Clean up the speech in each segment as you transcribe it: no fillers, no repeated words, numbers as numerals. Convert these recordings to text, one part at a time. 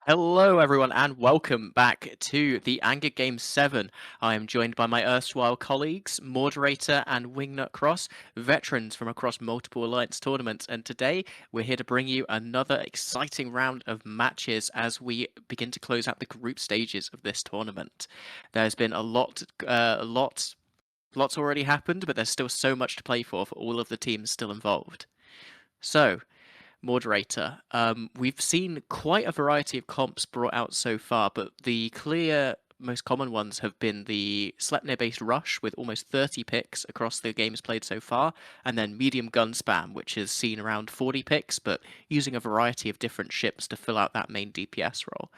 Hello, everyone, and welcome back to the AG7. I am joined by my erstwhile colleagues, Moderator and Wingnut Cross, veterans from across multiple Alliance tournaments. And today we're here to bring you another exciting round of matches as we begin to close out the group stages of this tournament. There's been lots already happened, but there's still so much to play for all of the teams still involved. So, Moderator, we've seen quite a variety of comps brought out so far, but the clear most common ones have been the Sleipnir-based Rush with almost 30 picks across the games played so far, and then Medium Gun Spam, which has seen around 40 picks, but using a variety of different ships to fill out that main DPS role.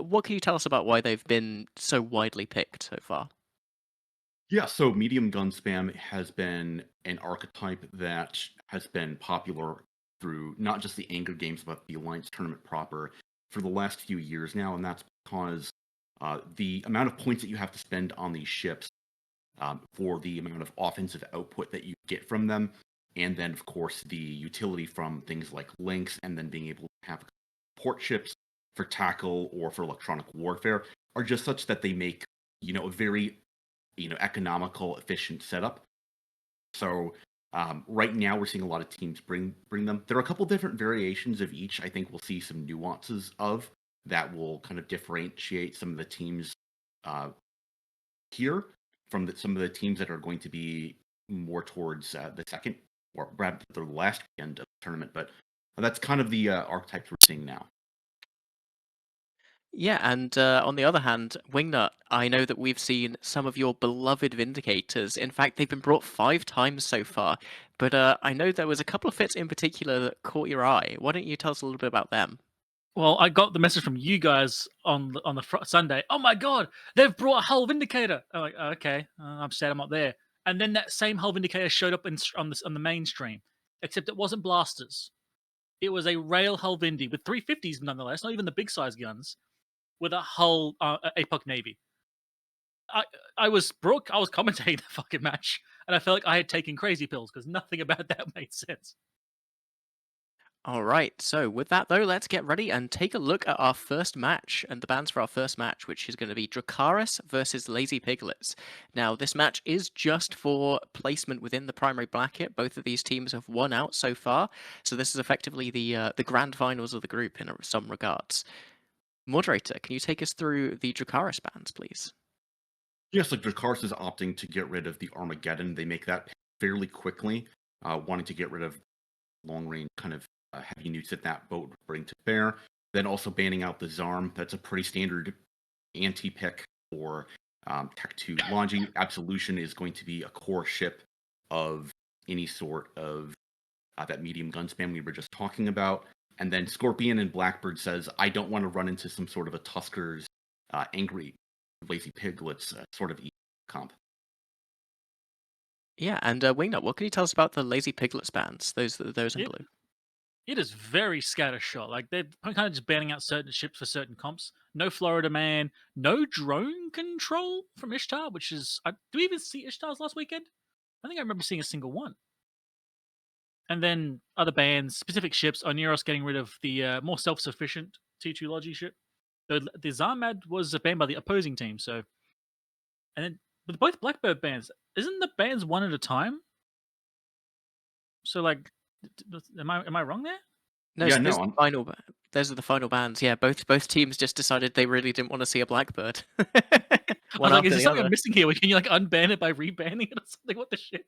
What can you tell us about why they've been so widely picked so far? Yeah, so medium gun spam has been an archetype that has been popular through not just the Anger games, but the Alliance tournament proper for the last few years now, and that's because the amount of points that you have to spend on these ships for the amount of offensive output that you get from them, and then, of course, the utility from things like links, and then being able to have port ships for tackle or for electronic warfare are just such that they make a very economical, efficient setup. So right now we're seeing a lot of teams bring them. There are a couple different variations of each. I think we'll see some nuances of that will kind of differentiate some of the teams uh, here from some of the teams that are going to be more towards the second or rather the last weekend of the tournament. But that's kind of the archetypes we're seeing now. Yeah, and on the other hand, Wingnut, I know that we've seen some of your beloved Vindicators. In fact, they've been brought 5 times so far. But I know there was a couple of fits in particular that caught your eye. Why don't you tell us a little bit about them? Well, I got the message from you guys on the Sunday. Oh my god, they've brought a Hull Vindicator. I'm like, okay, I'm sad I'm not there. And then that same Hull Vindicator showed up on the mainstream, except it wasn't blasters. It was a rail Hull Vindy with 350s nonetheless, not even the big size guns, with a Hull APOC Navy. I I was broke. I was commentating the fucking match, and I felt like I had taken crazy pills because nothing about that made sense. All right, so with that though, let's get ready and take a look at our first match and the bands for our first match, which is going to be Dracarys versus Lazy Piglets. Now, this match is just for placement within the primary bracket. Both of these teams have won out so far, so this is effectively the grand finals of the group in some regards. Moderator, can you take us through the Dracarys bands, please? Yes, like Dracarys is opting to get rid of the Armageddon. They make that fairly quickly, wanting to get rid of long range kind of heavy nukes that boat would bring to bear. Then also banning out the Zarm. That's a pretty standard anti pick for Tech 2. Launching Absolution is going to be a core ship of any sort of that medium gun spam we were just talking about. And then Scorpion and Blackbird says, I don't want to run into some sort of a Tusker's angry lazy piglets sort of comp. Yeah, and Wingnut, what can you tell us about the Lazy Piglets bands? Those in It blue. it is very scattershot. Like they're kind of just banning out certain ships for certain comps. No Florida Man, no drone control from Ishtar, which is do we even see Ishtars last weekend? I think I remember seeing a single one. And then other bans, specific ships. Oneros getting rid of the more self-sufficient T2 Logi ship. The Zarmad was banned by the opposing team. So, and then with both Blackbird bans, isn't the bans one at a time? So, like, am I wrong there? No, Yeah, so those no, are the final. Those are the final bands. Yeah, both teams just decided they really didn't want to see a Blackbird, I one was like, is after there the something other. I'm missing here? Can you like unban it by rebanning it or something? What the shit?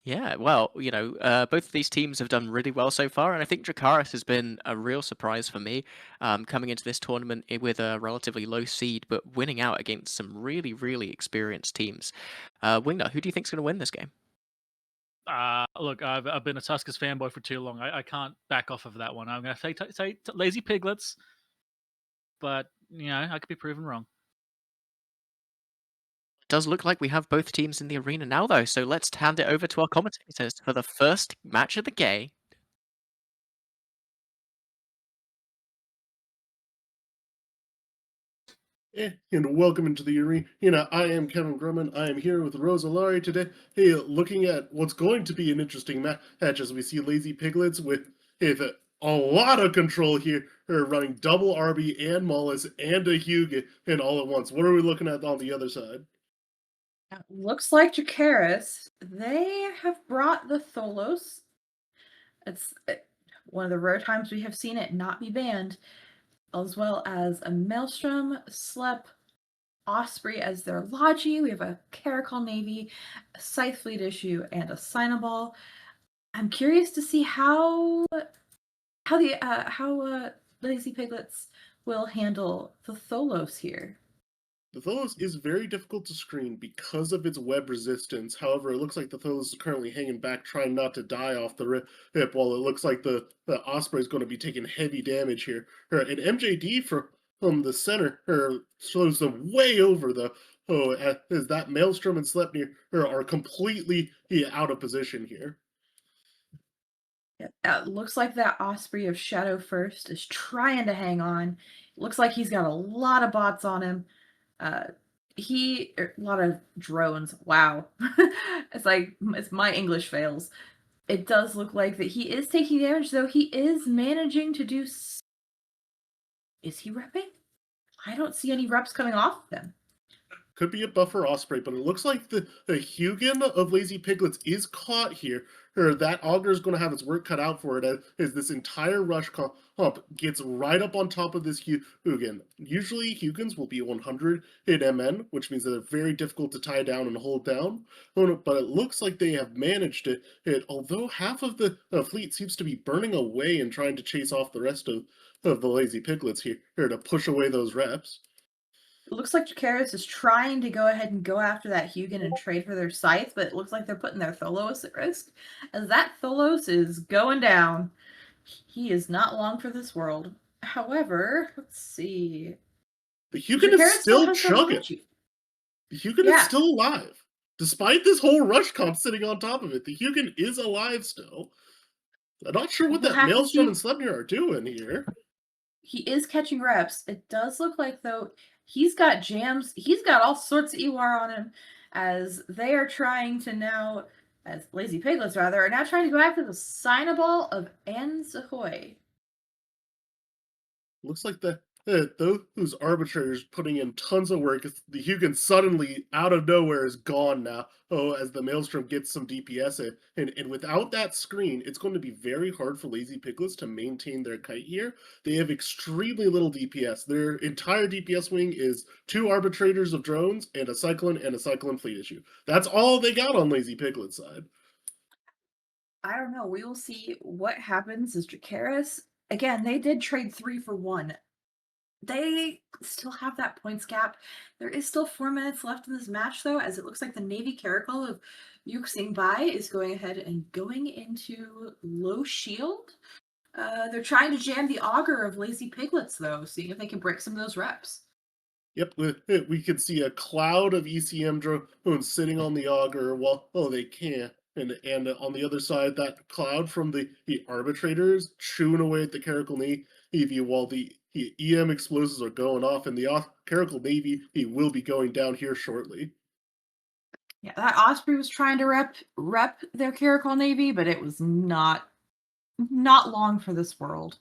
Yeah, well, both of these teams have done really well so far, and I think Dracarys has been a real surprise for me, coming into this tournament with a relatively low seed, but winning out against some really, really experienced teams. Wingnut, who do you think's going to win this game? Look, I've been a Tuskers fanboy for too long. I can't back off of that one. I'm going to say lazy piglets, but I could be proven wrong. Does look like we have both teams in the arena now, though, so let's hand it over to our commentators for the first match of the game. And welcome into the arena. I am Kevin Grumman. I am here with Rosalari today. Hey, looking at what's going to be an interesting match as we see Lazy Piglets with a lot of control here. Her running double RB and Mullis and a Hugin and all at once. What are we looking at on the other side? Looks like Dracarys, they have brought the Tholos. It's one of the rare times we have seen it not be banned, as well as a Maelstrom, Slep, Osprey as their Logi. We have a Caracal Navy, a Scythe Fleet issue, and a Sinaball. I'm curious to see how Lazy Piglets will handle the Tholos here. The Tholos is very difficult to screen because of its web resistance. However, it looks like the Tholos is currently hanging back, trying not to die off the hip, while it looks like the Osprey is going to be taking heavy damage here. And MJD from the center slows them way over, though. Oh, as that Maelstrom and Sleipnir are completely out of position here. Looks like that Osprey of Shadow First is trying to hang on. Looks like he's got a lot of bots on him. A lot of drones. Wow. It's my English fails. It does look like that he is taking damage, though he is managing to do. Is he repping? I don't see any reps coming off of him. Could be a buffer Osprey, but it looks like the Hugin of Lazy Piglets is caught here. Or that Augur is going to have its work cut out for it as this entire rush comp gets right up on top of this Hugin. Usually Hugins will be 100 in MN, which means that they're very difficult to tie down and hold down. But it looks like they have managed it, although half of the fleet seems to be burning away and trying to chase off the rest of the Lazy Piglets here to push away those reps. It looks like Dracarys is trying to go ahead and go after that Hugin and trade for their scythe, but it looks like they're putting their Tholos at risk, as that Tholos is going down. He is not long for this world. However, let's see. The Hugin is still chugging. The Hugin is still alive. Despite this whole rush comp sitting on top of it, the Hugin is alive still. I'm not sure what that Maelstrom and Sleipnir are doing here. He is catching reps. It does look like, though, he's got jams. He's got all sorts of EWAR on him, as they are trying to now, as Lazy Piglets rather, are now trying to go after the Sinaball of Anzahoy. Looks like those arbitrators putting in tons of work. The Hugin suddenly, out of nowhere, is gone now. Oh, as the Maelstrom gets some DPS in. And without that screen, it's going to be very hard for Lazy Piglets to maintain their kite here. They have extremely little DPS. Their entire DPS wing is 2 arbitrators of drones and a Cyclone fleet issue. That's all they got on Lazy Piglet's side. I don't know. We will see what happens as Dracarys. Again, they did trade 3 for 1. They still have that points gap. There is still 4 minutes left in this match, though, as it looks like the Navy Caracal of Yuxing Bai is going ahead and going into low shield. They're trying to jam the Augur of Lazy Piglets, though, seeing if they can break some of those reps. Yep, we can see a cloud of ECM drones sitting on the Augur while they can't. And on the other side, that cloud from the arbitrators chewing away at the Caracal Navy while the EM explosives are going off, and the Caracal Navy will be going down here shortly. Yeah, that Osprey was trying to rep their Caracal Navy, but it was not long for this world.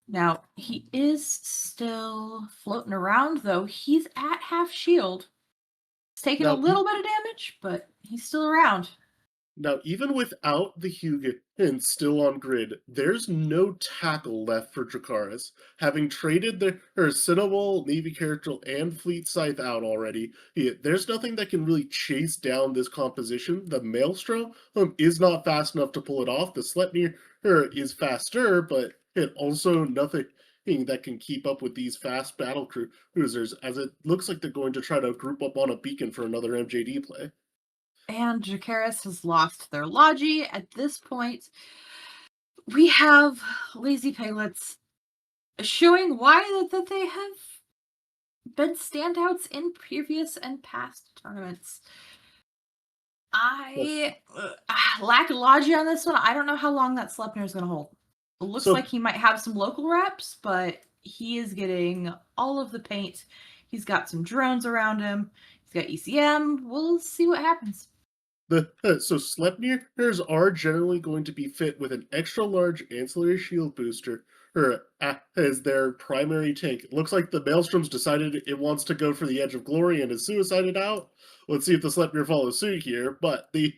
Now, he is still floating around, though. He's at half shield. He's taking a little bit of damage, but he's still around. Now, even without the Hugin still on grid, there's no tackle left for Dracarys. Having traded her Sinaball, Navy Caracal, and Fleet Scythe out already, there's nothing that can really chase down this composition. The Maelstrom is not fast enough to pull it off. The Sleipnir is faster, but it also nothing that can keep up with these fast battle cruisers, as it looks like they're going to try to group up on a beacon for another MJD play. And Dracarys has lost their Logi. At this point, we have Lazy Piglets showing why that they have been standouts in previous and past tournaments. I lack Logi on this one. I don't know how long that Sleipnir is going to hold. It looks like he might have some local reps, but he is getting all of the paint. He's got some drones around him. He's got ECM. We'll see what happens. So Sleipnirs are generally going to be fit with an extra large ancillary shield booster as their primary tank. It looks like the Maelstrom's decided it wants to go for the Edge of Glory and has suicided out. Let's see if the Sleipnir follows suit here. But the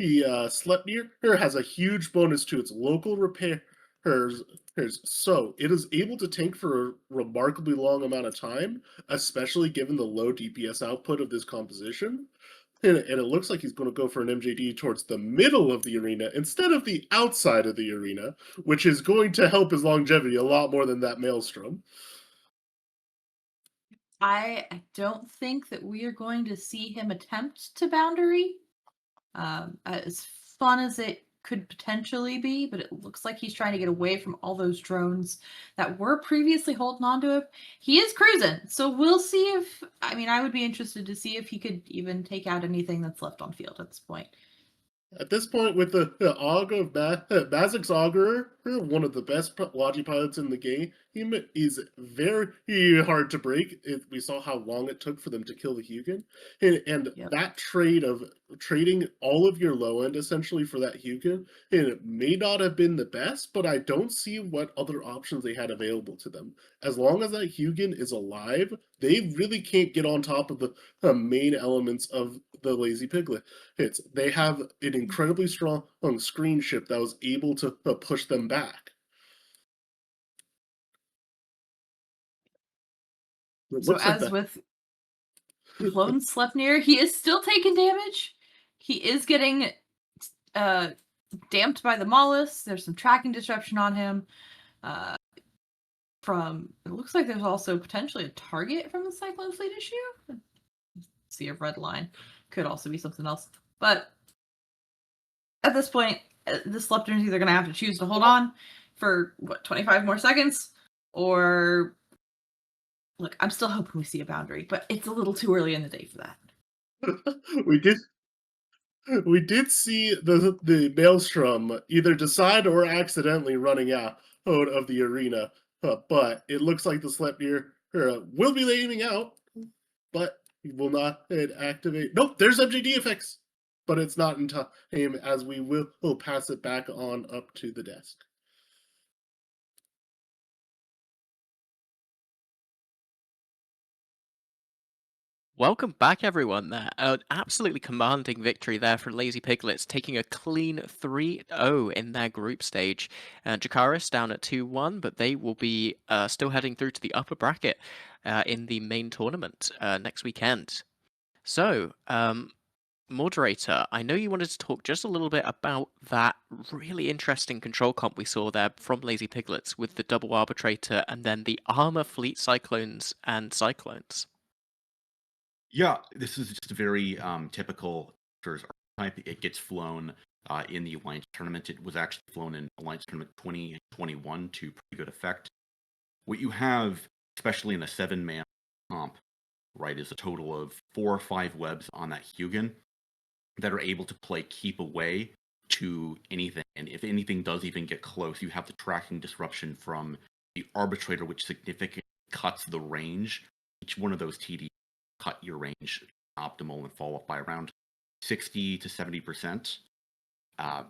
Sleipnir has a huge bonus to its local repairs. So it is able to tank for a remarkably long amount of time, especially given the low DPS output of this composition. And it looks like he's going to go for an MJD towards the middle of the arena instead of the outside of the arena, which is going to help his longevity a lot more than that Maelstrom. I don't think that we are going to see him attempt to boundary. As fun as it could potentially be, but it looks like he's trying to get away from all those drones that were previously holding on to him. He is cruising, so we'll see if. I mean, I would be interested to see if he could even take out anything that's left on field at this point. At this point, with the Augur of Bazik's Augur, one of the best Logi pilots in the game, is very hard to break. We saw how long it took for them to kill the Hugin, and Yep. that trade of trading all of your low end essentially for that Hugin, and it may not have been the best, but I don't see what other options they had available to them. As long as that Hugin is alive, they really can't get on top of the main elements of the Lazy Piglet. They have an incredibly strong screen ship that was able to push them back. It So looks like as that. with Lone Sleipnir, he is still taking damage. He is getting uh damped by the Mollusk. There's some tracking disruption on him. Uh from it looks like there's also potentially a target from the Cyclone Fleet issue. See a red line. Could also be something else. But at this point, the Sleipnir is either going to have to choose to hold on for, 25 more seconds, or look, I'm still hoping we see a boundary, but it's a little too early in the day for that. we did we did see the Maelstrom either decide or accidentally running out of the arena, but it looks like the Sleipnir will be aiming out, but he will not activate. Nope, there's MJD effects, but it's not in time as we'll pass it back on up to the desk. Welcome back, everyone. There, an absolutely commanding victory there for Lazy Piglets, taking a clean 3-0 in their group stage. Jakaris down at 2-1, but they will be still heading through to the upper bracket in the main tournament next weekend. So, moderator, I know you wanted to talk just a little bit about that really interesting control comp we saw there from Lazy Piglets with the double arbitrator and then the armor fleet cyclones and cyclones. Yeah, this is just a very typical Spurs archetype. It gets flown in the Alliance tournament. It was actually flown in Alliance tournament 2021 to pretty good effect. What you have, especially in a 7-man comp, right, is a total of 4 or 5 webs on that Hugin that are able to play keep away to anything. And if anything does even get close, you have the tracking disruption from the arbitrator, which significantly cuts the range. Each one of those TD cut your range optimal and fall off by around 60 to 70%.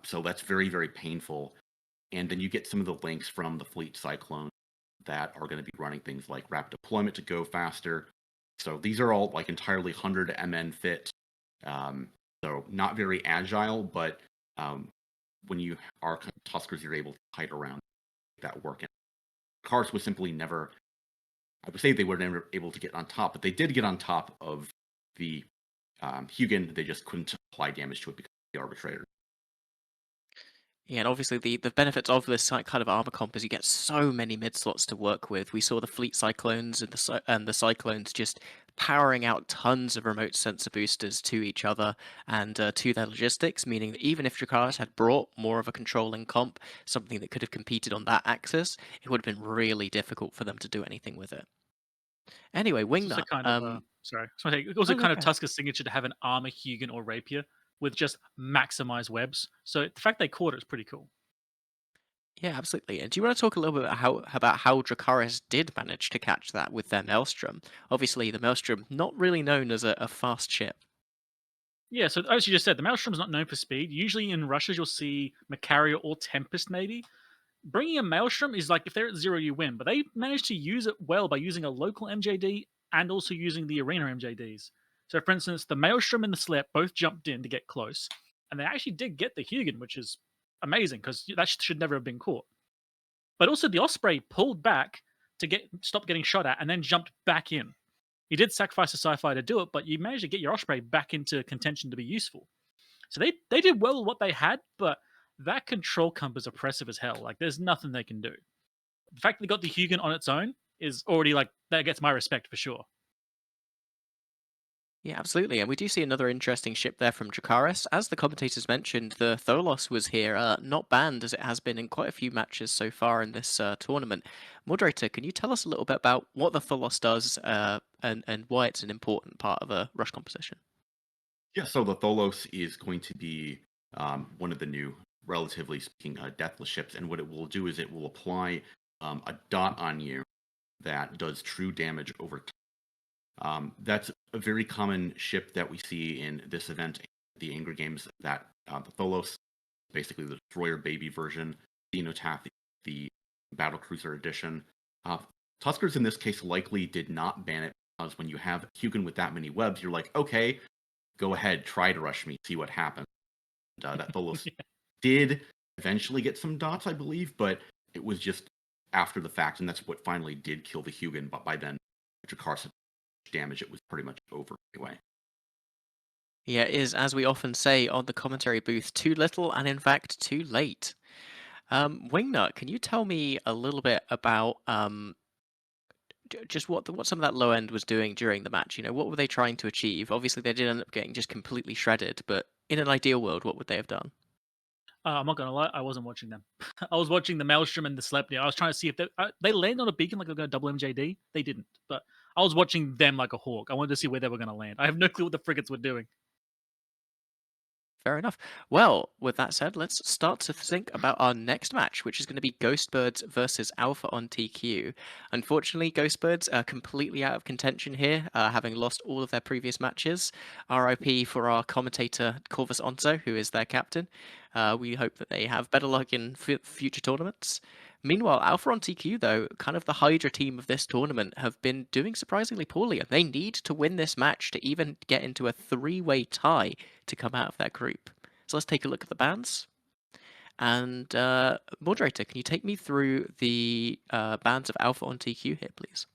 So that's very, very painful. And then you get some of the links from the Fleet Cyclone that are going to be running things like rapid deployment to go faster. So these are all like entirely 100 MN fit. So not very agile, but when you are Tuskers, you're able to hide around that work. And Cars was simply never, I would say they were never able to get on top, but they did get on top of the Hugin. They just couldn't apply damage to it because of the arbitrator. Yeah, and obviously the benefits of this kind of armor comp is you get so many mid slots to work with. We saw the Fleet Cyclones and the Cyclones just powering out tons of remote sensor boosters to each other and to their logistics, meaning that even if Dracarys had brought more of a controlling comp, something that could have competed on that axis, it would have been really difficult for them to do anything with it. Anyway, It's also Wingnut. kind of sorry. So it's also Oh, kind of okay. Tusker's signature to have an armor Hugin or rapier with just maximized webs. So the fact they caught it is pretty cool. Yeah, absolutely. And do you want to talk a little bit about how Dracarys did manage to catch that with their Maelstrom? Obviously, the Maelstrom not really known as a fast ship. Yeah, so as you just said, the Maelstrom's not known for speed. Usually in rushes, you'll see Macaria or Tempest, maybe. Bringing a Maelstrom is like if they're at 0, you win, but they managed to use it well by using a local MJD and also using the arena MJDs. So, for instance, the Maelstrom and the Slep both jumped in to get close, and they actually did get the Hugin, which is amazing because that should never have been caught. But also, the Osprey pulled back to get stop getting shot at and then jumped back in. You did sacrifice a sci-fi to do it, but you managed to get your Osprey back into contention to be useful. So they did well with what they had, but that control comp is oppressive as hell. Like there's nothing they can do. The fact they got the Hugin on its own is already like that gets my respect for sure. Yeah, absolutely. And we do see another interesting ship there from Dracarys. As the commentators mentioned, the Tholos was here, not banned as it has been in quite a few matches so far in this tournament. Moderator, can you tell us a little bit about what the Tholos does and why it's an important part of a rush composition? Yeah, so the Tholos is going to be one of the new, relatively speaking, deathless ships, and what it will do is it will apply a dot on you that does true damage over time. That's a very common ship that we see in this event, the Angry Games, that the Tholos, basically the Destroyer Baby version, Xenotaph, the Battle Cruiser edition. Uh, Tuskers in this case likely did not ban it because when you have Hugin with that many webs, you're like, okay, go ahead, try to rush me, see what happens. That Tholos did eventually get some dots, I believe, but it was just after the fact, and that's what finally did kill the Hugin. But by then, Dracarys had damage, it was pretty much over anyway. Yeah, it is, as we often say on the commentary booth, too little and in fact too late. Wingnut, can you tell me a little bit about just what some of that low end was doing during the match? You know, what were they trying to achieve? Obviously, they did end up getting just completely shredded, but in an ideal world, what would they have done? I'm not gonna lie, I wasn't watching them. I was watching the Maelstrom and the Sleipnir. I was trying to see if they landed on a beacon like they're going to double MJD. They didn't, but I was watching them like a hawk. I wanted to see where they were going to land. I have no clue what the frigates were doing. Fair enough. Well, with that said, let's start to think about our next match, which is going to be Ghostbirds versus Alpha on TQ. Unfortunately, Ghostbirds are completely out of contention here, having lost all of their previous matches. RIP for our commentator, Corvus Onto, who is their captain. We hope that they have better luck in future tournaments. Meanwhile, Alpha on TQ, though, kind of the Hydra team of this tournament, have been doing surprisingly poorly, and they need to win this match to even get into a three-way tie to come out of that group. So let's take a look at the bands. And moderator, can you take me through the bands of Alpha on TQ here, please?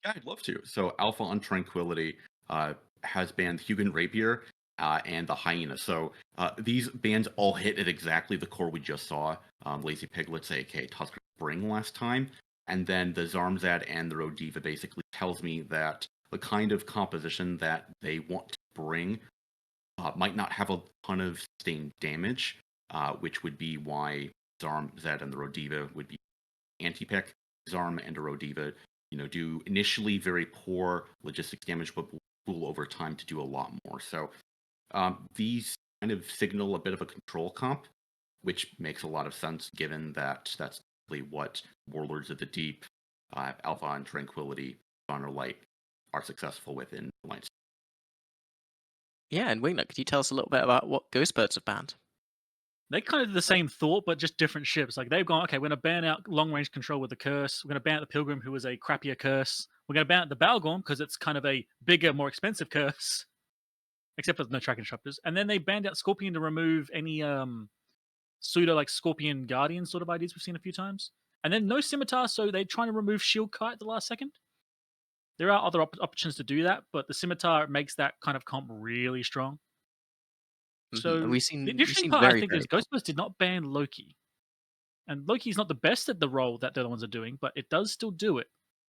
Yeah, I'd love to. So Alpha on Tranquility has banned Hugin Rapier and the Hyena. So these bands all hit at exactly the core we just saw. Lazy Piglets, aka Tusker Spring last time. And then the Zarmzad and the Rodiva basically tells me that the kind of composition that they want to bring might not have a ton of sustained damage, which would be why Zarmzad and the Rodiva would be anti-pick. Zarm and a Rodiva, do initially very poor logistics damage, but will pool over time to do a lot more. So these kind of signal a bit of a control comp, which makes a lot of sense given that that's really what Warlords of the Deep, Alpha and Tranquility, Honor Light are successful with in Alliance. Yeah, and Wingnut, could you tell us a little bit about what Ghostbirds have banned? They kind of did the same thought, but just different ships. Like they've gone, okay, we're going to ban out long range control with the Curse. We're going to ban out the Pilgrim, who was a crappier Curse. We're going to ban out the Balgorn because it's kind of a bigger, more expensive Curse, except for no track disruptors. And then they banned out Scorpion to remove any pseudo like Scorpion Guardian sort of ideas we've seen a few times. And then no Scimitar, so they're trying to remove Shield Kite at the last second. There are other options to do that, but the Scimitar makes that kind of comp really strong. And So the we've interesting seen part, I very, think, very is Ghostbusters did not ban Loki. And Loki's not the best at the role that the other ones are doing, but it does still do it.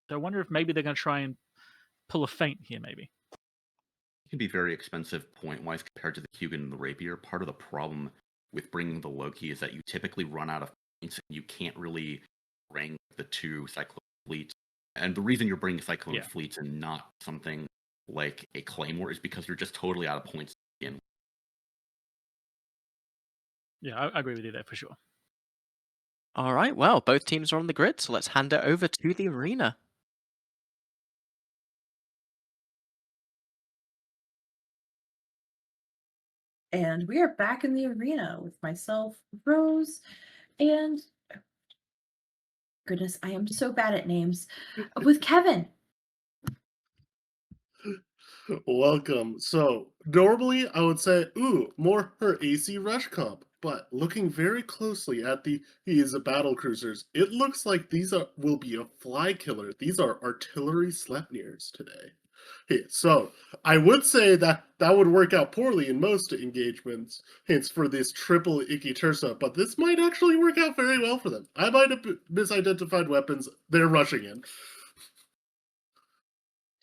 So I wonder if maybe they're going to try and pull a feint here, maybe. It can be very expensive point wise compared to the Hugin and the Rapier. Part of the problem with bringing the Loki is that you typically run out of points and you can't really bring the two Cyclone fleets. And the reason you're bringing Cyclone fleets and not something like a Claymore is because you're just totally out of points in. Yeah, I agree with you there for sure. All right, well, both teams are on the grid, so let's hand it over to the arena. And we are back in the arena with myself, Rose, and goodness, I am so bad at names. With Kevin. Welcome. So, normally I would say, ooh, more her AC Rush comp, but looking very closely at these battle cruisers, it looks like will be a fly killer. These are artillery Sleipnirs today. So I would say that would work out poorly in most engagements, hence for this triple Icky Tursa, but this might actually work out very well for them. I might have misidentified weapons. They're rushing in.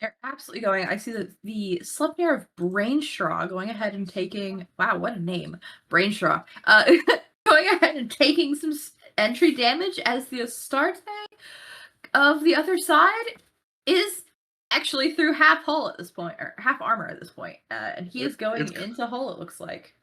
They're absolutely going. I see that the Sleipnir of Brainstraw going ahead and taking. Wow, what a name, Brainstraw. Going ahead and taking some entry damage as the Astarte of the other side is actually through half hull at this point, or half armor at this point, and he is going into hull. It looks like.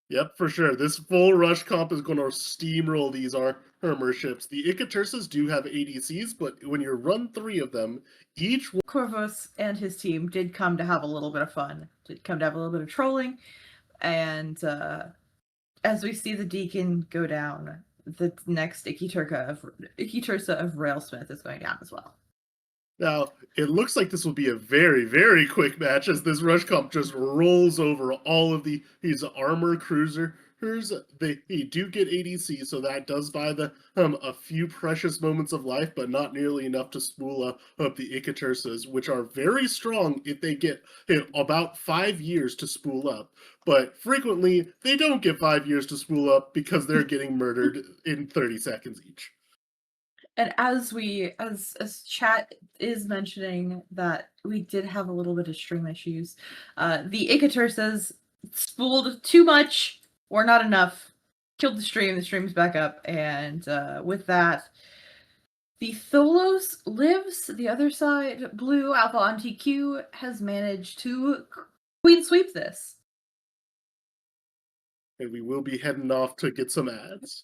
Yep, for sure. This full rush comp is going to steamroll these armor ships. The Ikatersas do have ADCs, but when you run 3 of them, each one. Corvus and his team did come to have a little bit of fun, did come to have a little bit of trolling, and as we see the Deacon go down, the next Ikitursa of Railsmith is going down as well. Now, it looks like this will be a very, very quick match as this rush comp just rolls over all of these armor cruisers. They do get ADC, so that does buy the a few precious moments of life, but not nearly enough to spool up the Ikatersas, which are very strong if they get about 5 years to spool up. But frequently, they don't get 5 years to spool up because they're getting murdered in 30 seconds each. And as chat is mentioning that we did have a little bit of stream issues, the Ikatersas spooled too much or not enough, killed the stream's back up, and with that, the Tholos lives. The other side, Blue Alpha on TQ, has managed to queen sweep this. And we will be heading off to get some ads.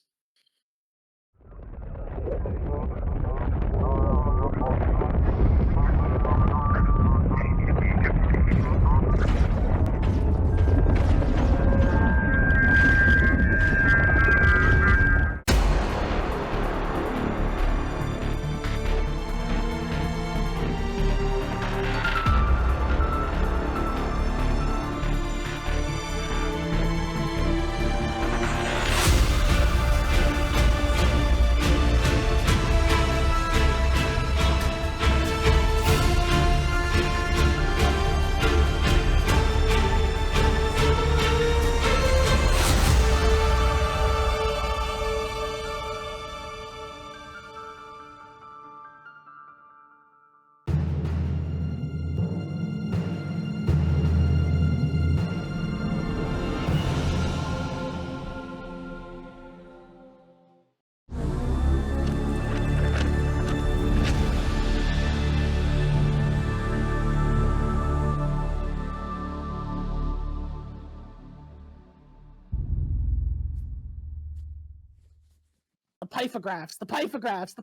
The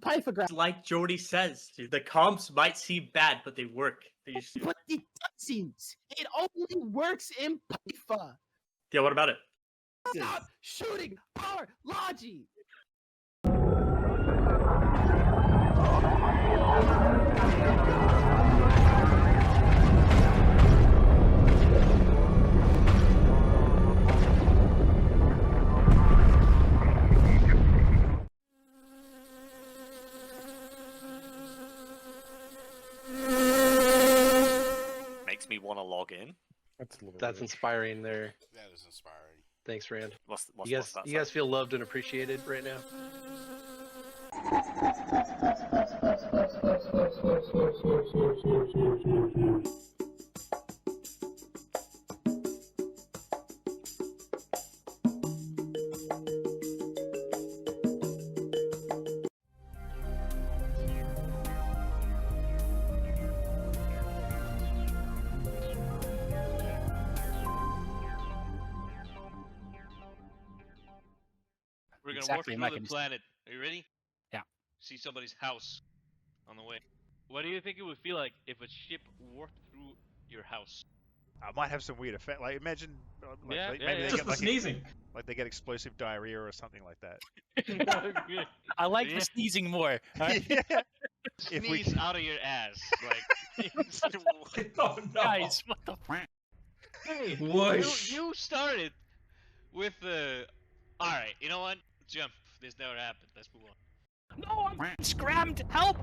pythographs. Like Jordy says, dude, the comps might seem bad, but they work. But it doesn't. It only works in Pytha. Yeah, what about it? Stop shooting our Logi. Makes me want to log in. That's inspiring there. That is inspiring. Thanks, Rand. What's You guys feel loved and appreciated right now? We're gonna Exactly, warp through the planet. Are you ready? Yeah. See somebody's house on the way. What do you think it would feel like if a ship warped through your house? I might have some weird effect. Like imagine, like, Yeah, maybe yeah, they yeah. get Just the like sneezing. like they get explosive diarrhea or something like that. I like Yeah. the sneezing more. Alright? Yeah. If we Sneeze out of your ass. Like, Oh no. Guys, what the hey, Whoosh. you started with the. All right, you know what? Jump. This never happened. Let's move on. No, I'm scrammed! Help!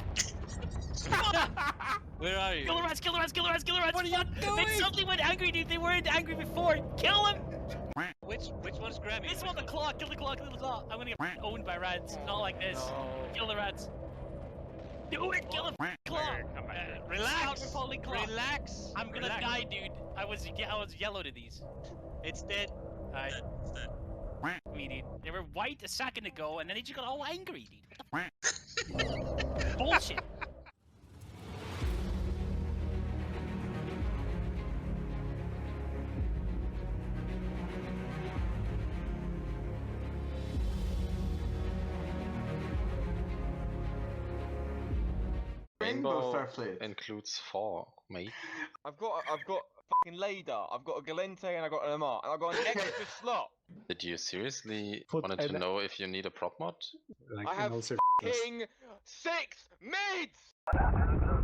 Where are you? Kill the rats, kill the rats, kill the rats, kill the rats! What are you They doing? suddenly went angry, dude. They weren't angry before. Kill them! Which one's grabbing? This one, the claw. Kill the claw, kill the claw. I'm gonna get owned by rats. Not like this. Kill the rats. Do it! Kill the claw! Come on. Scout Relax. repelling claw. Relax. I'm gonna Relax. die, dude. I was yellow to these. It's dead. Alright. Me, dude. They were white a second ago, and then they just got all angry, dude. What the bullshit. Rainbow Fairplay includes 4, mate. I've got fucking Lader, I've got a Galente, and I've got an MR, and I've got an extra slot. Did you seriously Put wanted to an- know if you need a prop mod? Like, I have also King 6 mids!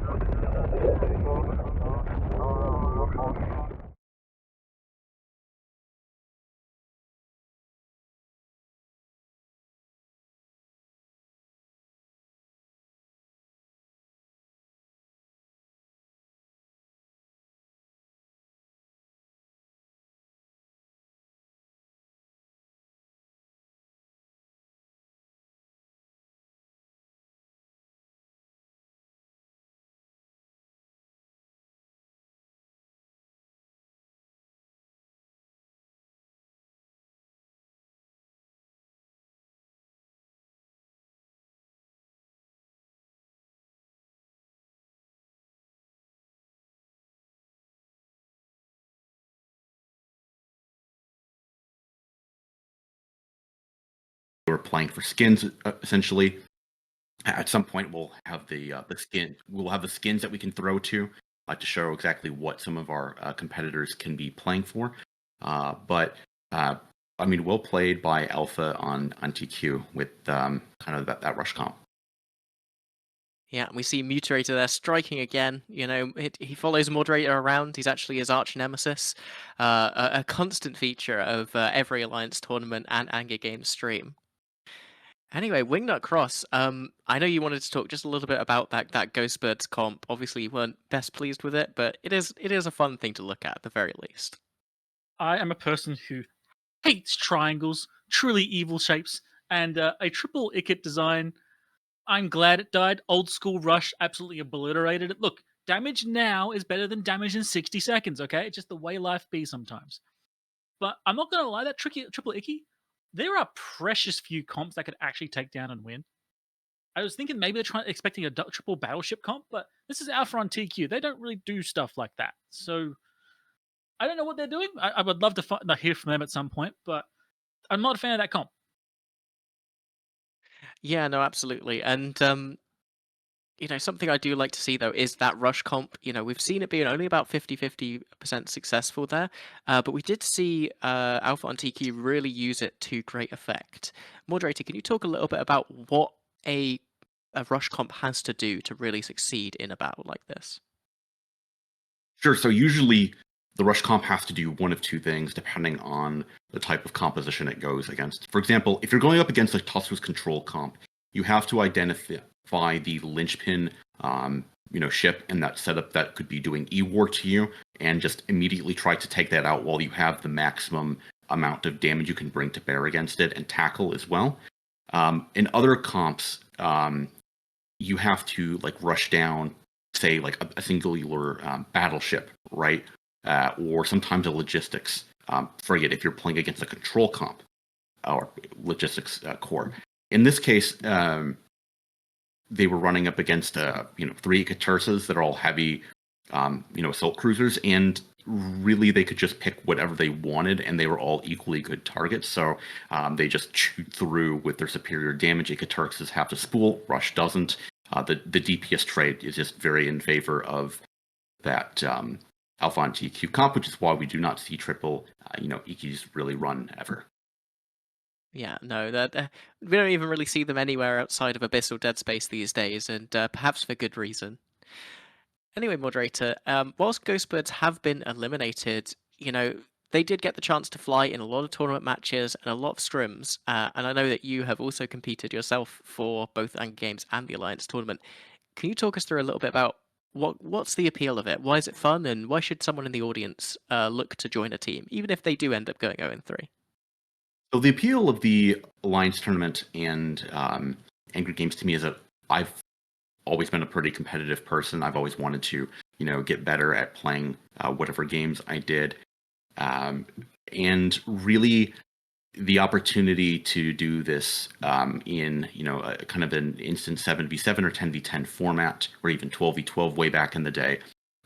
We're playing for skins essentially. At some point, we'll have the skin. We'll have the skins that we can throw to show exactly what some of our competitors can be playing for. But I mean, well played by Alpha on TQ with kind of that rush comp. Yeah, and we see Mutarator there striking again. You know, he follows Moderator around. He's actually his arch nemesis, a constant feature of every Alliance tournament and Anger Games stream. Anyway, Wingnut Cross. I know you wanted to talk just a little bit about that Ghostbirds comp. Obviously, you weren't best pleased with it, but it is a fun thing to look at the very least. I am a person who hates triangles, truly evil shapes, and a triple Ikit design. I'm glad it died. Old school Rush absolutely obliterated it. Look, damage now is better than damage in 60 seconds, okay? It's just the way life be sometimes. But I'm not going to lie, that triple Icky, there are precious few comps that could actually take down and win. I was thinking maybe they're expecting a triple battleship comp, but this is Alpha on TQ. They don't really do stuff like that. So I don't know what they're doing. I would love to hear from them at some point, but I'm not a fan of that comp. Yeah, no, absolutely. And you know, something I do like to see though is that rush comp. You know, we've seen it being only about 50% successful there, but we did see Alpha on TQ really use it to great effect. Moderator, can you talk a little bit about what a rush comp has to do to really succeed in a battle like this? Sure. So usually the rush comp has to do one of two things depending on the type of composition it goes against. For example, if you're going up against a Tuskers control comp, you have to identify the linchpin ship in that setup that could be doing E-War to you and just immediately try to take that out while you have the maximum amount of damage you can bring to bear against it and tackle as well. In other comps, you have to rush down, say a singular battleship, right? Or sometimes a logistics frigate if you're playing against a control comp or logistics core. In this case, they were running up against 3 Ikatersas that are all heavy assault cruisers, and really they could just pick whatever they wanted and they were all equally good targets. So they just chewed through with their superior damage. Ikatersas have to spool, Rush doesn't. The DPS trade is just very in favor of that Alpha on TQ comp, which is why we do not see triple, EQs really run ever. Yeah, no, that we don't even really see them anywhere outside of Abyss or Dead Space these days, and perhaps for good reason. Anyway, moderator, whilst Ghostbirds have been eliminated, they did get the chance to fly in a lot of tournament matches and a lot of scrims, and I know that you have also competed yourself for both Anger Games and the Alliance tournament. Can you talk us through a little bit about what's the appeal of it? Why is it fun, and why should someone in the audience look to join a team, even if they do end up going 0-3? So the appeal of the Alliance tournament and Angry Games to me is that I've always been a pretty competitive person. I've always wanted to, get better at playing whatever games I did. And really, the opportunity to do this in, a kind of an instant 7v7 or 10v10 format, or even 12v12 way back in the day,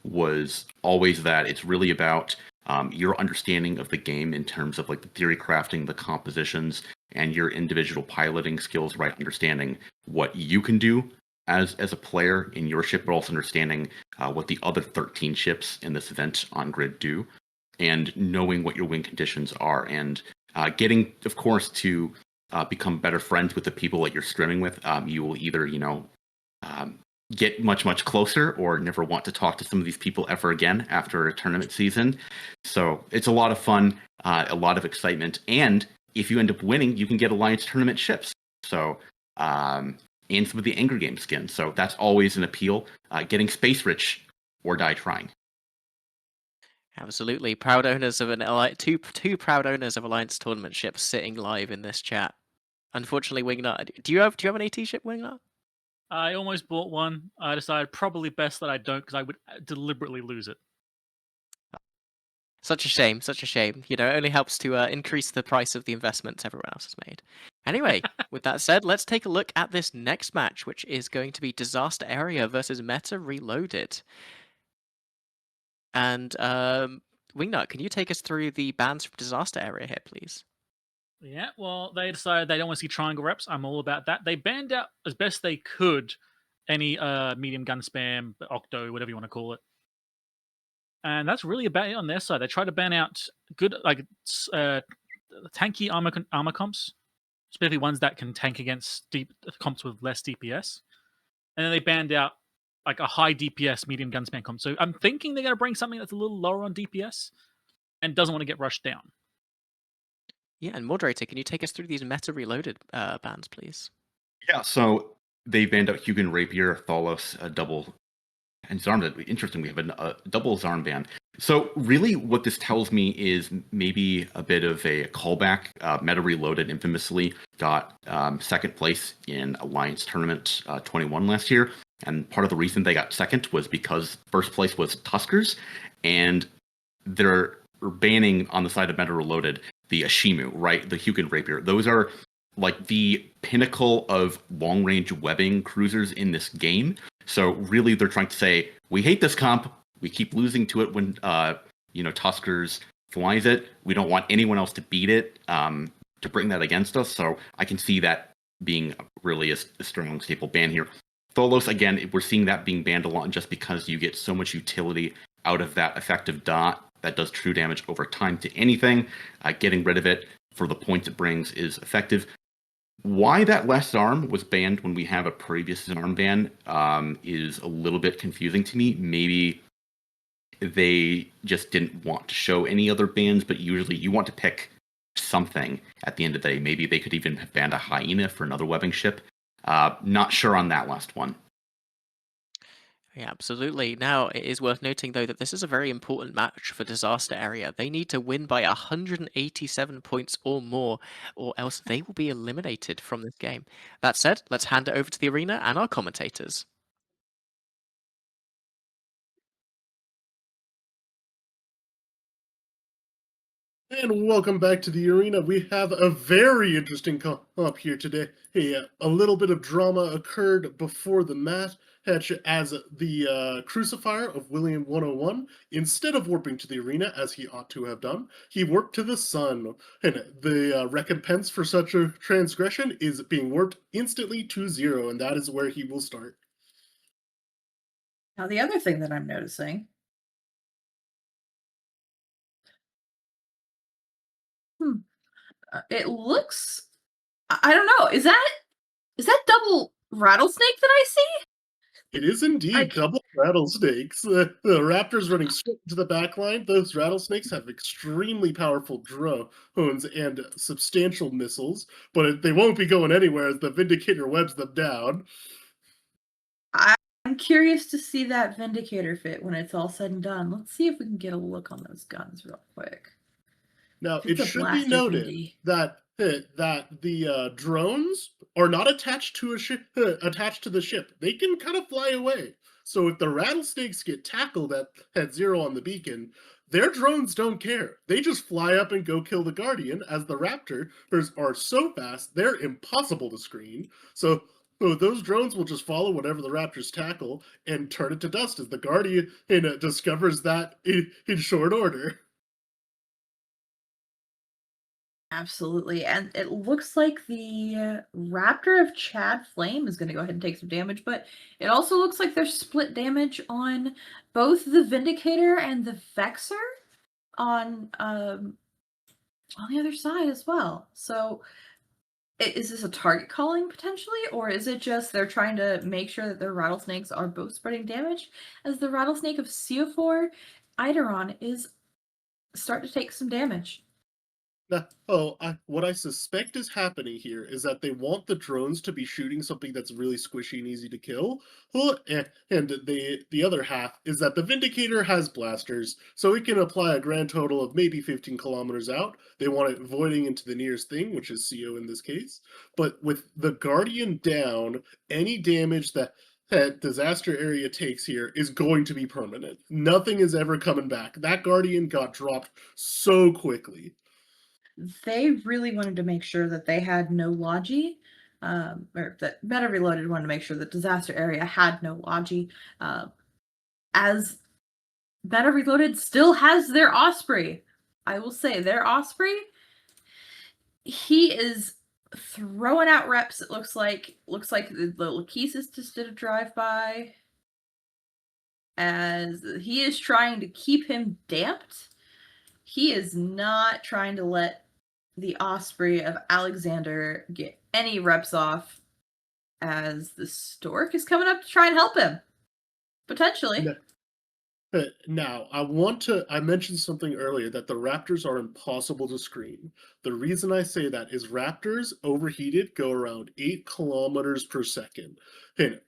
was always that it's really about your understanding of the game in terms of like the theory crafting, the compositions, and your individual piloting skills, right? Understanding what you can do as a player in your ship, but also understanding what the other 13 ships in this event on grid do, and knowing what your win conditions are, and getting, of course, to become better friends with the people that you're scrimming with. You will either, get much closer or never want to talk to some of these people ever again after a tournament season. So it's a lot of fun, a lot of excitement, and if you end up winning, you can get Alliance tournament ships. So and some of the Anger Game skins. So that's always an appeal. Getting space rich or die trying. Absolutely, proud owners of two proud owners of Alliance tournament ships sitting live in this chat. Unfortunately, Wingnut, do you have an AT ship, Wingnut? I almost bought one. I decided probably best that I don't, because I would deliberately lose it. Such a shame, such a shame. It only helps to increase the price of the investments everyone else has made. Anyway, with that said, let's take a look at this next match, which is going to be Disaster Area versus Meta Reloaded. And Wingnut, can you take us through the bans from Disaster Area here, please? Yeah, well, they decided they don't want to see triangle reps. I'm all about that. They banned out as best they could any medium gun spam, octo, whatever you want to call it. And that's really about it on their side. They tried to ban out good, tanky armor comps, especially ones that can tank against deep comps with less DPS. And then they banned out like a high DPS medium gun spam comp. So I'm thinking they're going to bring something that's a little lower on DPS and doesn't want to get rushed down. Yeah, and moderator, can you take us through these Meta Reloaded bans, please? Yeah, so they banned out Hugin Rapier, Thalos, a double, and Zarm. Interesting, we have a double Zarm ban. So really what this tells me is maybe a bit of a callback. Meta Reloaded infamously got second place in Alliance Tournament 21 last year. And part of the reason they got second was because first place was Tuskers. And they're banning on the side of Meta Reloaded the Ashimu, right? The Hugin Rapier. Those are like the pinnacle of long-range webbing cruisers in this game. So really, they're trying to say, we hate this comp. We keep losing to it when, Tuskers flies it. We don't want anyone else to beat it, to bring that against us. So I can see that being really a strong staple ban here. Tholos, again, we're seeing that being banned a lot just because you get so much utility out of that effective dot that does true damage over time to anything. Getting rid of it for the points it brings is effective. Why that last arm was banned when we have a previous arm ban is a little bit confusing to me. Maybe they just didn't want to show any other bans, but usually you want to pick something at the end of the day. Maybe they could even have banned a hyena for another webbing ship. Not sure on that last one. Yeah, absolutely. Now, it is worth noting, though, that this is a very important match for Disaster Area. They need to win by 187 points or more, or else they will be eliminated from this game. That said, let's hand it over to the arena and our commentators. And welcome back to the arena. We have a very interesting comp here today. Hey, a little bit of drama occurred before the match as the Crucifier of William 101, instead of warping to the arena as he ought to have done, he warped to the sun. And the recompense for such a transgression is being warped instantly to 0, and that is where he will start. Now, the other thing that I'm noticing It looks. I don't know. Is that double rattlesnake that I see? It is indeed double rattlesnakes. The Raptors running straight to the back line. Those rattlesnakes have extremely powerful drones and substantial missiles, but they won't be going anywhere as the Vindicator webs them down. I'm curious to see that Vindicator fit when it's all said and done. Let's see if we can get a look on those guns real quick. Now, It's it a should be blaster noted Vindy. that the drones are not attached to attached to the ship. They can kind of fly away. So if the rattlesnakes get tackled at 0 on the beacon, their drones don't care. They just fly up and go kill the Guardian, as the Raptors are so fast, they're impossible to screen. So those drones will just follow whatever the Raptors tackle and turn it to dust as the Guardian discovers that in short order. Absolutely. And it looks like the Raptor of Chad Flame is going to go ahead and take some damage, but it also looks like there's split damage on both the Vindicator and the Vexer on the other side as well. So is this a target calling potentially, or is it just they're trying to make sure that their rattlesnakes are both spreading damage, as the rattlesnake of CO4 Eideron is starting to take some damage? What I suspect is happening here is that they want the drones to be shooting something that's really squishy and easy to kill. And the other half is that the Vindicator has blasters, so it can apply a grand total of maybe 15 kilometers out. They want it voiding into the nearest thing, which is CO in this case. But with the Guardian down, any damage that disaster area takes here is going to be permanent. Nothing is ever coming back. That Guardian got dropped so quickly. They really wanted to make sure that they had no Logi, or that Meta Reloaded wanted to make sure that Disaster Area had no Logi, as Meta Reloaded still has their Osprey. I will say, their Osprey, he is throwing out reps, it looks like. Looks like the Lachesis just did a drive-by, as he is trying to keep him damped. He is not trying to let the Osprey of Alexander get any reps off, as the Stork is coming up to try and help him. Potentially. Now, I mentioned something earlier that the Raptors are impossible to screen. The reason I say that is Raptors overheated go around 8 kilometers per second,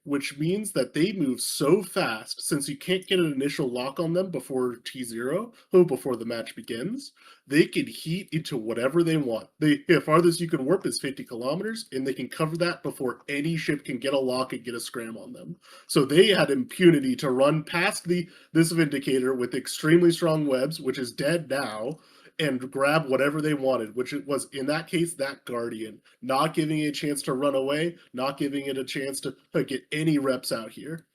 which means that they move so fast, since you can't get an initial lock on them before T0, before the match begins, they can heat into whatever they want. The farthest you can warp is 50 kilometers, and they can cover that before any ship can get a lock and get a scram on them. So they had impunity to run past this Vindicator with extremely strong webs, which is dead now, and grab whatever they wanted, which it was, in that case, that Guardian. Not giving it a chance to run away, not giving it a chance to get any reps out here.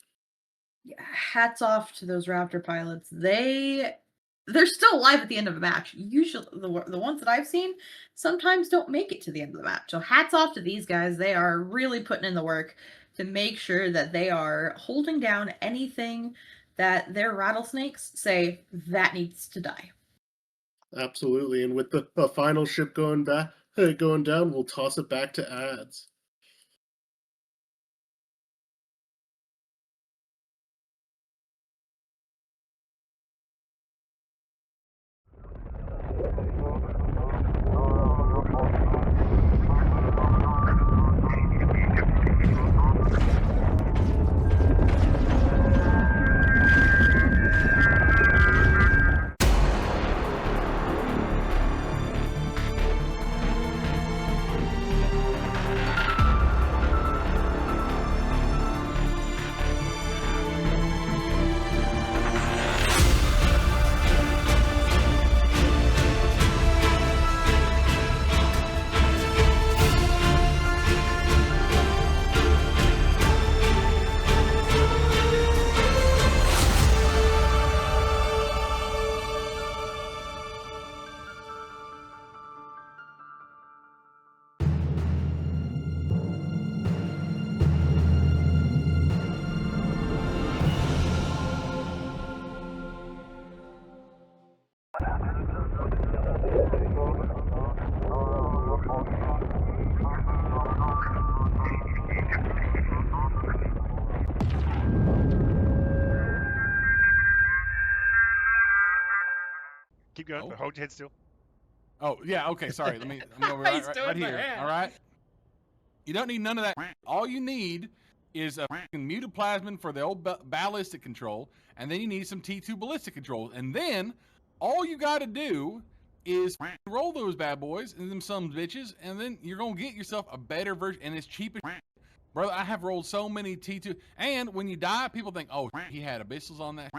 Yeah, hats off to those Raptor pilots. They're still alive at the end of a match. Usually, the ones that I've seen sometimes don't make it to the end of the match. So hats off to these guys. They are really putting in the work to make sure that they are holding down anything that their rattlesnakes say that needs to die. Absolutely, and with the final ship going down, we'll toss it back to ads. Keep going. Oh. Hold your head still. Oh, yeah, okay, sorry. I'm over He's doing right the here. hair. All right. You don't need none of that. All you need is a mutaplasmin for the old ballistic control, and then you need some T2 ballistic control. And then all you got to do is roll those bad boys and them some bitches, and then you're going to get yourself a better version, and it's cheap as brother. I have rolled so many T2, and when you die, people think, oh, he had abyssals on that.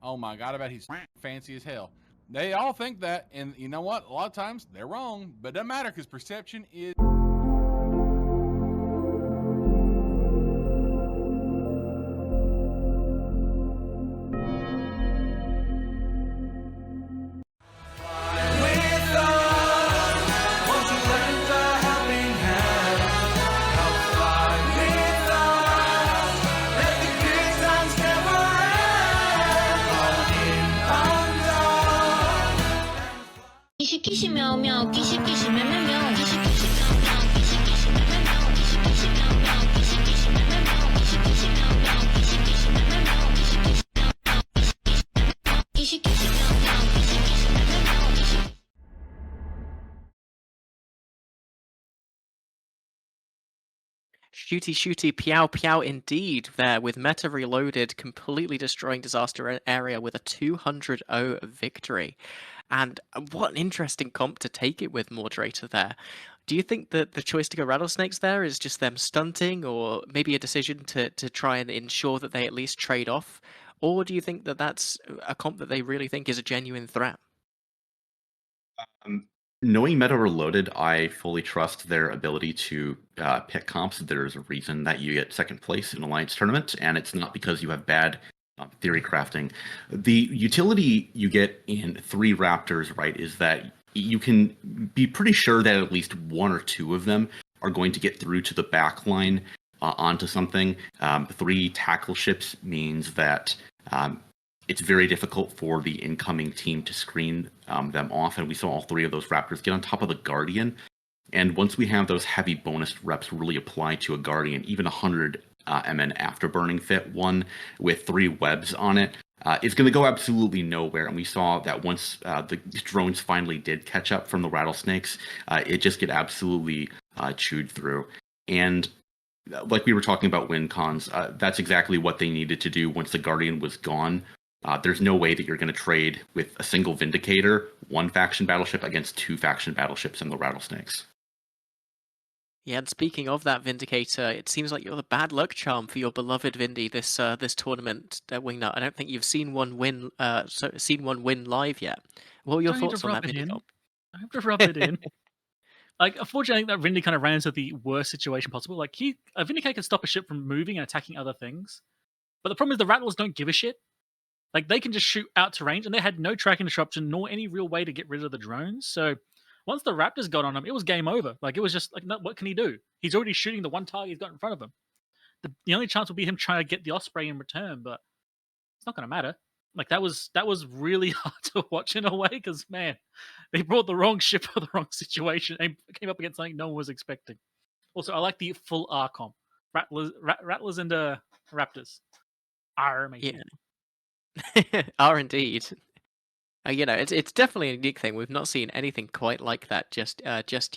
Oh my God, I bet he's fancy as hell. They all think that, and you know what? A lot of times they're wrong, but it doesn't matter because perception is. Shooty shooty peow peow indeed there with Meta Reloaded completely destroying Disaster Area with a 200-0 victory. And what an interesting comp to take it with, Moderator there. Do you think that the choice to go Rattlesnakes there is just them stunting, or maybe a decision to try and ensure that they at least trade off? Or do you think that that's a comp that they really think is a genuine threat? Knowing Meta Reloaded, I fully trust their ability to pick comps. There's a reason that you get second place in Alliance Tournament, and it's not because you have bad theory crafting. The utility you get in 3 Raptors, right, is that you can be pretty sure that at least 1 or 2 of them are going to get through to the back line onto something. 3 tackle ships means that it's very difficult for the incoming team to screen them off, and we saw all 3 of those Raptors get on top of the Guardian. And once we have those heavy bonus reps really apply to a Guardian, even 100 MN afterburning fit one with 3 webs on it, it's going to go absolutely nowhere. And we saw that once the drones finally did catch up from the Rattlesnakes, it just get absolutely chewed through. And like we were talking about win cons, that's exactly what they needed to do once the Guardian was gone. There's no way that you're going to trade with a single Vindicator, 1 faction battleship against 2 faction battleships in the Rattlesnakes. Yeah, and speaking of that Vindicator, it seems like you're the bad luck charm for your beloved Vindy this tournament, Wingnut. I don't think you've seen one win live yet. What were your Don't need thoughts to on rub that it Vindy in. comp? I have to rub it in. Like, unfortunately, I think that Vindy kind of ran into the worst situation possible. Like, a Vindicator can stop a ship from moving and attacking other things. But the problem is the Rattlers don't give a shit. Like, they can just shoot out to range, and they had no tracking disruption nor any real way to get rid of the drones. So once the Raptors got on him, it was game over. Like, it was just like, no, what can he do? He's already shooting the one target he's got in front of him. The only chance would be him trying to get the Osprey in return, but it's not going to matter. Like, that was really hard to watch in a way, because, man, they brought the wrong ship for the wrong situation and came up against something no one was expecting. Also, I like the full R comp. Rattlers and Raptors. R, mate. Yeah. Are indeed. It's definitely a unique thing. We've not seen anything quite like that just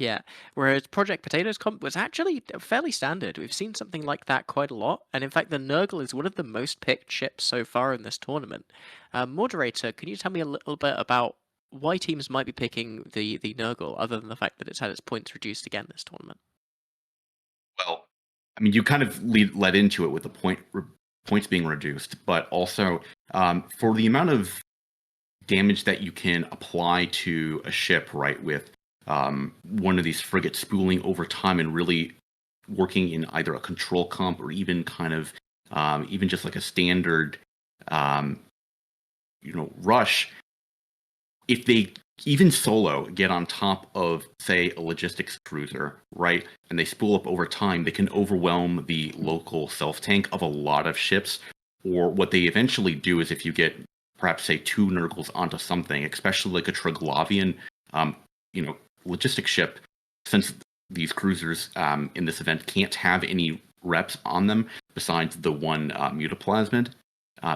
yet. Whereas Project Potatoes comp was actually fairly standard. We've seen something like that quite a lot, and in fact, the Nurgle is one of the most picked ships so far in this tournament. Moderator, can you tell me a little bit about why teams might be picking the Nurgle, other than the fact that it's had its points reduced again this tournament? Well, I mean, you kind of led into it with the points being reduced, but also for the amount of damage that you can apply to a ship, right, with one of these frigates spooling over time and really working in either a control comp or even kind of even just like a standard rush. If they even solo get on top of, say, a logistics cruiser, right, and they spool up over time, they can overwhelm the local self-tank of a lot of ships. Or what they eventually do is, if you get perhaps, say, 2 Nurgles onto something, especially like a Triglavian, logistic ship, since these cruisers in this event can't have any reps on them besides the one mutaplasmid,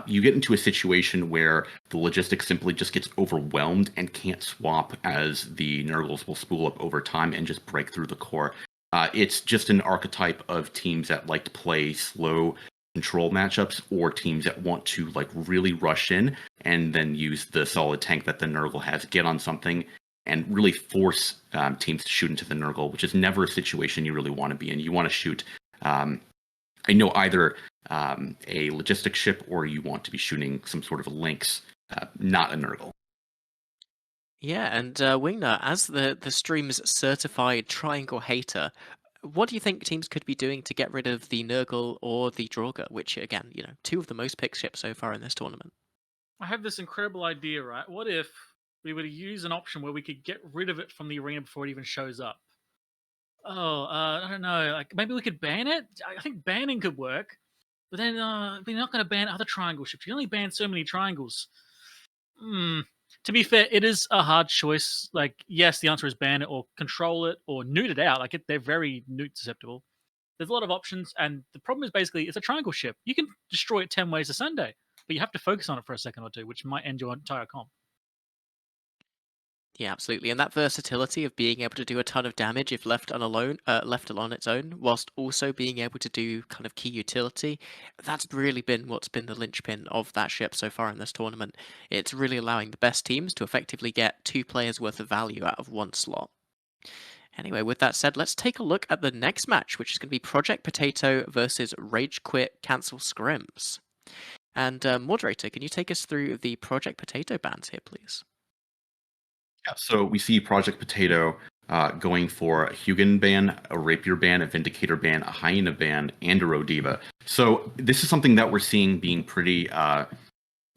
you get into a situation where the logistics simply just gets overwhelmed and can't swap, as the Nurgles will spool up over time and just break through the core. It's just an archetype of teams that like to play slow control matchups, or teams that want to like really rush in and then use the solid tank that the Nurgle has, get on something, and really force teams to shoot into the Nurgle, which is never a situation you really want to be in. You want to shoot, I know, either a logistic ship, or you want to be shooting some sort of a Lynx, not a Nurgle. Yeah, and Wingnut, as the stream's certified triangle hater, what do you think teams could be doing to get rid of the Nurgle or the Draugr, which, again, two of the most picked ships so far in this tournament? I have this incredible idea, right? What if we were to use an option where we could get rid of it from the arena before it even shows up? Oh, I don't know. Like maybe we could ban it. I think banning could work, but then we're not going to ban other triangle ships. You only ban so many triangles. To be fair, it is a hard choice. Like, yes, the answer is ban it or control it or newt it out. Like, they're very newt susceptible. There's a lot of options, and the problem is basically it's a triangle ship. You can destroy it 10 ways a Sunday, but you have to focus on it for a second or two, which might end your entire comp. Yeah, absolutely. And that versatility of being able to do a ton of damage if left alone on its own, whilst also being able to do kind of key utility, that's really been what's been the linchpin of that ship so far in this tournament. It's really allowing the best teams to effectively get 2 players worth of value out of 1 slot. Anyway, with that said, let's take a look at the next match, which is going to be Project Potato versus Rage Quit Cancel Scrims. And moderator, can you take us through the Project Potato bans here, please? Yeah, so we see Project Potato going for a Hugin ban, a Rapier ban, a Vindicator ban, a Hyena ban, and a Rodiva. So this is something that we're seeing being pretty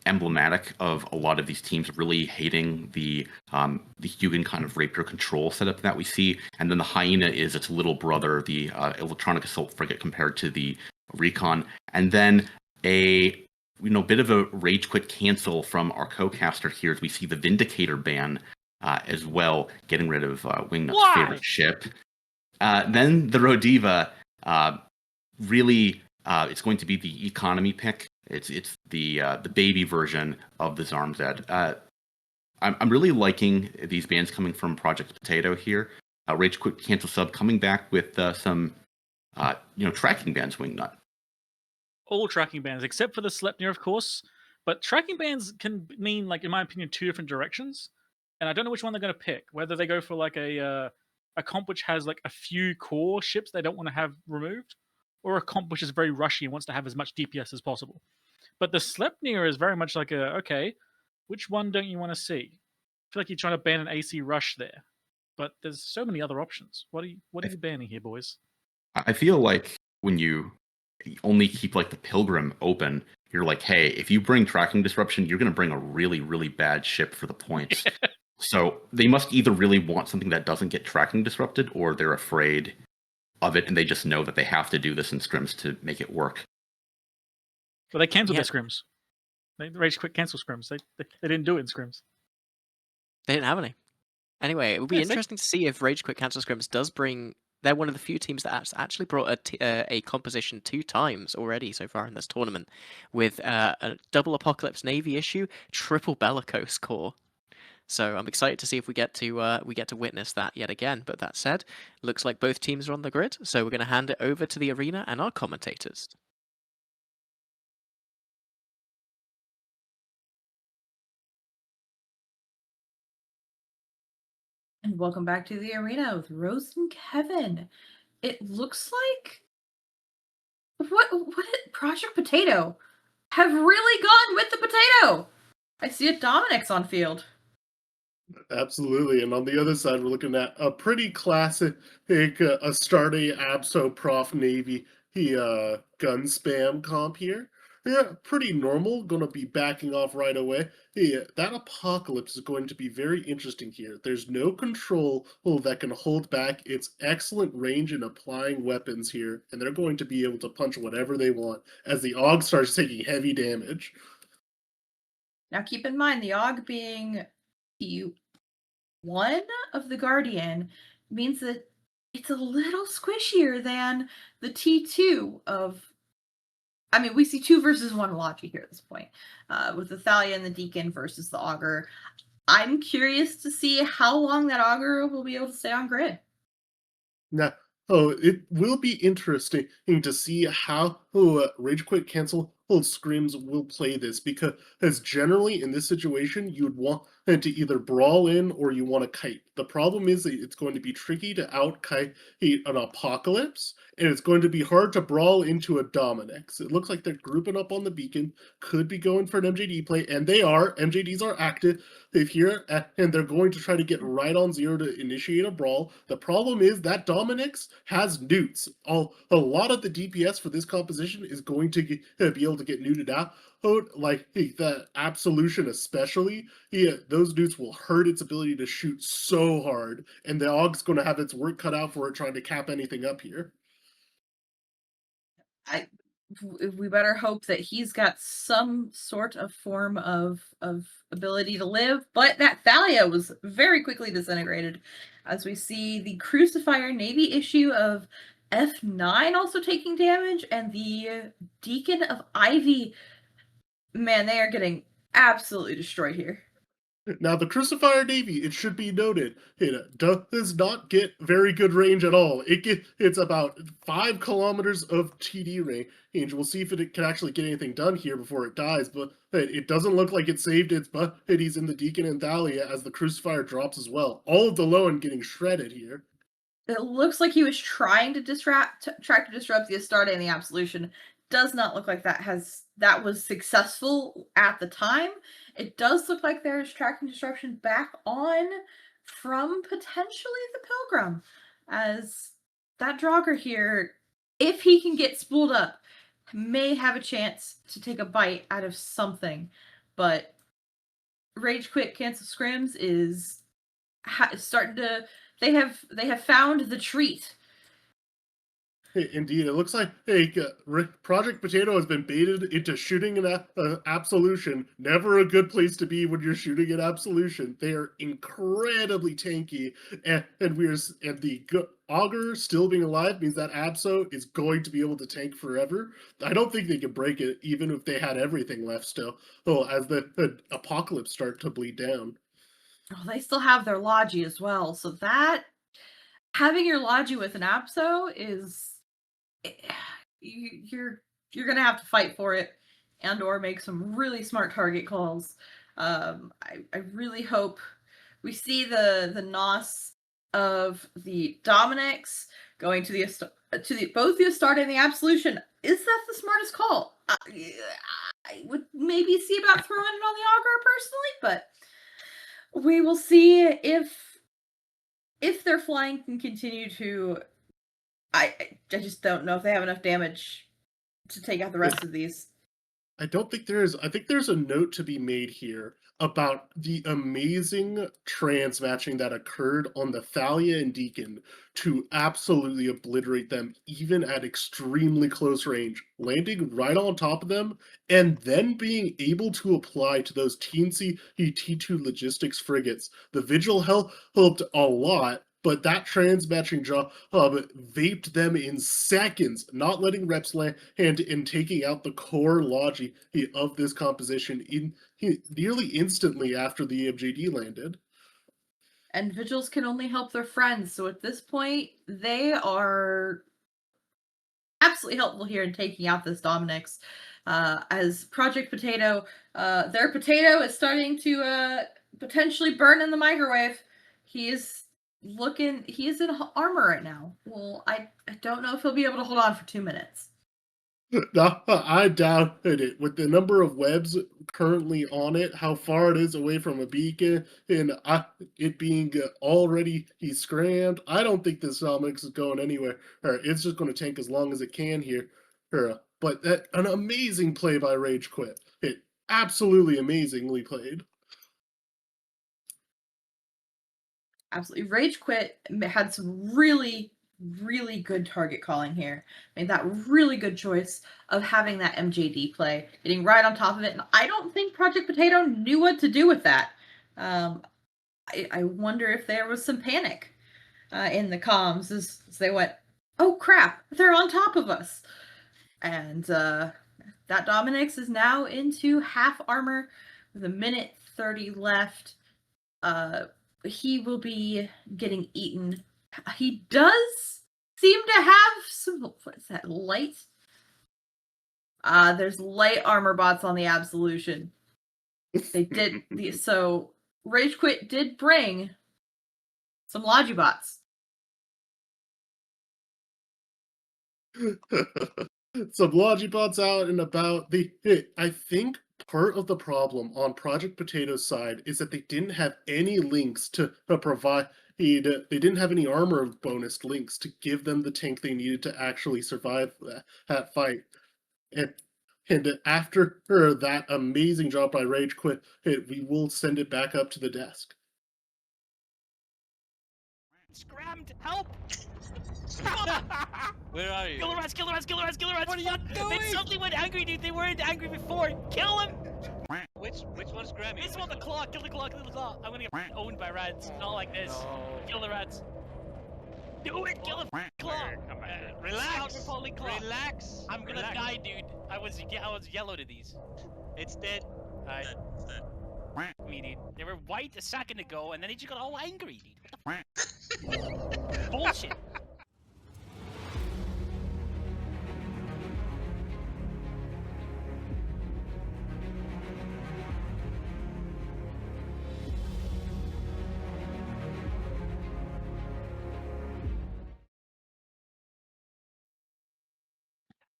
emblematic of a lot of these teams really hating the Hugin kind of Rapier control setup that we see. And then the Hyena is its little brother, the Electronic Assault Frigate, compared to the Recon. And then a bit of a rage quit cancel from our co-caster here as we see the Vindicator ban as well, getting rid of Wingnut's favorite ship. Then the Rodiva, really, it's going to be the economy pick. It's the baby version of the Zarmzed. I'm really liking these bans coming from Project Potato here. Rage Quit Cancel Sub coming back with some tracking bans, Wingnut. All tracking bans, except for the Sleipnir, of course. But tracking bans can mean, like, in my opinion, 2 different directions. And I don't know which one they're going to pick. Whether they go for like a comp which has like a few core ships they don't want to have removed, or a comp which is very rushy and wants to have as much DPS as possible. But the Sleipnir is very much like okay, which one don't you want to see? I feel like you're trying to ban an AC rush there, but there's so many other options. What are you banning here, boys? I feel like when you only keep like the Pilgrim open, you're like, hey, if you bring tracking disruption, you're going to bring a really, really bad ship for the points. So they must either really want something that doesn't get tracking disrupted, or they're afraid of it and they just know that they have to do this in scrims to make it work. Well, they canceled their scrims. They rage quit cancel scrims. They didn't do it in scrims. They didn't have any. Anyway, it would be interesting to see if Rage Quit Cancel Scrims does bring. They're one of the few teams that actually brought a composition 2 times already so far in this tournament, with a double Apocalypse Navy issue, triple Bellicose core. So I'm excited to see if we get to witness that yet again. But that said, looks like both teams are on the grid, so we're going to hand it over to the arena and our commentators. And welcome back to the arena with Rose and Kevin. It looks like what Project Potato have really gone with the potato. I see a Dominic's on field. Absolutely. And on the other side, we're looking at a pretty classic Astarte Abso Prof Navy gun spam comp here. Yeah, pretty normal. Going to be backing off right away. Yeah, that Apocalypse is going to be very interesting here. There's no control that can hold back its excellent range in applying weapons here, and they're going to be able to punch whatever they want as the AUG starts taking heavy damage. Now keep in mind, the AUG being T1 of the Guardian means that it's a little squishier than the T2 of I mean, we see 2 versus 1 Logi here at this point, with the Thalia and the Deacon versus the Augur. I'm curious to see how long that Augur will be able to stay on grid. Now, it will be interesting to see how Rage Quit Cancel Scrims will play this, because generally in this situation you'd want to either brawl in or you want to kite. The problem is that it's going to be tricky to out kite an Apocalypse, and it's going to be hard to brawl into a Dominix. It looks like they're grouping up on the beacon, could be going for an MJD play, and they are. MJDs are active here, and they're going to try to get right on zero to initiate a brawl. The problem is that Dominix has newts. A lot of the DPS for this composition is going to be able to get neuted out. Like the Absolution especially, those newts will hurt its ability to shoot so hard, and the Aug's going to have its work cut out for it trying to cap anything up here. We better hope that he's got some sort of form of ability to live, but that Thalia was very quickly disintegrated, as we see the Crucifier Navy issue of F9 also taking damage, and the Deacon of Ivy, man, they are getting absolutely destroyed here. Now, the Crucifier Navy, it should be noted, it does not get very good range at all. It's about 5 kilometers of TD range. We'll see if it can actually get anything done here before it dies, but it doesn't look like it saved its buddies in the Deacon and Thalia as the Crucifier drops as well. All of the Lowen getting shredded here. It looks like he was trying to disrupt the Astarte and the Absolution. Does not look like that was successful at the time. It does look like there's tracking disruption back on from potentially the Pilgrim, as that Draugr here, if he can get spooled up, may have a chance to take a bite out of something. But Rage Quit Cancel Scrims is starting to. They have found the treat. Indeed, it looks like Project Potato has been baited into shooting an Absolution. Never a good place to be when you're shooting an Absolution. They are incredibly tanky, and the Augur still being alive means that Abso is going to be able to tank forever. I don't think they can break it, even if they had everything left still. As the Apocalypse start to bleed down. Oh, they still have their Logi as well, so that having your Logi with an Abso is you're gonna have to fight for it and or make some really smart target calls. I really hope we see the NOS of the Dominix going to both the Astarte and the Absolution. Is that the smartest call? I would maybe see about throwing it on the Augur personally, but we will see if their flying can continue to. I just don't know if they have enough damage to take out the rest of these. I don't think there is. I think there's a note to be made here about the amazing trans matching that occurred on the Thalia and Deacon to absolutely obliterate them, even at extremely close range, landing right on top of them, and then being able to apply to those teensy T2 logistics frigates. The Vigil helped a lot, but that trans matching job vaped them in seconds, not letting reps land and taking out the core logic of this composition nearly instantly after the MJD landed. And Vigils can only help their friends, so at this point, they are absolutely helpful here in taking out this Dominix. As Project Potato, their potato is starting to potentially burn in the microwave. He is in armor right now. Well, I don't know if he'll be able to hold on for 2 minutes. No, I doubt it. With the number of webs currently on it, how far it is away from a beacon, and it being already scrammed, I don't think this Dominix is going anywhere. It's just going to tank as long as it can here. But an amazing play by Rage Quit. It absolutely amazingly played. Absolutely. Rage Quit had some really, really good target calling here. Made that really good choice of having that MJD play, getting right on top of it. And I don't think Project Potato knew what to do with that. I wonder if there was some panic in the comms as they went, oh crap, they're on top of us. And That Dominix is now into half armor with 1:30 left. He will be getting eaten. He does seem to have some, what is that, light? There's light armor bots on the Absolution. They did, so Rage Quit did bring some Logibots. Some Logibots out and about. I think part of the problem on Project Potato's side is that they didn't have any links to provide. They didn't have any armor bonus links to give them the tank they needed to actually survive that fight. And after that amazing job by Rage Quit, we will send it back up to the desk. Scrammed! Help! Where are you? Killer rats! Killer rats! Killer rats! Killer rats! What are you doing? They suddenly went angry, dude. They weren't angry before. Kill him! Which one's Grammy? This one, the claw. Kill the claw. Kill the claw. I'm gonna get owned by rats. Not like this. Kill the rats. Do it! Kill the claw. Relax. Claw. Relax. I'm gonna die, dude. I was yellow to these. It's dead. Alright. Me, dude. They were white a second ago, and then they just got all angry, dude. What the f? Bullshit.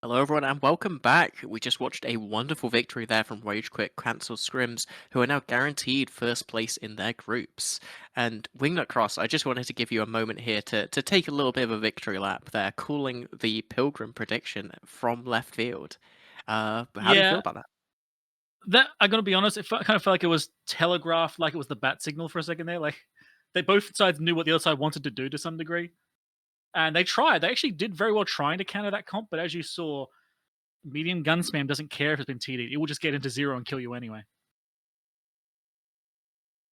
Hello everyone and welcome back. We just watched a wonderful victory there from Rage Quit Cancel Scrims, who are now guaranteed first place in their groups. And Wingnut Cross, I just wanted to give you a moment here to take a little bit of a victory lap there, calling the Pilgrim prediction from left field. How do you feel about that? That I gotta be honest, kind of felt like it was telegraphed, like it was the bat signal for a second there. Like they both sides knew what the other side wanted to do to some degree. And they tried. They actually did very well trying to counter that comp, but as you saw, medium gun spam doesn't care if it's been TD'd. It will just get into zero and kill you anyway.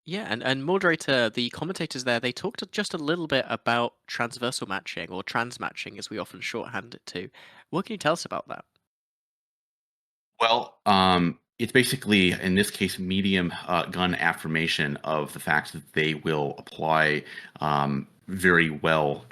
Yeah, and moderator, the commentators there, they talked just a little bit about transversal matching, or trans matching as we often shorthand it to. What can you tell us about that? Well, it's basically, in this case, medium gun affirmation of the fact that they will apply very well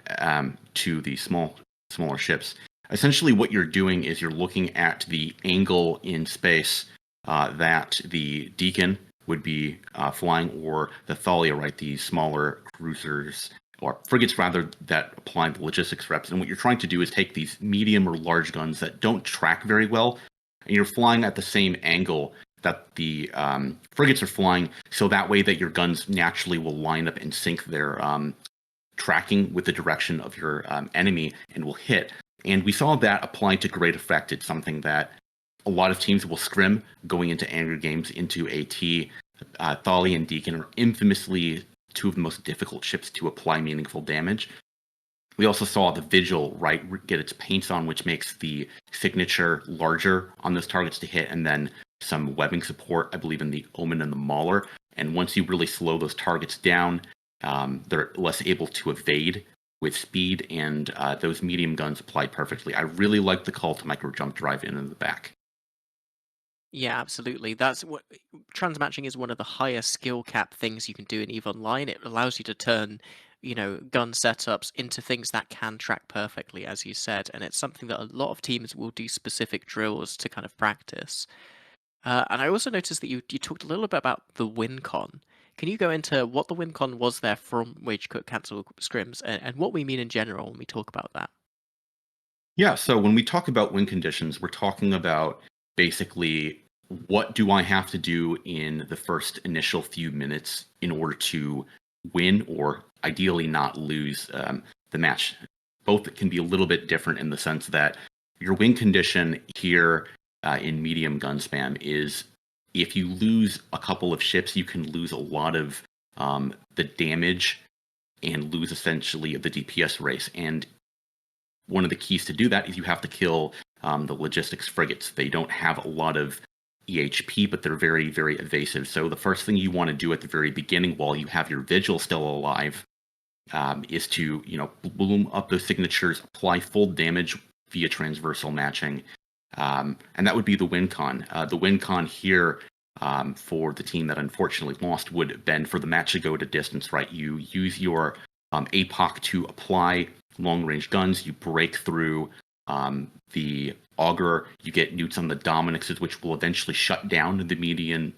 to the smaller ships. Essentially, what you're doing is you're looking at the angle in space that the Deacon would be flying, or the Thalia, right? These smaller cruisers, or frigates rather, that apply the logistics reps. And what you're trying to do is take these medium or large guns that don't track very well, and you're flying at the same angle that the frigates are flying, so that way that your guns naturally will line up and sync their tracking with the direction of your enemy and will hit. And we saw that apply to great effect. It's something that a lot of teams will scrim going into angry games into AT. Thalia and Deacon are infamously two of the most difficult ships to apply meaningful damage. We also saw the Vigil, right, get its paints on, which makes the signature larger on those targets to hit, and then some webbing support, I believe, in the Omen and the Mauler. And once you really slow those targets down, they're less able to evade with speed, and those medium guns apply perfectly. I really like the call to micro jump drive in the back. Yeah, absolutely. That's what transmatching is, one of the higher skill cap things you can do in EVE Online. It allows you to turn, gun setups into things that can track perfectly, as you said, and it's something that a lot of teams will do specific drills to kind of practice. And I also noticed that you talked a little bit about the WinCon. Can you go into what the WinCon was there from Rage Quit Cancel Scrims, and what we mean in general when we talk about that? Yeah, so when we talk about win conditions, we're talking about basically what do I have to do in the first initial few minutes in order to win, or ideally not lose the match. Both can be a little bit different in the sense that your win condition here in medium gun spam is, if you lose a couple of ships, you can lose a lot of the damage and lose essentially the DPS race. And one of the keys to do that is you have to kill the logistics frigates. They don't have a lot of EHP, but they're very, very evasive. So the first thing you want to do at the very beginning, while you have your Vigil still alive, is to bloom up those signatures, apply full damage via transversal matching, and that would be the win con. The win con here for the team that unfortunately lost would been for the match to go to distance, right? You use your APOC to apply long range guns, you break through the auger, you get newts on the Dominixes, which will eventually shut down the medium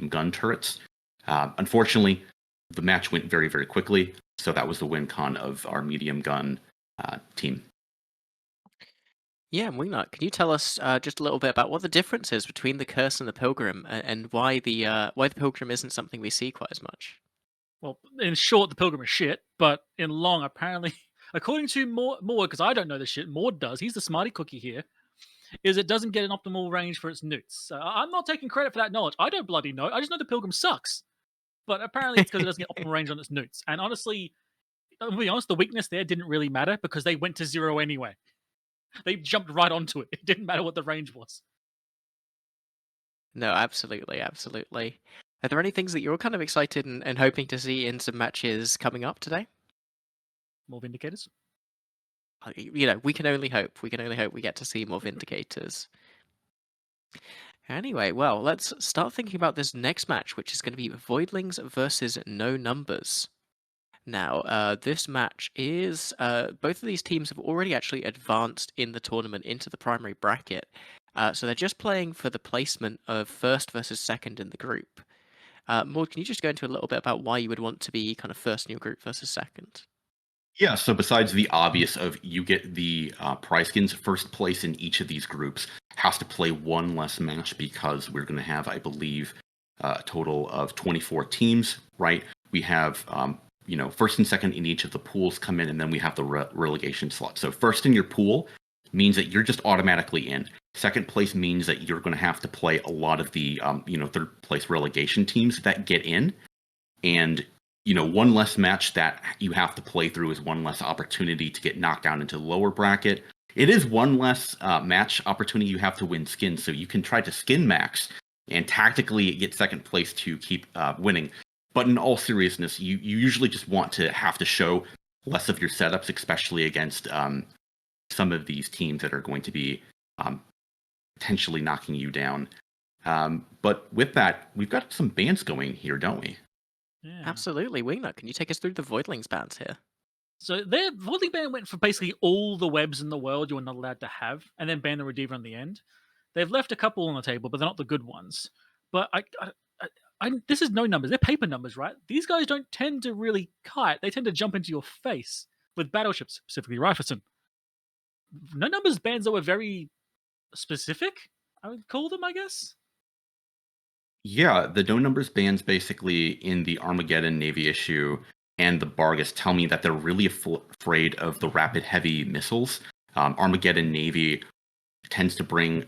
gun turrets. Unfortunately, the match went very, very quickly, so that was the win con of our medium gun team. Yeah, Wingnut, can you tell us just a little bit about what the difference is between the Curse and the Pilgrim, and why the Pilgrim isn't something we see quite as much? Well, in short, the Pilgrim is shit, but in long, apparently, according to Maud, because I don't know this shit, Maud does. He's the smarty cookie here. Is it doesn't get an optimal range for its newts. I'm not taking credit for that knowledge. I don't bloody know. I just know the Pilgrim sucks. But apparently, it's because it doesn't get optimal range on its newts. And honestly, I'll be honest, the weakness there didn't really matter because they went to 0 anyway. They jumped right onto it. It didn't matter what the range was. No, absolutely, absolutely. Are there any things that you're kind of excited and hoping to see in some matches coming up today? More Vindicators? You know, we can only hope. We can only hope we get to see more Vindicators. Anyway, well, let's start thinking about this next match, which is going to be Voidlings versus No Numbers. Now, this match is both of these teams have already actually advanced in the tournament into the primary bracket, so they're just playing for the placement of first versus second in the group. Maud, can you just go into a little bit about why you would want to be kind of first in your group versus second? Yeah, so besides the obvious of you get the prize skins, first place in each of these groups has to play one less match because we're going to have, I believe, a total of 24 teams, right? We have, first and second in each of the pools come in, and then we have the relegation slot. So first in your pool means that you're just automatically in. Second place means that you're going to have to play a lot of the, third place relegation teams that get in. And one less match that you have to play through is one less opportunity to get knocked down into the lower bracket. It is one less match opportunity you have to win skins, so you can try to skin max and tactically get second place to keep winning. But in all seriousness, you usually just want to have to show less of your setups, especially against some of these teams that are going to be potentially knocking you down. But with that, we've got some bans going here, don't we? Yeah. Absolutely, Wingnut, can you take us through the Voidlings bans here? So their Voidling ban went for basically all the webs in the world you were not allowed to have, and then ban the Redeemer on the end. They've left a couple on the table, but they're not the good ones. But this is no numbers. They're paper numbers, right? These guys don't tend to really kite. They tend to jump into your face with battleships, specifically Rifleson. No numbers bans that were very specific, I would call them, I guess. Yeah, the no numbers bans basically in the Armageddon Navy issue and the Bargus tell me that they're really afraid of the rapid heavy missiles. Armageddon Navy tends to bring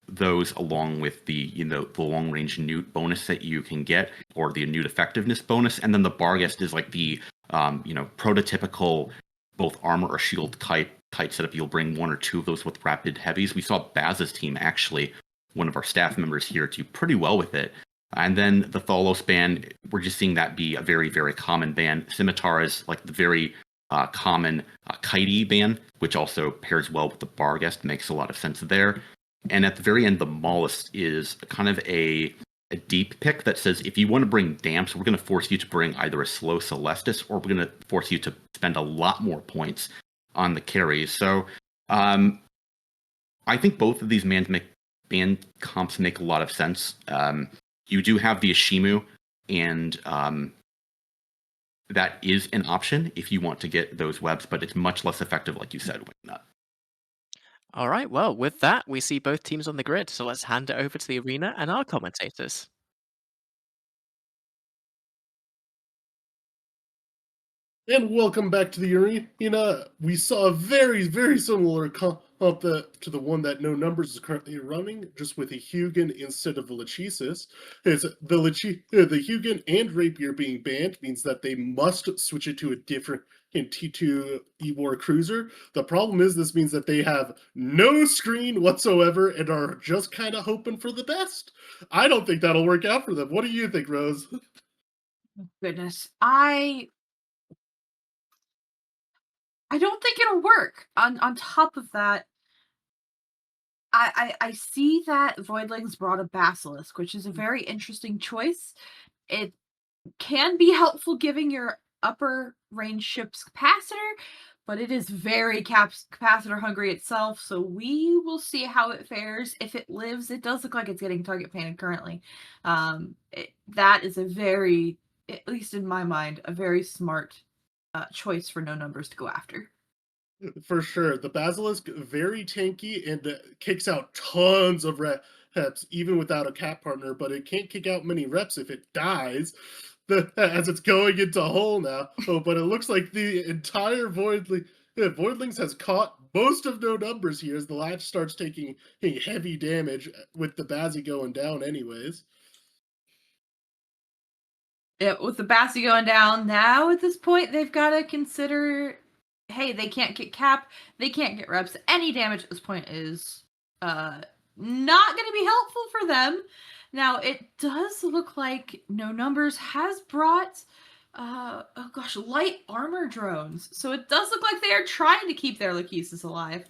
those along with the the long range newt bonus that you can get, or the newt effectiveness bonus, and then the Bargus is like the prototypical both armor or shield type setup. You'll bring one or two of those with rapid heavies. We saw Baz's team, actually one of our staff members here, do pretty well with it. And then the Thalos ban, we're just seeing that be a very, very common ban. Scimitar is like the very common kitey ban, which also pairs well with the Barghest, makes a lot of sense there. And at the very end, the Mollusk is kind of a deep pick that says if you want to bring damps, we're going to force you to bring either a slow Celestis, or we're going to force you to spend a lot more points on the carries. So I think both of these band comps make a lot of sense. You do have the Ashimu, and that is an option if you want to get those webs, but it's much less effective, like you said, Wingnut. All right, well, with that, we see both teams on the grid, so let's hand it over to the arena and our commentators. And welcome back to the arena. We saw a very, very similar comp to the one that No Numbers is currently running, just with a Hugin instead of a Lachesis. The Hugin and Rapier being banned means that they must switch it to a different T2 E-War cruiser. The problem is this means that they have no screen whatsoever and are just kind of hoping for the best. I don't think that'll work out for them. What do you think, Rose? Goodness, I don't think it'll work. On top of that, I see that Voidlings brought a Basilisk, which is a very interesting choice. It can be helpful giving your upper range ships capacitor, but it is very capacitor hungry itself, so we will see how it fares. If it lives, it does look like it's getting target painted currently. That is a very, at least in my mind, a very smart choice for no numbers to go after. For sure. The Basilisk, very tanky and kicks out tons of reps, even without a cat partner, but it can't kick out many reps if it dies. As it's going into a hole now. Oh, but it looks like the entire Voidlings has caught most of no numbers here as the latch starts taking heavy damage with the Bazzy going down anyways. Yeah, with the Bassi going down, now at this point, they've got to consider, hey, they can't get cap, they can't get reps. Any damage at this point is not going to be helpful for them. Now, it does look like No Numbers has brought, oh gosh, light armor drones. So it does look like they are trying to keep their Lachesis alive.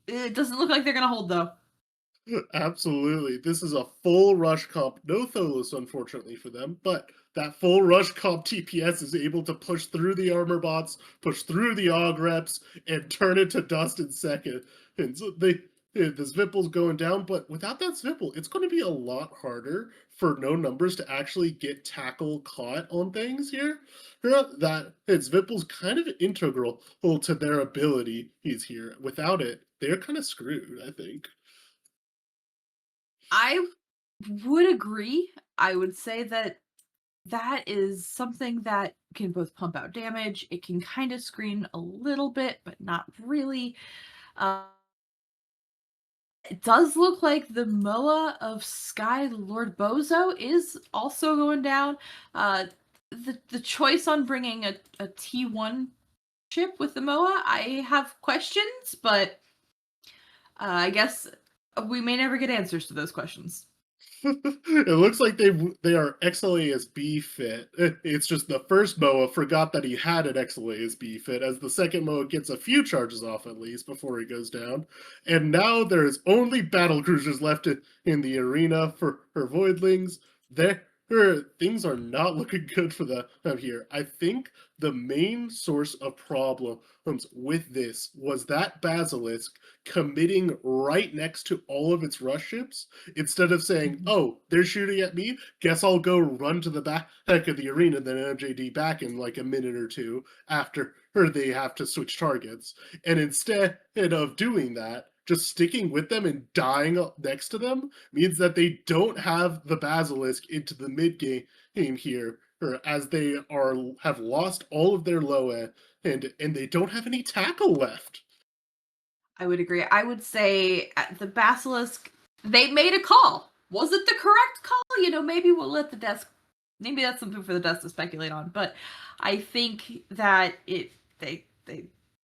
It doesn't look like they're going to hold, though. Absolutely. This is a full rush comp. No Tholos, unfortunately for them, but that full rush comp TPS is able to push through the armor bots, push through the aug reps, and turn it to dust in second. And so the Zwippel's going down, but without that Zwippel, it's going to be a lot harder for no numbers to actually get tackle caught on things here. That Zwippel's kind of integral to their ability. He's here. Without it, they're kind of screwed, I think. I would agree. I would say that that is something that can both pump out damage. It can kind of screen a little bit, but not really. It does look like the MOA of Sky Lord Bozo is also going down. The choice on bringing a T1 ship with the MOA, I have questions, but I guess we may never get answers to those questions. It looks like they are XLASB fit. It's just the first MOA forgot that he had an XLASB fit, as the second MOA gets a few charges off at least before he goes down. And now there's only battle cruisers left in the arena for Voidlings. Things are not looking good for them here. I think the main source of problems with this was that Basilisk committing right next to all of its rush ships instead of saying, oh, they're shooting at me, guess I'll go run to the back of the arena, then MJD back in like a minute or two after they have to switch targets. And instead of doing that, just sticking with them and dying next to them means that they don't have the Basilisk into the mid game here, or as they have lost all of their low end and they don't have any tackle left. I would agree. I would say the Basilisk, they made a call. Was it the correct call? Maybe we'll let the desk. Maybe that's something for the desk to speculate on. But I think that they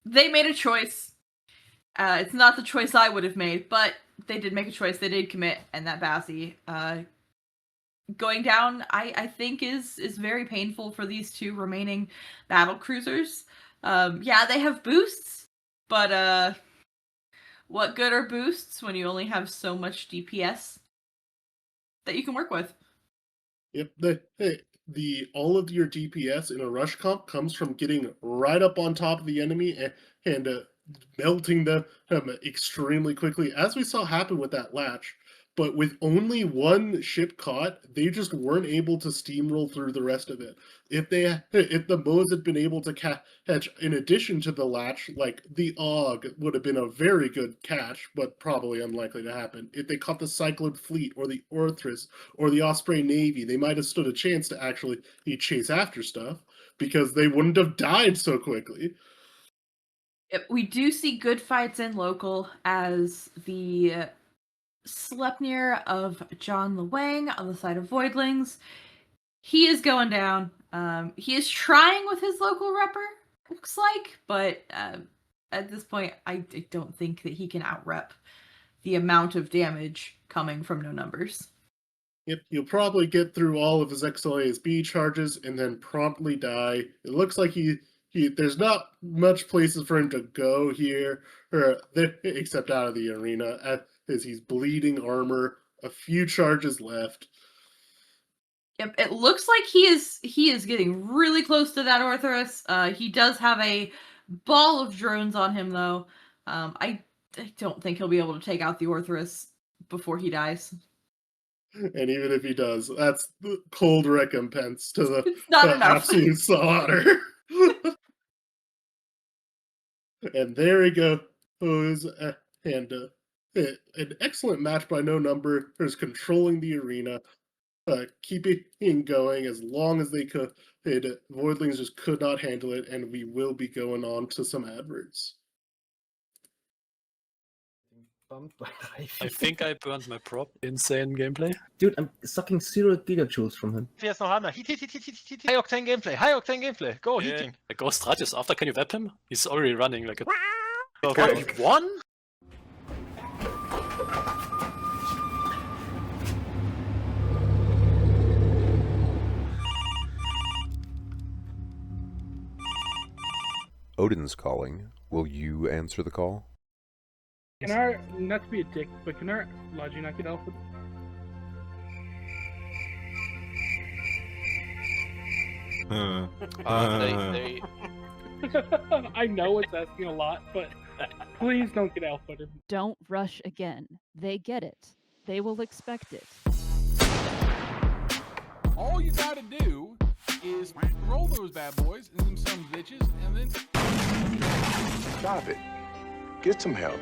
made a choice. It's not the choice I would have made, but they did make a choice. They did commit, and that Bassi going down, I think is very painful for these two remaining battle cruisers. Yeah, they have boosts, but what good are boosts when you only have so much DPS that you can work with? Yep, the all of your DPS in a rush comp comes from getting right up on top of the enemy and melting them extremely quickly, as we saw happen with that latch. But with only one ship caught, they just weren't able to steamroll through the rest of it. If the Moes had been able to catch, in addition to the latch, like the AUG would have been a very good catch, but probably unlikely to happen. If they caught the Cyclone Fleet or the Orthrus or the Osprey Navy, they might have stood a chance to actually chase after stuff because they wouldn't have died so quickly. We do see good fights in local as the Sleipnir of John Lewang on the side of Voidlings. He is going down. He is trying with his local repper, looks like, but at this point, I don't think that he can outrep the amount of damage coming from no numbers. Yep, he'll probably get through all of his XLASB charges and then promptly die. It looks like there's not much places for him to go here, except out of the arena, as he's bleeding armor. A few charges left. Yep, it looks like he is getting really close to that Orthrus. He does have a ball of drones on him though. I don't think he'll be able to take out the Orthrus before he dies. And even if he does, that's the cold recompense to the, It's not the enough. absolute slaughter. And there he goes. And an excellent match by no number is controlling the arena, keeping going as long as they could. Voidlings just could not handle it, and we will be going on to some adverts. I think I burned my prop. Insane gameplay. Dude, I'm sucking 0 gigajoules from him. Jetzt noch einmal. Hit. High octane gameplay. High octane gameplay. Go, Yeah. hitting. The Ghost Rat is after. Can you web him? He's already running like a. Okay. What? One? Odin's calling. Will you answer the call? Can our, not to be a dick, but can our Logi not get alpha? They... I know it's asking a lot, but please don't get alpha. Don't rush again. They get it. They will expect it. All you gotta do is roll those bad boys and them some bitches, and then Stop it. Get some help.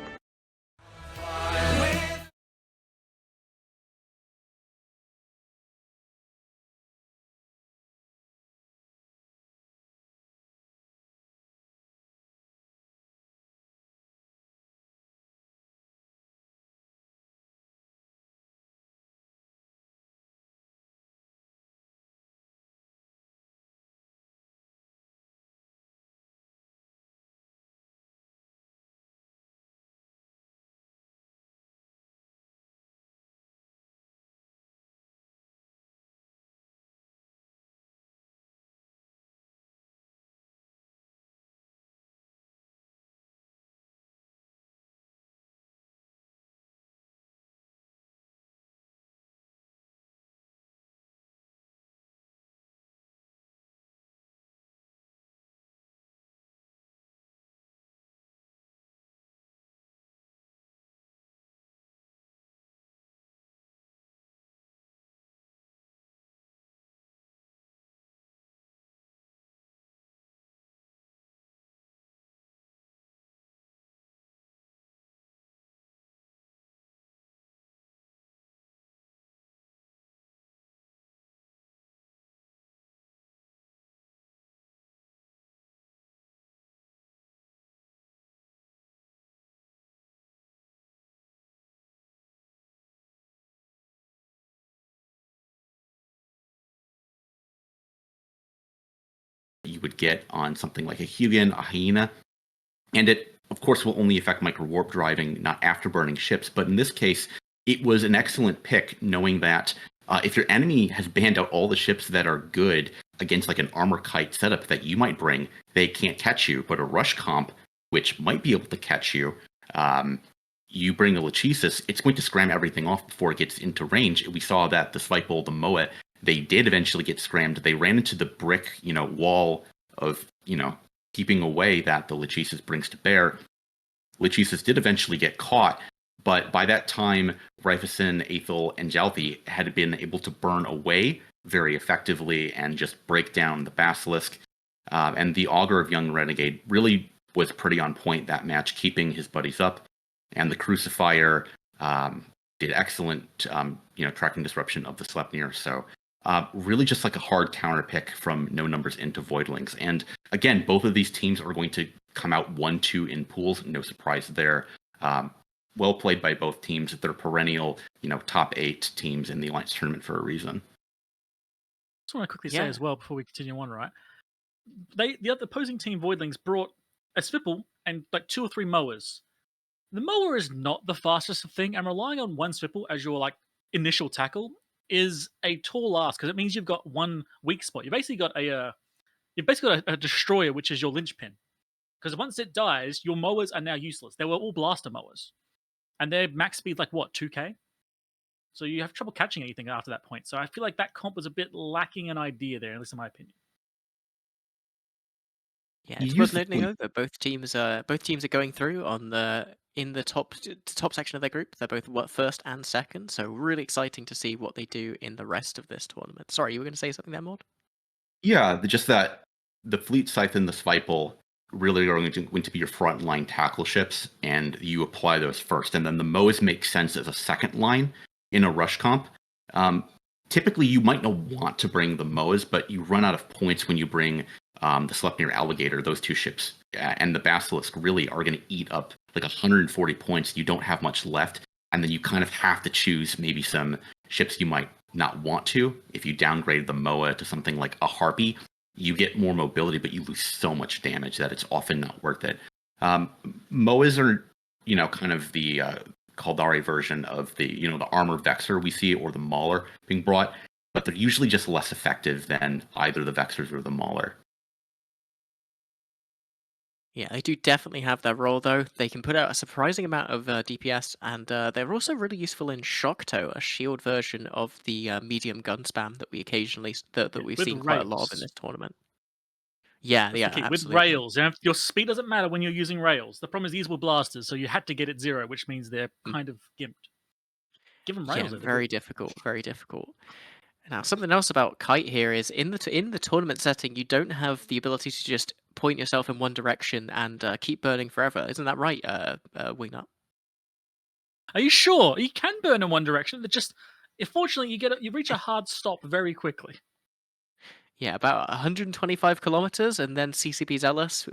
You would get on something like a Hugin, a Hyena, and it, of course, will only affect micro warp driving, not afterburning ships. But in this case, it was an excellent pick, knowing that if your enemy has banned out all the ships that are good against like an armor kite setup that you might bring, they can't catch you. But a rush comp, which might be able to catch you, you bring a Lachesis, it's going to scram everything off before it gets into range. We saw that the Spiteball, the Moa, they did eventually get scrammed. They ran into the brick, wall of, keeping away that the Lachesis brings to bear. Lachesis did eventually get caught, but by that time, Rifison, Aethel, and Jalthi had been able to burn away very effectively and just break down the Basilisk. And the Augur of Young Renegade really was pretty on point that match, keeping his buddies up. And the Crucifier did excellent, tracking disruption of the Sleipnir. So really just like a hard counter pick from no numbers into Voidlings. And again, both of these teams are going to come out 1-2 in pools. No surprise there. Well played by both teams. They're perennial, top 8 teams in the Alliance tournament for a reason. Just want to quickly say as well before we continue on, right? The other opposing team, Voidlings, brought a Swipple and like 2 or 3 mowers. The mower is not the fastest thing, and relying on one Swipple as your like initial tackle is a tall ask because it means you've got one weak spot. You basically got a you've basically got a destroyer, which is your linchpin. Because once it dies, your mowers are now useless. They were all blaster mowers, and their max speed like what 2k. So you have trouble catching anything after that point. So I feel like that comp was a bit lacking an idea there, at least in my opinion. Yeah, You it's use worth the noting fleet. though that both teams are going through on in the top section of their group. They're both first and second, so really exciting to see what they do in the rest of this tournament. Sorry, you were going to say something there, Maud? Yeah, just that the fleet scythe and the Svipal really are going to be your frontline tackle ships, and you apply those first. And then the Moas make sense as a second line in a rush comp. Typically, you might not want to bring the Moas, but you run out of points when you bring the Sleipnir Alligator, those two ships, and the Basilisk really are going to eat up like 140 points. You don't have much left, and then you kind of have to choose maybe some ships you might not want to. If you downgrade the Moa to something like a Harpy, you get more mobility, but you lose so much damage that it's often not worth it. Moas are, kind of the Kaldari version of the, the armor Vexer we see or the Mauler being brought, but they're usually just less effective than either the Vexers or the Mauler. Yeah, they do definitely have their role though. They can put out a surprising amount of DPS, and they're also really useful in Shocktoe, a shield version of the medium gun spam that we occasionally that we've With seen quite a lot of in rails. this tournament. Yeah, That's yeah, the key. With absolutely. rails, your speed doesn't matter when you're using rails. The problem is these were blasters, so you had to get it 0, which means they're kind of gimped. Give them rails. Yeah, very difficult, very difficult. Now, something else about Kite here is in the tournament setting, you don't have the ability to just point yourself in one direction and keep burning forever. Isn't that right, Wingnut? Are you sure? You can burn in one direction. Just unfortunately, you reach a hard stop very quickly. Yeah, about 125 kilometers, and then CCP Zealous,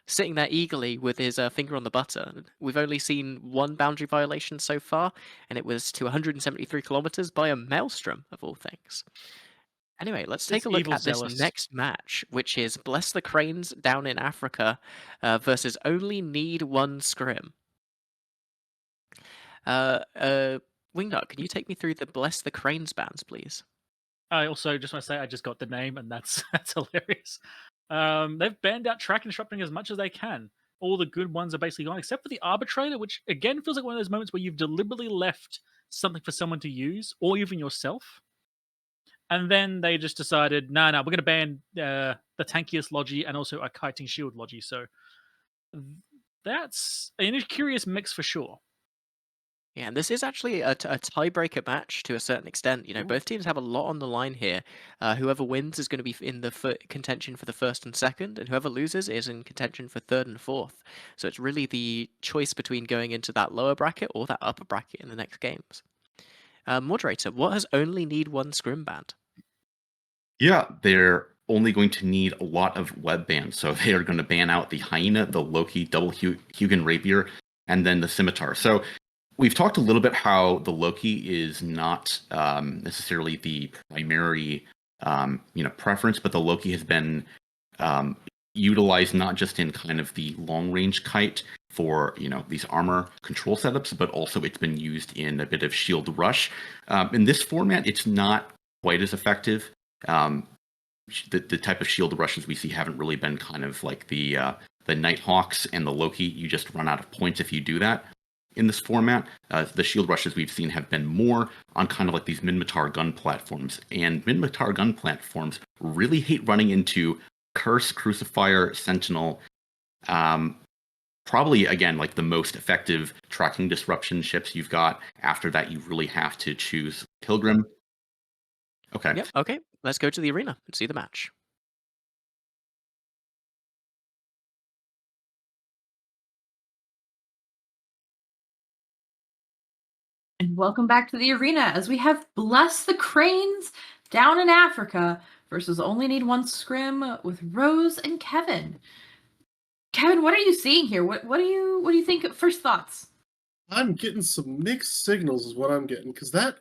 sitting there eagerly with his finger on the button. We've only seen one boundary violation so far, and it was to 173 kilometers by a Maelstrom, of all things. Anyway, let's take This a look evil at this Zealous. next match, which is Bless the Cranes down in Africa versus Only Need One Scrim. Wingnut, can you take me through the Bless the Cranes bans, please? I also just want to say I just got the name, and that's hilarious. They've banned out track and disrupting as much as they can. All the good ones are basically gone, except for the arbitrator, which again feels like one of those moments where you've deliberately left something for someone to use, or even yourself. And then they just decided, no, we're going to ban the tankiest Logi and also a kiting shield Logi. So that's a curious mix for sure. Yeah, and this is actually a tiebreaker match to a certain extent. Both teams have a lot on the line here. Whoever wins is going to be in the contention for the first and second, and whoever loses is in contention for third and fourth. So it's really the choice between going into that lower bracket or that upper bracket in the next games. Moderator, what has Only Need One Scrim banned? Yeah, they're only going to need a lot of web bans. So they are going to ban out the Hyena, the Loki, double Hugin Rapier, and then the Scimitar. So we've talked a little bit how the Loki is not necessarily the primary preference, but the Loki has been utilized not just in kind of the long range kite for these armor control setups, but also it's been used in a bit of shield rush. In this format, it's not quite as effective. The type of shield rushes we see haven't really been kind of like the Nighthawks and the Loki. You just run out of points if you do that. In this format, the shield rushes we've seen have been more on kind of like these Minmatar gun platforms. And Minmatar gun platforms really hate running into Curse, Crucifier, Sentinel. Probably, again, like the most effective tracking disruption ships you've got. After that, you really have to choose Pilgrim. Okay. Yep, okay. Let's go to the arena and see the match. And welcome back to the arena as we have Bless the Cranes down in Africa versus Only Need One Scrim with Rose and Kevin. Kevin, what are you seeing here? What do you think? First thoughts. I'm getting some mixed signals, is what I'm getting, because that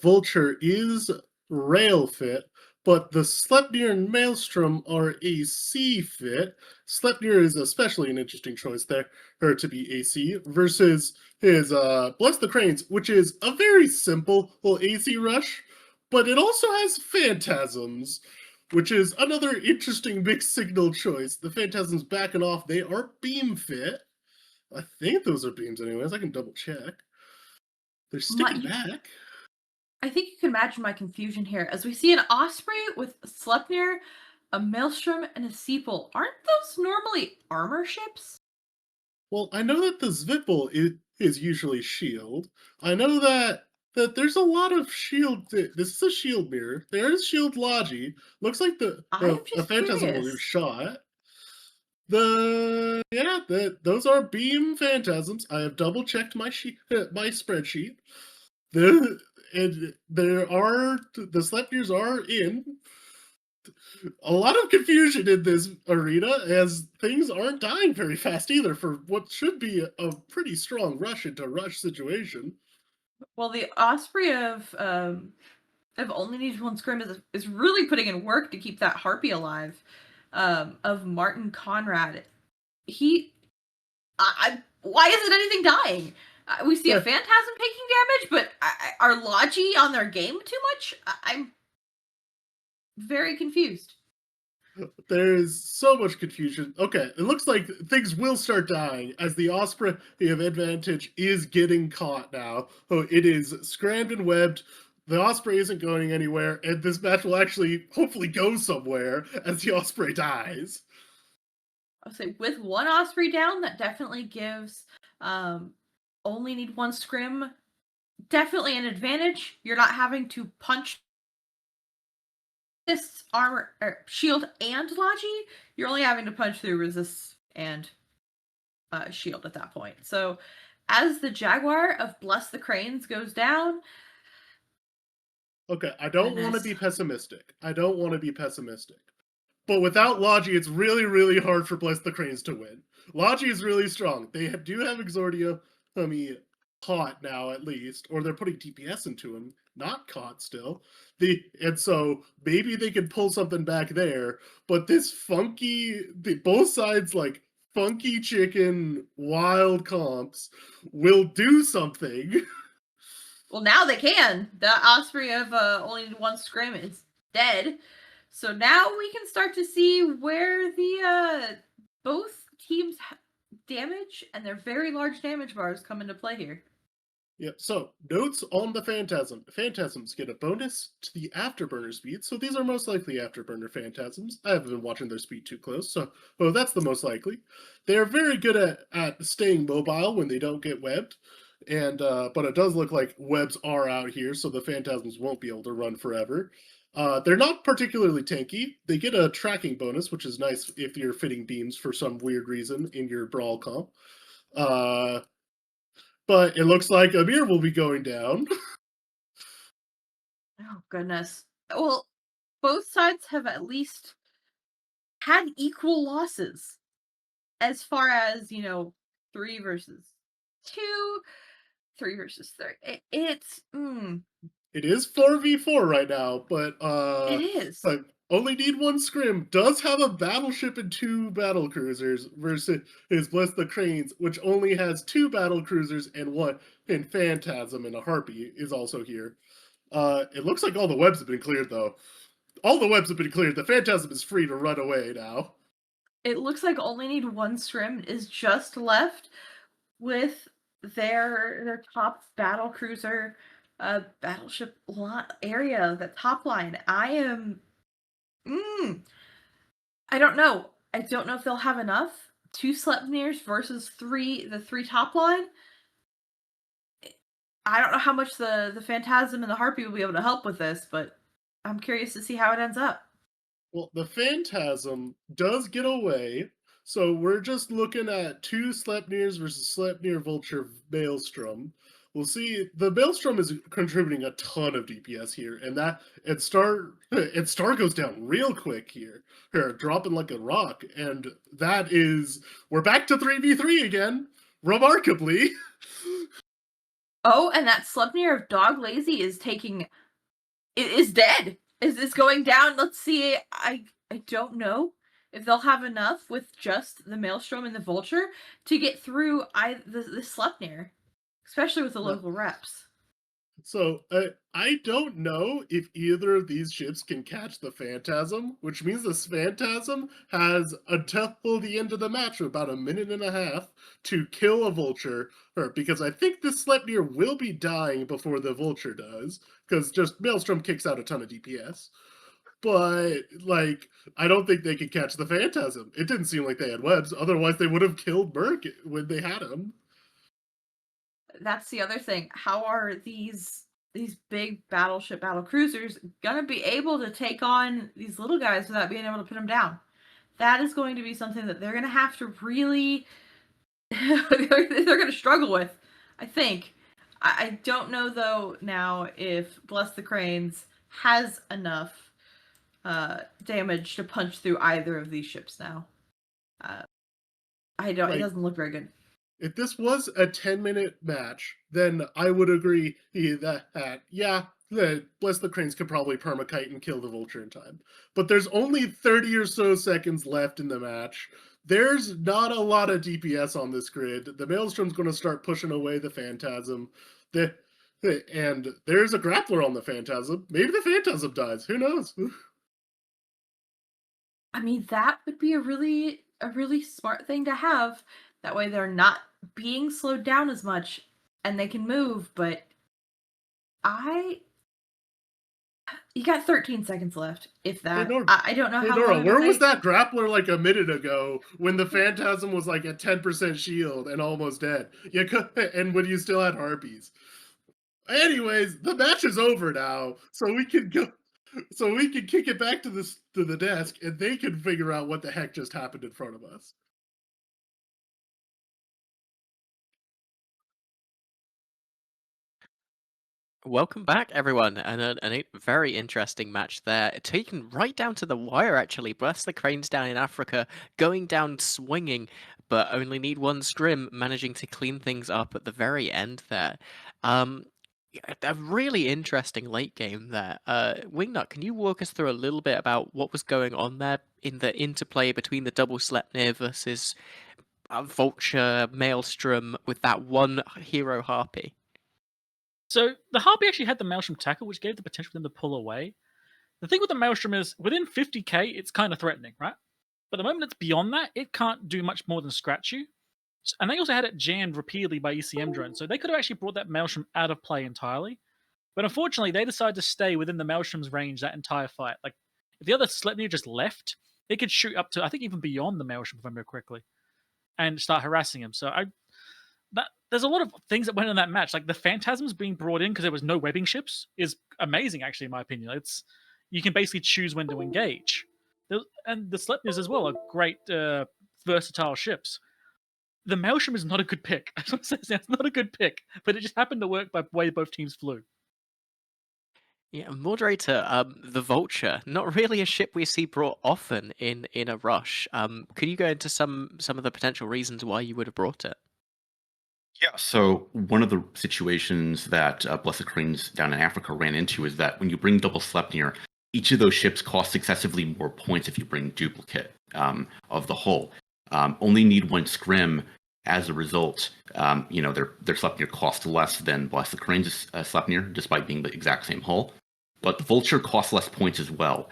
Vulture is rail fit, but the Sleipnir and Maelstrom are AC fit. Sleipnir is especially an interesting choice there, or to be AC, versus his Bless the Cranes, which is a very simple little AC rush, but it also has phantasms. which is another interesting mixed signal choice. The Phantasm's backing off. They are beam fit. I think those are beams anyways. I can double check. They're sticking back. I think you can imagine my confusion here as we see an Osprey with Sleipnir, a Maelstrom, and a Seaple. Aren't those normally armor ships? Well, I know that the Zvipple is usually shield. I know that there's a lot of shield. This is a shield mirror. There is shield Logi. Looks like the Phantasm will be shot. Those are beam Phantasms. I have double checked my my spreadsheet. The Sleipnirs are in. A lot of confusion in this arena as things aren't dying very fast either for what should be a pretty strong rush into rush situation. Well, the Osprey of only needs one scrim is really putting in work to keep that Harpy alive. Of Martin Conrad, why isn't anything dying? We see a Phantasm taking damage, but are Logi on their game too much? I'm very confused. There's so much confusion. Okay, it looks like things will start dying as the Osprey of advantage is getting caught now. Oh, it is scrammed and webbed. The Osprey isn't going anywhere, and this match will actually hopefully go somewhere as the Osprey dies. I'll say with one Osprey down, that definitely gives only need one scrim. Definitely an advantage. You're not having to punch this armor or shield and Logi. You're only having to punch through resist and shield at that point. So as the Jaguar of Bless the Cranes goes down. Okay, I don't want to be pessimistic. But without Logi, it's really, really hard for Bless the Cranes to win. Logi is really strong. They do have Exordia, caught now at least, or they're putting DPS into him, not caught still. And so maybe they could pull something back there. But this both sides like funky chicken wild comps will do something. Well, now they can. The Osprey of only one scrim is dead. So now we can start to see where the both teams' damage and their very large damage bars come into play here. Yeah, so notes on the Phantasm. Phantasms get a bonus to the Afterburner speed, so these are most likely Afterburner Phantasms. I haven't been watching their speed too close, so that's the most likely. They are very good at staying mobile when they don't get webbed, and but it does look like webs are out here, so the Phantasms won't be able to run forever. They're not particularly tanky. They get a tracking bonus, which is nice if you're fitting beams for some weird reason in your brawl comp. But it looks like Amir will be going down. Oh, goodness. Well, both sides have at least had equal losses as far as, 3 versus 2, 3 versus 3. It is 4v4 right now, but it is. But only need one scrim does have a battleship and 2 battle cruisers versus Bless the Cranes, which only has 2 battle cruisers and 1 and Phantasm and a Harpy is also here. It looks like all the webs have been cleared though. All the webs have been cleared. The Phantasm is free to run away now. It looks like only need one scrim is just left with their top battle cruiser battleship area, the top line. I don't know. I don't know if they'll have enough. 2 Sleipnirs versus the 3 top line. I don't know how much the Phantasm and the Harpy will be able to help with this, but I'm curious to see how it ends up. Well, the Phantasm does get away, so we're just looking at 2 Sleipnirs versus Sleipnir Vulture Maelstrom. We'll see. The Maelstrom is contributing a ton of DPS here, and Star goes down real quick here, dropping like a rock, and we're back to 3v3 again, remarkably. Oh, and that Sleipnir of Dog Lazy is dead. Is going down. Let's see. I don't know if they'll have enough with just the Maelstrom and the Vulture to get through the Sleipnir, especially with the local reps. So I don't know if either of these ships can catch the Phantasm, which means this Phantasm has until the end of the match, about a minute and a half, to kill a Vulture. Or because I think this Sleipnir will be dying before the Vulture does, because just Maelstrom kicks out a ton of DPS. But like, I don't think they could catch the Phantasm. It didn't seem like they had webs. Otherwise, they would have killed Merc when they had him. That's the other thing. How are these big battleship battle cruisers gonna be able to take on these little guys without being able to put them down? That is going to be something that they're gonna have to really they're gonna struggle with, I think. I don't know though now if Bless the Cranes has enough damage to punch through either of these ships now. I don't. It doesn't look very good. If this was a 10-minute match, then I would agree that yeah, the Bless the Cranes could probably permakite and kill the Vulture in time. But there's only 30 or so seconds left in the match. There's not a lot of DPS on this grid. The Maelstrom's going to start pushing away the Phantasm. And there's a grappler on the Phantasm. Maybe the Phantasm dies. Who knows? I mean, that would be a really smart thing to have. That way they're not being slowed down as much and they can move, but you got 13 seconds left, if that. I don't know how Nora, long where was that grappler like a minute ago when the Phantasm was like at 10% shield and almost dead? And when you still had Harpies. Anyways, the match is over now, so we can go. So we can kick it back to the desk, and they can figure out what the heck just happened in front of us. Welcome back, everyone, and a very interesting match there, taken right down to the wire. Actually, Bless the Cranes down in Africa, going down swinging, but only need one scrim, managing to clean things up at the very end there. A really interesting late game there. Wingnut, can you walk us through a little bit about what was going on there in the interplay between the double Sleipnir versus Vulture, Maelstrom with that one hero Harpy? So the Harpy actually had the Maelstrom tackle, which gave the potential for them to pull away. The thing with the Maelstrom is, within 50k, it's kind of threatening, right? But the moment it's beyond that, it can't do much more than scratch you. And they also had it jammed repeatedly by ECM drones, so they could have actually brought that Maelstrom out of play entirely. But unfortunately, they decided to stay within the Maelstrom's range that entire fight. Like, if the other Sleipnir just left, it could shoot up to, I think, even beyond the Maelstrom, if I remember correctly, and start harassing him. So there's a lot of things that went in that match. Like the Phantasms being brought in because there was no webbing ships is amazing, actually, in my opinion. You can basically choose when to engage. And the Sleipnirs as well are great, versatile ships. The Maelstrom is not a good pick. It's not a good pick, but it just happened to work by the way both teams flew. Yeah, moderator, the Vulture, not really a ship we see brought often in a rush. Could you go into some of the potential reasons why you would have brought it? Yeah, so one of the situations that Blessed Cranes down in Africa ran into is that when you bring double Sleipnir, each of those ships costs excessively more points if you bring duplicate of the hull. Only need one scrim. As a result, their Sleipnir costs less than Blessed Cranes' Sleipnir, despite being the exact same hull. But the Vulture costs less points as well.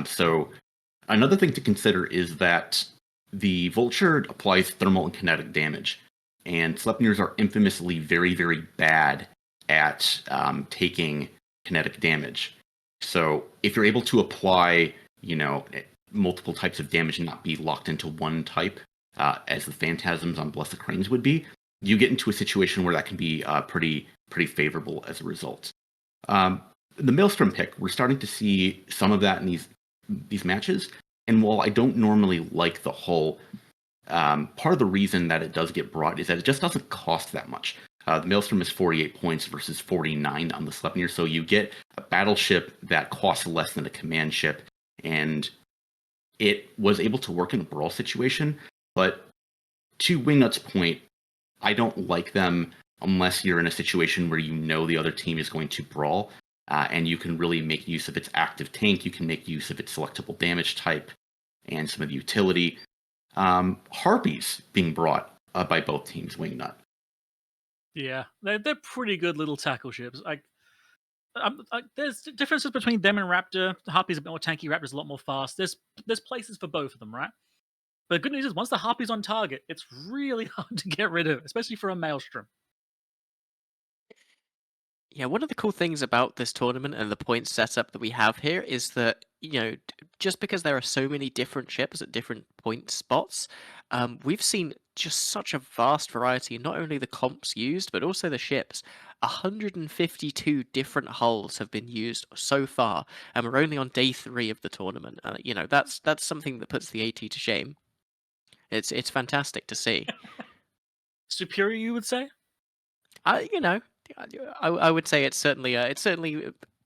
So another thing to consider is that the Vulture applies thermal and kinetic damage. And Sleipnirs are infamously very, very bad at taking kinetic damage. So if you're able to apply, multiple types of damage and not be locked into one type, as the Phantasms on Blessed Cranes would be, you get into a situation where that can be pretty favorable as a result. The Maelstrom pick, we're starting to see some of that in these matches. And while I don't normally like the hull, part of the reason that it does get brought is that it just doesn't cost that much. The Maelstrom is 48 points versus 49 on the Sleipnir, so you get a battleship that costs less than a command ship, and it was able to work in a brawl situation. But to Wingnut's point, I don't like them unless you're in a situation where you know the other team is going to brawl, and you can really make use of its active tank, you can make use of its selectable damage type, and some of the utility. Harpies being brought by both teams, Wingnut. Yeah, they're pretty good little tackle ships. Like There's differences between them and Raptor. The Harpy's a bit more tanky. Raptor's a lot more fast. There's places for both of them, right? But the good news is, once the Harpy's on target, it's really hard to get rid of, especially for a Maelstrom. Yeah, one of the cool things about this tournament and the point setup that we have here is that, just because there are so many different ships at different point spots, we've seen just such a vast variety in not only the comps used, but also the ships. 152 different hulls have been used so far, and we're only on day 3 of the tournament. That's something that puts the AT to shame. It's fantastic to see. Superior, you would say? I would say it's certainly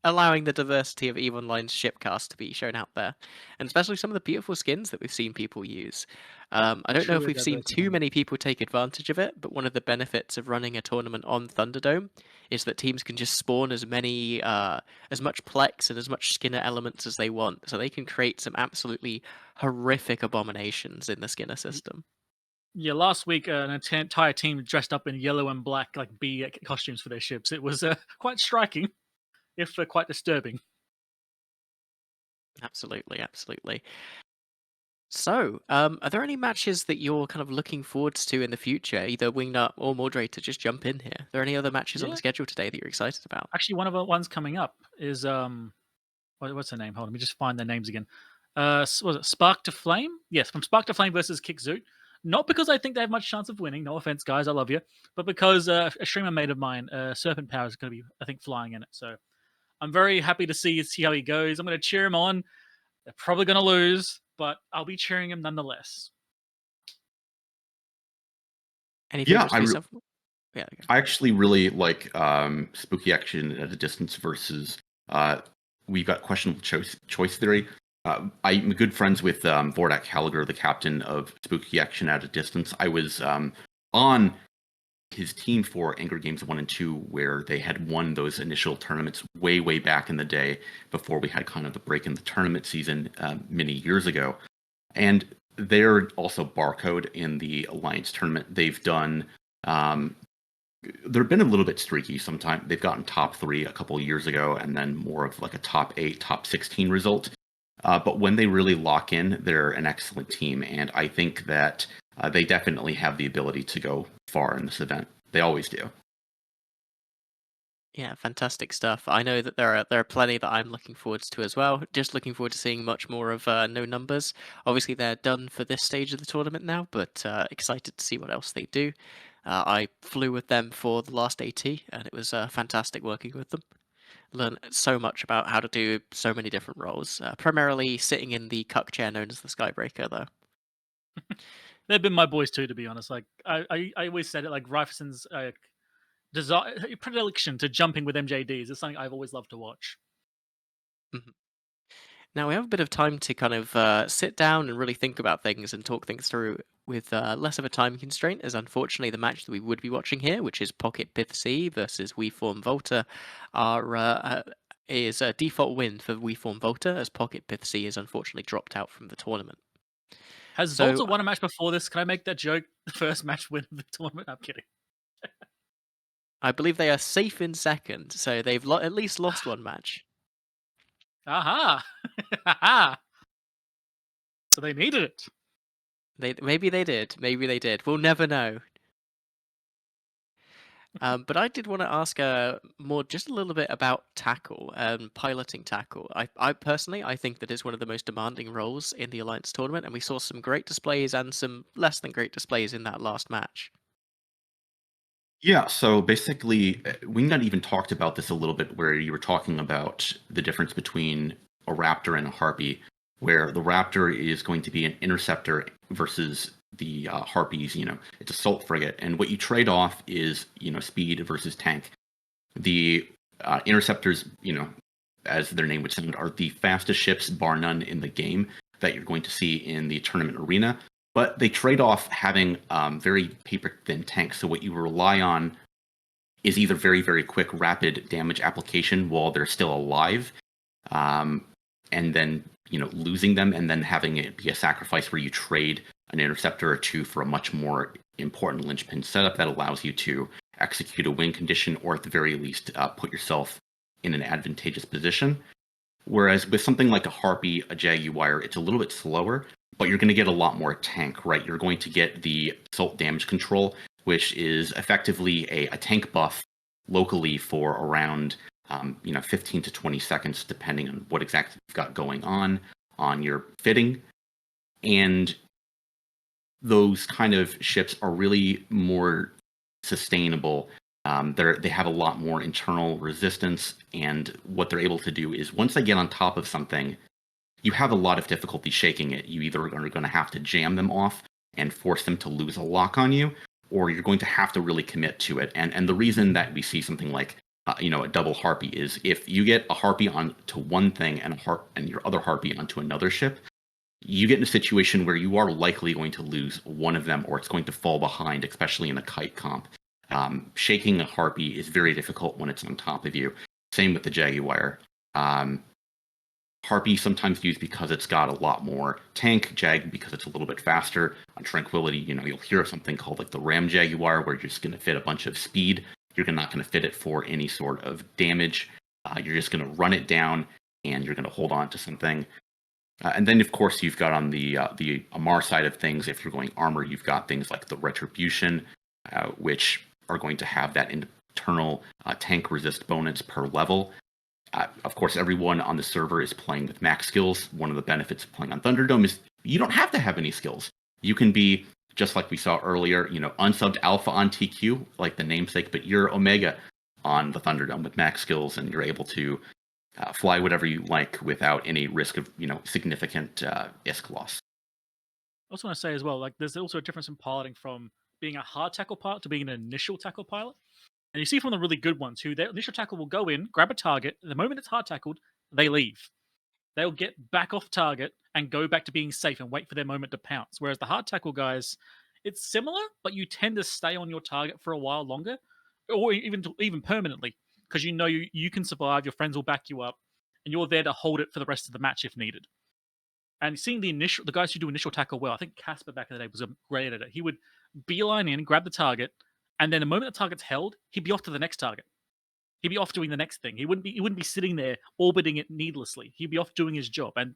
allowing the diversity of EVE Online's shipcast to be shown out there, and especially some of the beautiful skins that we've seen people use. I don't know if Truly we've seen too diversifying. many people take advantage of it, but one of the benefits of running a tournament on Thunderdome is that teams can just spawn as much Plex and as much Skinner elements as they want, so they can create some absolutely horrific abominations in the Skinner system. Yeah, last week an entire team dressed up in yellow and black like bee costumes for their ships. It was quite striking, if quite disturbing. Absolutely, absolutely. So, are there any matches that you're kind of looking forwards to in the future? Either Wingnut or Moderator, just jump in here. Are there any other matches on Yeah. the schedule today that you're excited about? Actually, one of the ones coming up is what's her name? Hold on, let me just find their names again. Was it Spark to Flame? Yes, from Spark to Flame versus Kick Zoot. Not because I think they have much chance of winning. No offense, guys, I love you, but because a streamer mate of mine, Serpent Power, is going to be, I think, flying in it. So I'm very happy to see how he goes. I'm going to cheer him on. They're probably going to lose, but I'll be cheering him nonetheless. Any Yeah, favorites for yourself? Yeah. I actually really like Spooky Action at a Distance versus we've got Questionable Choice Theory. I'm good friends with Vordak Halliger, the captain of Spooky Action at a Distance. I was on his team for Angry Games 1 and 2, where they had won those initial tournaments way, way back in the day before we had kind of the break in the tournament season many years ago. And they're also Barcode in the Alliance tournament. They've done they've been a little bit streaky sometimes. They've gotten top 3 a couple of years ago and then more of like a top 8, top 16 result. But when they really lock in, they're an excellent team. And I think that they definitely have the ability to go far in this event. They always do. Yeah, fantastic stuff. I know that there are plenty that I'm looking forward to as well. Just looking forward to seeing much more of No Numbers. Obviously, they're done for this stage of the tournament now, but excited to see what else they do. I flew with them for the last AT, and it was fantastic working with them. Learned so much about how to do so many different roles. Primarily sitting in the cuck chair known as the Skybreaker, though. They've been my boys too, to be honest. Like I always said it. Like Rifeson's desire, predilection to jumping with MJDs is something I've always loved to watch. Now we have a bit of time to kind of sit down and really think about things and talk things through with less of a time constraint, as unfortunately the match that we would be watching here, which is Pocket Pith C versus WeForm Volta, is a default win for WeForm Volta, as Pocket Pith C is unfortunately dropped out from the tournament. Has Volta won a match before this? Can I make that joke? The first match win of the tournament? I'm kidding. I believe they are safe in second, so they've at least lost one match. Aha! Aha! So they needed it. Maybe they did. Maybe they did. We'll never know. But I did want to ask just a little bit about tackle, piloting tackle. I personally, I think that is one of the most demanding roles in the Alliance tournament, and we saw some great displays and some less than great displays in that last match. Yeah, so basically, Wingnut even talked about this a little bit, where you were talking about the difference between a Raptor and a Harpy, where the Raptor is going to be an interceptor versus the Harpies, it's assault frigate, and what you trade off is, speed versus tank. The interceptors, as their name would sound, are the fastest ships, bar none, in the game that you're going to see in the tournament arena. But they trade off having very paper-thin tanks. So what you rely on is either very, very quick, rapid damage application while they're still alive, and then losing them, and then having it be a sacrifice where you trade an interceptor or two for a much more important linchpin setup that allows you to execute a win condition, or at the very least put yourself in an advantageous position. Whereas with something like a Harpy, a Jaguar, it's a little bit slower, but you're going to get a lot more tank, right? You're going to get the assault damage control, which is effectively a tank buff locally for around 15 to 20 seconds, depending on what exactly you've got going on your fitting. And those kind of ships are really more sustainable. They have a lot more internal resistance, and what they're able to do is once they get on top of something, you have a lot of difficulty shaking it. You either are going to have to jam them off and force them to lose a lock on you, or you're going to have to really commit to it. And the reason that we see something like a double Harpy is if you get a Harpy onto one thing and your other Harpy onto another ship, you get in a situation where you are likely going to lose one of them, or it's going to fall behind, especially in a kite comp. Shaking a Harpy is very difficult when it's on top of you. Same with the Jaguar. Harpy sometimes used because it's got a lot more tank, Jag because it's a little bit faster. On Tranquility, you'll hear something called like the Ram Jaguar, where you're just going to fit a bunch of speed. You're not going to fit it for any sort of damage. You're just going to run it down, and you're going to hold on to something. And then, of course, you've got on the Amar side of things, if you're going armor, you've got things like the Retribution, which are going to have that internal tank resist bonus per level. Of course, everyone on the server is playing with max skills. One of the benefits of playing on Thunderdome is you don't have to have any skills. You can be, just like we saw earlier, unsubbed alpha on TQ, like the namesake, but you're Omega on the Thunderdome with max skills, and you're able to fly whatever you like without any risk of significant ISK loss. I also want to say as well, like there's also a difference in piloting from being a hard tackle pilot to being an initial tackle pilot. And you see from the really good ones who their initial tackle will go in, grab a target, the moment it's hard tackled, they leave. They'll get back off target and go back to being safe and wait for their moment to pounce. Whereas the hard tackle guys, it's similar, but you tend to stay on your target for a while longer, or even permanently, because you can survive, your friends will back you up, and you're there to hold it for the rest of the match if needed. And seeing the guys who do initial tackle well, I think Casper back in the day was great at it. He would beeline in, grab the target, and then the moment the target's held, he'd be off to the next target. He'd be off doing the next thing. He wouldn't be sitting there orbiting it needlessly. He'd be off doing his job. And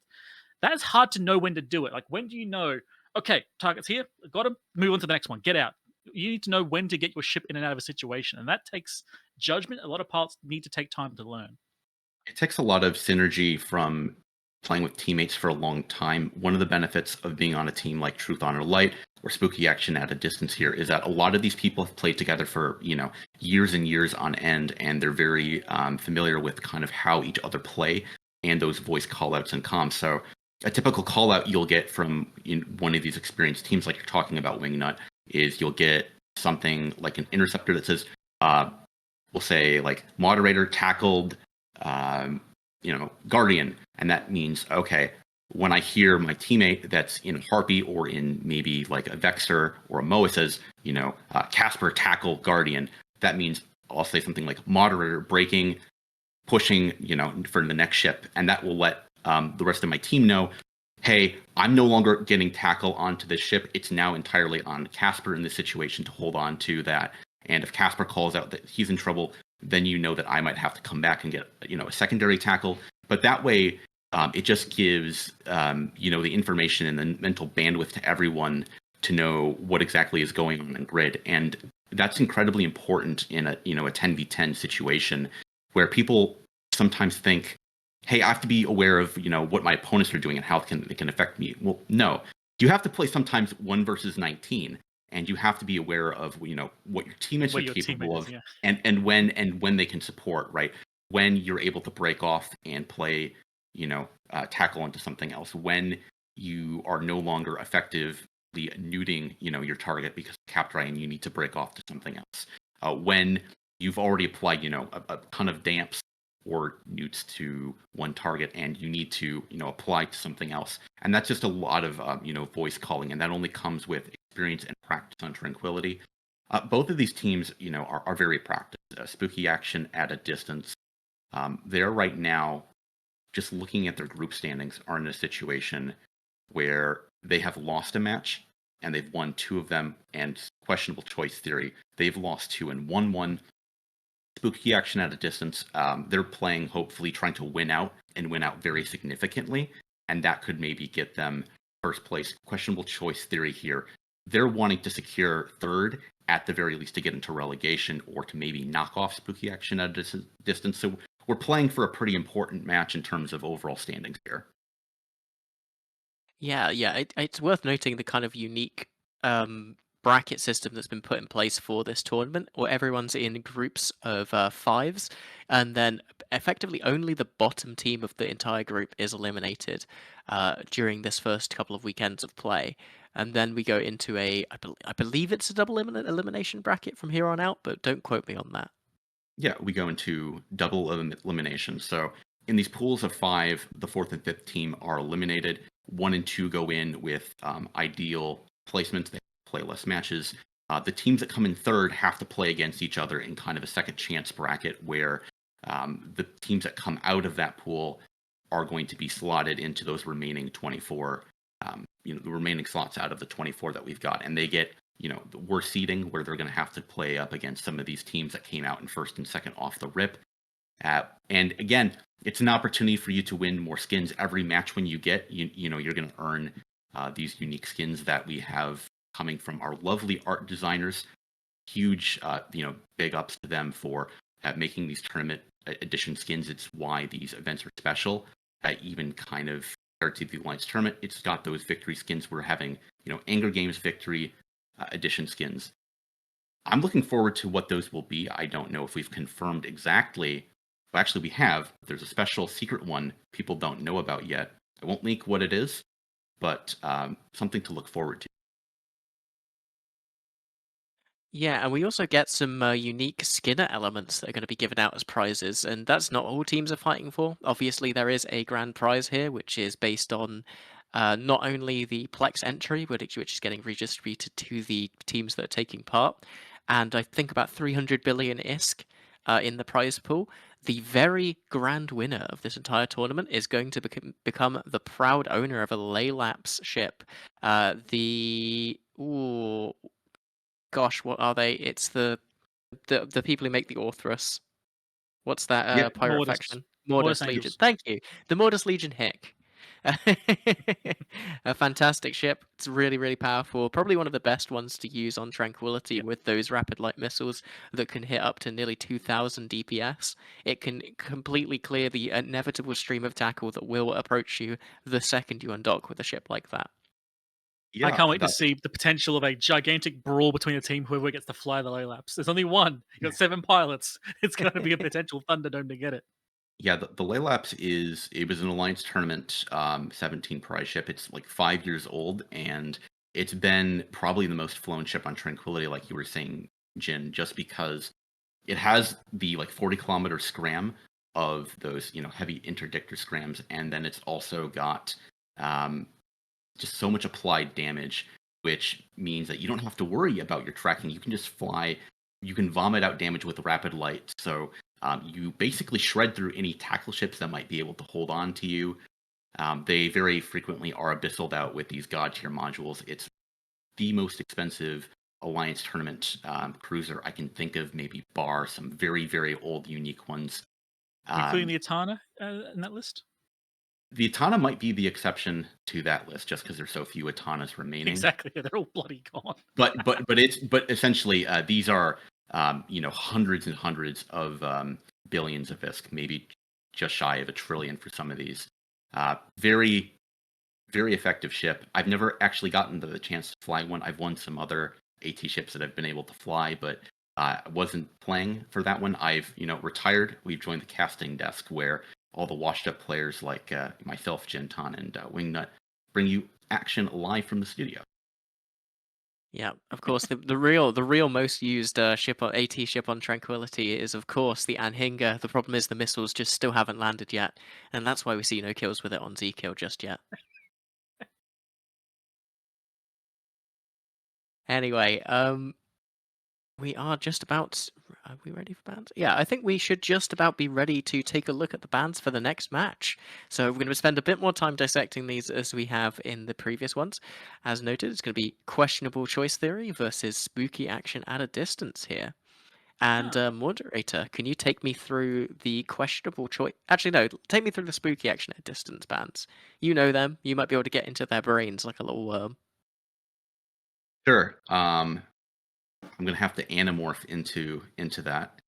that's hard to know when to do it. Like, when do you know, okay, target's here, got him, move on to the next one, get out. You need to know when to get your ship in and out of a situation. And that takes judgment. A lot of pilots need to take time to learn. It takes a lot of synergy from playing with teammates for a long time. One of the benefits of being on a team like Truth, Honor, Light or Spooky Action at a Distance here is that a lot of these people have played together for years and years on end, and they're very familiar with kind of how each other play and those voice callouts and comms. So a typical callout you'll get from one of these experienced teams, like you're talking about, Wingnut, is you'll get something like an interceptor that says, we'll say like moderator tackled Guardian, and that means, okay, when I hear my teammate that's in Harpy or in maybe like a Vexer or a Moa says, Casper tackle Guardian, that means I'll say something like moderator breaking, pushing, for the next ship, and that will let the rest of my team know, hey, I'm no longer getting tackle onto this ship. It's now entirely on Casper in this situation to hold on to that. And if Casper calls out that he's in trouble, then you know that I might have to come back and get a secondary tackle. But that way, it just gives the information and the mental bandwidth to everyone to know what exactly is going on in grid. And that's incredibly important in a 10v10 situation where people sometimes think, hey, I have to be aware of what my opponents are doing and how it can affect me. Well, no, you have to play sometimes 1 versus 19. And you have to be aware of what your teammates are capable of, and when they can support, right? When you're able to break off and play, tackle into something else. When you are no longer effectively neuting, your target because cap dry and you need to break off to something else. When you've already applied, a ton of damps or neuts to one target and you need to, apply to something else. And that's just a lot of, voice calling, and that only comes with experience and practice on Tranquility. Both of these teams, are very practiced. Spooky Action at a Distance. They're right now, just looking at their group standings, are in a situation where they have lost a match and they've won 2 of them, and questionable choice theory, they've lost 2 and won 1. spooky action at a distance. They're playing, hopefully, trying to win out and win out very significantly, and that could maybe get them first place. Questionable choice theory here. They're wanting to secure third at the very least to get into relegation or to maybe knock off spooky action at a distance. So we're playing for a pretty important match in terms of overall standings here. Yeah, it's worth noting the kind of unique bracket system that's been put in place for this tournament, where everyone's in groups of fives, and then effectively only the bottom team of the entire group is eliminated during this first couple of weekends of play. And then we go into I believe it's a double elimination bracket from here on out, but don't quote me on that. Yeah, we go into double elimination. So in these pools of 5, the 4th and 5th team are eliminated. 1 and 2 go in with ideal placements. They play less matches. The teams that come in third have to play against each other in kind of a second chance bracket where the teams that come out of that pool are going to be slotted into those remaining 24, the remaining slots out of the 24 that we've got. And they get the worst seeding where they're going to have to play up against some of these teams that came out in first and second off the rip. And again, it's an opportunity for you to win more skins every match when you get, you're going to earn these unique skins that we have coming from our lovely art designers. Huge, big ups to them for making these tournament edition skins. It's why these events are special. Even kind of compared to the Alliance tournament, it's got those victory skins. We're having, Anger Games victory edition skins. I'm looking forward to what those will be. I don't know if we've confirmed exactly. Well, actually, we have. There's a special secret one people don't know about yet. I won't leak what it is, but something to look forward to. Yeah, and we also get some unique Skinner elements that are going to be given out as prizes, and that's not all teams are fighting for. Obviously, there is a grand prize here, which is based on not only the Plex entry, which is getting redistributed to the teams that are taking part, and I think about 300 billion ISK in the prize pool. The very grand winner of this entire tournament is going to become the proud owner of a Laylaps ship. Gosh, what are they? It's the people who make the Orthrus. What's that pirate Mortis. faction? Mortis Mortis Legion. Angels. Thank you. The Mortis Legion Hick. A fantastic ship. It's really, really powerful. Probably one of the best ones to use on Tranquility with those rapid light missiles that can hit up to nearly 2,000 DPS. It can completely clear the inevitable stream of tackle that will approach you the second you undock with a ship like that. I can't wait to see the potential of a gigantic brawl between a team, whoever gets to fly the Laylaps. There's only one. You got 7 pilots. It's going to be a potential Thunderdome to get it. Yeah, the Laylaps it was an Alliance tournament 17 prize ship. It's like 5 years old, and it's been probably the most flown ship on Tranquility, like you were saying, Jin, just because it has the 40-kilometer scram of those heavy interdictor scrams, and then it's also got just so much applied damage, which means that you don't have to worry about your tracking. You can just fly. You can vomit out damage with rapid light. So you basically shred through any tackle ships that might be able to hold on to you. They very frequently are abyssaled out with these god tier modules. It's the most expensive Alliance tournament cruiser I can think of, maybe bar some very, very old unique ones. Including the Atana in that list? The Atana might be the exception to that list, just because there's so few Atanas remaining. Exactly, they're all bloody gone. But essentially these are hundreds and hundreds of billions of ISK, maybe just shy of 1 trillion for some of these. Very, very effective ship. I've never actually gotten the chance to fly one. I've won some other AT ships that I've been able to fly, but I wasn't playing for that one. I've retired. We've joined the casting desk where all the washed up players like myself, Genton, and Wingnut bring you action live from the studio. Yeah, of course. The real most used ship on AT ship on Tranquility is of course the Anhinga. The problem is the missiles just still haven't landed yet, and that's why we see no kills with it on Z-Kill just yet. Anyway, we are just about. Are we ready for bans? Yeah, I think we should just about be ready to take a look at the bans for the next match. So we're going to spend a bit more time dissecting these as we have in the previous ones. As noted, it's going to be questionable choice theory versus spooky action at a distance here. And moderator, can you take me through the questionable choice? Actually, no. Take me through the spooky action at distance bans. You know them. You might be able to get into their brains like a little worm. Sure. I'm gonna have to anamorph into that.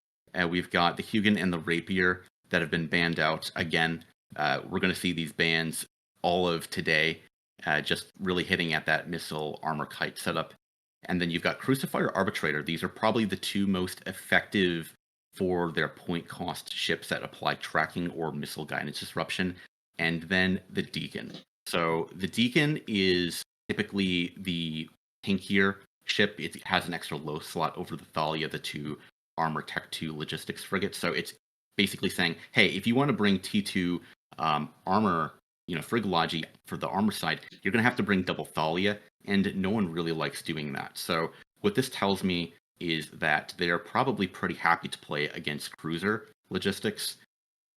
We've got the Hugin and the Rapier that have been banned out again. We're gonna see these bans all of today, just really hitting at that missile armor kite setup. And then you've got Crucifier Arbitrator. These are probably the two most effective for their point cost ships that apply tracking or missile guidance disruption. And then the Deacon. So the Deacon is typically the tankier ship. It has an extra low slot over the Thalia, the two Armor Tech 2 logistics frigates. So it's basically saying, hey, if you want to bring T2 armor, frigology for the armor side, you're going to have to bring double Thalia, and no one really likes doing that. So what this tells me is that they're probably pretty happy to play against cruiser logistics,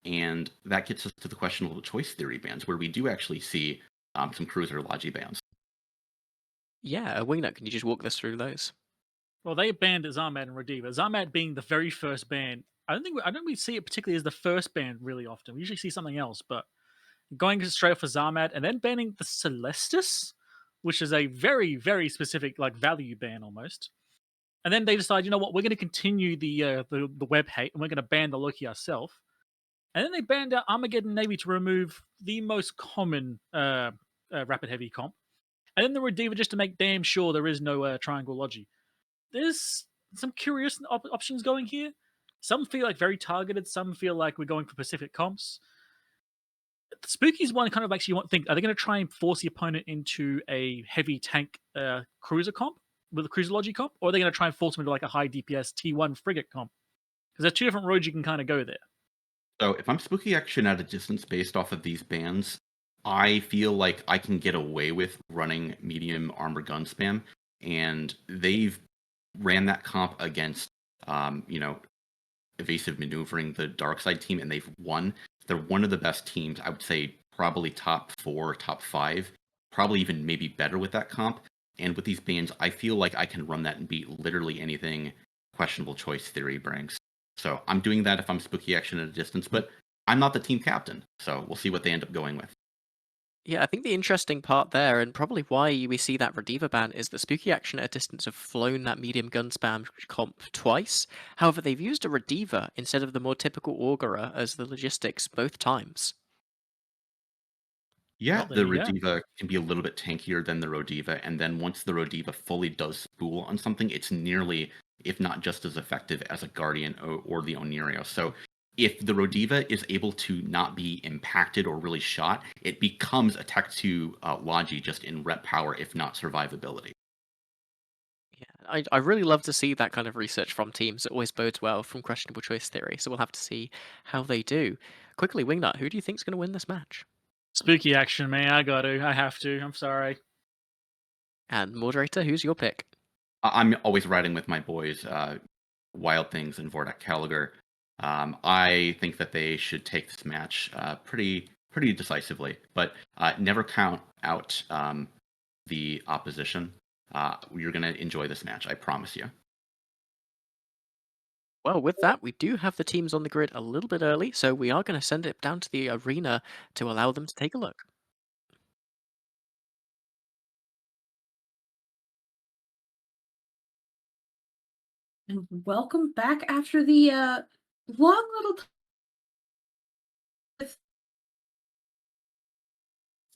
and that gets us to the questionable choice theory bans, where we do actually see some cruiser logi bans. Yeah, Wingnut, can you just walk us through those? Well, they banned Zarmad and Radiva. Zarmad being the very first ban. I don't we see it particularly as the first ban really often. We usually see something else, but going straight for Zarmad and then banning the Celestis, which is a very, very specific like value ban almost. And then they decide, you know what, we're going to continue the web hate and we're going to ban the Loki ourselves. And then they banned out Armageddon Navy to remove the most common rapid heavy comp. And then the Radiva just to make damn sure there is no triangle logi. There's some curious options going here. Some feel like very targeted. Some feel like we're going for Pacific comps. The Spookies one kind of makes you want to think: are they going to try and force the opponent into a heavy tank cruiser comp with a cruiser logi comp, or are they going to try and force them into like a high DPS T1 frigate comp? Because there's two different roads you can kind of go there. So if I'm spooky action at a distance based off of these bans, I feel like I can get away with running medium armor gun spam, and they've ran that comp against evasive maneuvering the dark side team, and they've won. They're one of the best teams. I would say probably top 4, top 5, probably even maybe better with that comp. And with these bans, I feel like I can run that and beat literally anything questionable choice theory brings. So I'm doing that if I'm spooky action at a distance, but I'm not the team captain, so we'll see what they end up going with. Yeah, I think the interesting part there, and probably why we see that Radiva ban, is that Spooky Action at a distance have flown that medium gun spam comp twice. However, they've used a Radiva instead of the more typical Augurer as the logistics both times. Yeah, Well, the there you go. Rodiva can be a little bit tankier than the Rodiva, and then once the Rodiva fully does spool on something, it's nearly, if not just as effective as a Guardian or the Onerio. So if the Rodiva is able to not be impacted or really shot, it becomes a Tech 2 Logi just in rep power, if not survivability. Yeah, I really love to see that kind of research from teams. It always bodes well from questionable choice theory, so we'll have to see how they do. Quickly, Wingnut, who do you think's going to win this match? Spooky action, man. I have to. I'm sorry. And moderator, who's your pick? I'm always riding with my boys, Wild Things and Vordak Caligar. I think that they should take this match pretty decisively, but never count out the opposition. You're going to enjoy this match, I promise you. Well, with that, we do have the teams on the grid a little bit early, so we are going to send it down to the arena to allow them to take a look. And welcome back after the long little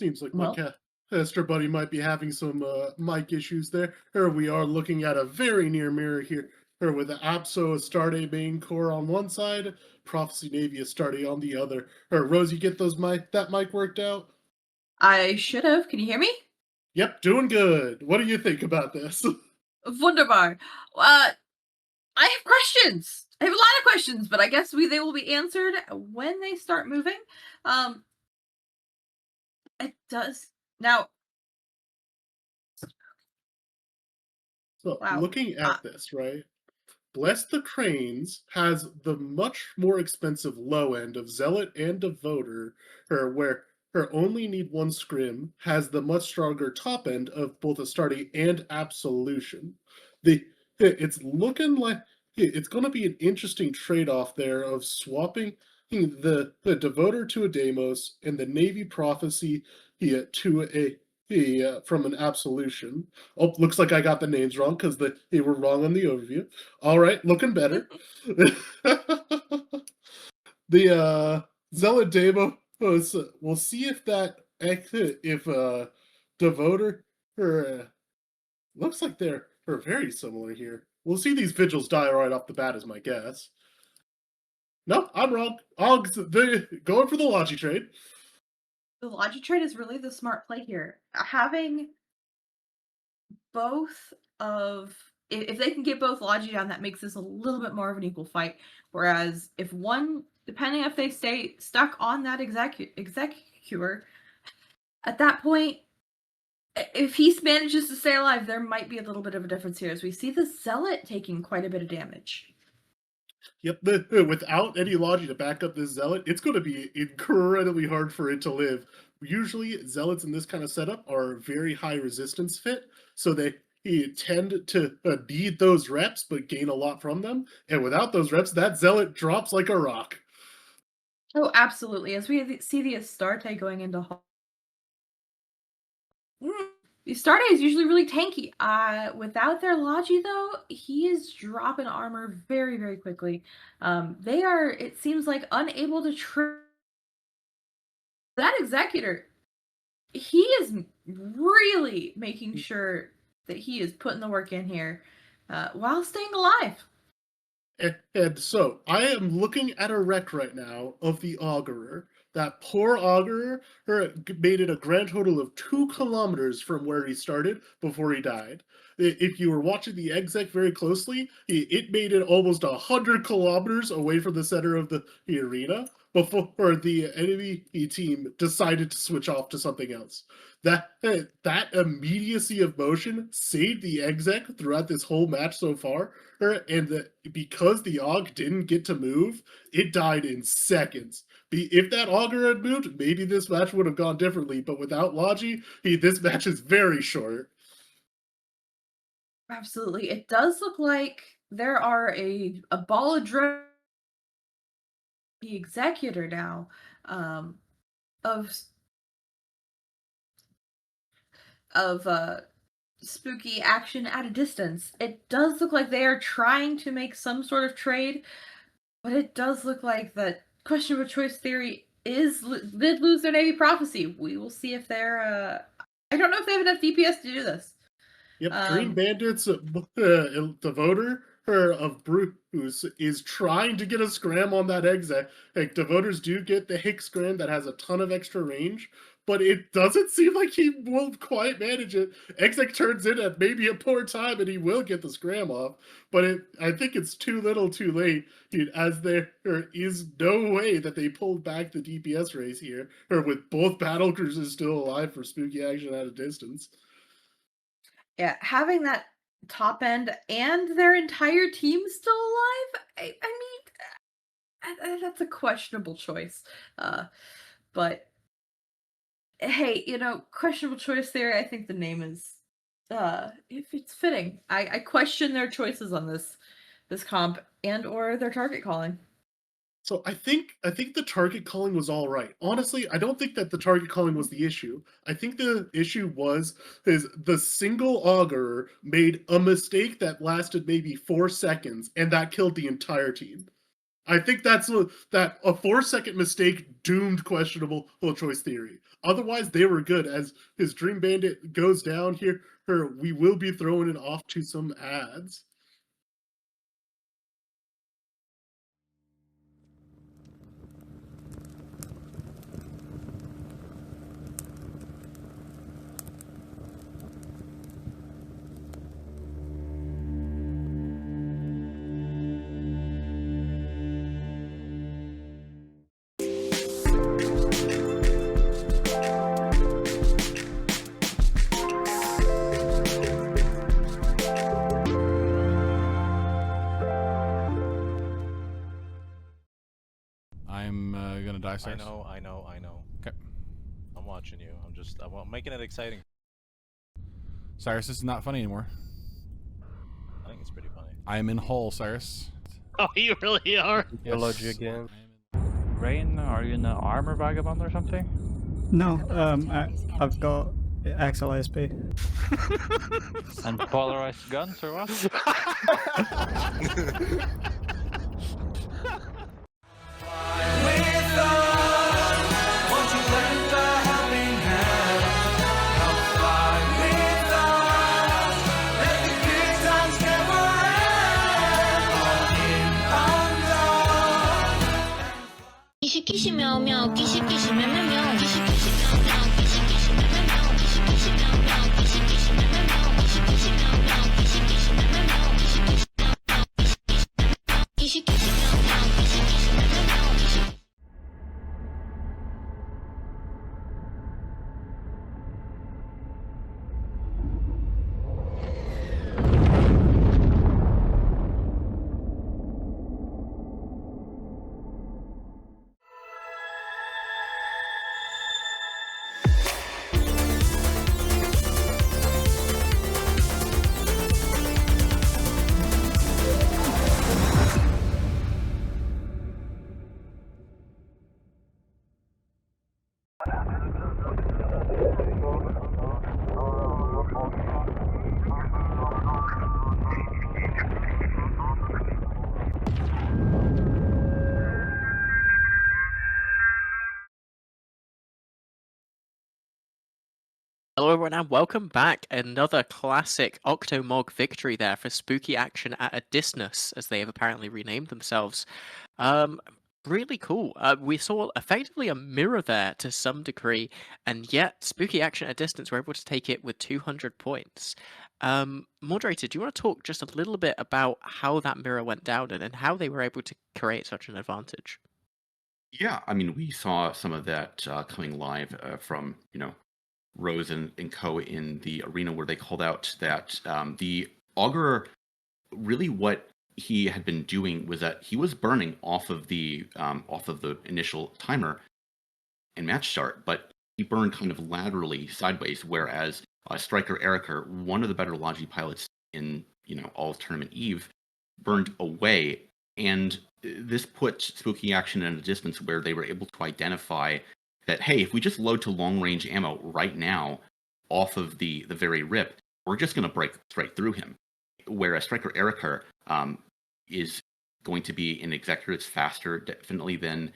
Seems like Well- my Hester buddy might be having some mic issues there. Here we are looking at a very near mirror here. Here with the Apso Astarte main core on one side, Prophecy Navy Astarte on the other. Here, Rose, you get that mic worked out? I should have. Can you hear me? Yep, doing good. What do you think about this? Wunderbar. I have questions. I have a lot of questions, but I guess they will be answered when they start moving. It does now. So Wow. looking at this, right? Bless the Cranes has the much more expensive low end of Zealot and Devoter, where her only need one scrim has the much stronger top end of both Astarte and Absolution. It's looking like it's going to be an interesting trade-off there of swapping the Devoter to a Deimos and the Navy Prophecy to a from an Absolution. Oh, looks like I got the names wrong because they were wrong on the overview. All right, looking better. The Zealot Deimos, we'll see if Devoter or looks like they're very similar here. We'll see these vigils die right off the bat, is my guess. No, I'm wrong. They're going for the Logi trade. The Logi trade is really the smart play here. Having both of if they can get both Logi down, that makes this a little bit more of an equal fight. Whereas if one, depending if they stay stuck on that executor, at that point, if he manages to stay alive, there might be a little bit of a difference here, as we see the Zealot taking quite a bit of damage. Yep, without any Logi to back up this Zealot, it's going to be incredibly hard for it to live. Usually, Zealots in this kind of setup are very high resistance fit, so they tend to need those reps, but gain a lot from them. And without those reps, that Zealot drops like a rock. Oh, absolutely. As we see the Astarte going into the Astarte is usually really tanky. Without their Logi, though, he is dropping armor very, very quickly. They are, it seems like, unable to that Executor. He is really making sure that he is putting the work in here while staying alive. And so, I am looking at a wreck right now of the Augurer. That poor Augurer made it a grand total of 2 kilometers from where he started before he died. If you were watching the exec very closely, it made it almost 100 kilometers away from the center of the arena before the enemy team decided to switch off to something else. That immediacy of motion saved the exec throughout this whole match so far, and because the AUG didn't get to move, it died in seconds. If that Augur had moved, maybe this match would have gone differently, but without Logi, this match is very short. Absolutely. It does look like there are a ball of drone the Executor now of spooky action at a distance. It does look like they are trying to make some sort of trade, but it does look like that questionable choice theory did lose their Navy Prophecy. We will see if they're I don't know if they have enough DPS to do this. Yep, Dream Bandits, the voter of Bruce is trying to get a scram on that exec. Like, the voters do get the Hick scram that has a ton of extra range, but it doesn't seem like he will quite manage it. Exec turns in at maybe a poor time, and he will get the scram off, but I think it's too little too late, as there is no way that they pulled back the DPS race here, or with both battle cruisers still alive for spooky action at a distance. Yeah, having that top end and their entire team still alive, I mean, that's a questionable choice. But hey, questionable choice theory, I think the name is if it's fitting. I question their choices on this comp and or their target calling. So I think the target calling was all right. Honestly, I don't think that the target calling was the issue. I think the issue was the single augurer made a mistake that lasted maybe 4 seconds, and that killed the entire team. I think that a 4-second mistake doomed questionable choice theory. Otherwise, they were good. As his Dream Bandit goes down here, we will be throwing it off to some ads. I'm gonna die, Cyrus. I know. Okay. I'm watching you. I'm making it exciting. Cyrus, this is not funny anymore. I think It's pretty funny. I am in Hull, Cyrus. Oh, you really are? Theology again. Rain, are you in an armor vagabond or something? No, I've got XLSP. And polarized guns or what? Hello everyone and welcome back. Another classic Octomog victory there for Spooky Action at a Distance, as they have apparently renamed themselves. Really cool. We saw effectively a mirror there to some degree, and yet Spooky Action at a Distance were able to take it with 200 points. Moderator, do you want to talk just a little bit about how that mirror went down and how they were able to create such an advantage? Yeah, I mean, we saw some of that coming live from, Rose and Co. in the arena where they called out that the Augur, really what he had been doing was that he was burning off of the initial timer and match start, but he burned kind of laterally sideways, whereas Striker Eriker, one of the better Logi pilots in all of Tournament Eve, burned away, and this put Spooky Action in a distance where they were able to identify that, hey, if we just load to long range ammo right now off of the very rip, we're just going to break straight through him. Whereas Striker Eriker is going to be in executives faster, definitely, than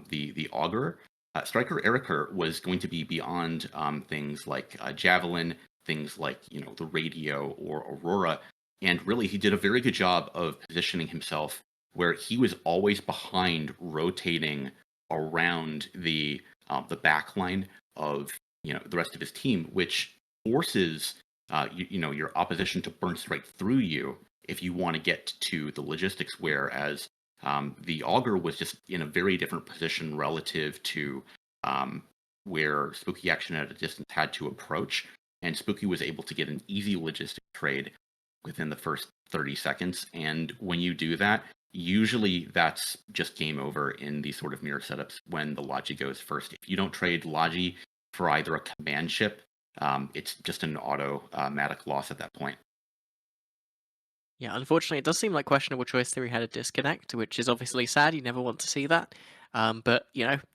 the Augur. Striker Eriker was going to be beyond things like Javelin, things like the Radio or Aurora, and really he did a very good job of positioning himself where he was always behind, rotating around the back line of the rest of his team, which forces your opposition to burn straight through you if you want to get to the logistics. Whereas the Augur was just in a very different position relative to where Spooky Action at a Distance had to approach, and Spooky was able to get an easy logistic trade within the first 30 seconds. And when you do that, usually that's just game over in these sort of mirror setups when the Logi goes first. If you don't trade Logi for either a command ship, it's just an automatic loss at that point. Yeah, unfortunately, it does seem like questionable choice theory had a disconnect, which is obviously sad. You never want to see that. But,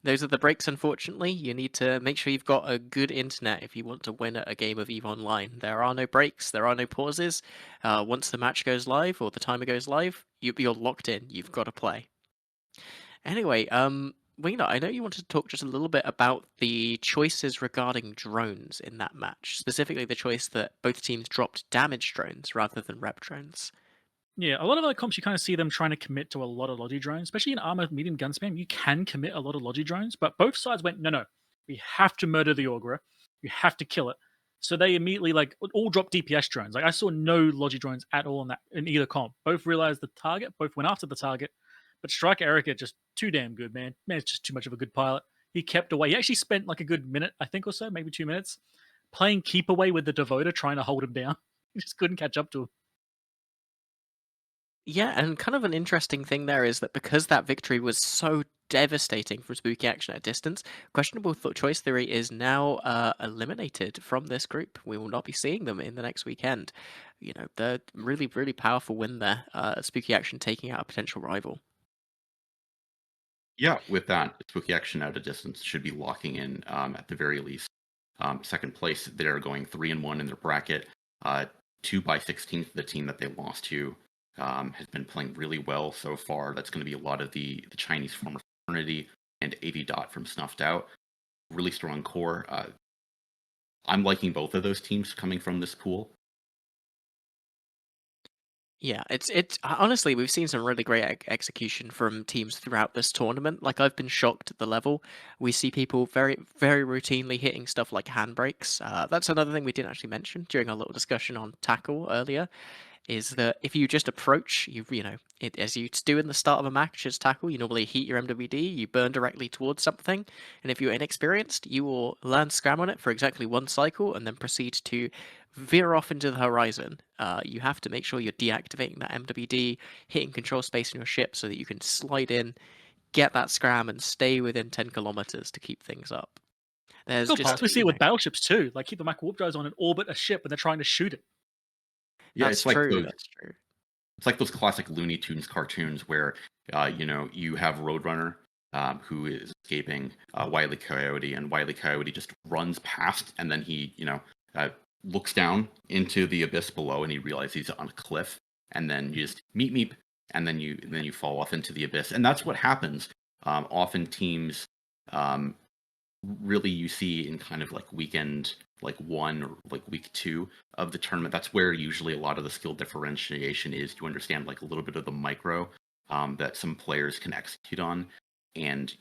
those are the breaks, unfortunately. You need to make sure you've got a good internet if you want to win at a game of EVE Online. There are no breaks. There are no pauses. Once the match goes live or the timer goes live, you're locked in. You've got to play. Anyway, Wiener, I know you wanted to talk just a little bit about the choices regarding drones in that match, specifically the choice that both teams dropped damage drones rather than rep drones. Yeah, a lot of other comps, you kind of see them trying to commit to a lot of Logi drones, especially in armor medium gun spam. You can commit a lot of Logi drones, but both sides went, no, we have to murder the Augur. You have to kill it. So they immediately all dropped DPS drones. I saw no Logi drones at all in either comp. Both realized the target, both went after the target. But Striker Erica just too damn good, man. Man, it's just too much of a good pilot. He kept away. He actually spent a good minute, I think, or so, maybe 2 minutes, playing keep away with the Devoter, trying to hold him down. He just couldn't catch up to him. Yeah, and kind of an interesting thing there is that because that victory was so devastating from spooky action at a distance. Questionable choice theory is now eliminated from this group. We will not be seeing them in the next weekend. You know, they're really, really powerful win there. Spooky action taking out a potential rival. Yeah, with that, spooky action at a distance should be locking in at the very least. Second place, they're going 3-1 in their bracket. 2 by 16, the team that they lost to has been playing really well so far. That's going to be a lot of the Chinese former fraternity and AV Dot from Snuffed Out. Really strong core. I'm liking both of those teams coming from this pool. Yeah, it's honestly, we've seen some really great execution from teams throughout this tournament. Like, I've been shocked at the level. We see people very, very routinely hitting stuff like handbrakes. That's another thing we didn't actually mention during our little discussion on tackle earlier, is that if you just approach, as you do in the start of a match as tackle, you normally heat your MWD, you burn directly towards something, and if you're inexperienced, you will land scram on it for exactly one cycle and then proceed to veer off into the horizon. You have to make sure you're deactivating that MWD, hitting control space in your ship so that you can slide in, get that scram, and stay within 10 kilometers to keep things up. There's Still just, possibly see it with battleships too. Like keep the micro warp drives on and orbit a ship when they're trying to shoot it. Yeah, That's it's like true. those. That's true. It's like those classic Looney Tunes cartoons where, you have Roadrunner who is escaping Wile E. Coyote, and Wile E. Coyote just runs past, and then he, looks down into the abyss below, and he realizes he's on a cliff, and then you just meep meep, and then you fall off into the abyss, and that's what happens. Often teams, really you see in kind of like weekend like 1 or like week 2 of the tournament. That's where usually a lot of the skill differentiation is. You understand like a little bit of the micro that some players can execute on and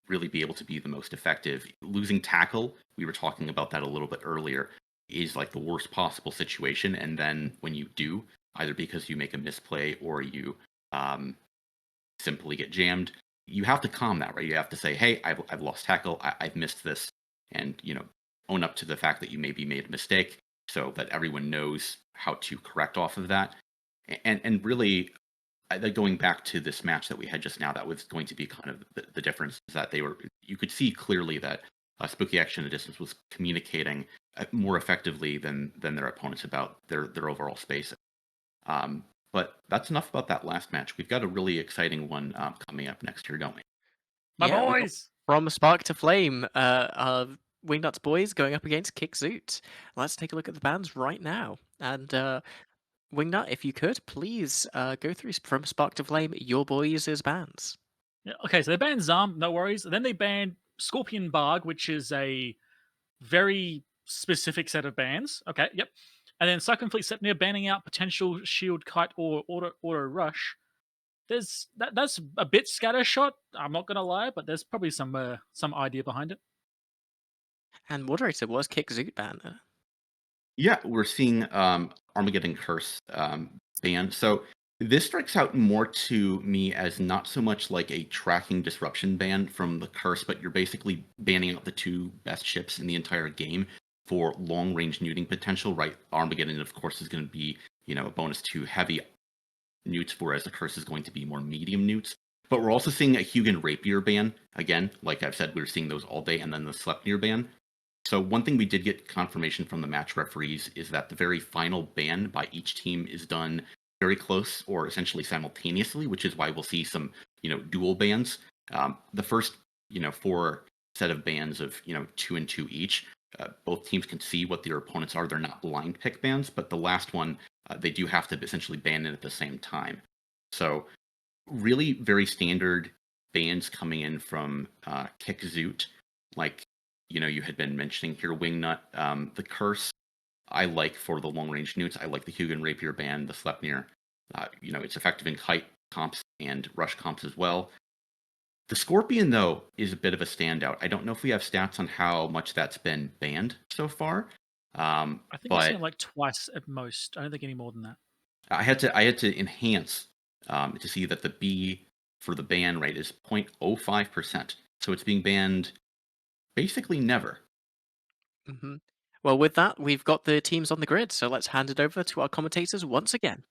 really be able to be the most effective. Losing tackle, we were talking about that a little bit earlier, is like the worst possible situation. And then when you do, either because you make a misplay or you simply get jammed, you have to calm that, right? You have to say, "Hey, I've lost tackle. I've missed this," and own up to the fact that you maybe made a mistake, so that everyone knows how to correct off of that. And really, going back to this match that we had just now, that was going to be kind of the difference, is that you could see clearly that Spooky Action at Distance was communicating more effectively than their opponents about their overall space. But that's enough about that last match. We've got a really exciting one coming up next year, don't we? My Yeah, we got boys! from Spark to Flame, Wingnuts boys going up against Kick Zoot. Let's take a look at the bands right now. And Wingnut, if you could, please go through from Spark to Flame your boys' bands. Yeah, okay, so they banned Zam, no worries. Then they banned Scorpion Barg, which is a very specific set of bans. Okay, yep. And then Cyclone Fleet Sepnir banning out potential Shield Kite or auto Rush. That's a bit scattershot. I'm not gonna lie, but there's probably some idea behind it. And Moderator, was Kick Zoot banner? Yeah, we're seeing Armageddon Curse ban. So this strikes out more to me as not so much like a tracking disruption ban from the curse, but you're basically banning out the 2 best ships in the entire game for long range neuting potential, right? Armageddon, of course, is going to be, a bonus to heavy newts, whereas the curse is going to be more medium newts. But we're also seeing a Hugin Rapier ban. Again, like I've said, we were seeing those all day, and then the Sleipnir ban. So one thing we did get confirmation from the match referees is that the very final ban by each team is done very close or essentially simultaneously, which is why we'll see some, dual bans. The first, 4 set of bans of, 2 and 2 each, both teams can see what their opponents are. They're not blind pick bans, but the last one, they do have to essentially ban it at the same time. So really very standard bans coming in from Kick Zoot, like you had been mentioning here, Wingnut. The Curse, I like for the long range newts. I like the Hugin Rapier ban, the Sleipnir. It's effective in kite comps and rush comps as well. The Scorpion, though, is a bit of a standout. I don't know if we have stats on how much that's been banned so far. I think I've seen But it like twice at most. I don't think any more than that. I had to enhance to see that the B for the ban rate is 0.05%. So it's being banned basically never. Mm-hmm. Well, with that, we've got the teams on the grid, so let's hand it over to our commentators once again.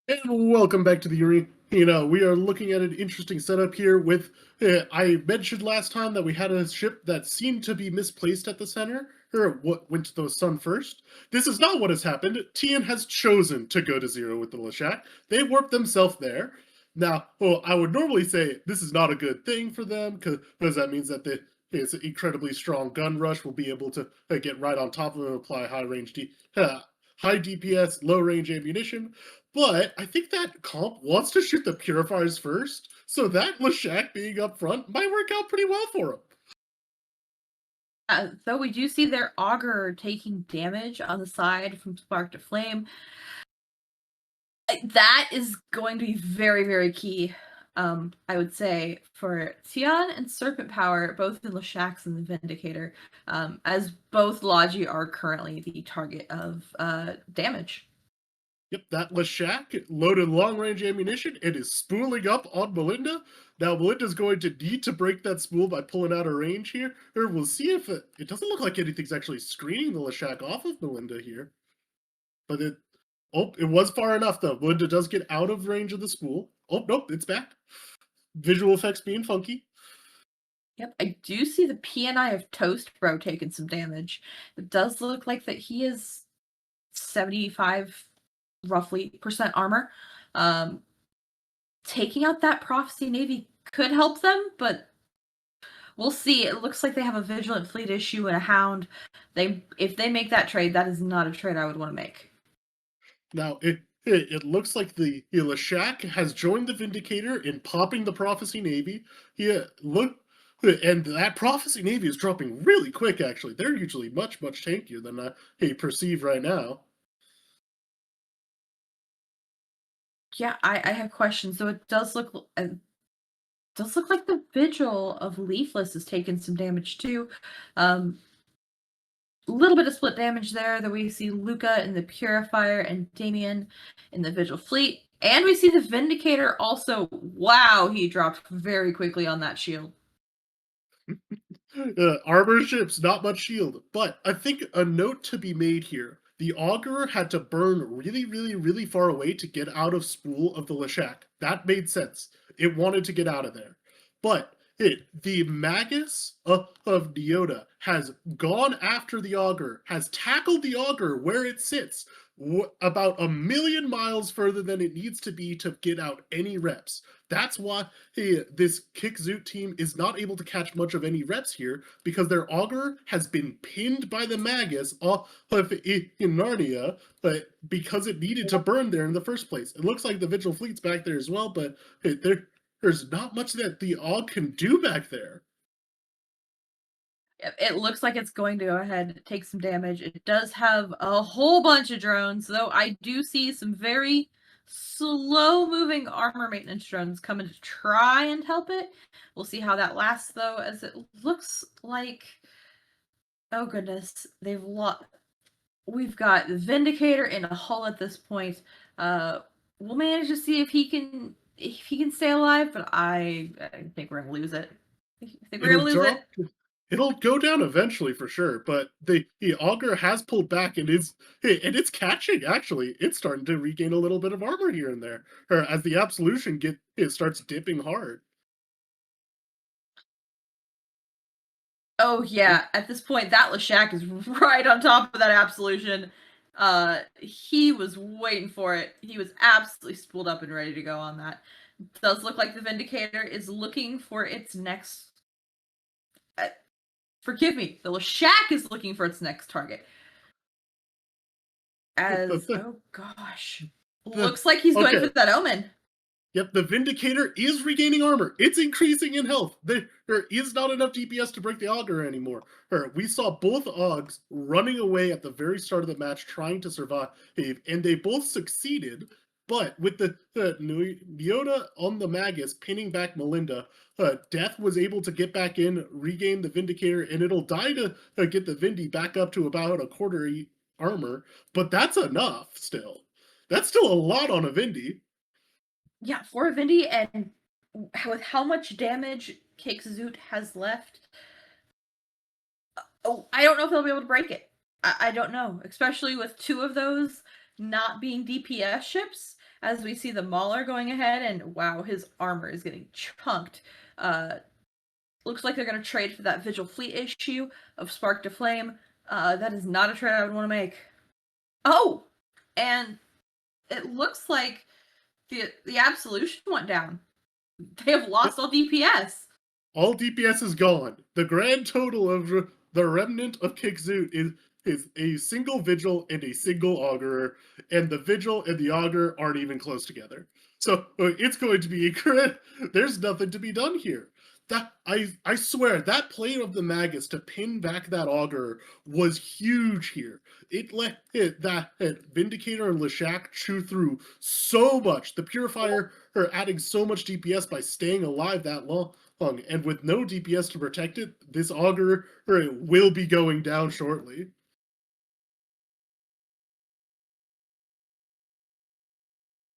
And welcome back to the arena. We are looking at an interesting setup here with, I mentioned last time that we had a ship that seemed to be misplaced at the center, or what went to the sun first. This is not what has happened. Tian has chosen to go to 0 with the Lashak. They warped themselves there. Now, I would normally say this is not a good thing for them, because that means that it's an incredibly strong gun rush will be able to get right on top of them and apply high DPS, low range ammunition. But I think that comp wants to shoot the purifiers first, so that Lashak being up front might work out pretty well for him. Though we do see their auger taking damage on the side from spark to flame. That is going to be very, very key, I would say, for Tian and Serpent Power, both in Lashak's and the Vindicator, as both Logi are currently the target of damage. Yep, that Lashak loaded long-range ammunition and is spooling up on Melinda. Now Melinda's going to need to break that spool by pulling out her range here. Or we'll see if it doesn't look like anything's actually screening the Lashak off of Melinda here. But it was far enough though. Melinda does get out of range of the spool. Oh nope, it's back. Visual effects being funky. Yep, I do see the PNI of Toast Bro taking some damage. It does look like that he is 75 roughly percent armor. Taking out that Prophecy Navy could help them, but we'll see. It looks like they have a Vigilant Fleet issue and a Hound. If they make that trade, that is not a trade I would want to make. Now it looks like the Lashak has joined the Vindicator in popping the Prophecy Navy. Look, and that Prophecy Navy is dropping really quick. Actually, they're usually much tankier than I perceive right now. Yeah, I have questions. So it does look like the Vigil of Leafless is taking some damage too. A little bit of split damage there. That we see Luca in the Purifier and Damien in the Vigil Fleet. And we see the Vindicator also. Wow, he dropped very quickly on that shield. Armor ships, not much shield. But I think a note to be made here. The Augur had to burn really far away to get out of spool of the Lashak. That made sense. It wanted to get out of there. But the Magus of Neota has gone after the Augur, has tackled the Augur where it sits, about 1,000,000 miles further than it needs to be to get out any reps. That's why this Kick Zoot team is not able to catch much of any reps here, because their Augur has been pinned by the Magus off of in Narnia, but because it needed to burn there in the first place. It looks like the Vigil Fleet's back there as well, but there's not much that the AUG can do back there. It looks like it's going to go ahead and take some damage. It does have a whole bunch of drones, though I do see some very slow-moving armor maintenance drones coming to try and help it. We'll see how that lasts, though, as it looks like... Oh, goodness. We've got the Vindicator in a hull at this point. We'll manage to see if he can stay alive, but I think we're going to lose it. I think we're going to lose it. It'll go down eventually for sure, but the Augur has pulled back and it's catching. Actually, it's starting to regain a little bit of armor here and there, or as the Absolution it starts dipping hard. Oh yeah, at this point, that Lashak is right on top of that Absolution. He was waiting for it. He was absolutely spooled up and ready to go on that. It does look like the Vindicator is looking for its next... forgive me, the Lashak is looking for its next target. Oh gosh. Looks like he's going for that Omen. Yep, the Vindicator is regaining armor. It's increasing in health. There is not enough DPS to break the Augur anymore. We saw both Augs running away at the very start of the match trying to survive, and they both succeeded. But with the Neota on the Magus pinning back Melinda, Death was able to get back in, regain the Vindicator, and it'll die to get the Vindy back up to about a quarter armor. But that's enough still. That's still a lot on a Vindy. Yeah, for a Vindy, and with how much damage Cake Zoot has left, I don't know if they'll be able to break it. I don't know, especially with two of those not being DPS ships. as we see the Mauler going ahead, and wow, his armor is getting chunked. Looks like they're going to trade for that Vigil Fleet issue of Spark to Flame. That is not a trade I would want to make. Oh! And it looks like the Absolution went down. They have lost all DPS. All DPS is gone. The grand total of the remnant of Kikzoot is a single Vigil and a single Augurer, and the Vigil and the Augurer aren't even close together. So it's going to be a crit. There's nothing to be done here. That I swear that play of the Magus to pin back that Augurer was huge here. It let that Vindicator and Leshak chew through so much. The Purifier are adding so much DPS by staying alive that long. And with no DPS to protect it, this Augurer will be going down shortly.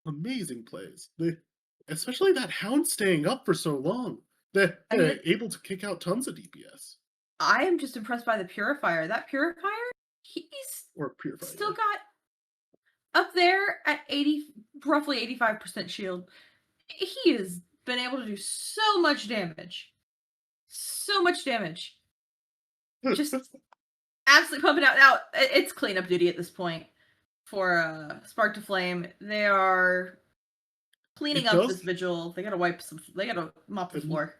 Amazing plays. Especially that Hound staying up for so long. They're able to kick out tons of DPS. I am just impressed by the Purifier. That Purifier, he's still got up there at roughly 85% shield. He has been able to do so much damage. So much damage. Just absolutely pumping out. Now, it's cleanup duty at this point for Spark to Flame. They are cleaning up this Vigil. They gotta mop the floor.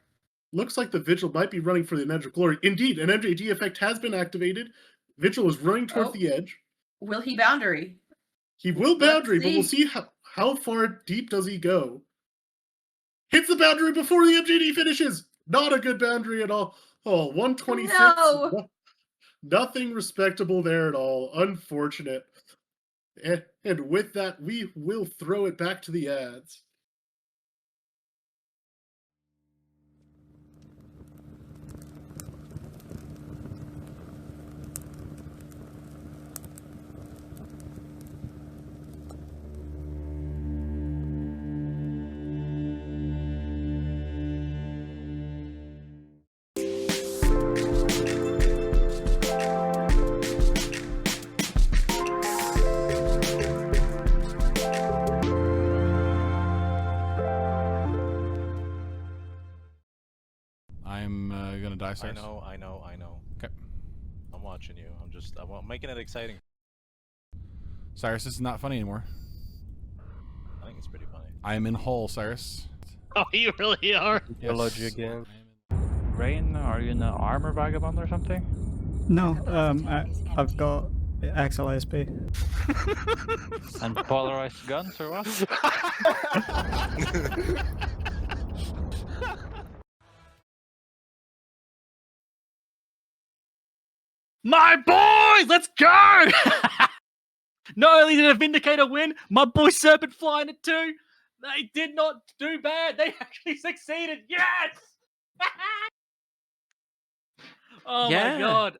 Looks like the Vigil might be running for the Edge of Glory. Indeed, an MJD effect has been activated. Vigil is running towards the edge. Will he boundary? He will boundary, but we'll see how far deep does he go. Hits the boundary before the MJD finishes. Not a good boundary at all. Oh, 126. No. Nothing respectable there at all. Unfortunate. And with that, we will throw it back to the ads. I'm gonna die, Cyrus. I know. Okay. I'm watching you. I'm making it exciting. Cyrus, this is not funny anymore. I think it's pretty funny. I am in Hull, Cyrus. Oh, you really are? Yes. again. Rain, are you in an armor vagabond or something? No, I've got Axel ASP. And polarized guns or what? My boys, let's go! Not only did a Vindicator win, my boy Serpent flying it too. They did not do bad. They actually succeeded. Yes! Oh my god.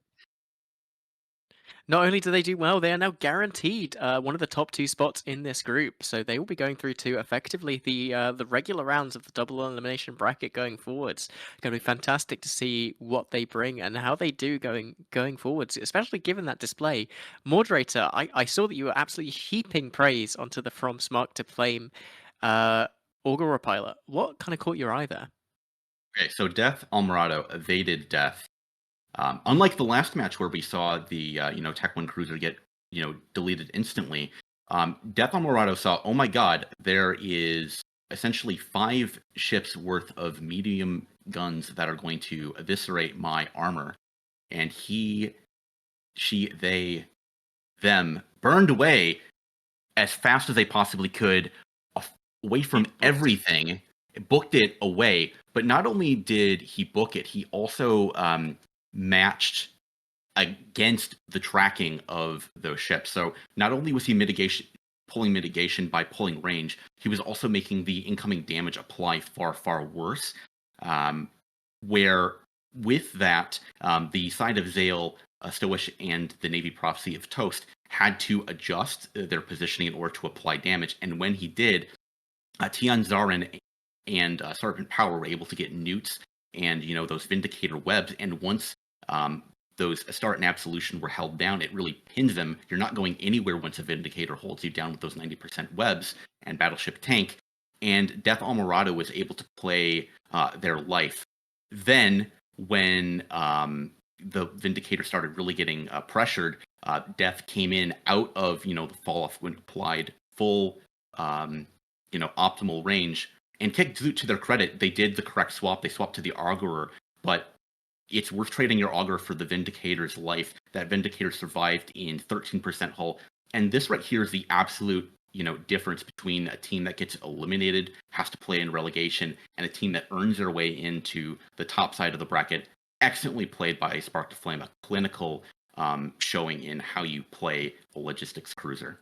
Not only do they do well, they are now guaranteed one of the top 2 spots in this group. So they will be going through to effectively the regular rounds of the double elimination bracket going forwards. Going to be fantastic to see what they bring and how they do going forwards, especially given that display. Moderator, I saw that you were absolutely heaping praise onto the From Spark to Flame Augurer pilot. What kind of caught your eye there? Okay, so Death Almirado evaded death. Unlike the last match where we saw the Tech 1 cruiser get deleted instantly, Death Almirado saw, oh my god, there is essentially 5 ships worth of medium guns that are going to eviscerate my armor, and them burned away as fast as they possibly could, away from everything, booked it away. But not only did he book it, he also matched against the tracking of those ships. So not only was he pulling mitigation by pulling range, he was also making the incoming damage apply far, far worse. Where with that, the side of Zale, Stoish, and the Navy Prophecy of Toast had to adjust their positioning in order to apply damage. And when he did, Tian Zarin and Serpent Power were able to get newts and those Vindicator webs. And once those Astart and Absolution were held down, it really pins them. You're not going anywhere once a Vindicator holds you down with those 90% webs and Battleship Tank. And Death Almorado was able to play their life. Then, when the Vindicator started really getting pressured, Death came in out of the fall off when applied full optimal range. And Kick Zoot, to their credit, they did the correct swap. They swapped to the Augurer, but it's worth trading your Augur for the Vindicator's life. That Vindicator survived in 13% hull. And this right here is the absolute, difference between a team that gets eliminated, has to play in relegation, and a team that earns their way into the top side of the bracket. Excellently played by Spark to Flame, a clinical showing in how you play a logistics cruiser.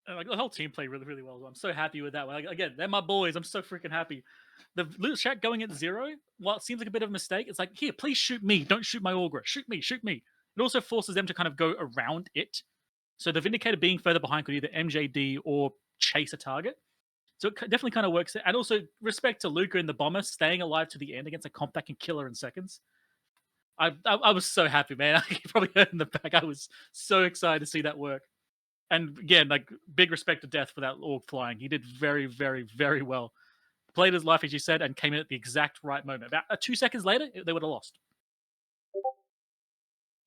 Like the whole team played really, really well. I'm so happy with that one. Like, again, they're my boys. I'm so freaking happy. The loot shack going at 0, while it seems like a bit of a mistake, it's like, here, please shoot me. Don't shoot my Augur. Shoot me. Shoot me. It also forces them to kind of go around it. So the Vindicator being further behind could either MJD or chase a target. So it definitely kind of works there. And also, respect to Luca and the Bomber staying alive to the end against a comp that can kill her in seconds. I was so happy, man. You probably heard in the back. I was so excited to see that work. And again, like, big respect to Death for that Orc flying. He did very, very, very well. Played his life, as you said, and came in at the exact right moment. About 2 seconds later, they would have lost.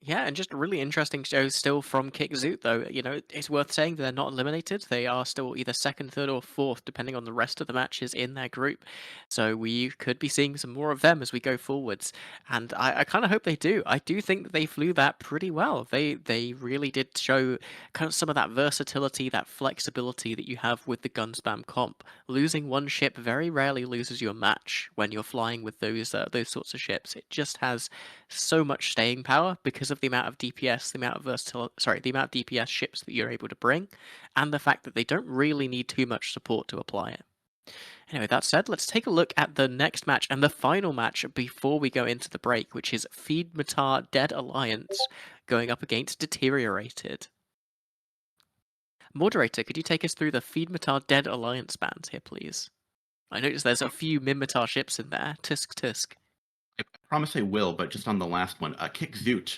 Yeah, and just a really interesting show still from Kick Zoot, though. It's worth saying that they're not eliminated. They are still either second, third, or fourth, depending on the rest of the matches in their group. So we could be seeing some more of them as we go forwards. And I kind of hope they do. I do think that they flew that pretty well. They really did show kind of some of that versatility, that flexibility that you have with the gun spam comp. Losing one ship very rarely loses you a match when you're flying with those sorts of ships. It just has so much staying power because of the amount of DPS, the amount of the amount of DPS ships that you're able to bring, and the fact that they don't really need too much support to apply it. Anyway, that said, let's take a look at the next match and the final match before we go into the break, which is Feed Matar Dead Alliance going up against Deteriorated. Moderator, could you take us through the Feed Matar Dead Alliance bans here, please? I noticed there's a few Minmatar ships in there. Tusk Tusk. I promise I will, but just on the last one, Kick Zoot,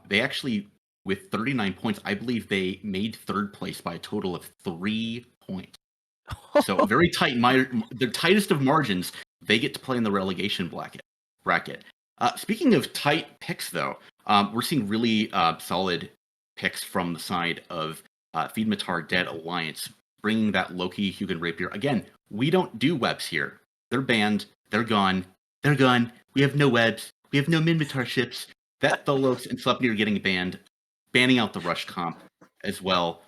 they actually, with 39 points, I believe they made third place by a total of 3 points. So very tight, the tightest of margins. They get to play in the relegation bracket. Speaking of tight picks, though, we're seeing really solid picks from the side of Feed Matar Dead Alliance, bringing that Loki Hugin Rapier. Again, we don't do webs here. They're banned. They're gone. They're gone. We have no webs. We have no Minmatar ships. That Tholos and Sleipnir getting banned, banning out the Rush comp as well.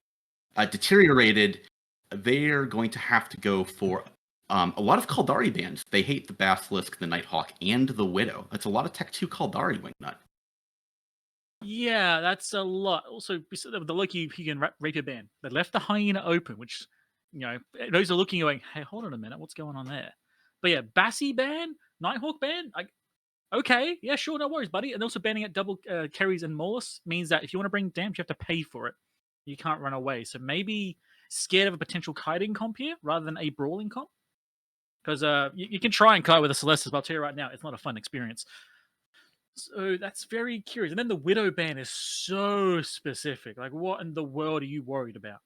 Deteriorated, they're going to have to go for a lot of Kaldari bans. They hate the Basilisk, the Nighthawk, and the Widow. That's a lot of Tech 2 Kaldari, Wingnut. Yeah, that's a lot. Also, the Loki Hugin Rapier ban. They left the Hyena open, which, those are looking going, hey, hold on a minute, what's going on there? But yeah, Bassi ban, Nighthawk ban, okay, yeah, sure, no worries, buddy. And also banning at double carries and Molus means that if you want to bring damage, you have to pay for it. You can't run away. So maybe scared of a potential kiting comp here rather than a brawling comp. Because you can try and kite with a Celestis, but I'll tell you right now, it's not a fun experience. So that's very curious. And then the Widow ban is so specific. Like, what in the world are you worried about?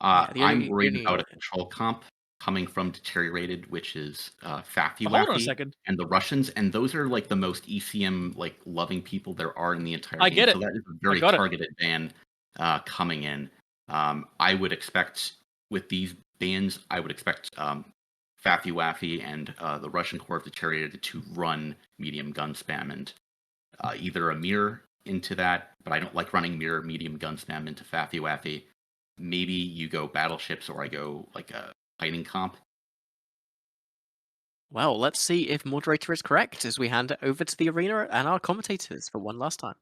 I'm worried about a control comp coming from Deteriorated, which is Faffy Hold on a Waffy second. and the Russians, and those are like the most ECM loving people there are in the entire game. I get it. So that is a very targeted ban coming in. I would expect with these bans, I would expect Faffy Waffy and the Russian core of Deteriorated to run medium gun spam and either a mirror into that, but I don't like running mirror medium gun spam into Faffy Waffy. Maybe you go battleships or I go like a fighting comp. Well, let's see if Moderator is correct as we hand it over to the arena and our commentators for one last time.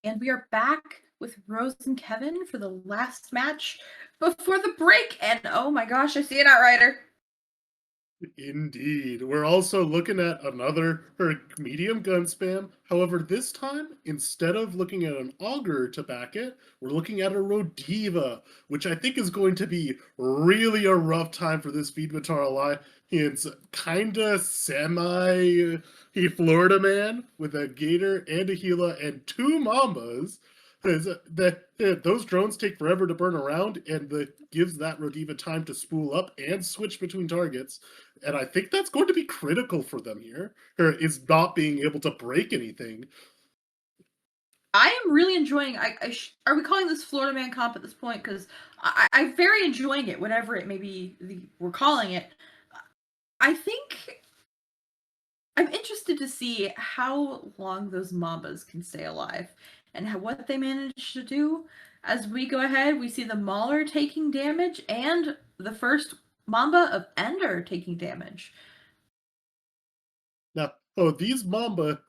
And we are back with Rose and Kevin for the last match before the break. And oh my gosh, I see it, Outrider. Indeed. We're also looking at another medium gun spam. However, this time, instead of looking at an augur to back it, we're looking at a Rodiva, which I think is going to be really a rough time for this Feedmatar ally. It's kinda semi Florida man with a gator and a Gila and two Mambas. Those drones take forever to burn around, and gives that Rodiva time to spool up and switch between targets. And I think that's going to be critical for them here, is not being able to break anything. I am really enjoying. Are we calling this Florida Man comp at this point? Because I'm very enjoying it, whatever it may be we're calling it. I think I'm interested to see how long those Mambas can stay alive and what they manage to do. As we go ahead, we see the Mauler taking damage and the first Mamba of Ender taking damage. Now, these Mamba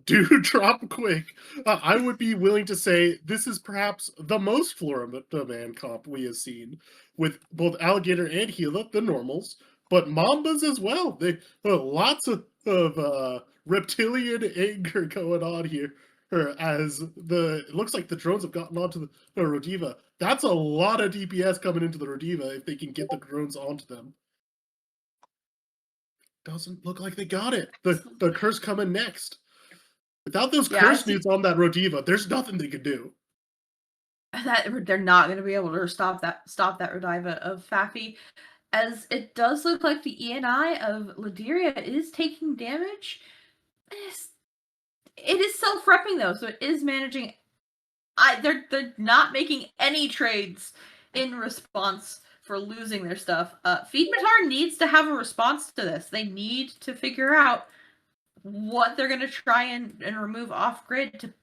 do drop quick. I would be willing to say this is perhaps the most Florida Man comp we have seen, with both Alligator and Gila, the normals, but Mambas as well. They lots of reptilian anger going on here. As it looks like the drones have gotten onto the Rodiva. That's a lot of DPS coming into the Rodiva if they can get the drones onto them. Doesn't look like they got it. The curse coming next. Without those curse newts on that Rodiva, there's nothing they could do. That they're not going to be able to stop that Rodiva of Faffy, as it does look like the ENI of Lyderia is taking damage. It is self-repping though, so it is managing. They're not making any trades in response for losing their stuff. Feedmatar needs to have a response to this. They need to figure out what they're going to try and remove off grid.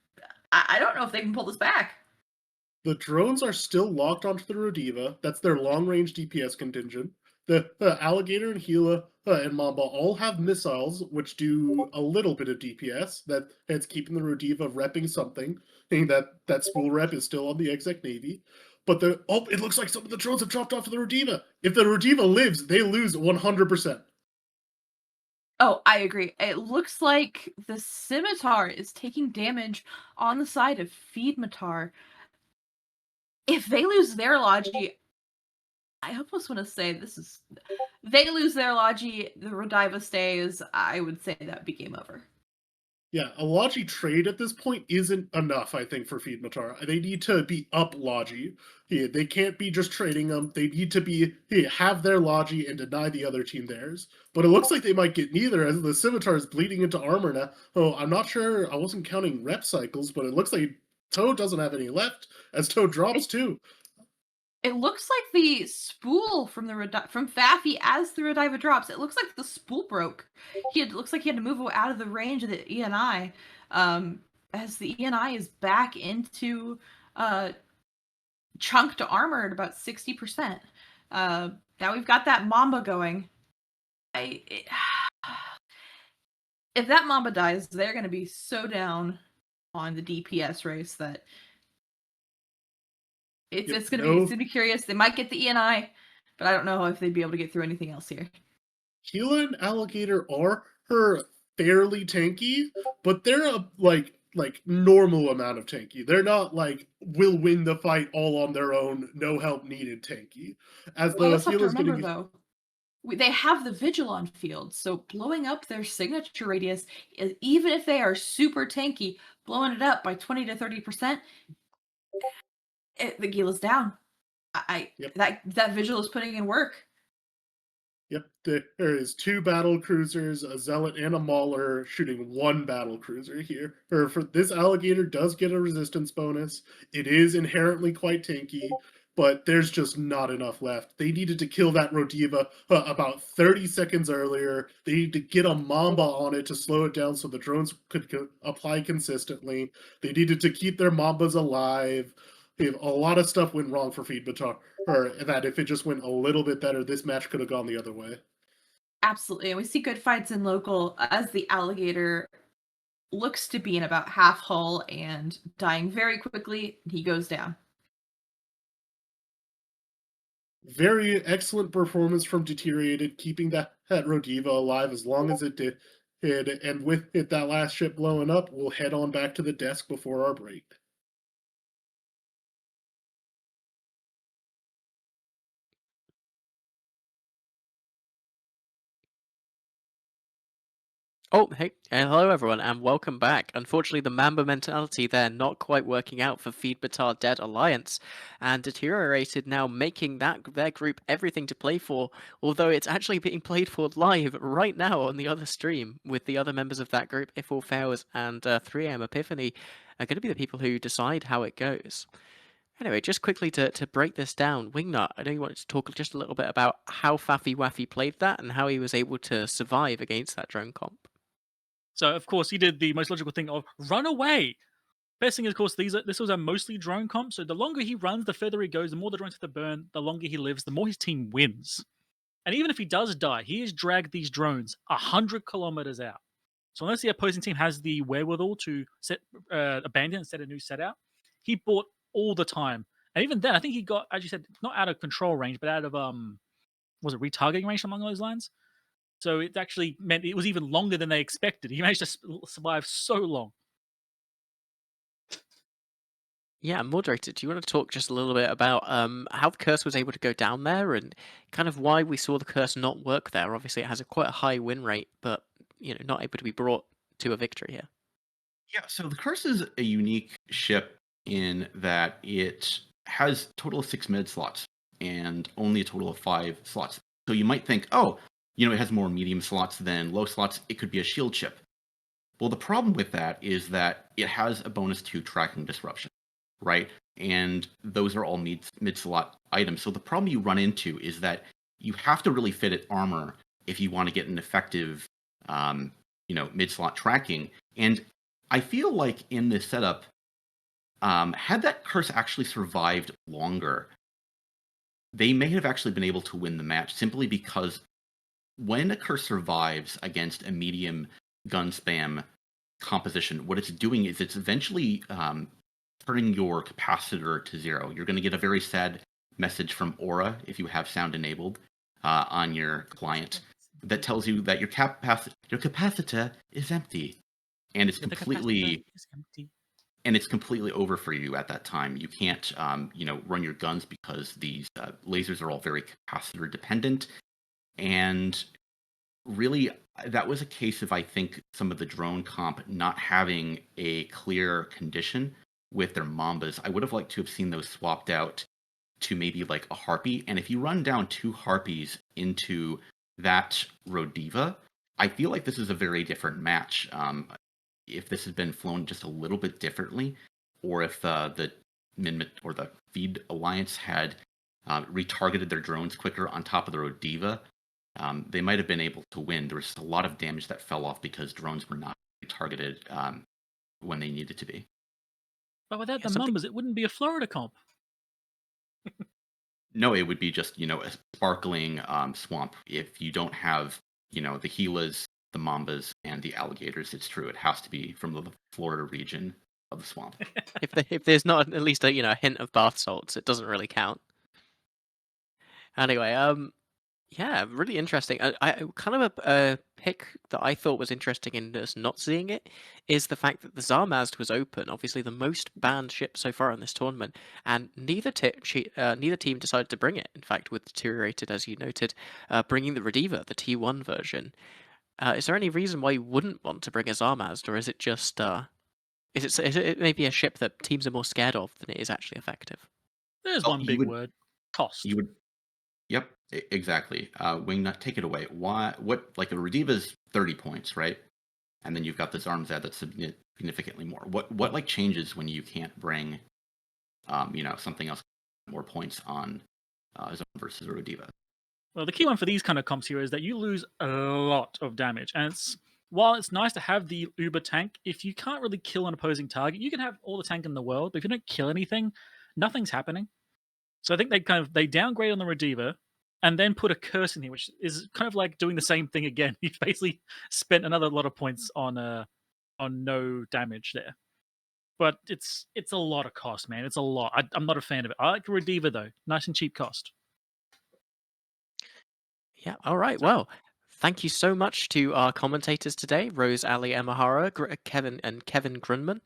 I don't know if they can pull this back. The drones are still locked onto the Rodiva. That's their long-range DPS contingent. The Alligator and Gila and Mamba all have missiles, which do a little bit of DPS. That's keeping the Rodiva repping something. Meaning that spool rep is still on the Exec Navy. But it looks like some of the drones have dropped off of the Rodiva. If the Rodiva lives, they lose 100%. Oh, I agree. It looks like the Scimitar is taking damage on the side of Feedmatar. If they lose their Logi, I almost want to say they lose their Logi, the Rodiva stays, I would say that would be game over. Yeah, a Logi trade at this point isn't enough, I think, for Feedmatar. They need to be up Logi. Yeah, they can't be just trading them. They need to have their Logi and deny the other team theirs. But it looks like they might get neither, as the Scimitar is bleeding into armor now. Oh, I'm not sure. I wasn't counting rep cycles, but it looks like Toad doesn't have any left, as Toad drops too. It looks like the spool from Faffy as the Rodiva drops. It looks like the spool broke. It looks like he had to move out of the range of the ENI. As the ENI is back into chunked armor at about 60%. Now we've got that Mamba going. If that Mamba dies, they're going to be so down on the DPS race that it's going to be curious. They might get the ENI, but I don't know if they'd be able to get through anything else here. Gila and Alligator are fairly tanky, but they're a normal amount of tanky. They're not will win the fight all on their own, no help needed tanky. As let's have to remember though, they have the Vigil on field, so blowing up their signature radius, even if they are super tanky, blowing it up by 20 to 30%, the Gila's down. That Vigil is putting in work. Yep, there is 2 battle cruisers, a Zealot, and a Mauler shooting 1 battle cruiser here. For this Alligator does get a resistance bonus. It is inherently quite tanky, but there's just not enough left. They needed to kill that Rodiva about 30 seconds earlier. They need to get a Mamba on it to slow it down so the drones could apply consistently. They needed to keep their Mambas alive. A lot of stuff went wrong for Feedmatar, or that if it just went a little bit better, this match could have gone the other way. Absolutely, and we see good fights in local as the Alligator looks to be in about half hull and dying very quickly. He goes down. Very excellent performance from Deteriorated, keeping that Rodiva alive as long as it did. And with it, that last ship blowing up, we'll head on back to the desk before our break. Oh, hey, hello everyone, and welcome back. Unfortunately, the Mamba mentality there not quite working out for Feed Batar Dead Alliance, and Deteriorated now making their group everything to play for, although it's actually being played for live right now on the other stream, with the other members of that group, If All Fails and 3am Epiphany, are going to be the people who decide how it goes. Anyway, just quickly to break this down, Wingnut, I know you wanted to talk just a little bit about how Faffy Waffy played that and how he was able to survive against that drone comp. So of course he did the most logical thing of run away. Best thing is, of course, this was a mostly drone comp, so the longer he runs, the further he goes, the more the drones have to burn, the longer he lives, the more his team wins. And even if he does die, he has dragged these drones 100 kilometers out. So unless the opposing team has the wherewithal to abandon and set a new set out, he bought all the time. And even then, I think he got, as you said, not out of control range, but out of was it retargeting range along those lines? So it actually meant it was even longer than they expected. He managed to survive so long. Yeah, Moderator, do you want to talk just a little bit about how the curse was able to go down there and kind of why we saw the curse not work there? Obviously, it has quite a high win rate, but not able to be brought to a victory here. Yeah, so the Curse is a unique ship in that it has a total of 6 mid slots and only a total of 5 slots. So you might think, oh, it has more medium slots than low slots. It could be a shield ship. Well, the problem with that is that it has a bonus to tracking disruption, right? And those are all mid slot items. So the problem you run into is that you have to really fit it armor if you want to get an effective, mid slot tracking. And I feel like in this setup, had that curse actually survived longer, they may have actually been able to win the match simply because when a curse survives against a medium gun spam composition, what it's doing is it's eventually turning your capacitor to 0. You're going to get a very sad message from Aura if you have sound enabled on your client that tells you that your capacitor is empty, and it's completely over for you at that time. You can't run your guns because these lasers are all very capacitor dependent, and really that was a case of, I think, some of the drone comp not having a clear condition with their Mambas. I would have liked to have seen those swapped out to maybe like a Harpy. And if you run down 2 Harpies into that Rodiva, I feel like this is a very different match. If this had been flown just a little bit differently, or if the Min or the Feed Alliance had retargeted their drones quicker on top of the Rodiva, they might have been able to win. There was a lot of damage that fell off because drones were not targeted when they needed to be. But without the Mambas, it wouldn't be a Florida comp. No, it would be just, a sparkling swamp. If you don't have, the Gilas, the Mambas, and the alligators, it's true. It has to be from the Florida region of the swamp. if there's not at least a hint of bath salts, it doesn't really count. Anyway, yeah, really interesting. I kind of a pick that I thought was interesting in us not seeing it is the fact that the Zarmazd was open, obviously the most banned ship so far in this tournament, and neither team decided to bring it. In fact, with Deteriorated, as you noted, bringing the Rediva, the T1 version. Is there any reason why you wouldn't want to bring a Zarmazd, or is it just is it maybe a ship that teams are more scared of than it is actually effective? There's one big word: cost. You would. Yep, exactly. Wingnut, take it away. What, like a Rediva's 30 points, right? And then you've got this Zarmazd that's significantly more. What like changes when you can't bring, something else more points on Zarm versus a Rediva? Well, the key one for these kind of comps here is that you lose a lot of damage, and while it's nice to have the Uber tank, if you can't really kill an opposing target, you can have all the tank in the world, but if you don't kill anything, nothing's happening. So I think they downgrade on the Rediva and then put a curse in here, which is kind of like doing the same thing again. You've basically spent another lot of points on no damage there. But it's a lot of cost, man. It's a lot. I'm not a fan of it. I like the Rediva though, nice and cheap cost. Yeah. All right. Well, thank you so much to our commentators today, Rose Ali Emahara, Kevin Grunman,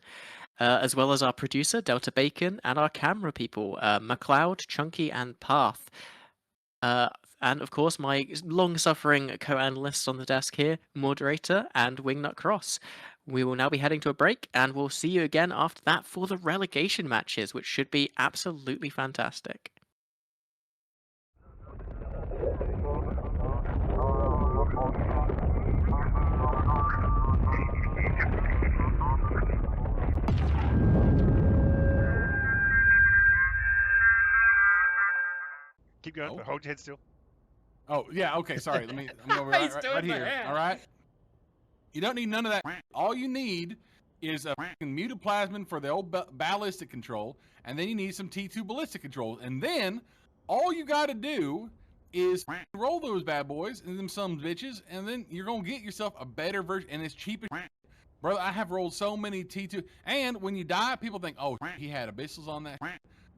as well as our producer, Delta Bacon, and our camera people, McLeod, Chunky, and Path. Uh, and of course, my long-suffering co-analyst on the desk here, moderator, and Wingnut Cross. We will now be heading to a break, and we'll see you again after that for the relegation matches, which should be absolutely fantastic. Keep going. Oh. Hold your head still. Oh yeah, okay. Sorry. Let me go right here. All right. You don't need none of that. All you need is a mutaplasmin for the old ballistic control, and then you need some T2 ballistic controls, and then all you got to do is roll those bad boys and them some bitches, and then you're gonna get yourself a better version, and it's cheap as brother. I have rolled so many T2, and when you die, people think, oh, he had abyssals on that.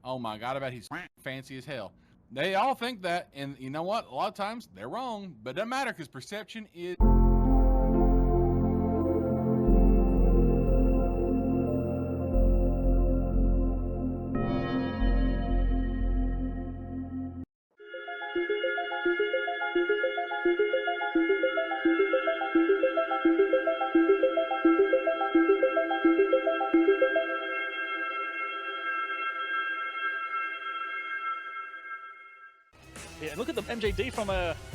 Oh my god, I bet he's fancy as hell. They all think that, and you know what? A lot of times they're wrong, but it doesn't matter because perception is. Yeah, and look at the MJD from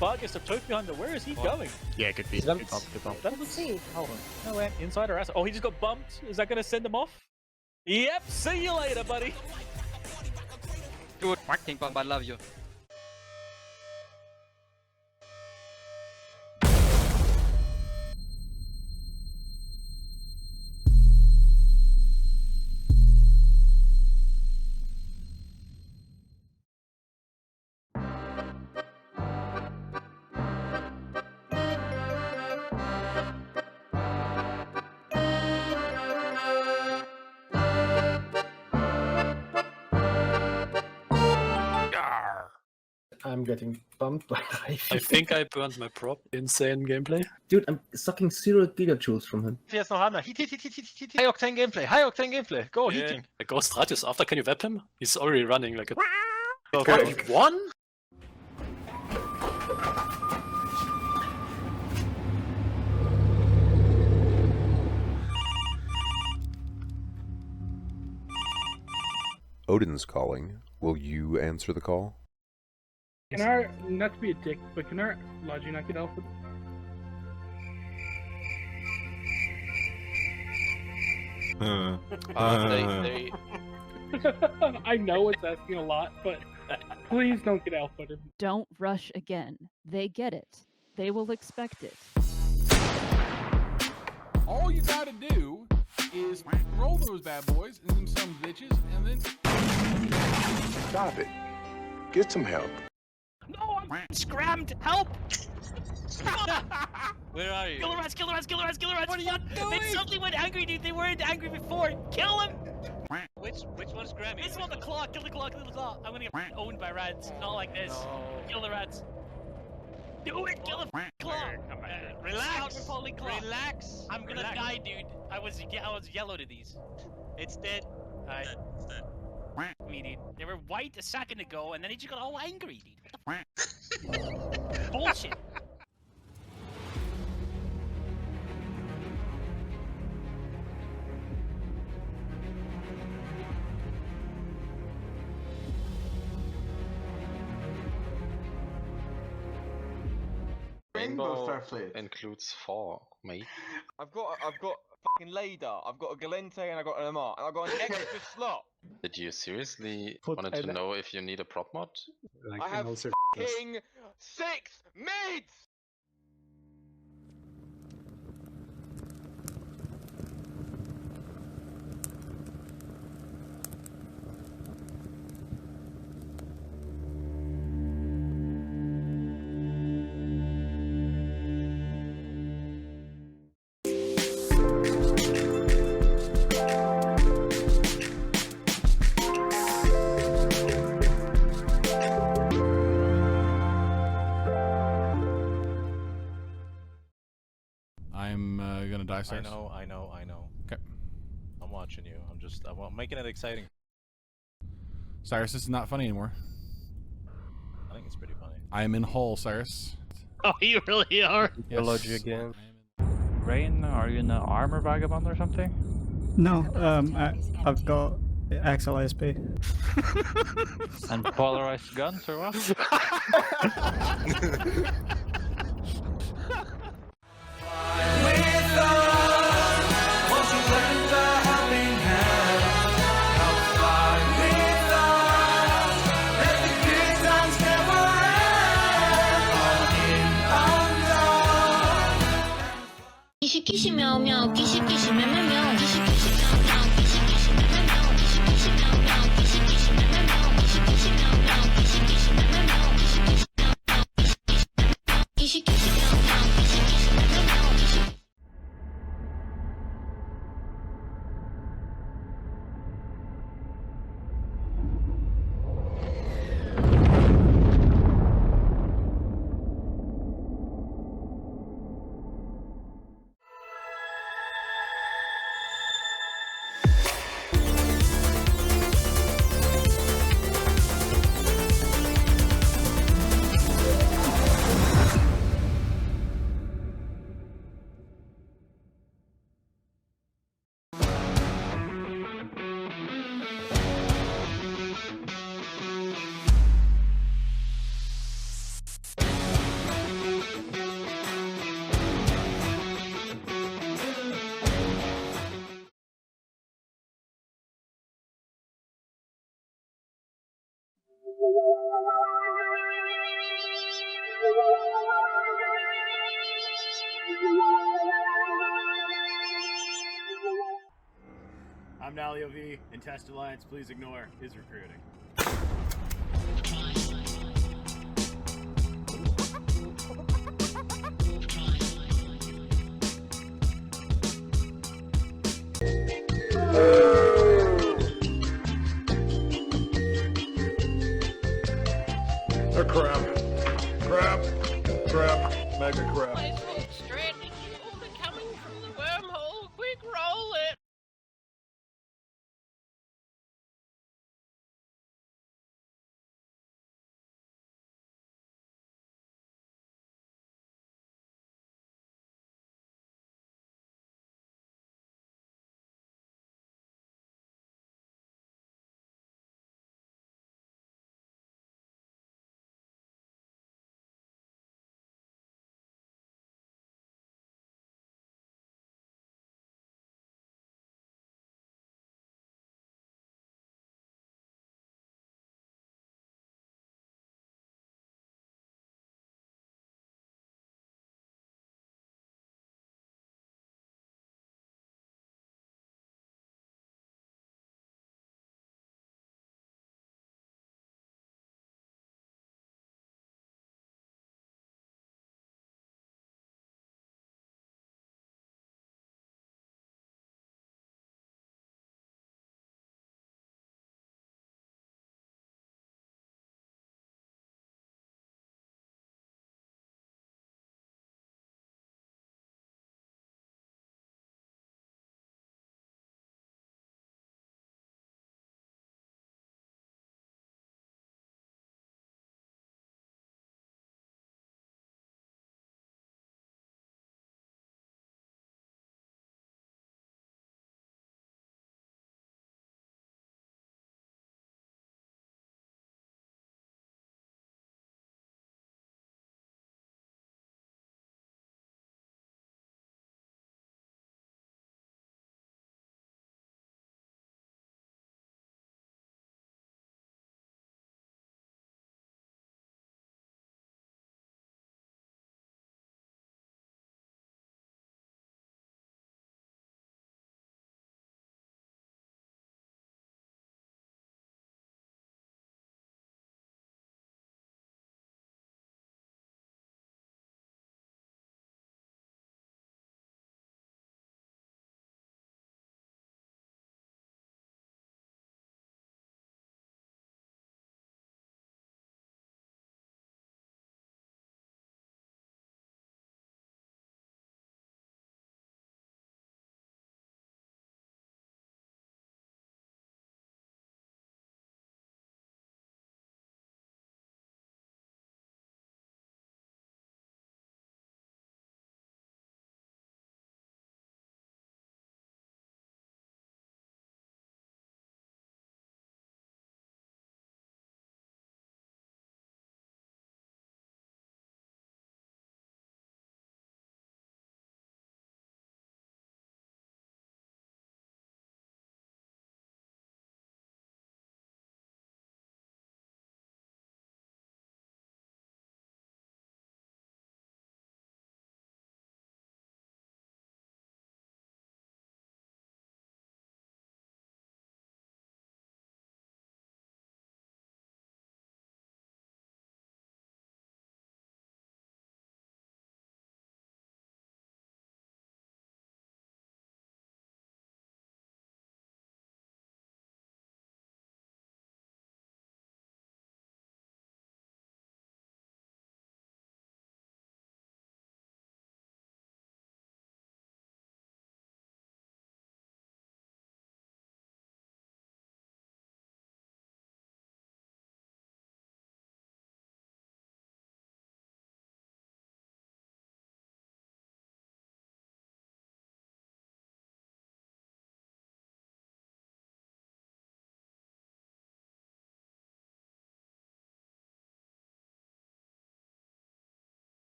Vargas of Tokyo Hunter. Where is he going? Yeah, good beat. Good bump. Good bump. Let's see. Hold on. No way. Inside or outside? Oh, he just got bumped. Is that going to send him off? Yep. See you later, buddy. Good marketing bomb. I love you. I'm getting bumped by I think I burned my prop. Insane gameplay. Dude, I'm sucking 0 gigajoules from him. Jetzt noch einmal. Hit. High octane gameplay. High octane gameplay. Go, Yeah. heating. The Ghost Radius after, can you web him? He's already running like a... Okay. You won? Odin's calling. Will you answer the call? Can our, not to be a dick, but can our Logi not get alpha? I know it's asking a lot, but please don't get alpha. Don't rush again. They get it. They will expect it. All you got to do is roll those bad boys and them some bitches, and then Stop it. Get some help. No, I'm scrammed. Help! Where are you? Kill the rats! Kill the rats! Kill the rats! Kill the rats! What are you doing? They suddenly went angry, dude. They weren't angry before. Kill them! Which one's Grammy? This one, the claw. Kill the claw. Kill the claw. I'm gonna get owned by rats. Not like this. Kill the rats. Do it! Kill the claw. Relax. Repelling claw. Relax. I'm gonna die, dude. I was yellow to these. It's dead. Alright. It's dead. Me, dude. They were white a second ago, and then they just got all angry, dude. What the bullshit. Rainbow includes 4, mate. I've got fucking Lader, I've got a Galente, and I've got an MR, and I've got an extra slot. Did you seriously Put wanted to know if you need a prop mod? I have fucking 6 mids! am gonna die, Cyrus. I know. Okay. I'm watching you. I'm making it exciting. Cyrus, this is not funny anymore. I think it's pretty funny. I am in Hull, Cyrus. Oh, you really are? Yes. again. Rain, are you in an armor vagabond or something? No, I've got XLSP. And polarized guns or what? I'm Nalio V, and Test Alliance, please ignore, is recruiting. Oh, crap. Crap. Mega crap.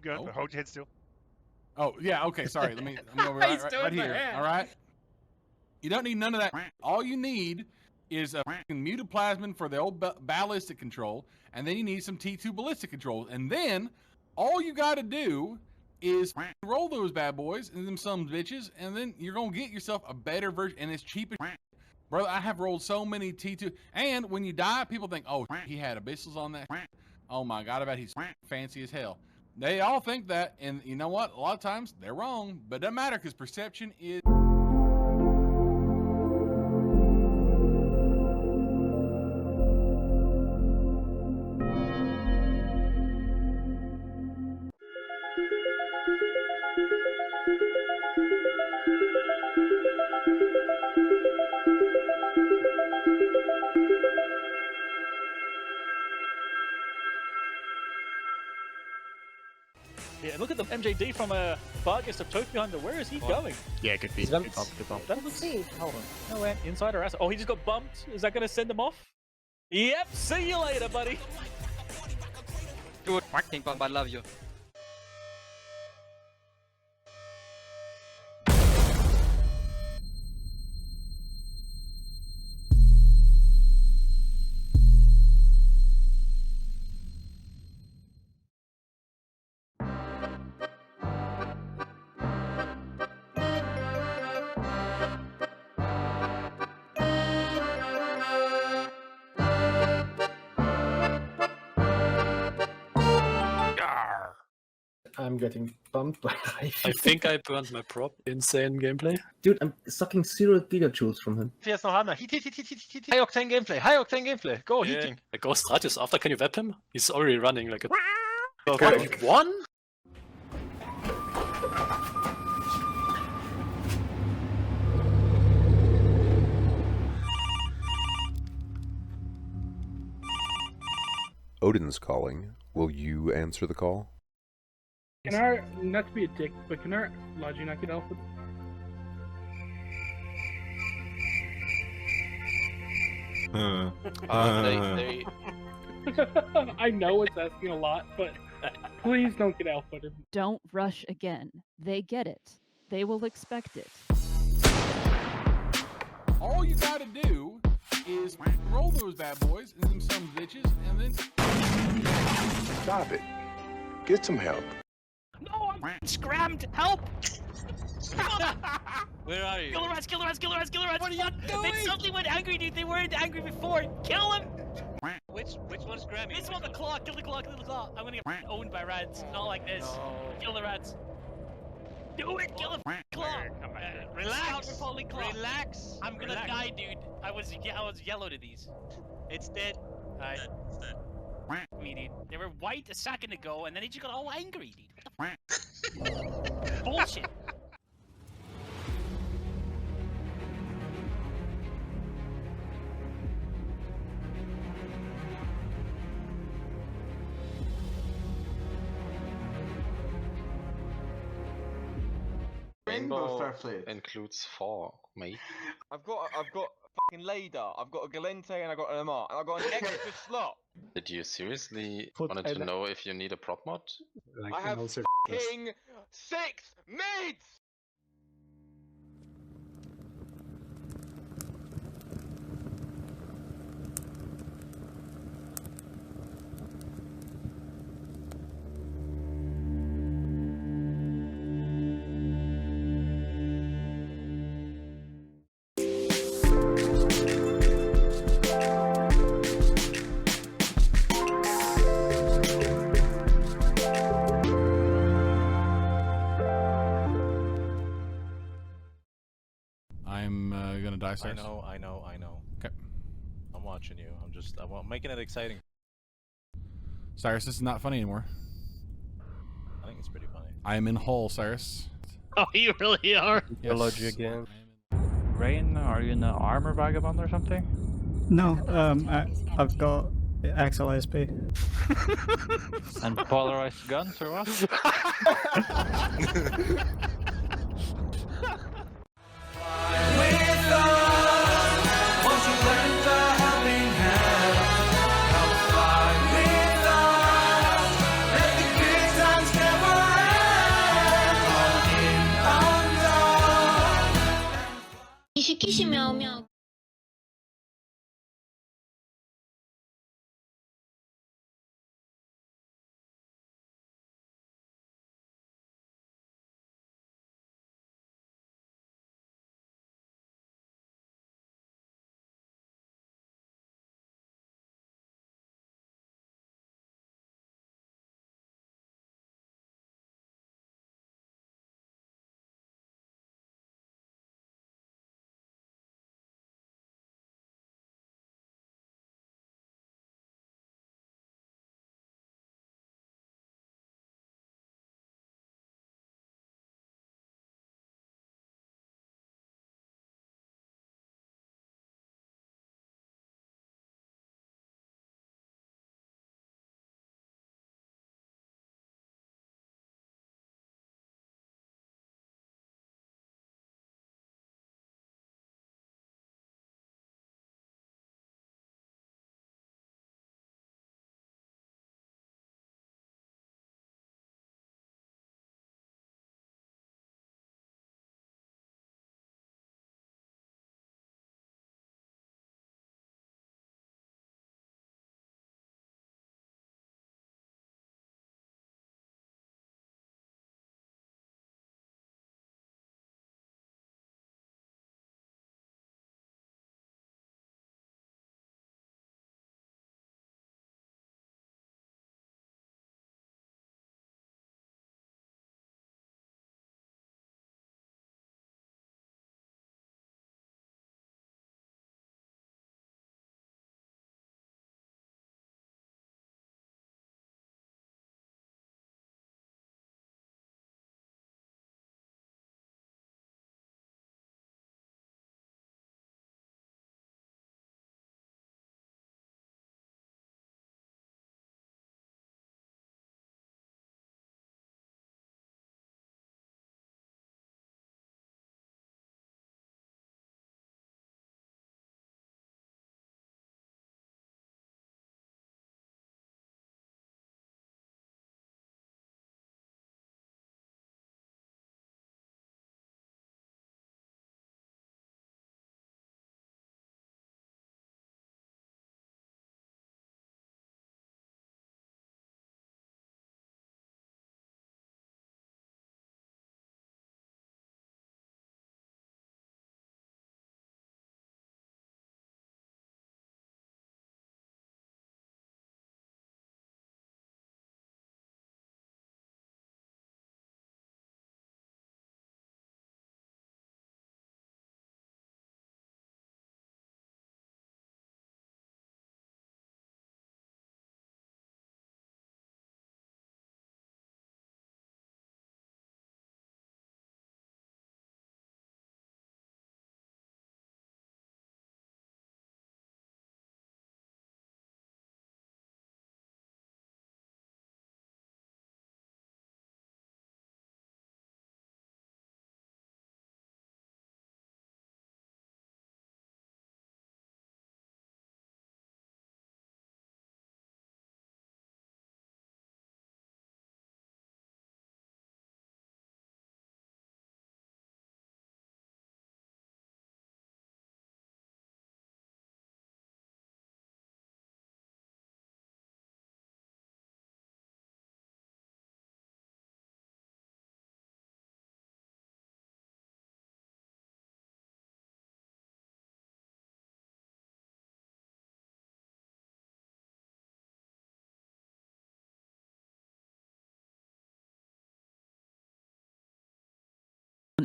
Keep going. Hold your head still. Oh yeah, okay. Sorry. Let me over right here. All right. You don't need none of that. All you need is a mutaplasmin for the old ballistic control, and then you need some T2 ballistic controls, and then all you got to do is roll those bad boys and them some bitches, and then you're gonna get yourself a better version, and it's cheap as brother. I have rolled so many T2, and when you die, people think, oh, he had abyssals on that. Oh my god, I bet he's fancy as hell. They all think that, and you know what? A lot of times they're wrong, but it doesn't matter because perception is. Yeah, look at the MJD from Vargas of Tokyo Hunter. Where is he going? Yeah, good beat. Good bump, good bump. That looks. Hold on. No way. Inside or outside? Oh, he just got bumped. Is that going to send him off? Yep. See you later, buddy. Good fucking bump. I love you. I'm getting bumped by life. I think I burned my prop. Insane gameplay. Dude, I'm sucking 0 gigajoules from him. Jetzt noch einmal. Hit. High octane gameplay. High octane gameplay. Go, Yeah. heating. A Ghost Radius after, can you web him? He's already running like a... Okay. One? Odin's calling. Will you answer the call? Can our, not to be a dick, but can our Logi not get alpha? They I know it's asking a lot, but please don't get alpha. Don't rush again. They get it. They will expect it. All you got to do is roll those bad boys and them some bitches, and then Stop it. Get some help. No, I'm scrammed. Help! Where are you? Killer rats! Killer rats! Killer rats! Killer rats! What are you doing? They suddenly went angry, dude. They weren't angry before. Kill him! Which one's grabbing? This one, the claw. Kill the claw. Kill the claw. I'm gonna get owned by rats. Not like this. Kill the rats. Do it! Kill the claw. Relax. Falling claw. Relax. I'm gonna die, dude. I was yellow to these. It's dead. Alright. It's dead. Me, dude. They were white a second ago, and then they just got all angry, dude. What the bullshit. Rainbow Fairplay includes 4, mate. I've got a fucking Lader, I've got a Galente, and I've got an MR, and I've got an extra slot. Did you seriously Put wanted to know if you need a prop mod? I have fucking 6 mates! I'm gonna die, Cyrus. I know. Okay. I'm watching you. I'm making it exciting. Cyrus, this is not funny anymore. I think it's pretty funny. I am in Hull, Cyrus. Oh, you really are? Yes. Logi again. Rain, are you in an armor vagabond or something? No, I've got Axel ASP. And polarized guns or what? Let the good times never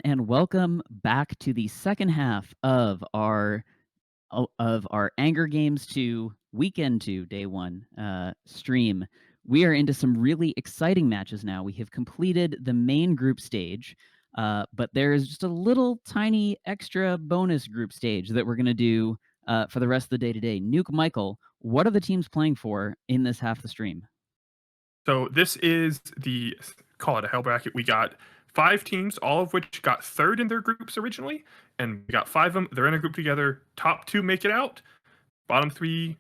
And welcome back to the second half of our Anger Games 2 Weekend 2 Day 1 stream. We are into some really exciting matches now. We have completed the main group stage, but there is just a little tiny extra bonus group stage that we're going to do for the rest of the day today. Nuke, Michael, what are the teams playing for in this half of the stream? So this is call it a hell bracket. We got 5 teams, all of which got third in their groups originally, and we got 5 of them. They're in a group together. Top 2 make it out. Bottom 3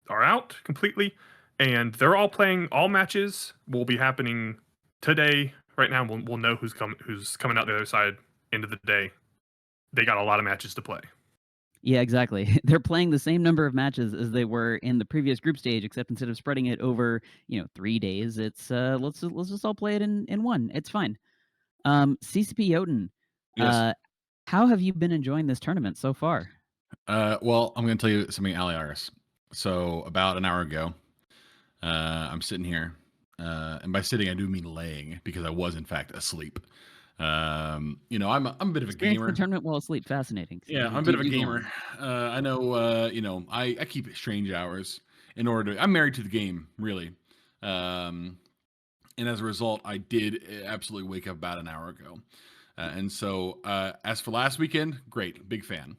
are out completely, and they're all playing. All matches will be happening today. Right now, we'll know who's coming out the other side end of the day. they got a lot of matches to play. Yeah, exactly. They're playing the same number of matches as they were in the previous group stage, except instead of spreading it over 3 days, it's let's just all play it in one. It's fine. CCP Jotun, Yes. how have you been enjoying this tournament so far? Well, I'm going to tell you something, Aliaris. So about an hour ago, I'm sitting here, and by sitting, I do mean laying because I was in fact asleep. I'm a bit of a Experience gamer. the tournament while asleep. Fascinating. Yeah, I'm a bit of a gamer. I know, I keep strange hours in order to. I'm married to the game, really. And as a result, I did absolutely wake up about an hour ago. And so, as for last weekend, great, big fan.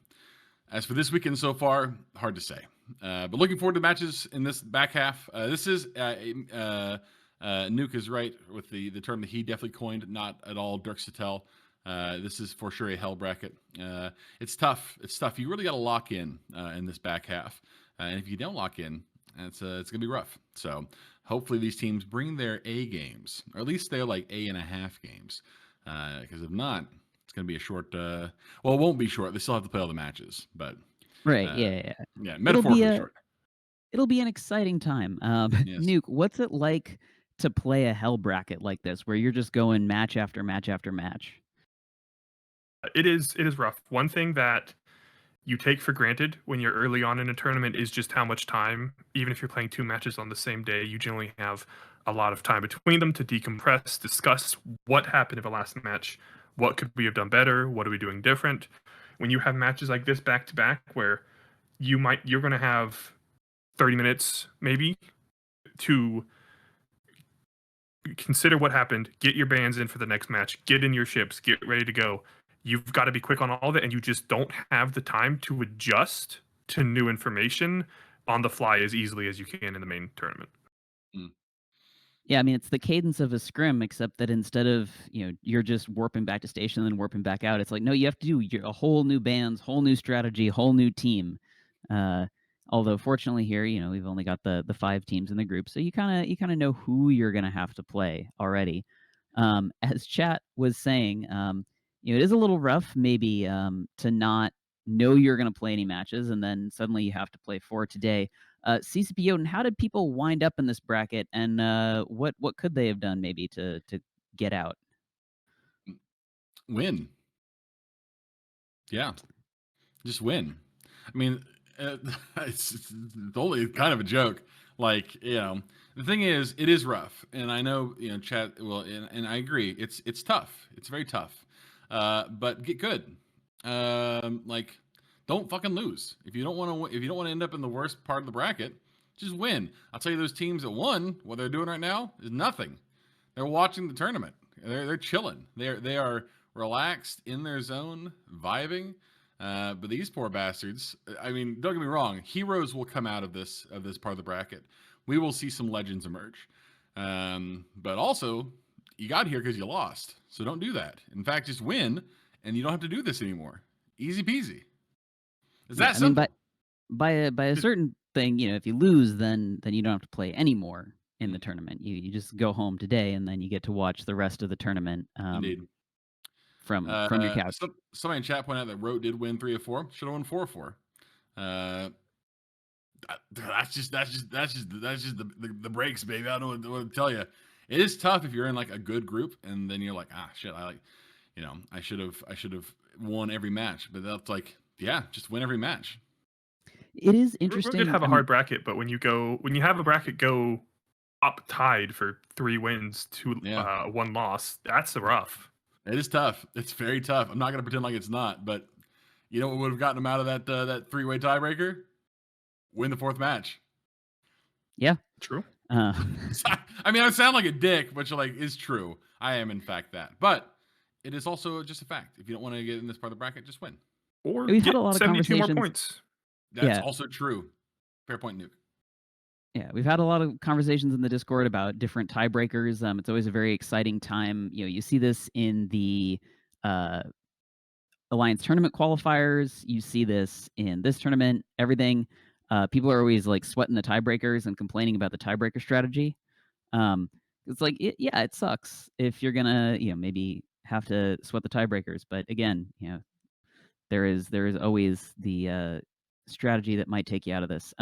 As for this weekend so far, hard to say. But looking forward to matches in this back half. This is Nuke is right with the term that he definitely coined, not at all Dirk Sattel. This is for sure a hell bracket. It's tough. It's tough. You really got to lock in this back half, and if you don't lock in, it's gonna be rough. So hopefully these teams bring their A games, or at least they're like A.5 games, because if not, it's gonna be a short. Well, it won't be short. They still have to play all the matches, but Right. Yeah. metaphorically short. It'll be an exciting time. Yes. Nuke, what's it like to play a hell bracket like this, where you're just going match after match after match? It is rough. One thing that you take for granted when you're early on in a tournament is just how much time, even if you're playing 2 matches on the same day, you generally have a lot of time between them to decompress, discuss what happened in the last match, what could we have done better, what are we doing different. When you have matches like this back to back where you're going to have 30 minutes maybe to consider what happened, get your bands in for the next match, get in your ships, get ready to go. You've got to be quick on all of it, and you just don't have the time to adjust to new information on the fly as easily as you can in the main tournament. Yeah, I mean, it's the cadence of a scrim, except that instead of, you're just warping back to station and then warping back out, it's like, no, you have to do a whole new bands, whole new strategy, whole new team. Although fortunately here, we've only got the 5 teams in the group, so you kind of know who you're going to have to play already. As chat was saying, it is a little rough maybe to not know you're going to play any matches, and then suddenly you have to play 4 today. CCP Jotun, how did people wind up in this bracket, and what could they have done maybe to get out? Win. Yeah, just win. I mean, it's only kind of a joke. Like, the thing is, it is rough, and I know chat. Well, and I agree. It's tough. It's very tough. But get good. Don't fucking lose. If you don't want to end up in the worst part of the bracket, just win. I'll tell you, those teams that won, what they're doing right now is nothing. They're watching the tournament. They're chilling. They are relaxed in their zone, vibing. But these poor bastards. I mean, don't get me wrong. Heroes will come out of this part of the bracket. We will see some legends emerge. But also, you got here because you lost. So don't do that. In fact, just win, and you don't have to do this anymore. Easy peasy. Is that simple? By a certain thing, if you lose, then you don't have to play anymore in the tournament. You just go home today, and then you get to watch the rest of the tournament. Indeed. From your couch. Somebody in chat pointed out that Rote did win 3 of 4. Should have won 4 of 4. That's just the breaks, baby. I don't know what to tell you. It is tough if you're in like a good group, and then you're like, shit, I should have won every match. But that's like, yeah, just win every match. It is interesting. We did have a hard bracket, but when you have a bracket go up tied for 3 wins to 1 loss, that's rough. It is tough. It's very tough. I'm not going to pretend like it's not, but you know what would have gotten them out of that 3-way tiebreaker? Win the 4th match. Yeah. True. I mean, I sound like a dick, which is true. I am in fact that. But it is also just a fact. If you don't want to get in this part of the bracket, just win. Or we've get had a lot of 72 more conversations. points. That's also true. Fair point, Nuke. Yeah, we've had a lot of conversations in the Discord about different tiebreakers. It's always a very exciting time. You see this in the Alliance tournament qualifiers. You see this in this tournament. Everything. People are always like sweating the tiebreakers and complaining about the tiebreaker strategy. It's like, it sucks if you're gonna, maybe have to sweat the tiebreakers. But again, there is always the strategy that might take you out of this.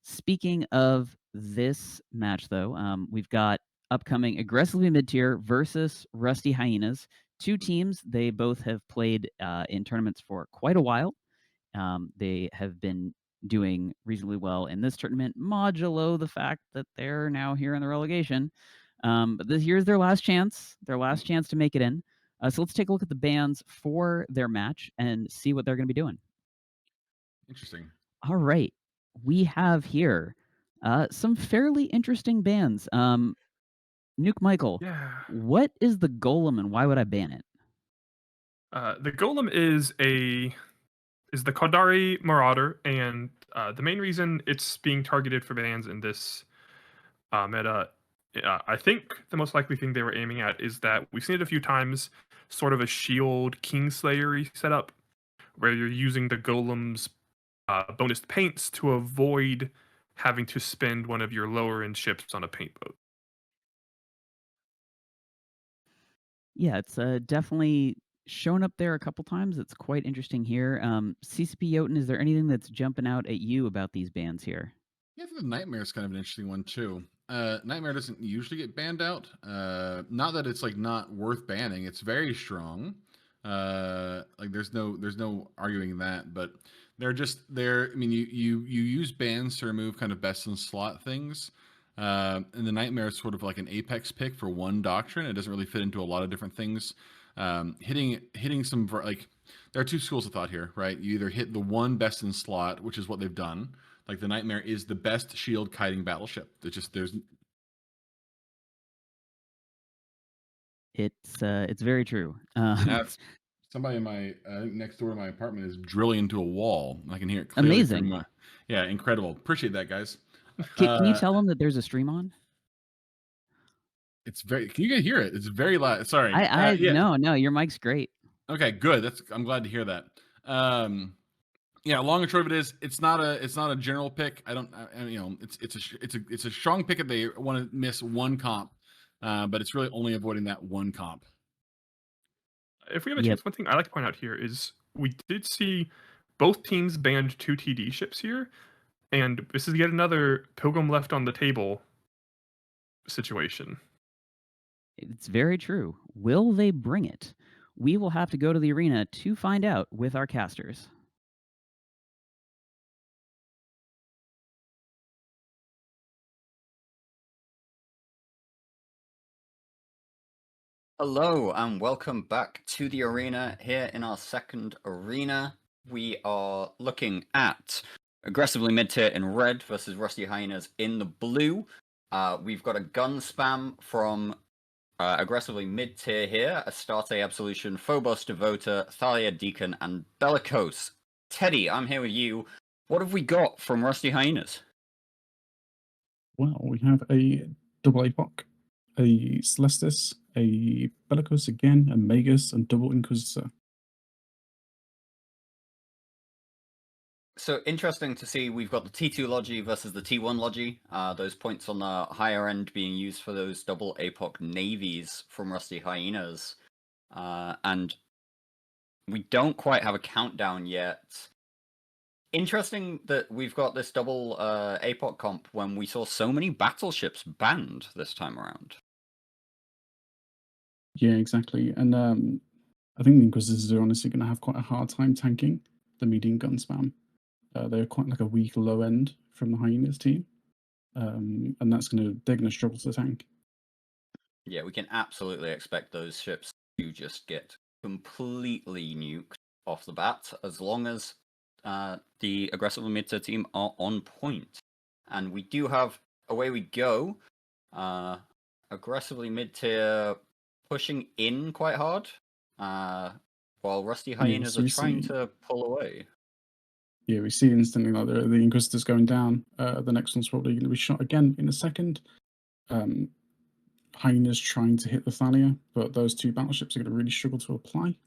Speaking of this match, though, we've got upcoming aggressively mid-tier versus Rusty Hyenas. Two teams, they both have played in tournaments for quite a while. They have been doing reasonably well in this tournament, modulo the fact that they're now here in the relegation. But here's their last chance to make it in. So let's take a look at the bands for their match and see what they're going to be doing. Interesting. All right. We have here some fairly interesting bands. Nuke Michael, Yeah. what is the Golem and why would I ban it? The Golem is the Kaldari Marauder, and the main reason it's being targeted for bans in this meta, I think the most likely thing they were aiming at is that we've seen it a few times, sort of a shield Kingslayer setup, where you're using the Golem's bonus paints to avoid having to spend one of your lower end ships on a paint boat. Yeah, it's definitely shown up there a couple times. It's quite interesting here. CCP Jotun, is there anything that's jumping out at you about these bands here? Yeah, I think the Nightmare is kind of an interesting one too. Nightmare doesn't usually get banned out. Not that it's like not worth banning. It's very strong. Like there's no arguing that, but they're. I mean, you use bans to remove kind of best in slot things. And the Nightmare is sort of like an apex pick for one doctrine. It doesn't really fit into a lot of different things. Hitting some like there are two schools of thought here, right? You either hit the one best in slot, which is what they've done. Like the Nightmare is the best shield kiting battleship. It's very true. That's somebody in my next door to my apartment is drilling into a wall. I can hear it clearly. Amazing. Yeah, incredible. Appreciate that, guys. Can you tell them that there's a stream on? It's very. Can you hear it? It's very loud. Sorry. No, your mic's great. Okay, good. I'm glad to hear that. Yeah, long and short of it is, it's not a general pick. It's a strong pick if they want to miss one comp, but it's really only avoiding that one comp. If we have a chance, one thing I like to point out here is we did see both teams banned 2 TD ships here, and this is yet another Pilgrim left on the table situation. It's very true. Will they bring it? We will have to go to the arena to find out with our casters. Hello and welcome back to the arena. Here in our second arena, we are looking at aggressively mid-tier in red versus Rusty Hyenas in the blue. We've got a gun spam from aggressively mid-tier here, Astarte Absolution, Phobos Devota, Thalia Deacon, and Bellicose. Teddy, I'm here with you. What have we got from Rusty Hyenas? Well, we have a double APOC, a Celestis, a Bellicose again, a Magus, and double Inquisitor. So interesting to see we've got the T2 Logi versus the T1 Logi. Those points on the higher end being used for those double APOC navies from Rusty Hyenas. And we don't quite have a countdown yet. Interesting that we've got this double APOC comp when we saw so many battleships banned this time around. Yeah, exactly. And I think the Inquisitors are honestly going to have quite a hard time tanking the medium gun spam. They're quite like a weak low end from the Hyenas team. And they're gonna struggle to tank. Yeah, we can absolutely expect those ships to just get completely nuked off the bat as long as the aggressively mid-tier team are on point. And we do have away we go. Aggressively mid-tier pushing in quite hard, while Rusty Hyenas are trying to pull away. Yeah, we see instantly like the Inquisitors going down. The next one's probably going to be shot again in a second. Hyenas trying to hit the Thalia, but those two battleships are going to really struggle to apply.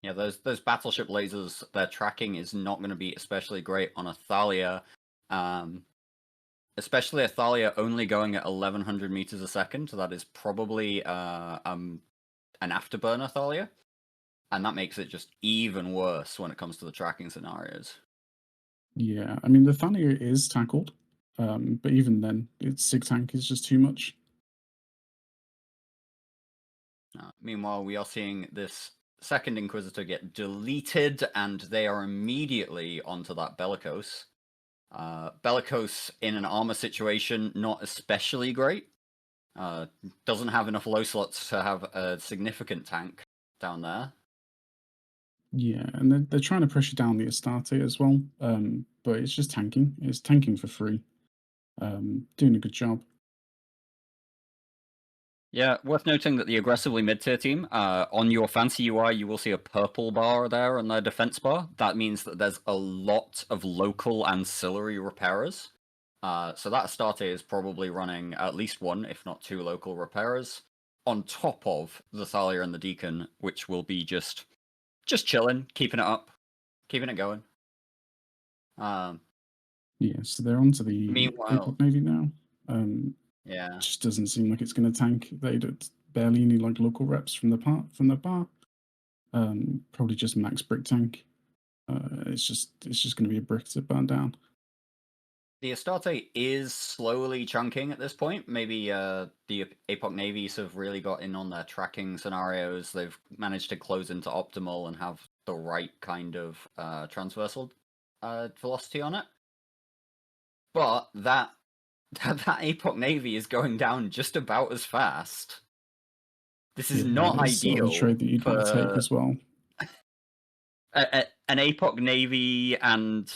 Yeah, those battleship lasers, their tracking is not going to be especially great on a Thalia. Especially a Thalia only going at 1100 meters a second. That is probably an afterburner Thalia. and that makes it just even worse when it comes to the tracking scenarios. Yeah, I mean the Thalia is tackled, but even then, its sig tank is just too much. Meanwhile, we are seeing this second Inquisitor get deleted, and they are immediately onto that Bellicose. Bellicose in an armor situation, not especially great. Doesn't have enough low slots to have a significant tank down there. Yeah, and they're trying to pressure down the Astarte as well, but it's just tanking. It's tanking for free. Doing a good job. Yeah, worth noting that the aggressively mid-tier team, on your fancy UI, you will see a purple bar there on their defense bar. That means that there's a lot of local ancillary repairers. So that Astarte is probably running at least one, if not two local repairers, on top of the Thalia and the Deacon, which will be just chilling, keeping it up, keeping it going. Yeah, so they're onto the Meanwhile, APOC Navy now. Yeah. Just doesn't seem like it's going to tank. They barely any like local reps from the bar. Probably just max brick tank. It's just going to be a brick to burn down. The Astarte is slowly chunking at this point. Maybe the APOC navies have really got in on their tracking scenarios. They've managed to close into optimal and have the right kind of transversal velocity on it. But that APOC navy is going down just about as fast. This is not ideal The trade that you'd want to take as well. An APOC navy and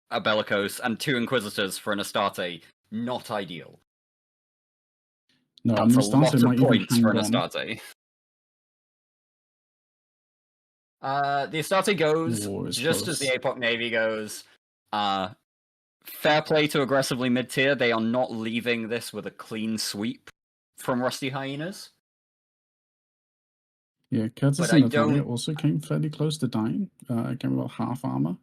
a Bellicose and two Inquisitors for an Astarte, not ideal. No, That's a lot of might even points for an hang on. Astarte. The Astarte goes just as the APOC Navy goes. Fair play to aggressively mid-tier. They are not leaving this with a clean sweep from Rusty Hyenas. Yeah, Curtis But and I Natalia don't- also came fairly close to dying. Came about half armor.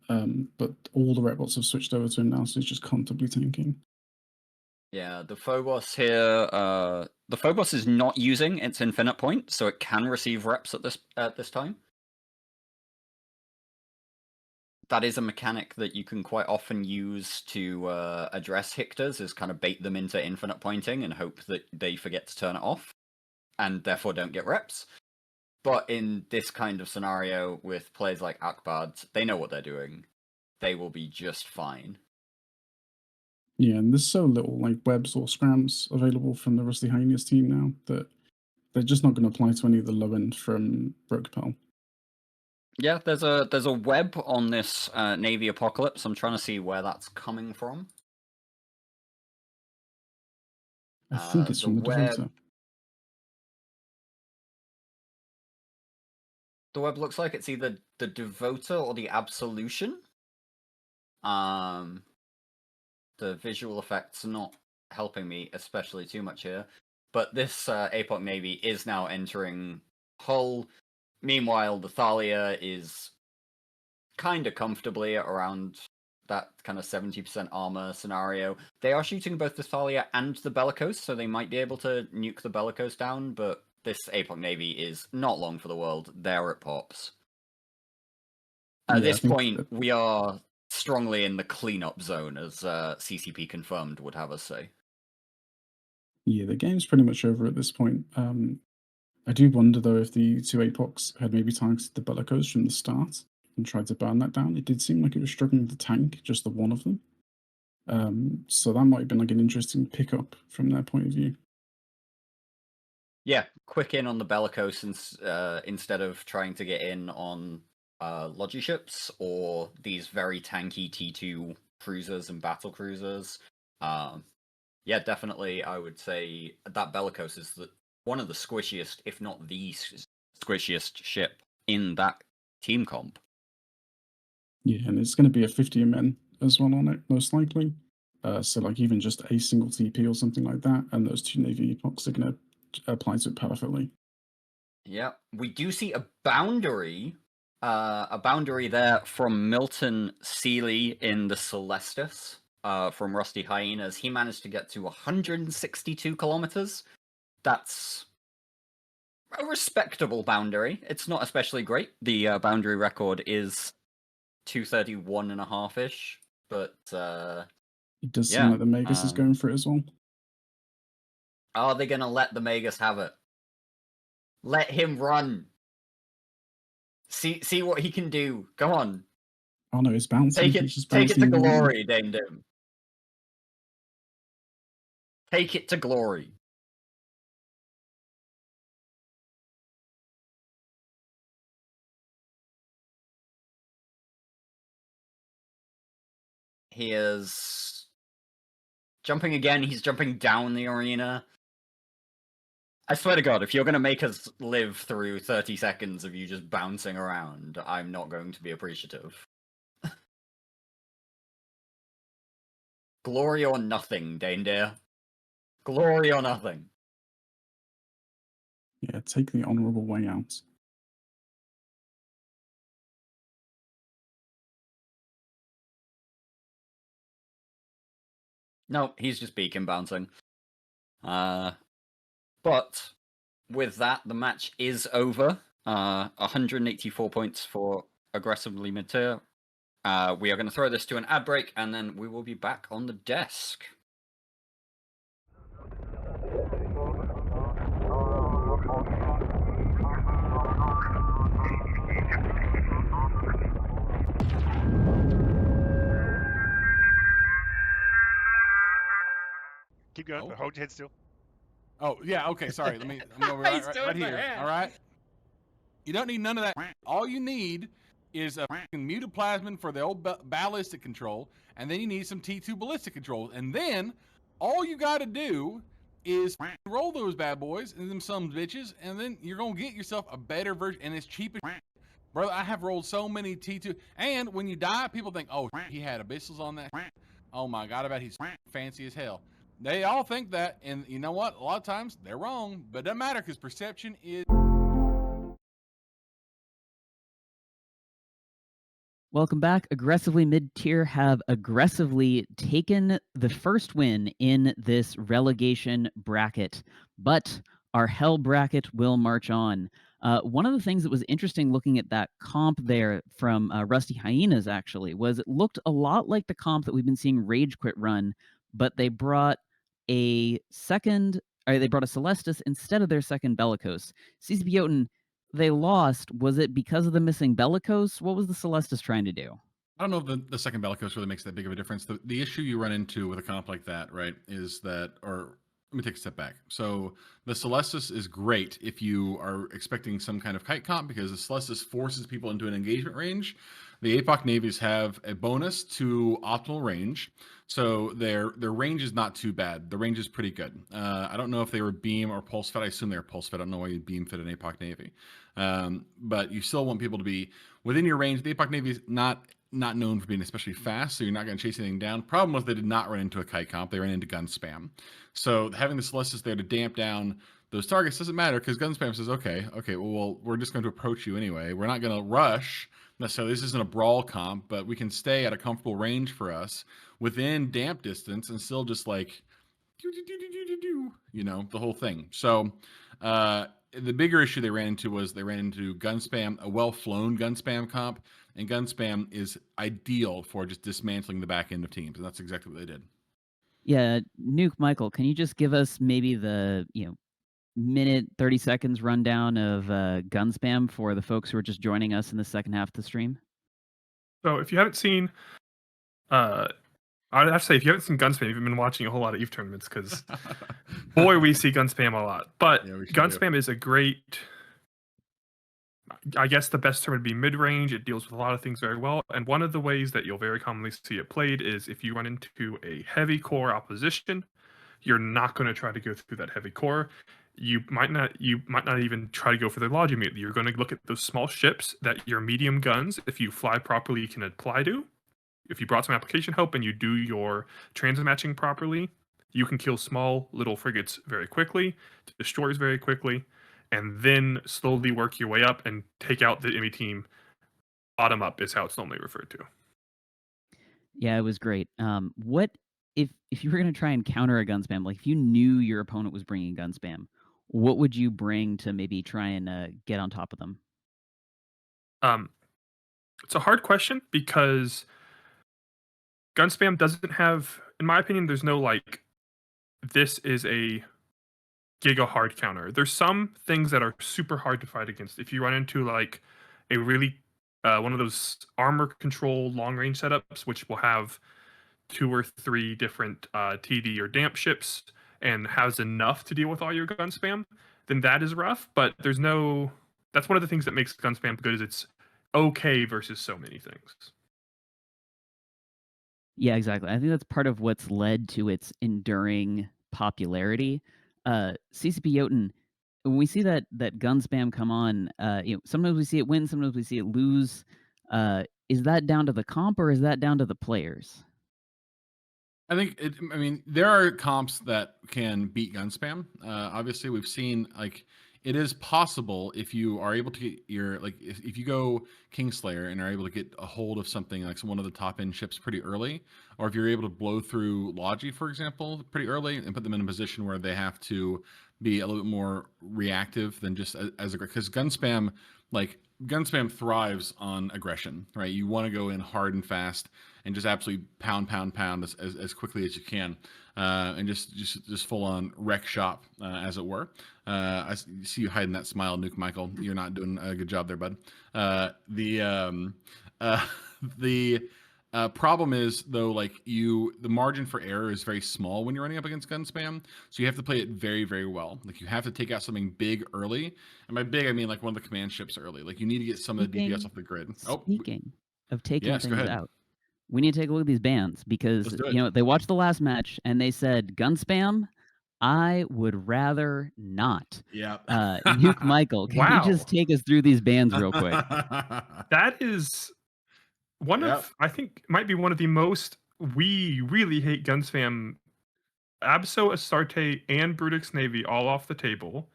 But all the Retbots have switched over to him now, so he's just comfortably tanking. Yeah, the Phobos here. The Phobos is not using its infinite point, so it can receive reps at this time. That is a mechanic that you can quite often use to address Hictors, is kind of bait them into infinite pointing and hope that they forget to turn it off, and therefore don't get reps. But in this kind of scenario with players like Akbad, they know what they're doing. They will be just fine. Yeah, and there's so little like webs or scrams available from the Rusty Hyenas team now that they're just not going to apply to any of the low end from Brokepel. Yeah, there's a web on this Navy Apocalypse. I'm trying to see where that's coming from. I think it's from the Devoter. The web looks like it's either the Devoter or the Absolution. The visual effects are not helping me especially too much here. But this APOC Navy is now entering Hull. Meanwhile, the Thalia is kind of comfortably around that kind of 70% armor scenario. They are shooting both the Thalia and the Bellicose, so they might be able to nuke the Bellicose down, but this APOC Navy is not long for the world. There it pops. At this point, we are strongly in the cleanup zone, as CCP confirmed would have us say. Yeah, the game's pretty much over at this point. I do wonder, though, if the two APOCs had maybe targeted the Bellicose from the start and tried to burn that down. It did seem like it was struggling to tank just the one of them. So that might have been like an interesting pickup from their point of view. Yeah, quick in on the Bellicose instead of trying to get in on Logiships or these very tanky T2 cruisers and battle cruisers. Yeah, definitely, I would say that Bellicose is one of the squishiest, if not the squishiest ship in that team comp. Yeah, and it's going to be a 50 men as well on it, most likely. So like even just a single TP or something like that, and those two Navy epochs are going to apply to it perfectly. Yeah, we do see a boundary there from Milton Seeley in the Celestis from Rusty Hyenas. He managed to get to 162 kilometers. That's a respectable boundary. It's not especially great. The boundary record is 231.5-ish, but It does yeah, seem like the Magus is going for it as well. Are they gonna let the Magus have it? Let him run. See what he can do. Come on. Oh no, it's bouncing. Take it. He's just Take it to bouncing immediately. glory, Dame Dim. Take it to glory. He is jumping again. He's jumping down the arena. I swear to God, if you're going to make us live through 30 seconds of you just bouncing around, I'm not going to be appreciative. Glory or nothing, Daindeer. Glory or nothing. Yeah, take the honourable way out. No, he's just beacon bouncing. But with that, the match is over. 184 points for aggressively mid-tier. We are going to throw this to an ad break, and then we will be back on the desk. Keep going. Hold your head still. Oh yeah, okay. Sorry. I'm gonna be right here. All right. You don't need none of that. All you need is a mutaplasmin for the old ballistic control, and then you need some T2 ballistic controls, and then all you got to do is roll those bad boys and them some bitches, and then you're gonna get yourself a better version, and it's cheap as brother. I have rolled so many T2, and when you die, people think, oh, he had abyssals on that. Oh my God, I bet he's fancy as hell. They all think that, and you know what? A lot of times they're wrong, but it doesn't matter because perception is. Welcome back. Aggressively mid-tier have aggressively taken the first win in this relegation bracket, but our hell bracket will march on. One of the things that was interesting looking at that comp there from Rusty Hyenas actually was it looked a lot like the comp that we've been seeing Rage Quit run, but they brought a Celestis instead of their second Bellicose. CCP Jotun, they lost. Was it because of the missing Bellicose? What was the Celestis trying to do? I don't know if the second Bellicose really makes that big of a difference. The issue you run into with a comp like that, right, is that, or let me take a step back. So the Celestis is great if you are expecting some kind of kite comp because the Celestis forces people into an engagement range. The APOC navies have a bonus to optimal range, so their range is not too bad. The range is pretty good. I don't know if they were beam or pulse fed. I assume they were pulse fed. I don't know why you'd beam fit an APOC navy, but you still want people to be within your range. The APOC navy is not known for being especially fast, so you're not going to chase anything down. Problem was they did not run into a kite comp. They ran into gun spam. So having the Celestis there to damp down those targets doesn't matter because gun spam says, okay, well, we're just going to approach you anyway. We're not going to rush necessarily. This isn't a brawl comp, but we can stay at a comfortable range for us within damp distance and still just like, you know, the whole thing. So the bigger issue they ran into was they ran into gun spam, a well-flown gun spam comp, and gun spam is ideal for just dismantling the back end of teams, and that's exactly what they did. Yeah, Nuke Michael, can you just give us maybe the minute 30 seconds rundown of gun spam for the folks who are just joining us in the second half of the stream? So if you haven't seen, I'd have to say if you haven't seen gun spam, you've been watching a whole lot of EVE tournaments because boy, we see gun spam a lot. But Yeah, gun spam is a great. I guess the best term would be mid-range. It deals with a lot of things very well. And one of the ways that you'll very commonly see it played is if you run into a heavy core opposition, you're not going to try to go through that heavy core. You might not even try to go for the Logimute. You're going to look at those small ships that your medium guns, if you fly properly, can apply to. If you brought some application help and you do your transit matching properly, you can kill small little frigates very quickly, destroyers very quickly, and then slowly work your way up and take out the enemy team. Bottom up is how it's normally referred to. Yeah, it was great. What if you were going to try and counter a gun spam, like if you knew your opponent was bringing gun spam, what would you bring to maybe try and get on top of them? It's a hard question because gun spam doesn't have, in my opinion, there's no like, this is a giga hard counter. There's some things that are super hard to fight against. If you run into like a really one of those armor control long range setups, which will have 2 or 3 different TD or damp ships and has enough to deal with all your gun spam, then that is rough. But there's no. That's one of the things that makes gun spam good. Is it's okay versus so many things. Yeah, exactly. I think that's part of what's led to its enduring popularity. CCP Jotun, when we see that gun spam come on, sometimes we see it win, sometimes we see it lose. Is that down to the comp or is that down to the players? I think I mean, there are comps that can beat gun spam. Obviously, we've seen like it is possible if you are able to get your like if you go Kingslayer and are able to get a hold of something like one of the top end ships pretty early, or if you're able to blow through Logi, for example, pretty early and put them in a position where they have to be a little bit more reactive than just as a because gun spam thrives on aggression, right? You want to go in hard and fast and just absolutely pound as quickly as you can, and just full on wreck shop, as it were. I see you hiding that smile, Nuke Michael. You're not doing a good job there, bud. The problem is though, like the margin for error is very small when you're running up against gun spam, so you have to play it very, very well. Like you have to take out something big early, and by big I mean like one of the command ships early. Like you need to get some of the DPS off the grid. Speaking of taking yes, go things ahead. out, we need to take a look at these bans because Let's do it. they watched the last match and they said gun spam. I would rather not. Yeah. Nuke Michael, can you just take us through these bans real quick? That is one of, I think, might be one of the most we really hate gun spam. Abso, Astarte, and Brutix Navy all off the table,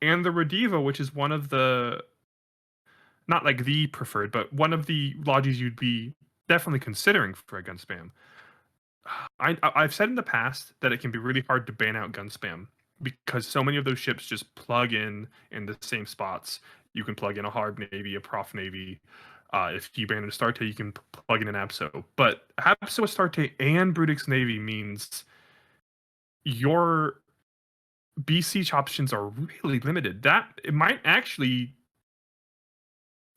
and the Rediva, which is one of the not like the preferred, but one of the lodges you'd be definitely considering for a gun spam. I've said in the past that it can be really hard to ban out gun spam because so many of those ships just plug in the same spots. You can plug in a hard navy, a prof navy. If you ban an Astarte, you can plug in an Abso. But Abso, Astarte, and Brutix Navy means your BC options are really limited. That it might actually,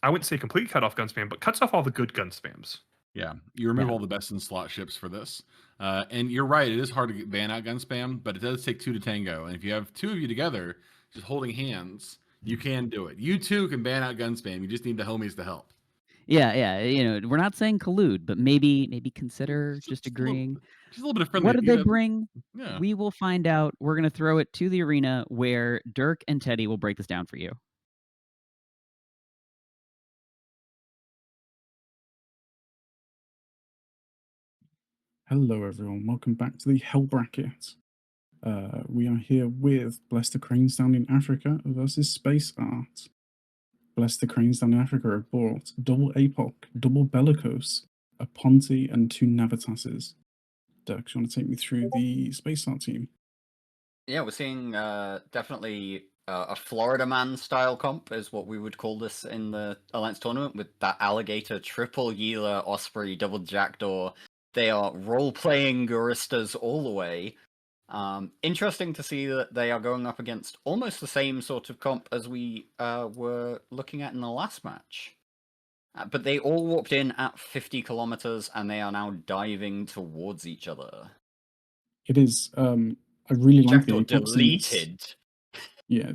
I wouldn't say completely cut off gun spam, but cuts off all the good gun spams. Yeah, you remove all the best in slot ships for this. And you're right, it is hard to ban out gun spam, but it does take 2 to tango. And if you have 2 of you together, just holding hands, you can do it. You too can ban out gun spam. You just need the homies to help. Yeah. We're not saying collude, but maybe consider just agreeing. Just a little bit of friendly. What did they bring? Yeah. We will find out. We're going to throw it to the arena where Dirk and Teddy will break this down for you. Hello, everyone. Welcome back to the Hell Bracket. We are here with Bless the Cranes down in Africa versus Space Art. Bless the Cranes down in Africa have brought double APOC, double Bellicose, a Ponte, and 2 Navitases. Dirk, do you want to take me through the Space Art team? Yeah, we're seeing definitely a Florida Man style comp is what we would call this in the Alliance tournament, with that Alligator, triple Gila, Osprey, double Jackdaw. They are role-playing Guristas all the way. Interesting to see that they are going up against almost the same sort of comp as we were looking at in the last match. But they all walked in at 50 kilometers and they are now diving towards each other. It is, I really like the Jackdaw APOC teams. deleted. Yeah,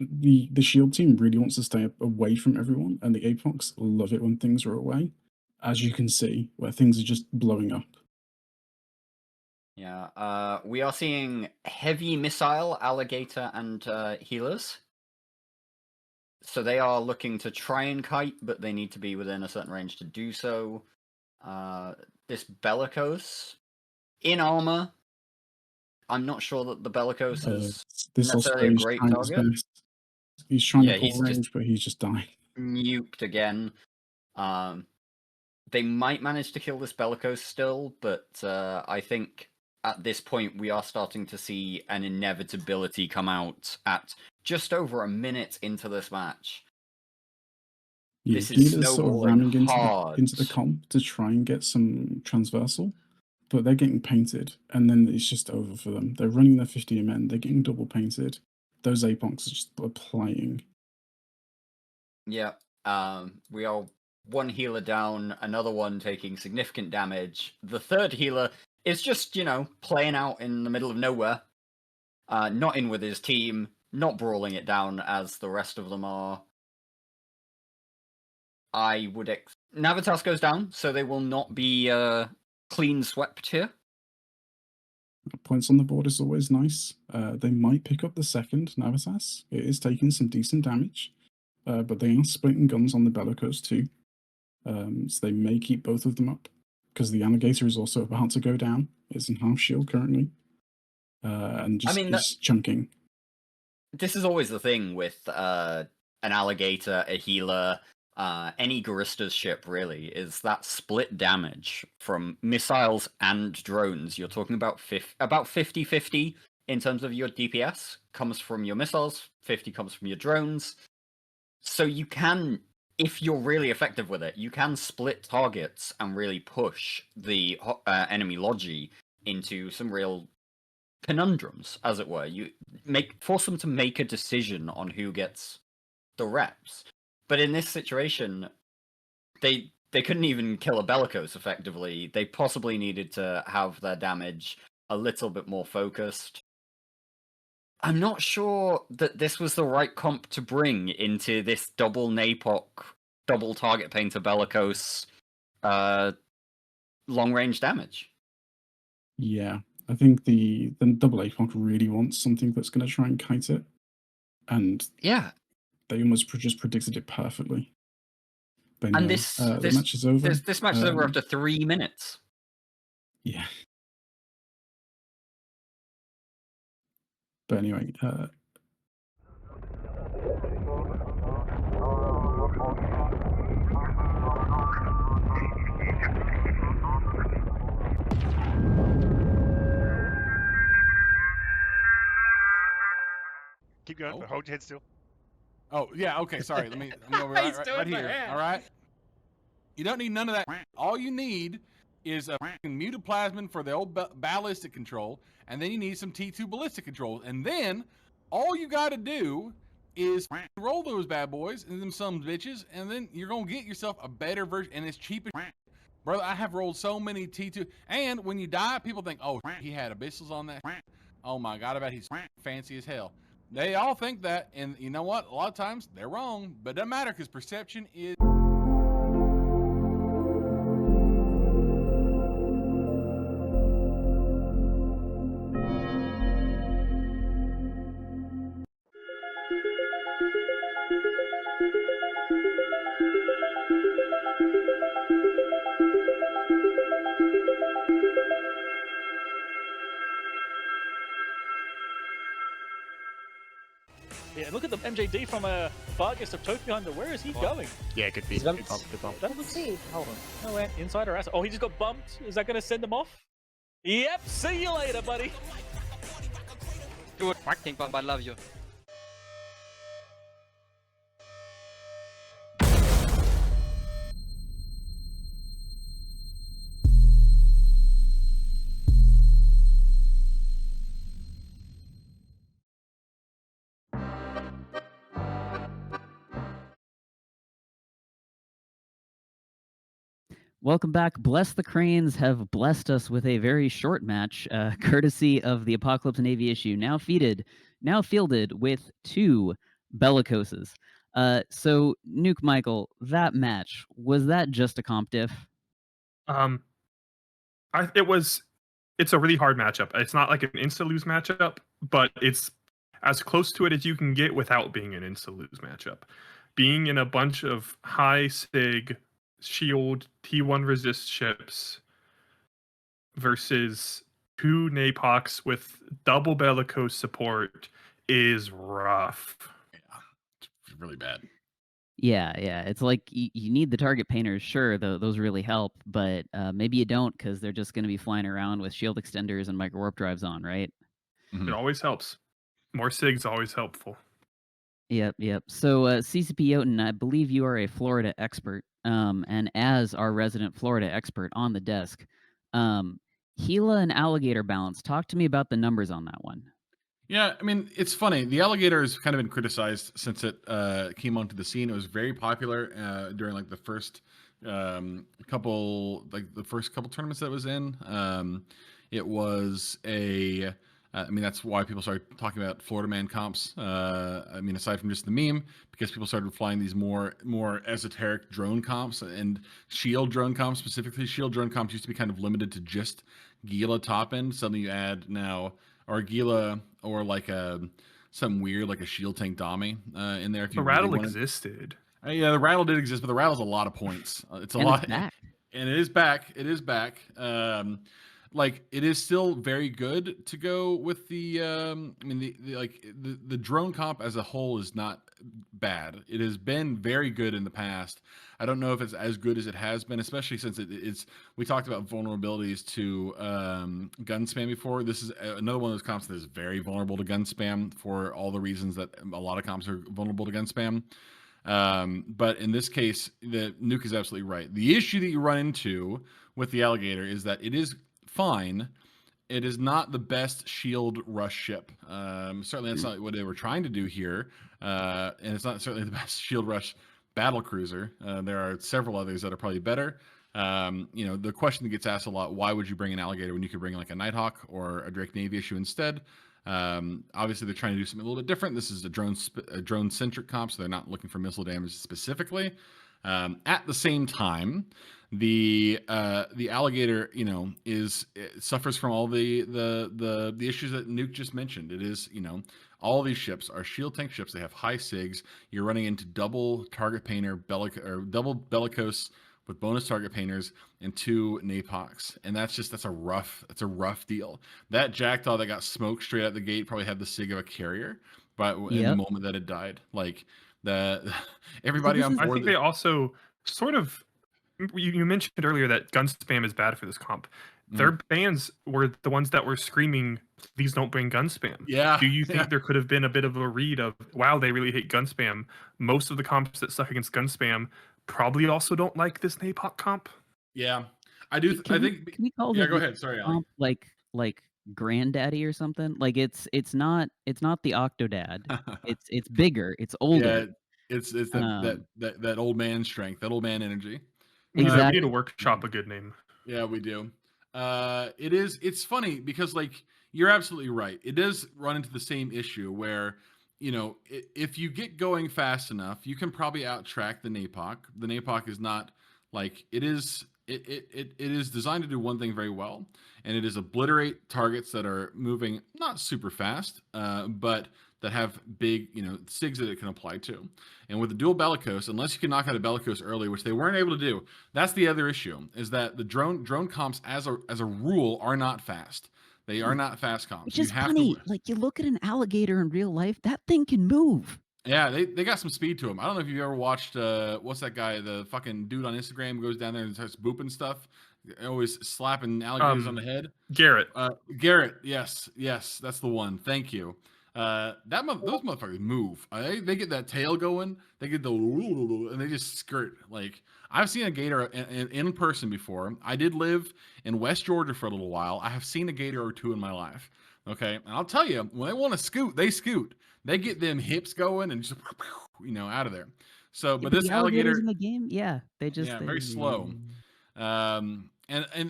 the Shield team really wants to stay away from everyone, and the APOCs love it when things are away, as you can see, where things are just blowing up. Yeah, we are seeing heavy missile, Alligator, and healers. So they are looking to try and kite, but they need to be within a certain range to do so. This Bellicose, in armor. I'm not sure that the Bellicose is This necessarily a Osprey's great trying his target. best. He's trying Yeah, to pull he's range, just but he's just dying. nuked again. They might manage to kill this Bellicose still, but I think at this point, we are starting to see an inevitability come out at just over a minute into this match. Yeah, This is Healer's sort of snowballing ramming hard. into the comp to try and get some transversal, but they're getting painted, and then it's just over for them. They're running their 50 men, they're getting double painted. Those Apocs are just applying. Yeah, we are one healer down, another one taking significant damage. The third healer is just, playing out in the middle of nowhere, not in with his team, not brawling it down as the rest of them are. I would Navitas goes down, so they will not be clean swept here. Points on the board is always nice. They might pick up the second Navitas. It is taking some decent damage, but they are splitting guns on the Bellicose too. So they may keep both of them up, because the Alligator is also about to go down. It's in half shield currently, and just is chunking. This is always the thing with an Alligator, a healer, any Garista's ship really, is that split damage from missiles and drones. You're talking about 50-50 in terms of your DPS comes from your missiles, 50 comes from your drones. So you can, if you're really effective with it, you can split targets and really push the enemy Logi into some real conundrums, as it were. You force them to make a decision on who gets the reps. But in this situation, they couldn't even kill a Bellicose effectively. They possibly needed to have their damage a little bit more focused. I'm not sure that this was the right comp to bring into this double Napoc, double target painter Bellicose long range damage. Yeah, I think the double Apoc really wants something that's going to try and kite it, and yeah, they almost just predicted it perfectly. But anyway, and this match is over. This match is over after 3 minutes. Yeah. But anyway, Keep going. Hold your head still. Oh yeah, okay. Sorry. Let me go right here. All right. You don't need none of that. All you need is a mutaplasmin for the old ballistic control, and then you need some T2 ballistic control, and then all you got to do is roll those bad boys and them some bitches, and then you're gonna get yourself a better version, and it's cheap as brother. I have rolled so many T2, and when you die, people think, oh, he had abyssals on that. Oh my god, I bet he's fancy as hell. They all think that, and you know what? A lot of times they're wrong, but it doesn't matter because perception is. Yeah, look at the MJD from Vargas of Tokyo Hunter. Where is he going? Yeah, good beat. Good bump. That was see. Hold on. Nowhere. Inside or outside? Oh, he just got bumped. Is that going to send him off? Yep. See you later, buddy. Good fucking bump. I love you. Welcome back. Bless the Cranes have blessed us with a very short match, courtesy of the Apocalypse Navy issue, now fielded with 2 Bellicoses. So, Nuke Michael, that match, was that just a comp diff? It's a really hard matchup. It's not like an insta-lose matchup, but it's as close to it as you can get without being an insta-lose matchup. Being in a bunch of high sig shield T1 resist ships versus 2 Napocs with double Bellicose support is rough. Yeah, it's really bad. Yeah, yeah. It's like you need the target painters, sure, those really help, but maybe you don't because they're just going to be flying around with shield extenders and micro warp drives on, right? It always helps. More SIG's always helpful. Yep, yep. So, CCP Yoten, I believe you are a Florida expert, and as our resident Florida expert on the desk, Gila and alligator balance. Talk to me about the numbers on that one. Yeah, I mean, it's funny. The alligator has kind of been criticized since it came onto the scene. It was very popular during like the first couple tournaments that it was in. It was a I mean, that's why people started talking about Florida Man comps. I mean, aside from just the meme, because people started flying these more esoteric drone comps and shield drone comps specifically. Shield drone comps used to be kind of limited to just Gila top end. Suddenly you add now or Gila or like something weird like a shield tank Dami in there. If you The rattle really existed. yeah, the rattle did exist, but the rattle's a lot of points. It's a And lot. it's back. And it is back. It is back. Like it is still very good to go with the. I mean, the drone comp as a whole is not bad. It has been very good in the past. I don't know if it's as good as it has been, especially since it's. We talked about vulnerabilities to gun spam before. This is another one of those comps that is very vulnerable to gun spam for all the reasons that a lot of comps are vulnerable to gun spam. But in this case, the Nuke is absolutely right. The issue that you run into with the alligator is that it is fine. It is not the best shield rush ship. Certainly, that's not what they were trying to do here, and it's not certainly the best shield rush battle cruiser. There are several others that are probably better. The question that gets asked a lot: why would you bring an alligator when you could bring like a Nighthawk or a Drake Navy issue instead? Obviously, they're trying to do something a little bit different. This is a drone-centric comp, so they're not looking for missile damage specifically. At the same time, the alligator, suffers from all the issues that Nuke just mentioned. It is, all these ships are shield tank ships. They have high SIGs. You're running into double target painter, double bellicose with bonus target painters and 2 Napocs. And that's a rough deal. That Jackdaw that got smoked straight out the gate probably had the SIG of a carrier, but in the moment that it died, like everybody on board. I think they also sort of you mentioned earlier that gun spam is bad for this comp. Their bans were the ones that were screaming, "Please don't bring gun spam." Yeah. Do you think there could have been a bit of a read of, wow, they really hate gun spam? Most of the comps that suck against gun spam probably also don't like this Napoc comp. Yeah, I do. I think. Can we call yeah, the go ahead. Sorry, Ali. like granddaddy or something? Like it's not the Octodad. it's bigger. It's older. Yeah, it's that old man strength, that old man energy. We need Exactly. to workshop a good name. Yeah, we do. It's funny because like you're absolutely right. It does run into the same issue where, if you get going fast enough, you can probably out-track the Napoc. The Napoc is not like it is designed to do one thing very well, and it is obliterate targets that are moving not super fast, but that have big, SIGs that it can apply to. And with the dual bellicose, unless you can knock out a bellicose early, which they weren't able to do, that's the other issue, is that the drone comps as a rule are not fast. They are not fast comps. Which is funny. Like you look at an alligator in real life, that thing can move. Yeah, they got some speed to them. I don't know if you've ever watched what's that guy, the fucking dude on Instagram who goes down there and starts booping stuff, always slapping alligators on the head. Garrett. Garrett, yes, that's the one. Thank you. Those motherfuckers move. They get that tail going. They get the and they just skirt. Like I've seen a gator in person before. I did live in West Georgia for a little while. I have seen a gator or two in my life. Okay, and I'll tell you, when they want to scoot, they scoot. They get them hips going and just out of there. So, but this the alligator alligators in the game, they very slow. And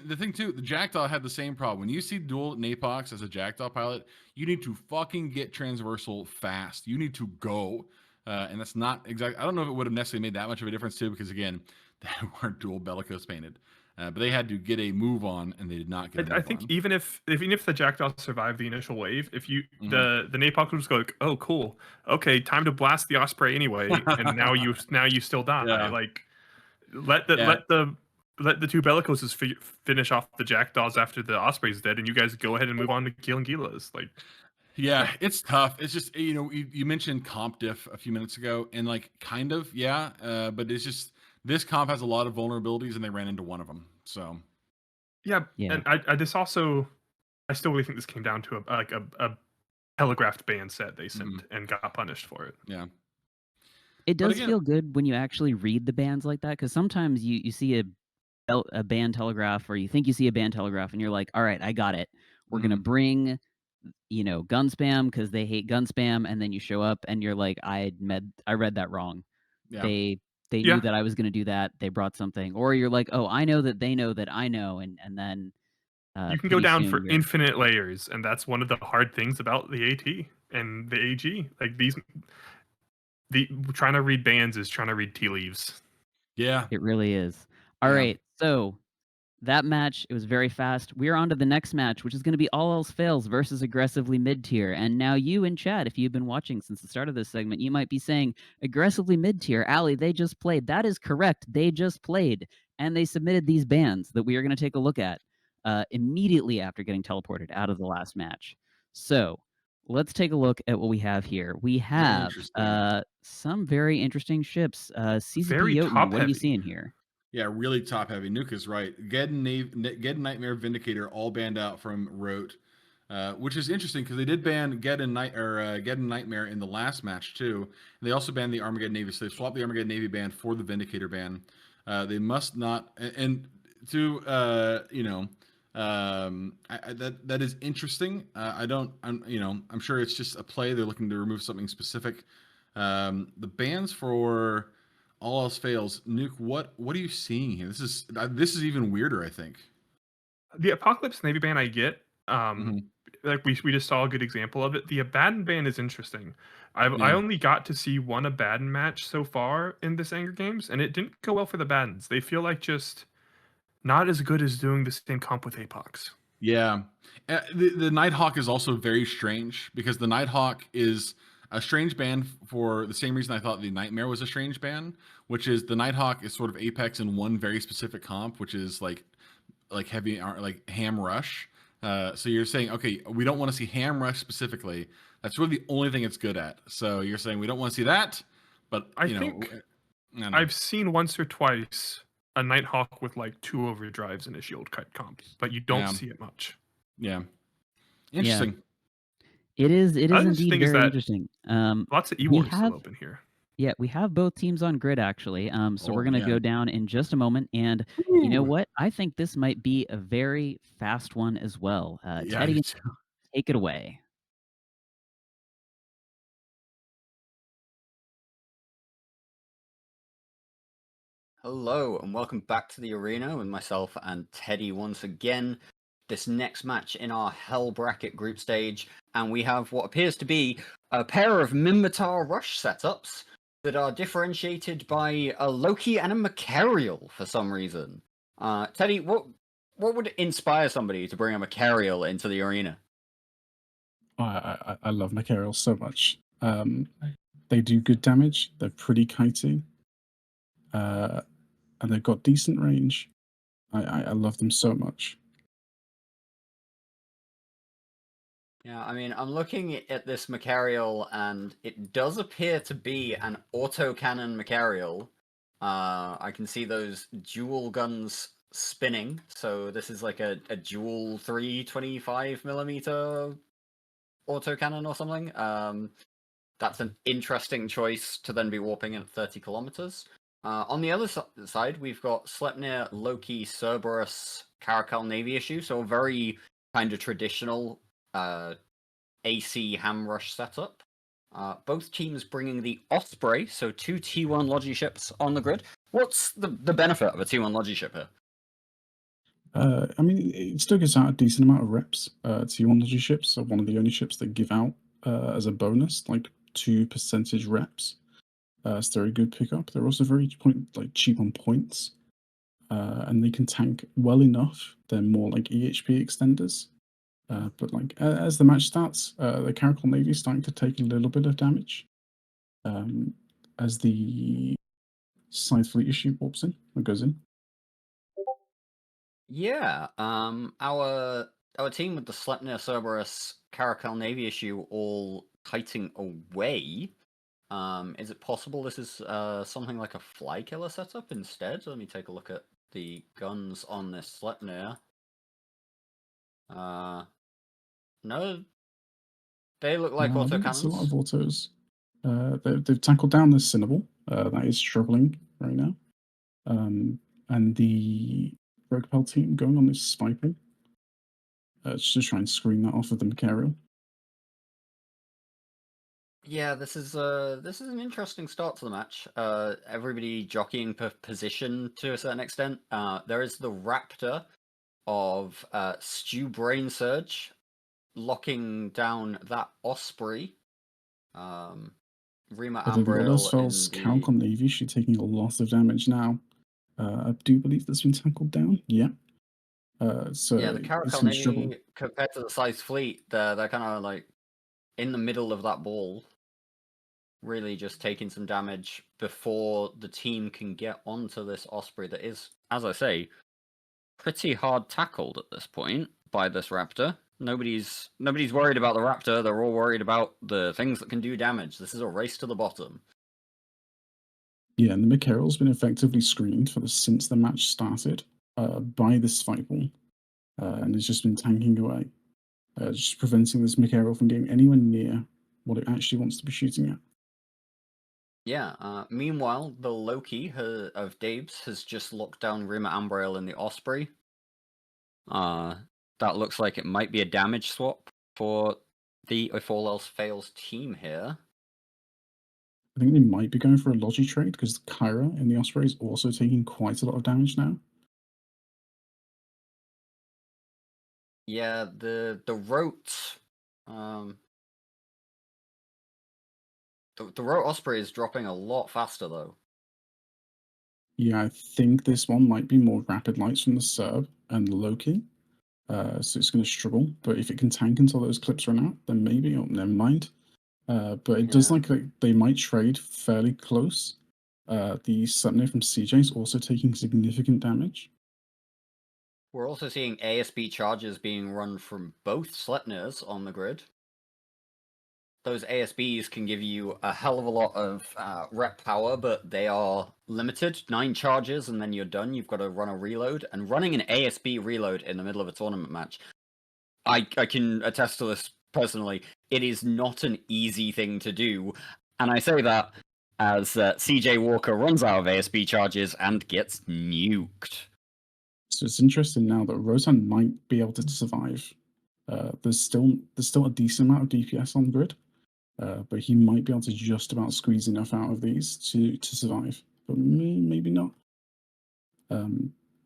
the thing too, the Jackdaw had the same problem. When you see dual Napocs as a Jackdaw pilot, you need to fucking get transversal fast. You need to go, and that's not exactly. I don't know if it would have necessarily made that much of a difference too, because again, they weren't dual bellicose painted. But they had to get a move on, and they did not get. I think even if the Jackdaw survived the initial wave, if you the Napoc would just go like, oh cool, okay, time to blast the Osprey anyway, and now you still die. Yeah. Like let the 2 bellicoses finish off the Jackdaws after the Osprey's dead, and you guys go ahead and move on to killing Gilas. Like Yeah, it's tough. It's just you mentioned comp diff a few minutes ago, and like kind of but it's just this comp has a lot of vulnerabilities, and they ran into one of them. So Yeah, Yeah. and I still really think this came down to a telegraphed ban set they sent and got punished for it. Yeah. It But does again- feel good when you actually read the bans like that, because sometimes you see a ban telegraph, or you think you see a ban telegraph, and you're like, all right, I got it. We're gonna bring, gun spam because they hate gun spam, and then you show up and you're like, I read that wrong. Yeah. They Yeah. knew that I was gonna do that. They brought something, or you're like, oh, I know that they know that I know, and then You can go pretty down soon for you're- infinite layers, and that's one of the hard things about the AT and the AG. Like trying to read bans is trying to read tea leaves. Yeah. It really is. All right, so that match, it was very fast. We're on to the next match, which is going to be All Else Fails versus Aggressively Mid-Tier. And now you in chat, if you've been watching since the start of this segment, you might be saying, Aggressively Mid-Tier, Allie, they just played. That is correct. They just played. And they submitted these bans that we are going to take a look at immediately after getting teleported out of the last match. So let's take a look at what we have here. We have some very interesting ships. CCP Very Jotun, what are you top-heavy. seeing here? Yeah, really top heavy. Nuke is right. Ged Nightmare Vindicator all banned out from Rote, which is interesting because they did ban Ged and Nightmare in the last match too. And they also banned the Armageddon Navy, so they swapped the Armageddon Navy ban for the Vindicator ban. They must not, and to that is interesting. I'm sure it's just a play. They're looking to remove something specific. The bans for All Else Fails, Nuke. What are you seeing here? This is even weirder, I think. The Apocalypse Navy ban I get. Like we just saw a good example of it. The Abaddon ban is interesting. I only got to see one Abaddon match so far in this Anger Games, and it didn't go well for the Abaddons. They feel like just not as good as doing the same comp with Apox. Yeah. The Nighthawk is also very strange because the Nighthawk is a strange ban for the same reason I thought the Nightmare was a strange ban, which is the Nighthawk is sort of Apex in one very specific comp, which is like heavy, like Ham Rush. So you're saying, okay, we don't want to see Ham Rush specifically. That's really the only thing it's good at. So you're saying we don't want to see that, but I think I've seen once or twice a Nighthawk with like 2 overdrives in a shield cut comp, but you don't see it much. Yeah. Interesting. It is Other indeed thing is very that interesting. lots of We Ewars have still open here. Yeah, we have both teams on grid actually. So we're Oh, gonna man. go down in just a moment, and you know Ooh. what? I think this might be a very fast one as well. Yeah, I Teddy, do too. take it away. Hello and welcome back to the arena with myself and Teddy once again. This next match in our Hell Bracket group stage, and we have what appears to be a pair of Minmatar Rush setups that are differentiated by a Loki and a Macarial for some reason. Teddy, what would inspire somebody to bring a Macarial into the arena? I love Macarial so much. They do good damage. They're pretty kitey. And they've got decent range. I love them so much. Yeah, I mean, I'm looking at this Macarial, and it does appear to be an autocannon Macarial. I can see those dual guns spinning, so this is like a dual 325mm autocannon or something. That's an interesting choice to then be warping at 30 kilometers. On the other side, we've got Sleipnir, Loki, Cerberus, Caracal Navy issue, so a very kind of traditional AC Ham Rush setup. Both teams bringing the Osprey, so 2 T1 Logi ships on the grid. What's the benefit of a T1 Logi ship here? I mean, it still gives out a decent amount of reps. T1 Logi ships are one of the only ships that give out as a bonus, like 2% reps. It's a very good pickup. They're also very cheap on points, and they can tank well enough. They're more like EHP extenders. But like as the match starts, the Caracal Navy is starting to take a little bit of damage as the Scythe Fleet issue warps in or goes in. Yeah, our team with the Sleipnir, Cerberus, Caracal Navy issue all kiting away. Is it possible this is something like a fly killer setup instead? Let me take a look at the guns on this Sleipnir. No, they look like I think it's a lot of autocannons. autos. They've tackled down this Cinnable that is struggling right now. And the Repel team going on this Spipal. Just to try and screen that off of the Macarial. Yeah, this is an interesting start to the match. Everybody jockeying for position to a certain extent. There is the Raptor of Stu Brain Surge locking down that Osprey. Rima I think with all those Ambrail spells, in the... Caracal Navy should taking a lot of damage now. I do believe that's been tackled down. Yeah. So Yeah, the it's Caracal going to struggle. Navy compared to the Scythe fleet, they're kind of like in the middle of that ball. Really just taking some damage before the team can get onto this Osprey that is, as I say, pretty hard tackled at this point by this Raptor. Nobody's worried about the Raptor, they're all worried about the things that can do damage. This is a race to the bottom. Yeah, and the Macarial's been effectively screened since the match started by this Spiteball, and it's just been tanking away, just preventing this Macarial from getting anywhere near what it actually wants to be shooting at. Yeah, meanwhile, the Loki of Dabes has just locked down Rima Ambrail in the Osprey. That looks like it might be a damage swap for the If All Else Fails team here. I think they might be going for a Logi trade because Kyra in the Osprey is also taking quite a lot of damage now. Yeah, the Rote, the Rote Osprey is dropping a lot faster though. Yeah, I think this one might be more rapid lights from the Serb and Loki. So it's going to struggle, but if it can tank until those clips run out, then maybe, oh, never mind. But it does like they might trade fairly close. The Sleipnir from CJ is also taking significant damage. We're also seeing ASB charges being run from both Sleipnirs on the grid. Those ASBs can give you a hell of a lot of rep power, but they are limited. 9 charges and then you're done. You've got to run a reload. And running an ASB reload in the middle of a tournament match, I can attest to this personally, it is not an easy thing to do. And I say that as CJ Walker runs out of ASB charges and gets nuked. So it's interesting now that Rotan might be able to survive. There's still a decent amount of DPS on the grid. But he might be able to just about squeeze enough out of these to survive, but maybe not.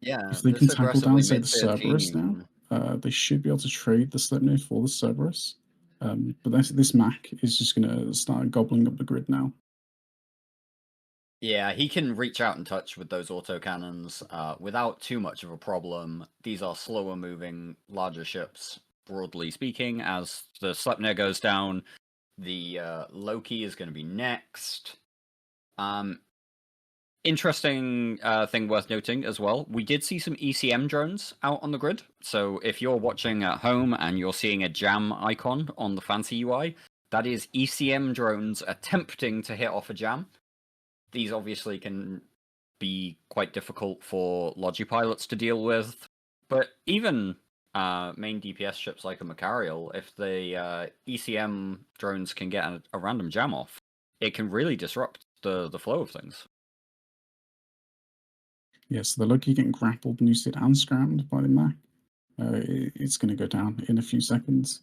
Yeah, if they can tackle down, say, the Cerberus now, they should be able to trade the Sleipnir for the Cerberus. But this Mac is just going to start gobbling up the grid now. Yeah, he can reach out and touch with those autocannons without too much of a problem. These are slower moving, larger ships, broadly speaking. As the Sleipnir goes down, the Loki is going to be next. Interesting thing worth noting as well, we did see some ECM drones out on the grid. So if you're watching at home and you're seeing a jam icon on the fancy UI, that is ECM drones attempting to hit off a jam. These obviously can be quite difficult for Logi pilots to deal with, but even main DPS ships like a Macarial, if the ECM drones can get a random jam off, it can really disrupt the flow of things. Yeah, so the Loki getting grappled, noosed, and scrammed by the Mac. It's going to go down in a few seconds.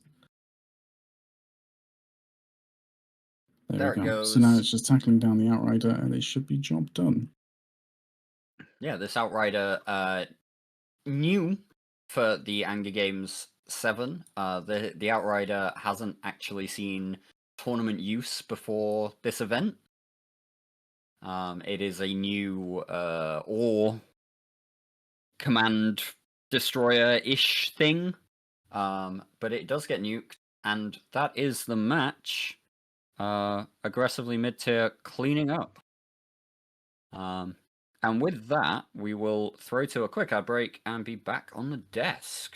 There we go. Goes. So now it's just tackling down the Outrider, and it should be job done. Yeah, this Outrider new for the Anger Games 7. The Outrider hasn't actually seen tournament use before this event. It is a new ore command destroyer-ish thing, but it does get nuked, and that is the match. Aggressively mid-tier cleaning up. And with that, we will throw to a quick ad break and be back on the desk.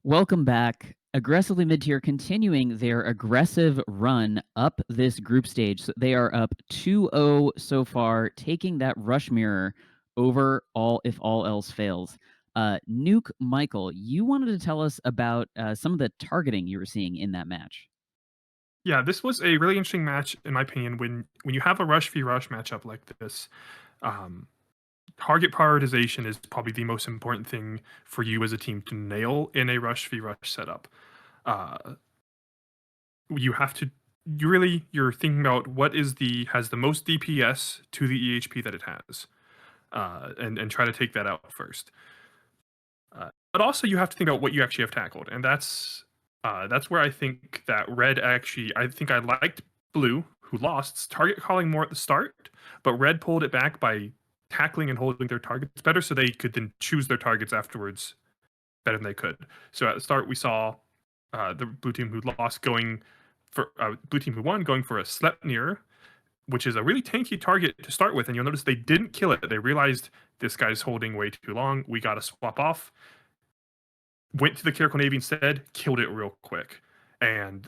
Welcome back. Aggressively mid-tier continuing their aggressive run up this group stage. So they are up 2-0 so far, taking that rush mirror over all if all else fails. Nuke Michael, you wanted to tell us about some of the targeting you were seeing in that match. Yeah, this was a really interesting match in my opinion. When you have a rush v rush matchup like this, target prioritization is probably the most important thing for you as a team to nail in a rush v rush setup. You have to you're thinking about what has the most DPS to the EHP that it has, and try to take that out first. But also you have to think about what you actually have tackled, and that's where I think that Red I think I liked Blue, who lost target calling more at the start, but Red pulled it back by tackling and holding their targets better, so they could then choose their targets afterwards better than they could. So at the start, we saw the blue team who lost going for blue team who won going for a Sleipnir, which is a really tanky target to start with, and you'll notice they didn't kill it. They realized this guy's holding way too long. We got to swap off. Went to the Kiriko Navy instead, killed it real quick, and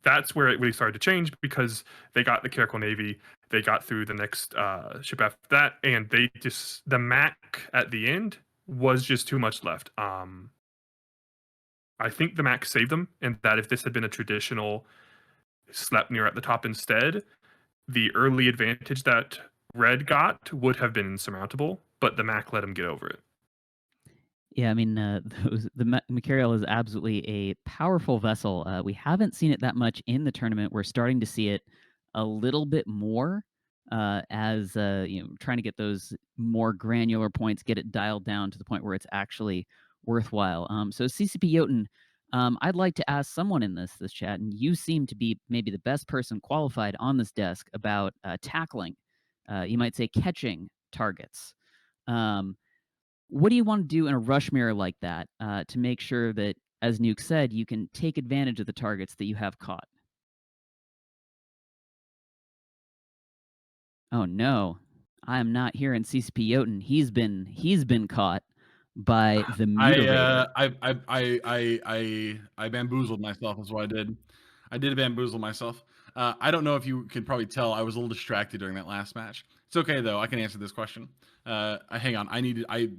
that's where it really started to change because they got the Kiriko Navy. They got through the next ship after that, and the Mac at the end was just too much left. I think the Mac saved them, and that if this had been a traditional Sleipnir at the top instead, the early advantage that Red got would have been insurmountable, but the Mac let him get over it. Yeah, I mean, the Macariel is absolutely a powerful vessel. We haven't seen it that much in the tournament. We're starting to see it a little bit more as trying to get those more granular points, get it dialed down to the point where it's actually worthwhile. So CCP Jotun, I'd like to ask someone in this chat, and you seem to be maybe the best person qualified on this desk about tackling. You might say catching targets. What do you want to do in a rush mirror like that to make sure that, as Nuke said, you can take advantage of the targets that you have caught? Oh no, I am not hearing CCP Jotun. He's been caught by the mutilator. I bamboozled myself. Is what I did. I did bamboozle myself. I don't know if you can probably tell. I was a little distracted during that last match. It's okay though. I can answer this question. Hang on.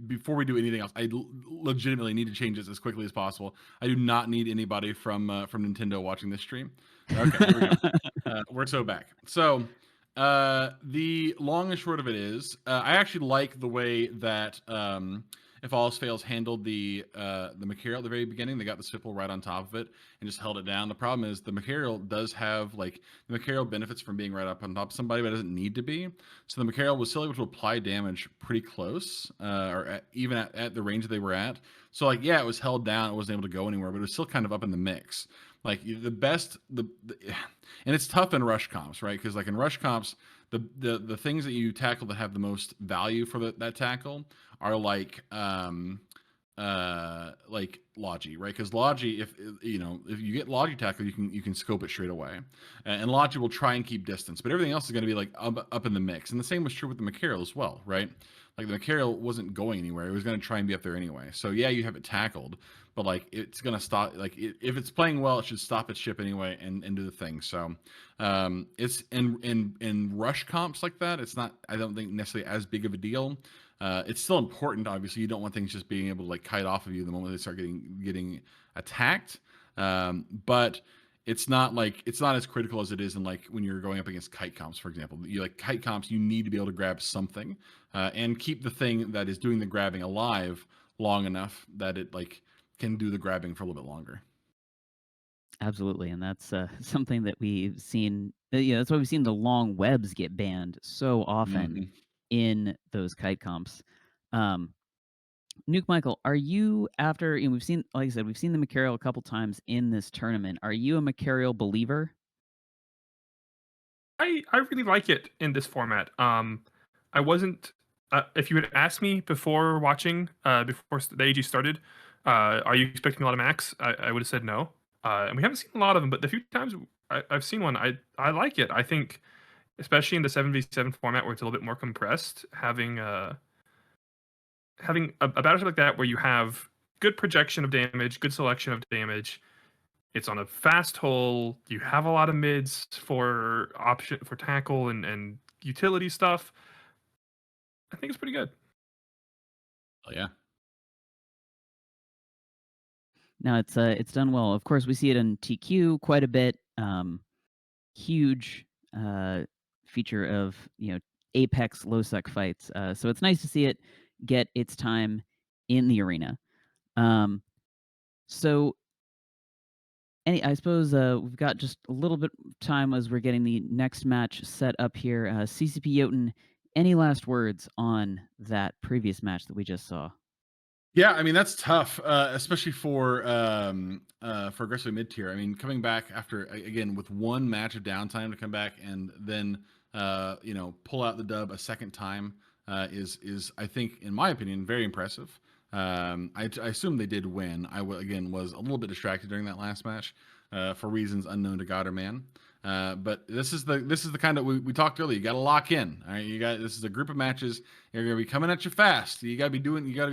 Before we do anything else, I legitimately need to change this as quickly as possible. I do not need anybody from Nintendo watching this stream. Okay, here we go. We're so back. So. The long and short of it is, I actually like the way that if all else fails handled the Macariel at the very beginning. They got the Sipple right on top of it and just held it down. The problem is the Macariel does have the Macariel benefits from being right up on top of somebody, but it doesn't need to be. So the Macariel was still able to apply damage pretty close, or even at the range they were at. So yeah, it was held down. It wasn't able to go anywhere, but it was still kind of up in the mix. The best, and it's tough in rush comps, right? Because in rush comps, the things that you tackle that have the most value for that tackle are Logi, right? Because Logi, if you get Logi tackle, you can scope it straight away, and Logi will try and keep distance, but everything else is going to be up in the mix. And the same was true with the Macariel as well, right? The Macariel wasn't going anywhere; it was going to try and be up there anyway. So yeah, you have it tackled, but it's going to stop. If it's playing well, it should stop its ship anyway and do the thing. So it's in rush comps like that. It's not. I don't think necessarily as big of a deal. It's still important. Obviously, you don't want things just being able to kite off of you the moment they start getting attacked. But it's not as critical as it is in when you're going up against kite comps, for example. Kite comps, you need to be able to grab something and keep the thing that is doing the grabbing alive long enough that it can do the grabbing for a little bit longer. Absolutely, and that's something that we've seen. That's why we've seen the long webs get banned so often in those kite comps. Nuke Michael, are you after? We've seen, like I said, we've seen the Macariel a couple times in this tournament. Are you a Macariel believer? I really like it in this format. I wasn't. If you had asked me before watching, before the AG started, Are you expecting a lot of max? I would have said no. And we haven't seen a lot of them, but the few times I've seen one, I like it. I think, especially in the 7v7 format where it's a little bit more compressed, having a battleship like that where you have good projection of damage, good selection of damage. It's on a fast hull. You have a lot of mids for tackle and utility stuff. I think it's pretty good. Oh yeah. No, it's done well. Of course, we see it in TQ quite a bit. Huge feature of Apex low sec fights. So it's nice to see it get its time in the arena. So I suppose we've got just a little bit of time as we're getting the next match set up here. CCP Jotun, any last words on that previous match that we just saw? Yeah, I mean that's tough, especially for aggressive mid tier. I mean, coming back after again with one match of downtime to come back and then pull out the dub a second time is I think, in my opinion, very impressive. I assume they did win. Again was a little bit distracted during that last match for reasons unknown to God or man. But this is the kind of we talked earlier. You got to lock in. All right, this is a group of matches. They're gonna be coming at you fast. You gotta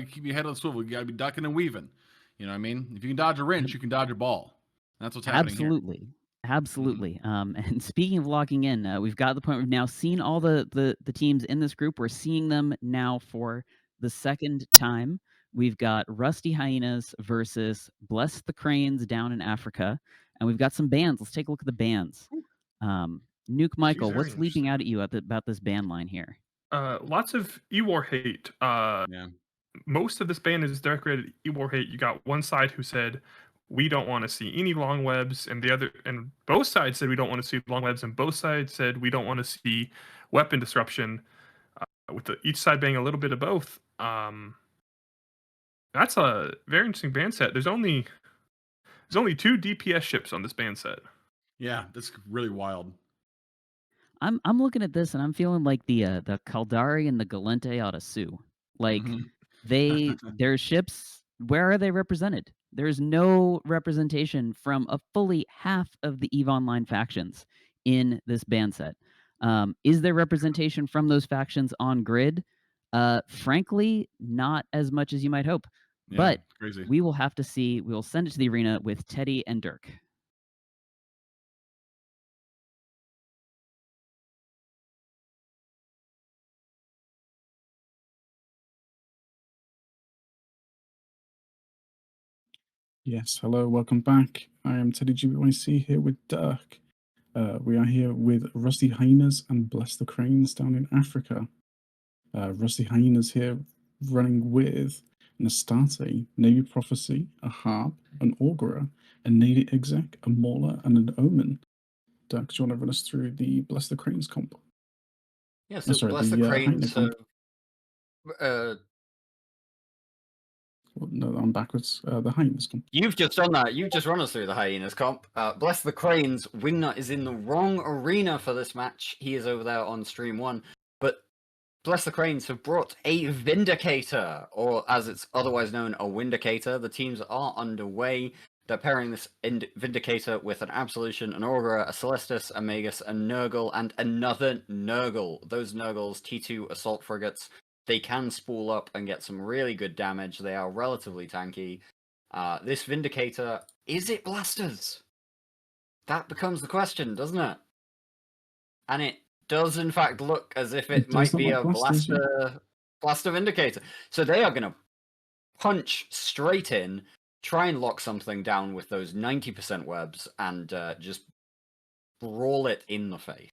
keep your head on the swivel. You gotta be ducking and weaving. You know what I mean? If you can dodge a wrench, you can dodge a ball. That's what's happening here. Absolutely. And speaking of locking in, we've got to the point we've now seen all the teams in this group. We're seeing them now for the second time. We've got Rusty Hyenas versus Bless the Cranes down in Africa. And we've got some bands. Let's take a look at the bands. Nuke Michael, very what's leaping out at you about this band line here? Lots of E-War hate. Yeah. Most of this ban is directed at E-War hate. You got one side who said, we don't want to see any long webs, and both sides said we don't want to see long webs, and both sides said we don't want to see weapon disruption, with each side being a little bit of both. That's a very interesting ban set. There's only 2 DPS ships on this ban set. Yeah, that's really wild. I'm looking at this and I'm feeling like the Kaldari and the Galente ought to sue. Like their ships, where are they represented? There's no representation from a fully half of the EVE Online factions in this ban set. Is there representation from those factions on grid? Frankly, not as much as you might hope. Yeah, but crazy. we will have to see. We will send it to the arena with Teddy and Dirk. Yes, hello, welcome back. I am Teddy GBYC here with Dirk. We are here with Rusty Hyenas and Bless the Cranes down in Africa. Rusty Hyenas here running with an Astarte, Navy Prophecy, a Harp, an Augurer, a Navy Exec, a Mauler, and an Omen. Dirk, do you want to run us through the Bless the Cranes comp? Yeah, so Bless the Cranes comp. No, I'm backwards. The Hyenas comp. You've just done that. You've just run us through the Hyenas comp. Bless the Cranes. Wingnut is in the wrong arena for this match. He is over there on stream 1. But Bless the Cranes have brought a Vindicator, or as it's otherwise known, a Windicator. The teams are underway. They're pairing this Vindicator with an Absolution, an Augurer, a Celestis, a Magus, a Nurgle, and another Nurgle. Those Nurgles, T2 assault frigates, they can spool up and get some really good damage. They are relatively tanky. This Vindicator, is it blasters? That becomes the question, doesn't it? And it does in fact look as if it might be a blaster Vindicator. So they are going to punch straight in, try and lock something down with those 90% webs, and just brawl it in the face.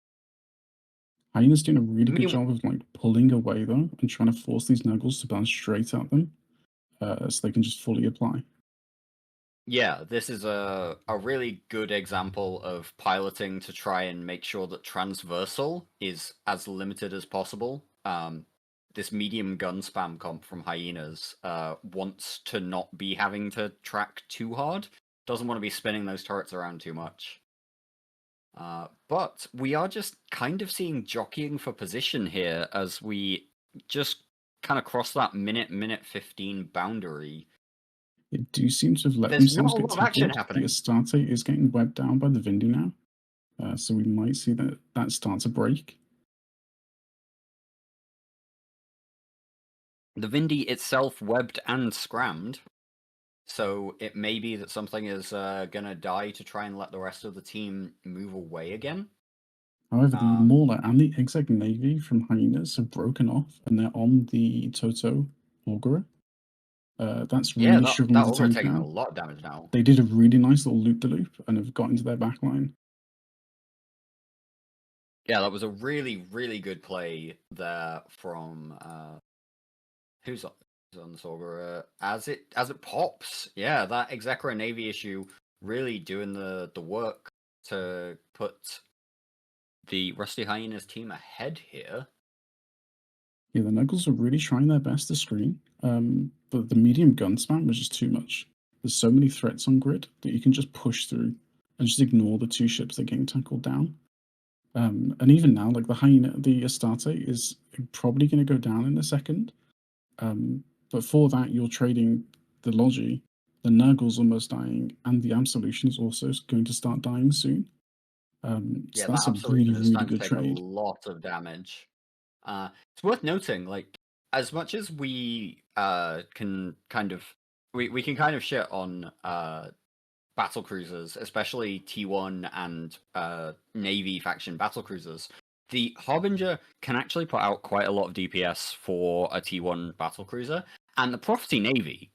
Hyena's doing a really good job of like pulling away though and trying to force these Nurgles to bounce straight at them, so they can just fully apply. Yeah, this is a really good example of piloting to try and make sure that transversal is as limited as possible. This medium gun spam comp from Hyenas wants to not be having to track too hard, doesn't want to be spinning those turrets around too much. But we are just kind of seeing jockeying for position here as we just kind of cross that minute 15 boundary. They do seem to have let There's not themselves a get lot of action tackled. happening. The Astarte is getting webbed down by the Vindu now. So we might see that start to break. The Vindy itself webbed and scrammed, so it may be that something is gonna die to try and let the rest of the team move away again. However, the Mauler and the Exec Navy from Hyenas have broken off, and they're on the Toto Augurer. That's really that struggling to Augurer tank taking now. a lot of damage now. They did a really nice little loop-the-loop and have got into their backline. Yeah, that was a really, really good play there from who's on this Augurer. As it pops, yeah, that Execra Navy issue really doing the work to put the Rusty Hyenas team ahead here. Yeah, the Nuggles are really trying their best to screen, but the medium gun spam was just too much. There's so many threats on grid that you can just push through and just ignore the two ships that are getting tackled down. And even now, like the Astarte is probably going to go down in a second. But for that, you're trading the Logi, the Nurgle's almost dying, and the Absolution is also going to start dying soon. So that's a really, really good trade. A lot of damage. It's worth noting, like, as much as we can kind of we can kind of shit on battle cruisers, especially T1 and Navy faction battle cruisers, the Harbinger can actually put out quite a lot of DPS for a T1 battle cruiser, and the Prophecy Navy.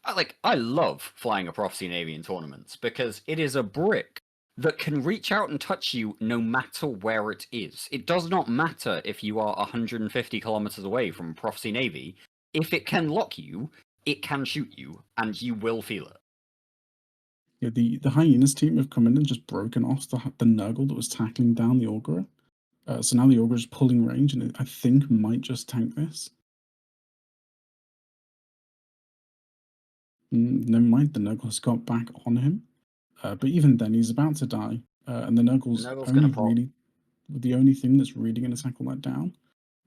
I love flying a Prophecy Navy in tournaments because it is a brick that can reach out and touch you no matter where it is. It does not matter if you are 150 kilometers away from a Prophecy Navy. If it can lock you, it can shoot you, and you will feel it. Yeah, the Hyenas team have come in and just broken off the Nurgle that was tackling down the Augurer. So now the Augurer is pulling range, and I think might just tank this. Never mind, the Nurgle has got back on him. But even then, he's about to die. And the Nurgle's the only thing that's really going to tackle that down.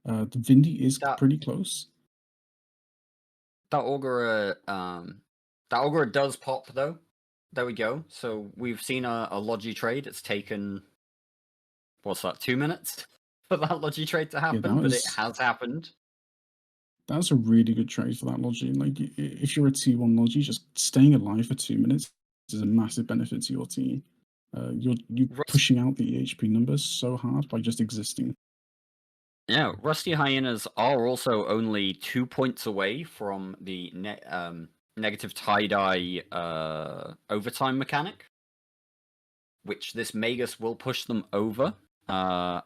The Vindy is pretty close. That Augurer does pop, though. There we go. So we've seen a Logi trade. It's taken, what's that, 2 minutes for that Logi trade to happen, but it has happened. That's a really good trade for that Logi. Like, if you're a T1 Logi, just staying alive for 2 minutes is a massive benefit to your team. You're pushing out the EHP numbers so hard by just existing. Yeah, Rusty Hyenas are also only 2 points away from the negative tie-dye overtime mechanic, which this Magus will push them over. I'm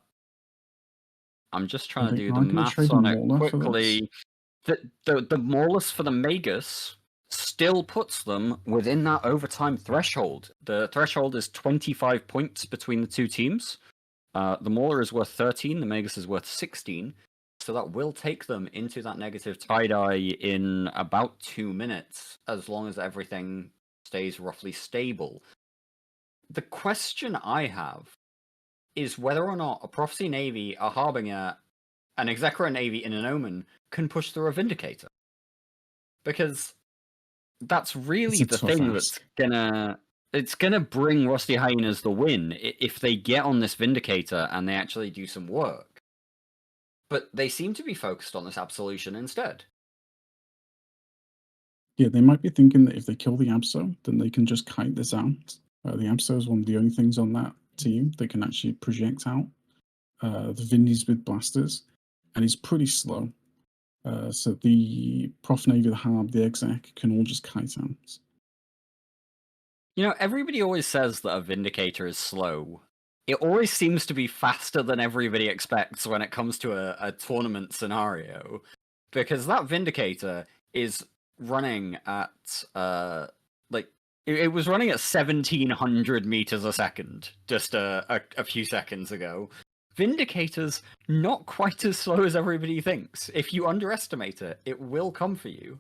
just trying to do the maths on it quickly. The Maulus for the Magus still puts them within that overtime threshold. The threshold is 25 points between the two teams. The Mauler is worth 13, the Magus is worth 16, so that will take them into that negative tie-dye in about 2 minutes, as long as everything stays roughly stable. The question I have is whether or not a Prophecy Navy, a Harbinger, an Execra Navy, and an Omen can push through a Vindicator. Because that's really the thing that's gonna bring Rusty Hyenas the win if they get on this Vindicator and they actually do some work. But they seem to be focused on this Absolution instead. Yeah, they might be thinking that if they kill the Abso, then they can just kite this out. The Abso is one of the only things on that team that can actually project out. The Vindy's with blasters, and he's pretty slow. So the Prof Navy, the Harb, the Exec can all just kite out. You know, everybody always says that a Vindicator is slow. It always seems to be faster than everybody expects when it comes to a tournament scenario. Because that Vindicator is running at, it was running at 1700 meters a second just a few seconds ago. Vindicator's not quite as slow as everybody thinks. If you underestimate it, it will come for you.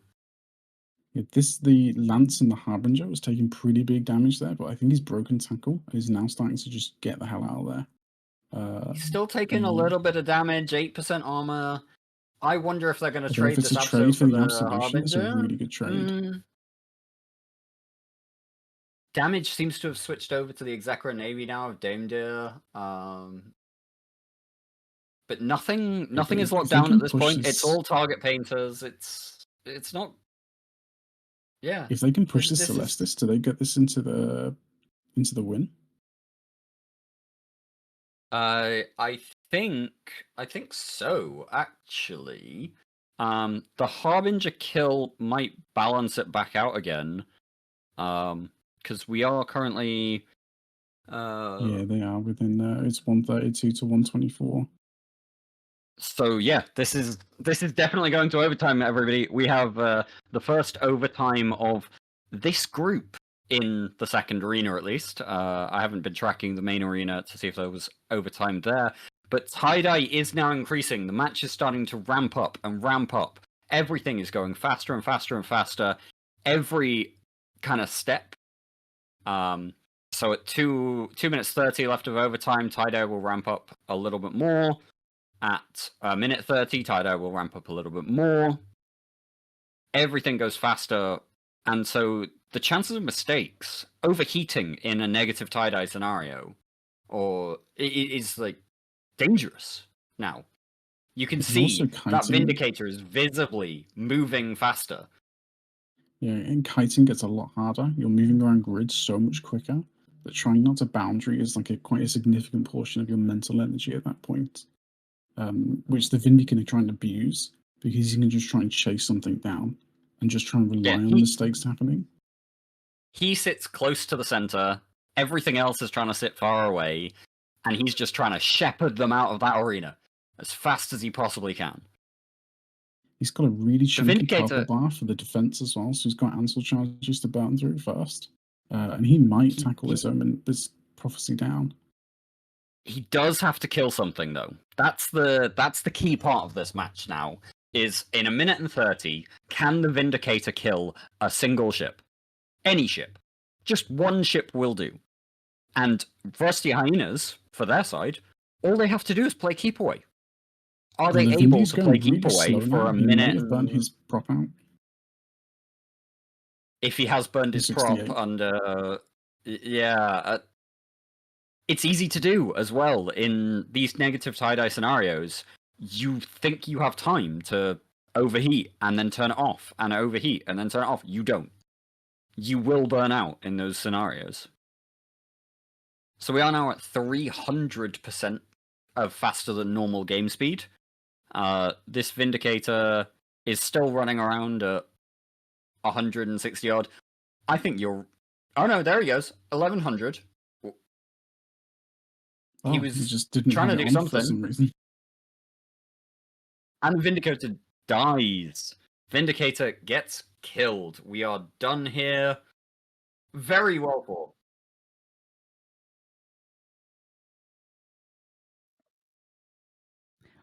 Yeah, the Lance and the Harbinger was taking pretty big damage there, but I think he's broken tackle and he's now starting to just get the hell out of there. He's still taking a little bit of damage, 8% armor. I wonder if they're going to trade this trade for the Absolution, it's a Harbinger. really good trade. damage seems to have switched over to the Executor Navy now of Daemdir. But nothing is locked down at this point. It's all target painters. It's not. Yeah. If they can push this This is- Celestis, do they get this into the win? I think so, actually. The Harbinger kill might balance it back out again. Because we are currently Yeah, they are within it's 132 to 124. So yeah, this is definitely going to overtime, everybody. We have the first overtime of this group in the second arena, at least. I haven't been tracking the main arena to see if there was overtime there, but tie-dye is now increasing. The match is starting to ramp up and ramp up. Everything is going faster and faster and faster. Every kind of step. So at 2 minutes 30 left of overtime, tie-dye will ramp up a little bit more. At minute 30, tie-dye will ramp up a little bit more. Everything goes faster, and so the chances of mistakes, overheating in a negative tie-dye scenario, or is like dangerous now. You can see that Vindicator is visibly moving faster. Yeah, and kiting gets a lot harder. You're moving around grids so much quicker that trying not to boundary is like quite a significant portion of your mental energy at that point. Which the Vindicator trying to abuse because he can just try and chase something down and just try and rely on mistakes happening. He sits close to the center, everything else is trying to sit far away, and he's just trying to shepherd them out of that arena as fast as he possibly can. He's got a really chunky purple bar for the defense as well, so he's got answer charges to burn through first. And he might tackle this prophecy down. He does have to kill something, though. That's the key part of this match now, is in a minute and 30, can the Vindicator kill a single ship? Any ship. Just one ship will do. And Rusty Hyenas, for their side, all they have to do is play keep away. Are they able to play keep away for a minute? He burned his prop out. If he has burned his prop under... it's easy to do as well in these negative tie-dye scenarios. You think you have time to overheat and then turn it off, and overheat and then turn it off. You don't. You will burn out in those scenarios. So we are now at 300% of faster than normal game speed. This Vindicator is still running around at 160 odd. I think you're... Oh no, there he goes. 1100. He was just didn't trying to do something. For some reason. And Vindicator dies. Vindicator gets killed. We are done here. Very well fought.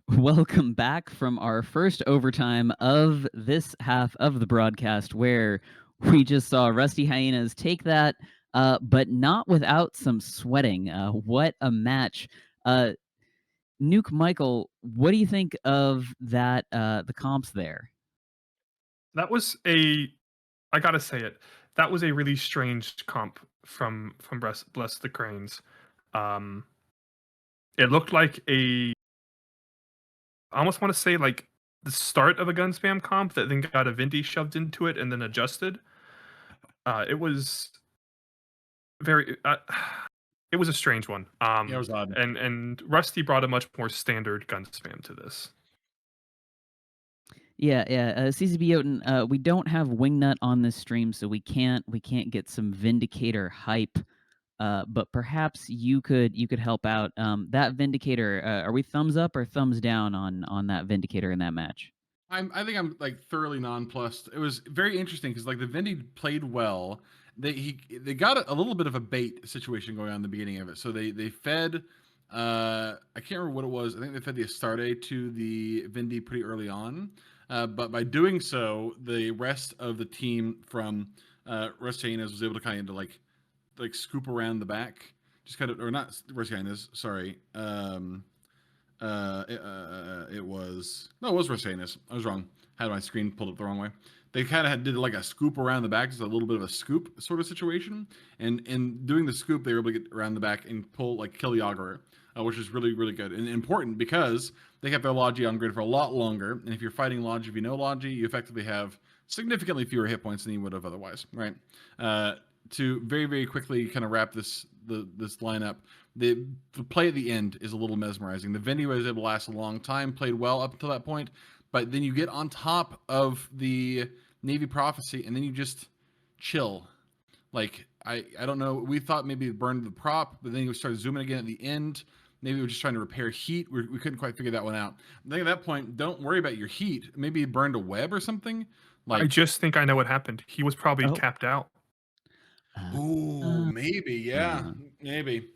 Welcome back from our first overtime of this half of the broadcast, where we just saw Rusty Hyenas take that, but not without some sweating. What a match. Nuke Michael, what do you think of that, the comps there? That was I gotta say it, that was a really strange comp from Bless the Cranes. It looked like I almost want to say like the start of a gun spam comp that then got a Vindy shoved into it and then adjusted. It was very... it was a strange one. Yeah, it was odd. And Rusty brought a much more standard gun spam to this. Yeah. CCB Jotun, we don't have Wingnut on this stream, so we can't get some Vindicator hype. But perhaps you could help out. That Vindicator, are we thumbs up or thumbs down on that Vindicator in that match? I think I'm like thoroughly nonplussed. It was very interesting because like the Vindy played well. They got a little bit of a bait situation going on in the beginning of it. So they fed I can't remember what it was. I think they fed the Astarte to the Vindy pretty early on. But by doing so, the rest of the team from Rusty Hyenas was able to kind of like scoop around the back, just kind of, or not Rusty Hyenas, sorry. It was Rusty Hyenas. I was wrong. had my screen pulled up the wrong way. They kind of did like a scoop around the back, just a little bit of a scoop sort of situation. And in doing the scoop, they were able to get around the back and kill the Augurer, which is really, really good and important because they kept their Logi on grid for a lot longer. And if you're fighting Logi, if you know Logi, you effectively have significantly fewer hit points than you would have otherwise, right? To very, very quickly kind of wrap this lineup, the play at the end is a little mesmerizing. The Vindy was able to last a long time, played well up until that point, but then you get on top of the Navy Prophecy, and then you just chill. Like, I don't know. We thought maybe it burned the prop, but then you started zooming again at the end. Maybe we're just trying to repair heat. We couldn't quite figure that one out. I think at that point, don't worry about your heat. Maybe it burned a web or something. Like, I just think I know what happened. He was probably capped out. Maybe, yeah, maybe.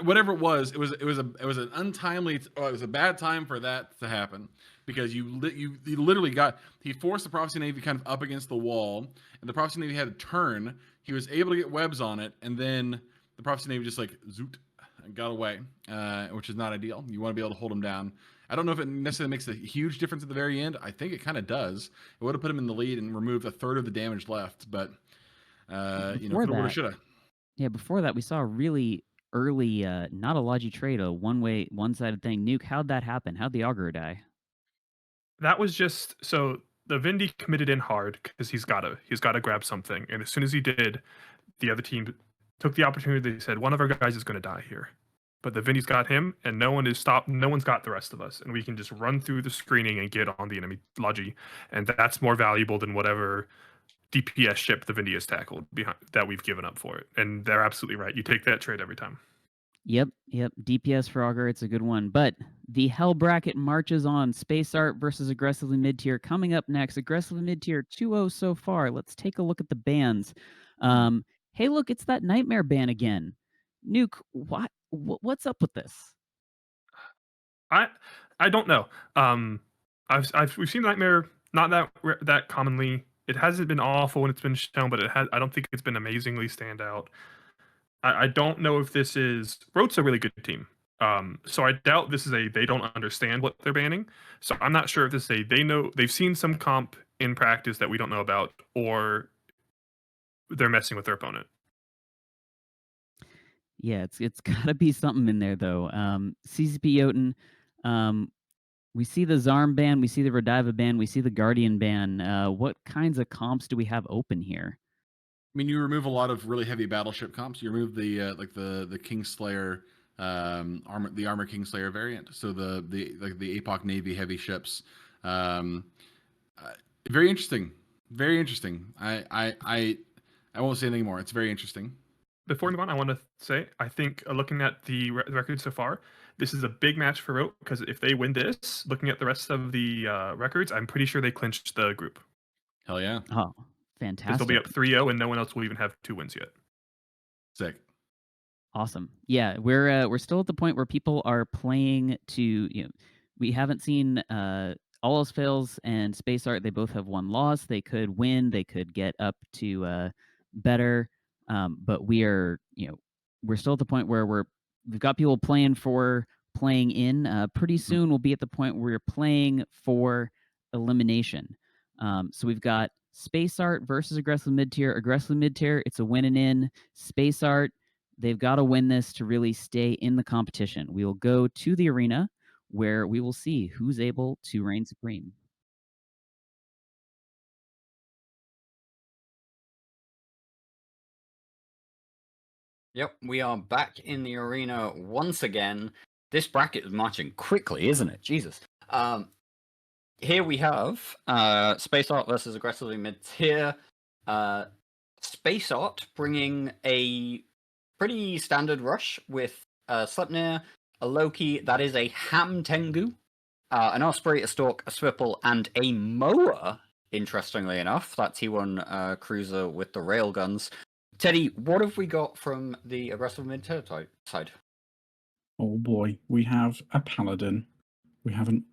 Whatever it was an untimely. It was a bad time for that to happen because you literally he forced the Prophecy Navy kind of up against the wall, and the Prophecy Navy had to turn. He was able to get webs on it, and then the Prophecy Navy just like zoot and got away, which is not ideal. You want to be able to hold him down. I don't know if it necessarily makes a huge difference at the very end. I think it kind of does. It would have put him in the lead and removed a third of the damage left, but coulda, shoulda. Yeah, before that, we saw a really early, not a Logi trade, a one-sided thing. Nuke, how'd that happen? How'd the Augurer die? That was just so the Vindy committed in hard because he's gotta grab something, and as soon as he did, the other team took the opportunity. They said one of our guys is going to die here, but the Vindy's got him, and no one is stopped. No one's got the rest of us, and we can just run through the screening and get on the enemy Logi, and that's more valuable than whatever DPS ship the Vindy has tackled behind that we've given up for it. And they're absolutely right. You take that trade every time. Yep. DPS for Augur, it's a good one. But the Hell Bracket marches on. Space Art versus Aggressively Mid-Tier coming up next. Aggressively Mid-Tier 2-0 so far. Let's take a look at the bans. Hey, look, it's that Nightmare ban again. Nuke, what's up with this? I don't know. We've seen Nightmare not that commonly. It hasn't been awful when it's been shown, but I don't think it's been amazingly standout. I don't know if this is Rote's a really good team. So I doubt this is they don't understand what they're banning. So I'm not sure if this is they've seen some comp in practice that we don't know about, or they're messing with their opponent. Yeah, it's got to be something in there though. CCP Jotun, we see the Zarm ban, we see the Rodiva ban, we see the Guardian ban. What kinds of comps do we have open here? I mean, you remove a lot of really heavy battleship comps. You remove the the Kingslayer the Armor Kingslayer variant. So the APOC Navy heavy ships. Very interesting. Very interesting. I won't say anything more. It's very interesting. Before we move on, I want to say I think looking at the record so far, this is a big match for Rote because if they win this, looking at the rest of the records, I'm pretty sure they clinched the group. Hell yeah! Oh, fantastic! Because they'll be up 3-0 and no one else will even have 2 wins yet. Sick. Awesome. Yeah, we're still at the point where people are playing to, we haven't seen All Else Fails and Space Art. They both have one loss. They could win. They could get up to better. But we're still at the point where we've got people playing in. Pretty soon we'll be at the point where we're playing for elimination. So we've got Space Art versus Aggressive Mid-Tier. Aggressive Mid-Tier, it's a win and in. Space Art, they've got to win this to really stay in the competition. We will go to the arena where we will see who's able to reign supreme. Yep, we are back in the arena once again. This bracket is marching quickly, isn't it? Jesus. Here we have Space Art versus Aggressively Mid-Tier. Space Art bringing a pretty standard rush with Sleipnir, a Loki, that is a Ham Tengu, an Osprey, a Stork, a Swipple, and a Moa, interestingly enough. That T1 cruiser with the railguns. Teddy, what have we got from the Aggressive Mid-Tier side? Oh boy, we have a Paladin. We have an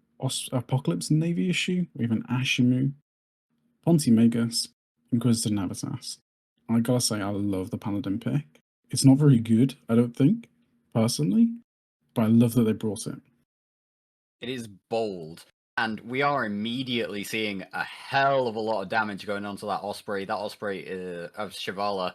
Apocalypse Navy issue. We have an Ashimu, Pontimagus, Inquisitor Navitas. I gotta say, I love the Paladin pick. It's not very good, I don't think, personally, but I love that they brought it. It is bold. And we are immediately seeing a hell of a lot of damage going onto that Osprey. That Osprey of Shivala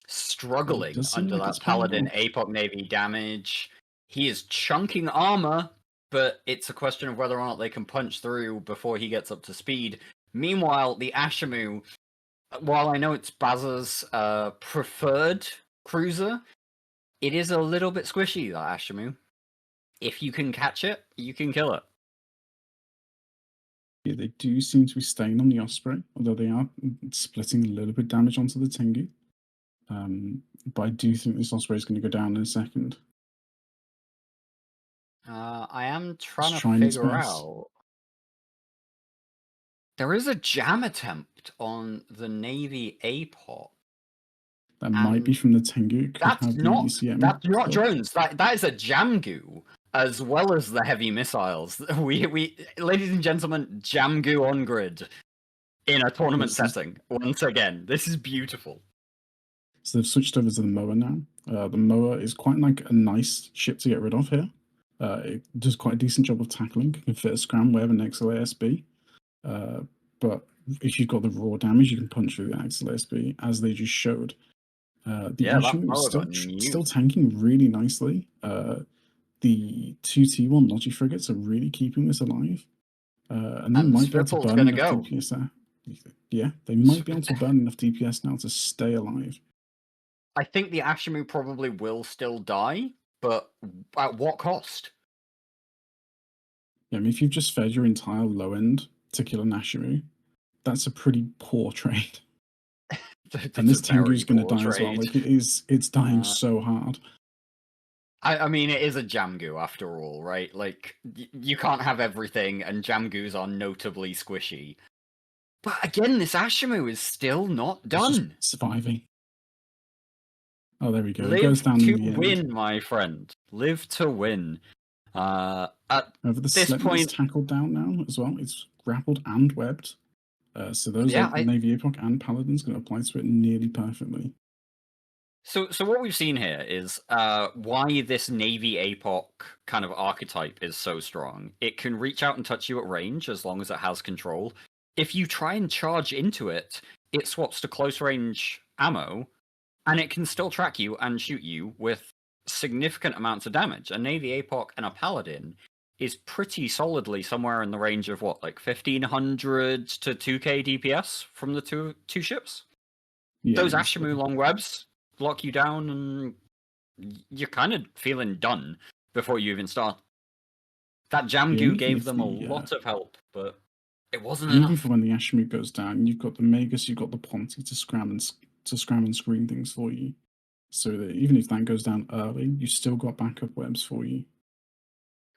struggling does seem under like that it's paying Paladin off. APOC Navy damage. He is chunking armor, but it's a question of whether or not they can punch through before he gets up to speed. Meanwhile, the Ashimu, while I know it's Baz's preferred cruiser, it is a little bit squishy, that Ashimu. If you can catch it, you can kill it. Yeah, they do seem to be staying on the Osprey, although they are splitting a little bit damage onto the Tengu. But I do think this Osprey is going to go down in a second. I am trying trying to its figure best. out. There is a jam attempt on the Navy APOC. That might be from the Tengu. It could That's have the not ECM. that's not but drones. That is a Jamgu, as well as the heavy missiles. We ladies and gentlemen, Jamgu on grid in a tournament This is- setting. Once again, this is beautiful. So they've switched over to the Moa now. The Moa is quite like a nice ship to get rid of here. It does quite a decent job of tackling. It can fit a Scram Web and XLASB. But if you've got the raw damage, you can punch through the XLASB, as they just showed. The Yeah, that Ashimu is Moa still, got nuked. still tanking really nicely. The 2 T1 Logi frigates are really keeping this alive. And they And might be able to Striple's burn gonna enough go. DPS there. Yeah, they might be able to burn enough DPS now to stay alive. I think the Ashimu probably will still die, but at what cost? Yeah, I mean, if you've just fed your entire low end to kill an Ashimu, that's a pretty poor trade. And this Tengu is going to die as well. Like it's dying so hard. I mean, it is a Jamgu after all, right? Like, you can't have everything, and Jamgus are notably squishy. But again, this Ashimu is still not It's just done. surviving. Oh, there we go. It Live goes down to in the win, end. my friend. Live to win. At Over the this Slipman is point, tackled down now as well. It's grappled and webbed. So those Yeah, are Navy APOC and Paladin's going to apply to it nearly perfectly. So what we've seen here is why this Navy APOC kind of archetype is so strong. It can reach out and touch you at range as long as it has control. If you try and charge into it, it swaps to close range ammo, and it can still track you and shoot you with significant amounts of damage. A Navy APOC and a Paladin is pretty solidly somewhere in the range of what, like 1500 to 2k DPS from the two ships? Yeah, Those it's- Ashimu long webs lock you down, and you're kind of feeling done before you even start. That Jamgu even gave if them a the, lot of help, but it wasn't even enough. for when the Ashimu goes down, you've got the Magus, you've got the Ponti to scram and screen things for you. So that even if that goes down early, you've still got backup webs for you.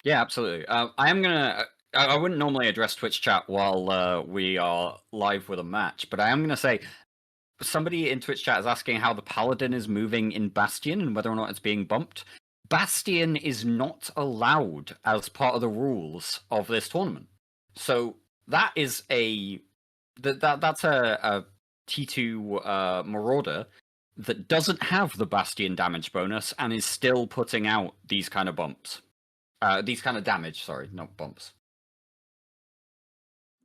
Yeah, absolutely. I am gonna. I wouldn't normally address Twitch chat while we are live with a match, but I am gonna say somebody in Twitch chat is asking how the Paladin is moving in Bastion and whether or not it's being bumped. Bastion is not allowed as part of the rules of this tournament, so that is that's a T2 Marauder that doesn't have the Bastion damage bonus and is still putting out these kind of bumps. These kind of damage, sorry, not bumps.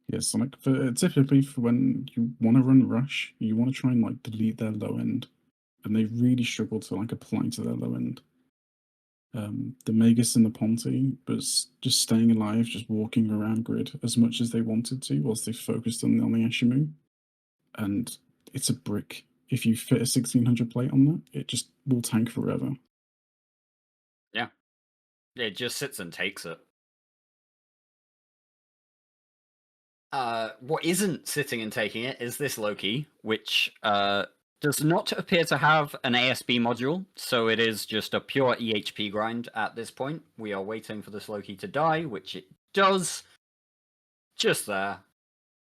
Yes, like typically for when you want to run rush, you want to try and like delete their low end, and they really struggle to like apply to their low end. The Magus and the Ponti was just staying alive, just walking around grid as much as they wanted to, whilst they focused on the Ashimu. And it's a brick. If you fit a 1600 plate on that, it just will tank forever. Yeah. It just sits and takes it. What isn't sitting and taking it is this Loki, which does not appear to have an ASB module, so it is just a pure EHP grind at this point. We are waiting for this Loki to die, which it does. Just there.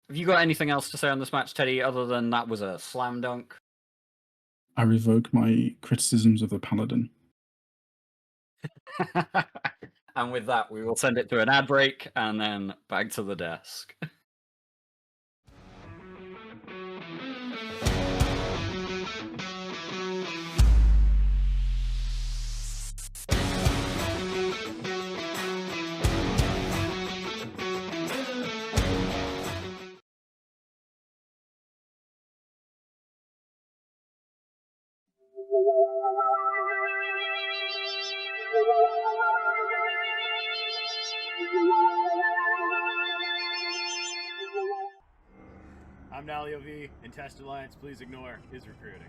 Have you got anything else to say on this match, Teddy, other than that was a slam dunk? I revoke my criticisms of the Paladin. And with that, we will send it to an ad break and then back to the desk. I'm Nalio V, and Test Alliance, please ignore, is recruiting.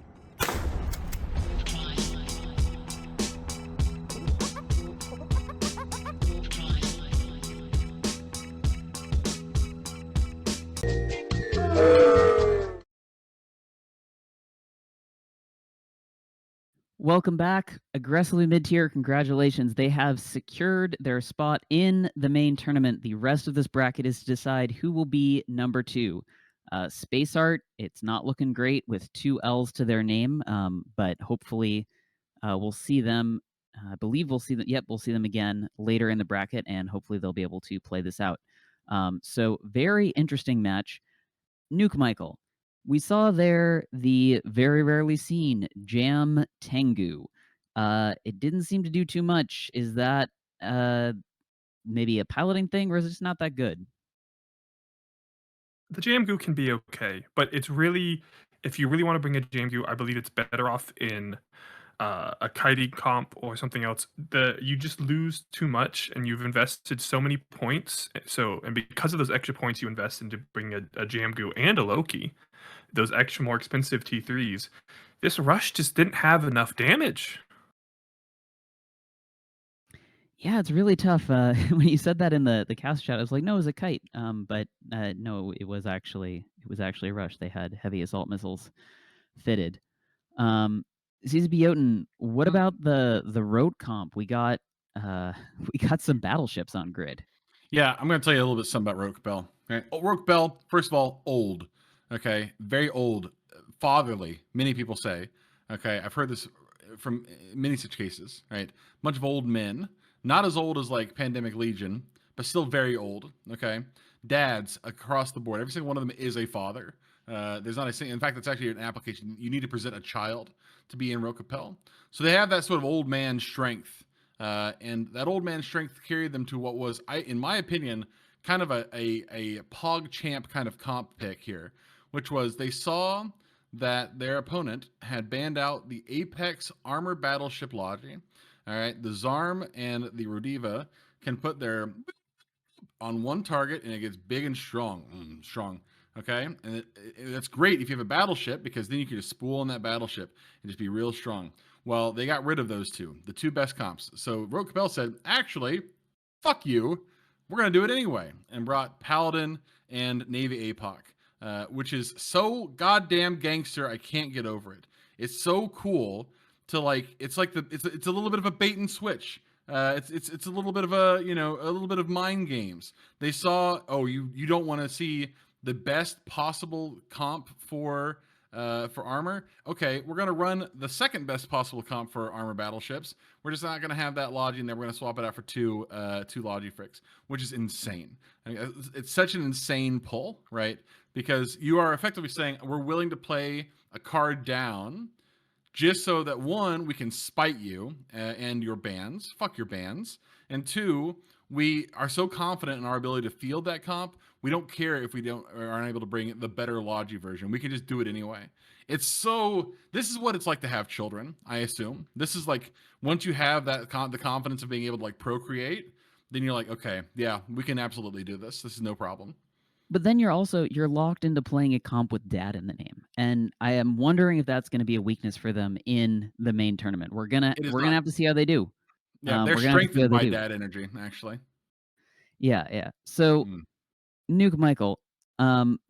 Welcome back. Aggressively mid-tier, congratulations. They have secured their spot in the main tournament. The rest of this bracket is to decide who will be number 2. Space Art, it's not looking great with 2 L's to their name, but hopefully we'll see them. I believe we'll see them. Yep, we'll see them again later in the bracket, and hopefully they'll be able to play this out. So very interesting match. Nuke Michael, we saw there the very rarely seen Jam Tengu. It didn't seem to do too much. Is that maybe a piloting thing, or is it just not that good? The Jamgu can be okay, but it's really, if you really want to bring a Jamgu, I believe it's better off in a Kaidi comp or something else. You just lose too much, and you've invested so many points. And because of those extra points you invest into bringing a Jamgu and a Loki, those extra more expensive T3s, this rush just didn't have enough damage. Yeah, it's really tough. When you said that in the cast chat, I was like, no, it was a kite. But no, it was actually a rush. They had heavy assault missiles fitted. CZB Jotun, what about the road comp? We got some battleships on grid. Yeah, I'm going to tell you a little bit something about Roque Bell. Okay? Roque Bell, first of all, old. Okay, very old, fatherly. Many people say. Okay, I've heard this from many such cases. Right, bunch of old men, not as old as like Pandemic Legion, but still very old. Okay, dads across the board. Every single one of them is a father. There's not a single. In fact, it's actually an application. You need to present a child to be in Roque Bell. So they have that sort of old man strength. And that old man strength carried them to what was, in my opinion, kind of a Pog Champ kind of comp pick here, which was they saw that their opponent had banned out the Apex Armor Battleship Logi. All right, the Zarm and the Rodiva can put their on one target, and it gets big and strong. Strong. Okay, and that's great if you have a battleship, because then you can just spool on that battleship and just be real strong. Well, they got rid of those two, the two best comps. So Roque Bell said, actually, fuck you, we're going to do it anyway, and brought Paladin and Navy APOC, which is so goddamn gangster, I can't get over it. It's so cool to like, it's a little bit of a bait and switch. It's a little bit of a little bit of mind games. They saw, oh, you don't want to see the best possible comp for armor. Okay, we're gonna run the second best possible comp for armor battleships. We're just not gonna have that Logi, and then we're gonna swap it out for two Logi Fricks, which is insane. I mean, it's such an insane pull, right? Because you are effectively saying we're willing to play a card down just so that, one, we can spite you and your bans, fuck your bans, and two, we are so confident in our ability to field that comp, we don't care if we aren't able to bring the better Logi version. We can just do it anyway. This is what it's like to have children, I assume. This is like, once you have that the confidence of being able to like procreate, then you're like, okay, yeah, we can absolutely do this. This is no problem. But then you're locked into playing a comp with dad in the name, and I am wondering if that's going to be a weakness for them in the main tournament. We're gonna have to see how they do. Yeah, they're strengthened by dad energy, actually. Yeah. So, Nuke Michael,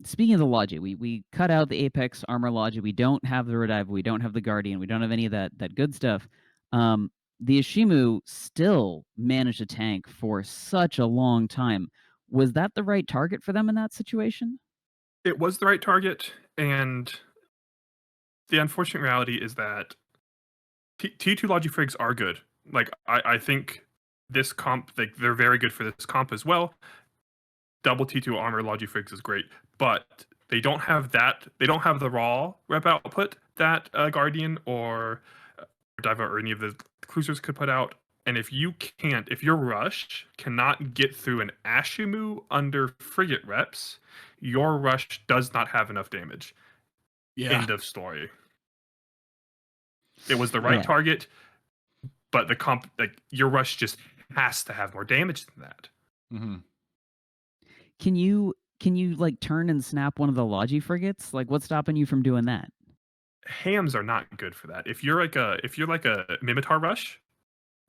speaking of the Logi, we cut out the Apex Armor Logi. We don't have the Rodiva. We don't have the Guardian. We don't have any of that good stuff. The Ishimu still managed to tank for such a long time. Was that the right target for them in that situation? It was the right target, and the unfortunate reality is that T2 Logifrigs are good. Like, I think this comp, like, they're very good for this comp as well. Double T2 armor Logifrigs is great, but they don't have that. They don't have the raw rep output that Guardian or Diva or any of the cruisers could put out. And if your rush cannot get through an Ashimu under frigate reps, your rush does not have enough damage. Yeah. End of story. It was the right Yeah. target, but the comp, like your rush, just has to have more damage than that. Mm-hmm. Can you like turn and snap one of the Logi frigates? Like, what's stopping you from doing that? Hams are not good for that. If you're like a Mimitar rush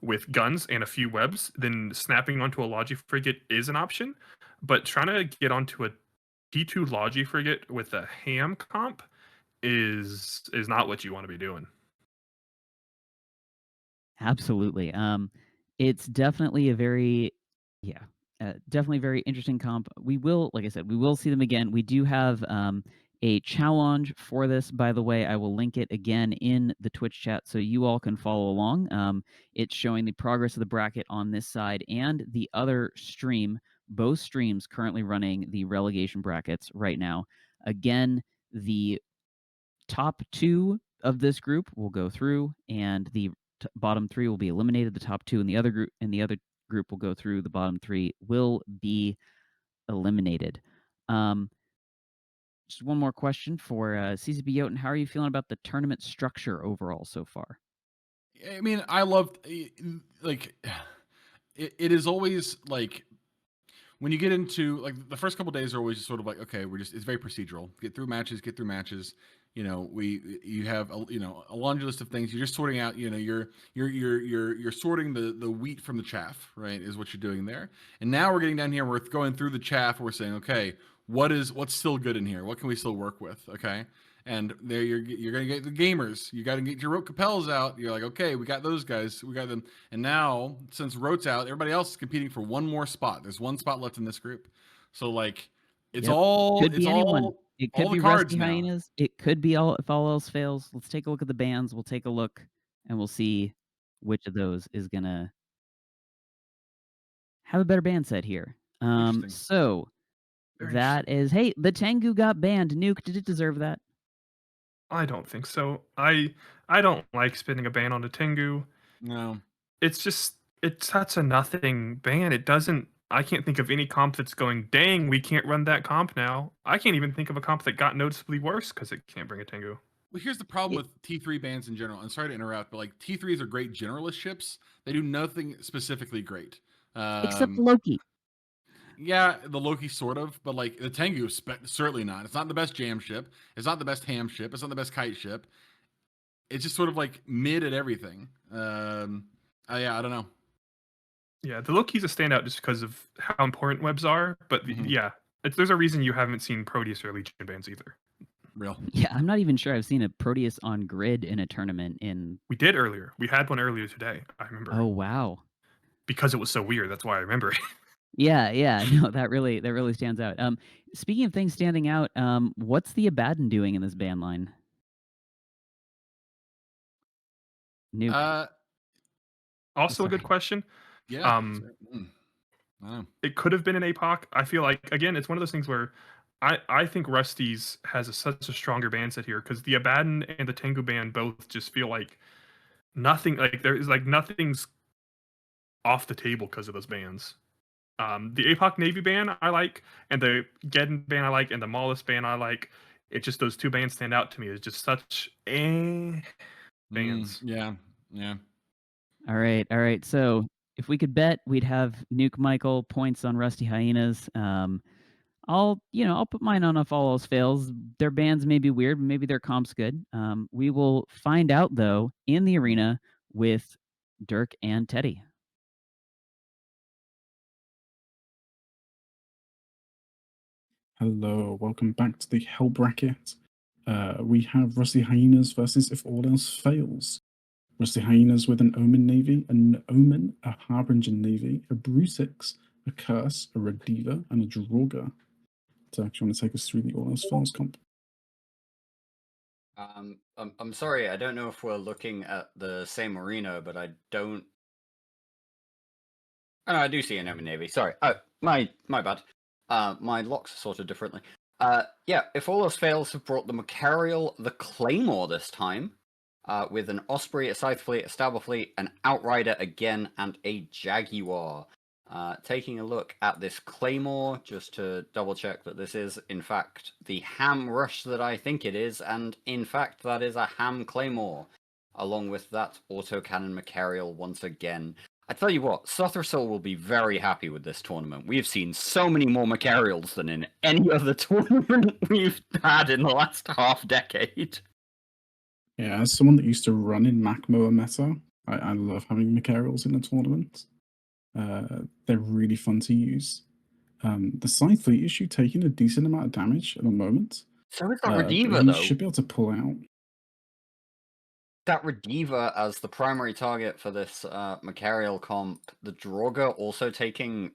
with guns and a few webs, then snapping onto a Logi frigate is an option. But trying to get onto a T2 Logi frigate with a ham comp is not what you want to be doing. Absolutely. It's definitely a very, definitely a very interesting comp. We will, like I said, we will see them again. We do have a challenge for this, by the way. I will link it again in the Twitch chat so you all can follow along. It's showing the progress of the bracket on this side and the other stream. Both streams currently running the relegation brackets right now. Again, the top 2 of this group will go through, and the bottom 3 will be eliminated. The top 2 in the other group will go through. The bottom 3 will be eliminated. Just one more question for CCB Jotun. How are you feeling about the tournament structure overall so far? I mean, I love like it is always like when you get into like the first couple days are always just sort of like, okay, it's very procedural. Get through matches. You know, you have a laundry list of things. You're just sorting out. You know, you're sorting the wheat from the chaff, right? Is what you're doing there. And now we're getting down here. We're going through the chaff. And we're saying, okay, what's still good in here? What can we still work with? Okay. And there you're gonna get the gamers. You got to get your rote capels out. You're like, okay, we got those guys. We got them. And now, since rote's out, everybody else is competing for one more spot. There's one spot left in this group. So like, it's Yep. all Could be anyone. It could all the be cards Rusty now. Hyenas. It could be all if all else fails. Let's take a look at the bands. We'll take a look and we'll see which of those is gonna have a better band set here. So Very that is, hey, the Tengu got banned. Nuke, did it deserve that? I don't think so. I don't like spinning a ban on a Tengu. No. It's just it's such a nothing ban. It doesn't. I can't think of any comp that's going, dang, we can't run that comp now. I can't even think of a comp that got noticeably worse because it can't bring a Tengu. Well, here's the problem with T3 bands in general. I'm sorry to interrupt, but like T3s are great generalist ships. They do nothing specifically great. Except Loki. Yeah, the Loki sort of, but like the Tengu, certainly not. It's not the best jam ship. It's not the best ham ship. It's not the best kite ship. It's just sort of like mid at everything. Yeah, I don't know. Yeah, the Loki's a standout just because of how important webs are. But yeah, there's a reason you haven't seen Proteus or Legion bans either. Real. Yeah, I'm not even sure I've seen a Proteus on grid in a tournament in. We did earlier. We had one earlier today. I remember. Oh wow. Because it was so weird. That's why I remember it. Yeah. No, that really stands out. Speaking of things standing out, what's the Abaddon doing in this ban line? Nuke. Also a good question. Yeah. It could have been an APOC. I feel like again, it's one of those things where I think Rusty's has such a stronger band set here because the Abaddon and the Tengu band both just feel like nothing. Like there is like nothing's off the table because of those bands. The APOC Navy ban I like, and the Geddon ban I like, and the Maulus ban I like. It just those two bands stand out to me as just such bands. Yeah. All right. So if we could bet, we'd have Nuke Michael points on Rusty Hyenas. I'll put mine on if all else fails. Their bands may be weird, but maybe their comp's good. We will find out though in the arena with Dirk and Teddy. Hello, welcome back to the Hell Bracket. We have Rusty Hyenas versus If All Else Fails. Rusty Hyenas with an Omen Navy, an Omen, a Harbinger Navy, a Brutix, a Curse, a Rediva, and a Draugr. So actually want to take us through the All Else Fails comp. I'm sorry, I don't know if we're looking at the same arena, but I don't. Oh, no, I do see an Omen Navy. Sorry. Oh, my bad. My locks are sorted differently. Yeah, If All Else Fails have brought the Macarial, the Claymore this time, with an Osprey, a Scythe Fleet, a Stabber Fleet, an Outrider again, and a Jaguar. Taking a look at this Claymore, just to double check that this is, in fact, the ham rush that I think it is, and in fact, that is a ham Claymore. along with that autocannon Macarial once again. I tell you what, Sothrasil will be very happy with this tournament. We've seen so many more Macarials than in any other tournament we've had in the last half decade. Yeah, as someone that used to run in Macmoa meta, I love having Macarials in a tournament. They're really fun to use. The Scythe Fleet issue taking a decent amount of damage at the moment. So is the but Rediva, he though. should be able to pull out. That Rediva as the primary target for this Macarial comp, the Draugr also taking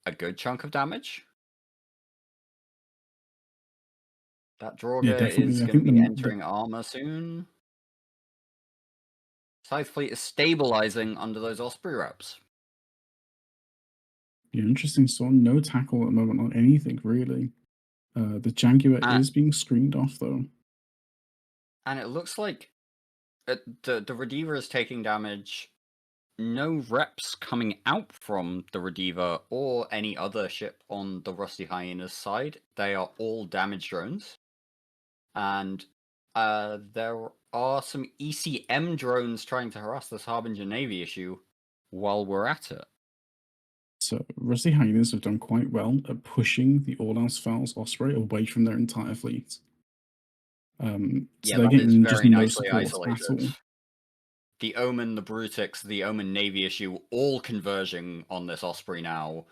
a good chunk of damage. That Draugr definitely. is I going to think be the entering armor soon. Scythe Fleet is stabilizing under those Osprey reps. Yeah, interesting storm. No tackle at the moment on anything really. The Jaguar is being screened off though. And it looks like the Rediva is taking damage. No reps coming out from the Rediva or any other ship on the Rusty Hyena's side. They are all damage drones. And there are some ECM drones trying to harass this Harbinger Navy issue while we're at it. So Rusty Hyenas have done quite well at pushing the All Else Fails Osprey away from their entire fleet. So Yeah, they're that is getting just very no nicely support isolated. at all. The Omen, the Brutix, the Omen Navy issue, all converging on this Osprey now,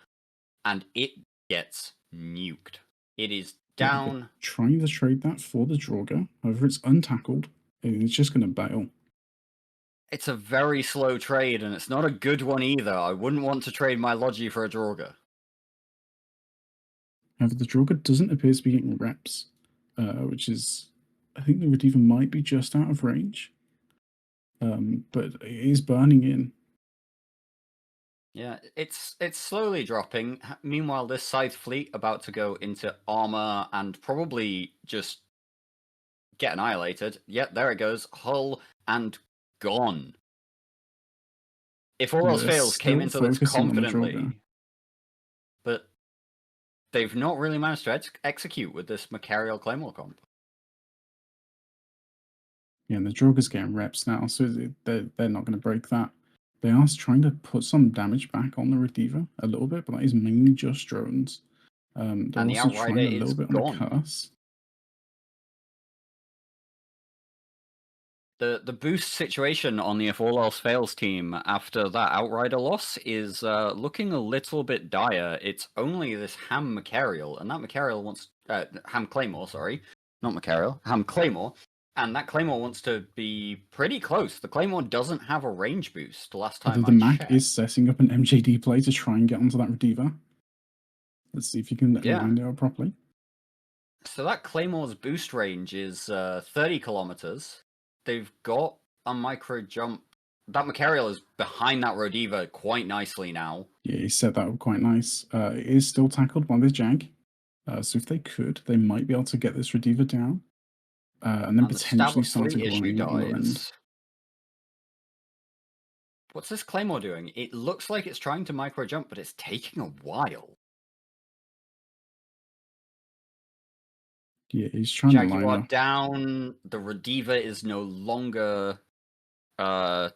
and it gets nuked. It is Yeah, down. they're trying to trade that for the Draugr. However, it's untackled, and it's just going to bail. It's a very slow trade, and it's not a good one either. I wouldn't want to trade my Logi for a Draugr. However, the Draugr doesn't appear to be getting reps, which is, I think the Rediva might be just out of range. But it is burning in. Yeah, it's slowly dropping. Meanwhile, this Scythe fleet about to go into armor and probably just get annihilated. Yep, there it goes. Hull and gone. If all else fails, came into this confidently. But they've not really managed to execute with this Macarial Claymore comp. Yeah, and the Draugur's getting reps now, so they're not going to break that. They are trying to put some damage back on the Rediva a little bit, but that is mainly just drones. They're And the also Outrider trying a is little bit gone. on the Curse. The boost situation on the If All Else Fails team after that Outrider loss is looking a little bit dire. It's only this Ham Macarial, and that Macarial wants... Ham Claymore, sorry. Not Macarial. Ham Claymore. And that Claymore wants to be pretty close. The Claymore doesn't have a range boost last time The Mac is setting up an MJD play to try and get onto that Rediva. Let's see if you can line it up properly. So that Claymore's boost range is 30 kilometers. They've got a micro jump. That Macarial is behind that Rodiva quite nicely now. Yeah, he set that up quite nice. It is still tackled by the Jag. So if they could, they might be able to get this Rediva down. And then potentially start to grind on the end. What's this Claymore doing? It looks like it's trying to micro jump, but it's taking a while. Yeah, he's trying to line Jaguar up. down. The Rediva is no longer the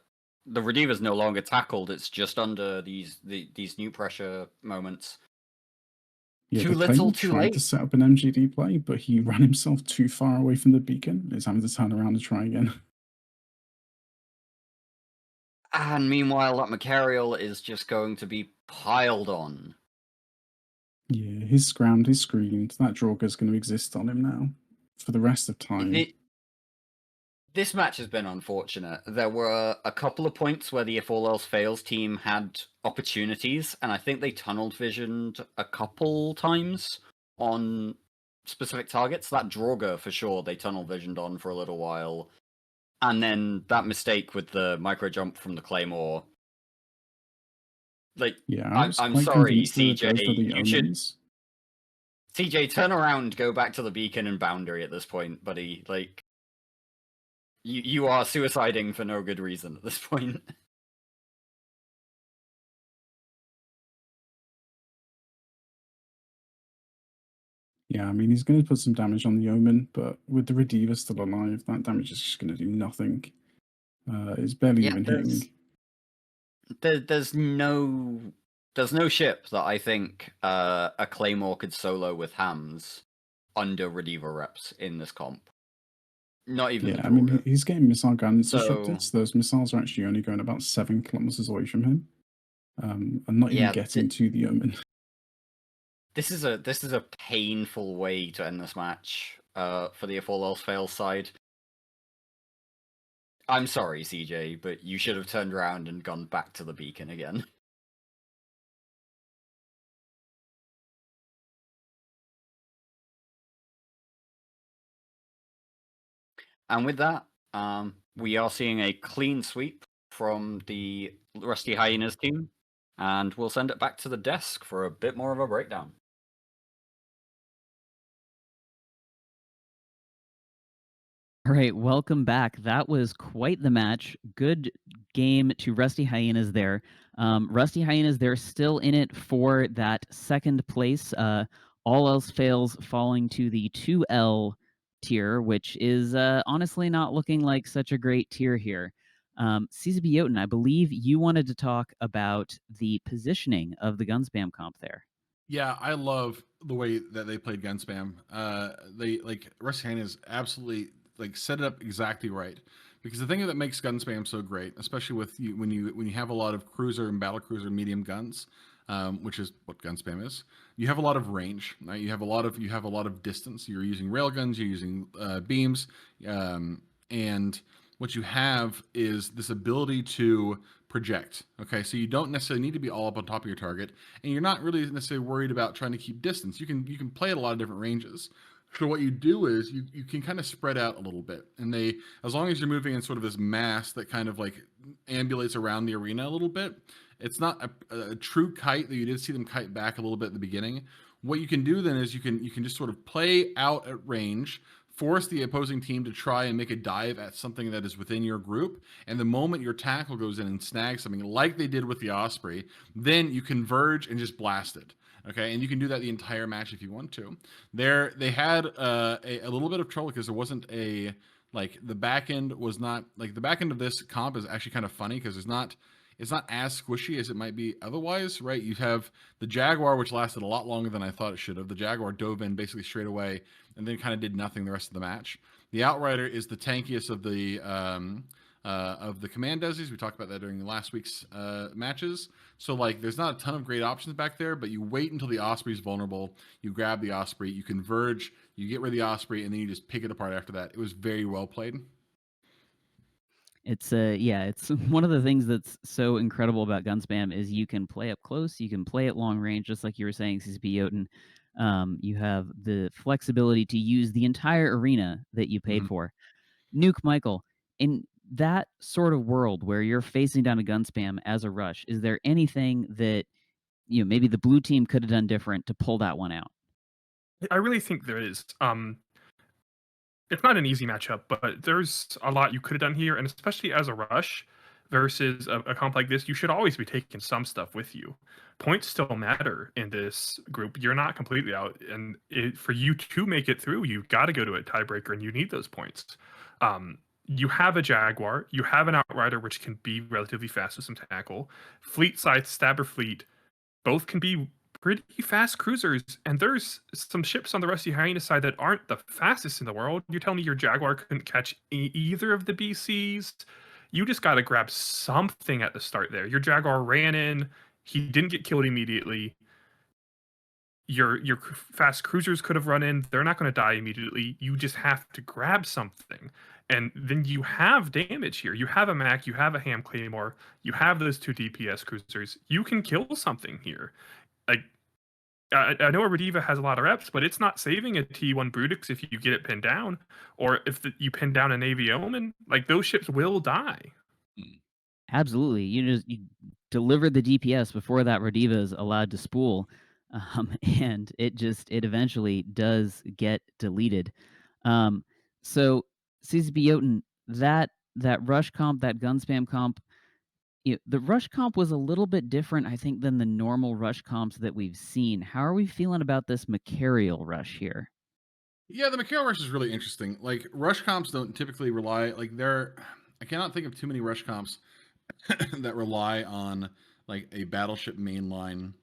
Rediva is no longer tackled. It's just under these new pressure moments. Yeah, too the little, Claymore too tried late. to set up an MGD play, but he ran himself too far away from the beacon. He's having to turn around and try again. And meanwhile, that Macarial is just going to be piled on. Yeah, he's scrammed, he's screamed. That Draugur's going to exist on him now for the rest of time. This match has been unfortunate. There were a couple of points where the If All Else Fails team had opportunities, and I think they tunneled visioned a couple times on specific targets. That Draugr, for sure, they tunnel visioned on for a little while. And then that mistake with the micro jump from the Claymore. Like, Yeah, I'm sorry, CJ. You should... CJ, turn around, go back to the beacon and boundary at this point, buddy. Like, you are suiciding for no good reason at this point. Yeah, I mean, he's going to put some damage on the Omen, but with the Rediva still alive, that damage is just going to do nothing. It's barely Yeah, even hitting. there's no ship that I think a Claymore could solo with hams under Rediva reps in this comp. Not even Yeah, the I mean, Draugr. he's getting missile guns So- disrupted, so those missiles are actually only going about 7 kilometers away from him, and not even Yeah, getting to the Omen. This is a painful way to end this match for the If All Else Fails side. I'm sorry, CJ, but you should have turned around and gone back to the beacon again. And with that, we are seeing a clean sweep from the Rusty Hyenas team, and we'll send it back to the desk for a bit more of a breakdown. All right, welcome back. That was quite the match. Good game to Rusty Hyenas there. Rusty Hyenas, they're still in it for that second place. All Else Fails falling to the 2L tier, which is honestly not looking like such a great tier here. CZB Jotun, I believe you wanted to talk about the positioning of the gun spam comp there. Yeah, I love the way that they played gun spam. They like Rusty Hyenas absolutely like set it up exactly right. Because the thing that makes gun spam so great, especially with you when you have a lot of cruiser and battle cruiser medium guns, which is what gun spam is, you have a lot of range. Right? You have a lot of distance. You're using railguns, you're using beams, and what you have is this ability to project. Okay, so you don't necessarily need to be all up on top of your target, and you're not really necessarily worried about trying to keep distance. You can play at a lot of different ranges. So what you do is you can kind of spread out a little bit, and as long as you're moving in sort of this mass that kind of like ambulates around the arena a little bit, it's not a true kite that you did see them kite back a little bit at the beginning. What you can do then is you can just sort of play out at range, force the opposing team to try and make a dive at something that is within your group, and the moment your tackle goes in and snags something like they did with the Osprey, then you converge and just blast it. Okay, and you can do that the entire match if you want to. They had a little bit of trouble because there wasn't the back end was not like the back end of this comp is actually kind of funny because it's not as squishy as it might be otherwise, right? You have the Jaguar, which lasted a lot longer than I thought it should have. The Jaguar dove in basically straight away and then kind of did nothing the rest of the match. The Outrider is the tankiest of the command desis. We talked about that during last week's matches. So like, there's not a ton of great options back there, but you wait until the Osprey's vulnerable. You grab the Osprey, you converge, you get rid of the Osprey, and then you just pick it apart after that. It was very well played. It's it's one of the things that's so incredible about gun spam is you can play up close, you can play at long range, just like you were saying, CCP Jotun. You have the flexibility to use the entire arena that you paid for. Nuke Michael, in that sort of world where you're facing down a gun spam as a rush, is there anything that maybe the blue team could have done different to pull that one out? I really think there is. It's not an easy matchup, but there's a lot you could have done here, and especially as a rush versus a comp like this, you should always be taking some stuff with you. Points still matter in this group. You're not completely out, and for you to make it through, you've got to go to a tiebreaker, and you need those points. You have a Jaguar, you have an Outrider, which can be relatively fast with some tackle. Fleet side, Stabber Fleet, both can be pretty fast cruisers, and there's some ships on the Rusty Hyena side that aren't the fastest in the world. You're telling me your Jaguar couldn't catch either of the BCs? You just got to grab something at the start there. Your Jaguar ran in, he didn't get killed immediately. Your fast cruisers could have run in. They're not going to die immediately. You just have to grab something. And then you have damage here. You have a Mac, you have a Ham Claymore, you have those 2 DPS cruisers. You can kill something here. Like, I know Rediva has a lot of reps, but it's not saving a T1 Brutix if you get it pinned down, or if you pin down a Navy Omen. Like, those ships will die. Absolutely. You deliver the DPS before that Rediva is allowed to spool, and it eventually does get deleted. So CCP Jotun, that rush comp, that gun spam comp, the rush comp was a little bit different, I think, than the normal rush comps that we've seen. How are we feeling about this Macarial rush here? Yeah, the Macarial rush is really interesting. Like, rush comps don't typically rely, like, I cannot think of too many rush comps that rely on like a battleship mainline.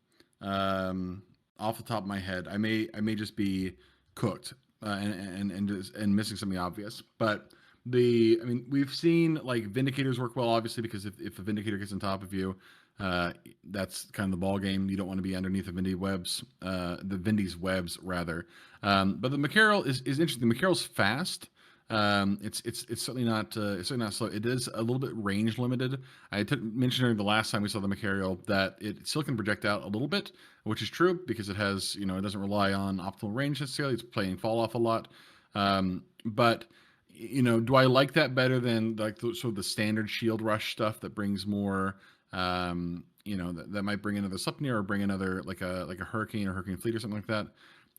Off the top of my head, I may just be cooked and missing something obvious. But I mean, we've seen like Vindicators work well, obviously, because if a Vindicator gets on top of you, that's kind of the ball game. You don't want to be underneath the Vindy's webs rather. But the Mackerel is interesting. The Mackerel's fast. It's certainly not slow. It is a little bit range limited. I mentioned during the last time we saw the Macarial that it still can project out a little bit, which is true because it has, it doesn't rely on optimal range necessarily. It's playing fall off a lot. But do I like that better than like sort of the standard shield rush stuff that brings more, that might bring another Sleipnir or bring another like a Hurricane or Hurricane Fleet or something like that.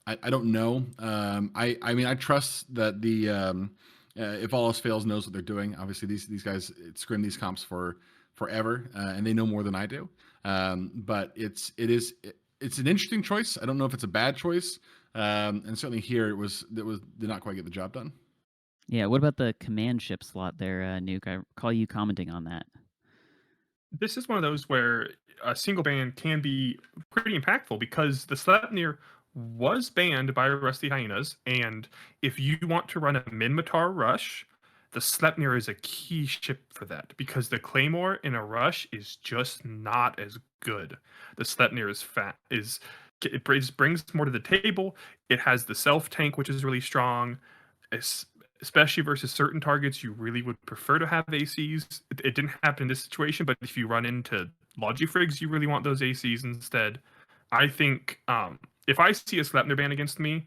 I don't know. I mean, I trust that the if all else fails knows what they're doing. Obviously, these guys scrim these comps for forever, and they know more than I do. But it's an interesting choice. I don't know if it's a bad choice, and certainly here did not quite get the job done. Yeah. What about the command ship slot there, Nuke? I recall you commenting on that. This is one of those where a single ban can be pretty impactful because the Sleipnir was banned by Rusty Hyenas, and if you want to run a Minmatar rush, the Sleipnir is a key ship for that because the Claymore in a rush is just not as good. The Sleipnir it brings more to the table. It has the self tank, which is really strong. Especially versus certain targets, you really would prefer to have ACs. It didn't happen in this situation, but if you run into Logifrigs, you really want those ACs instead. I think if I see a Sleipnir ban against me,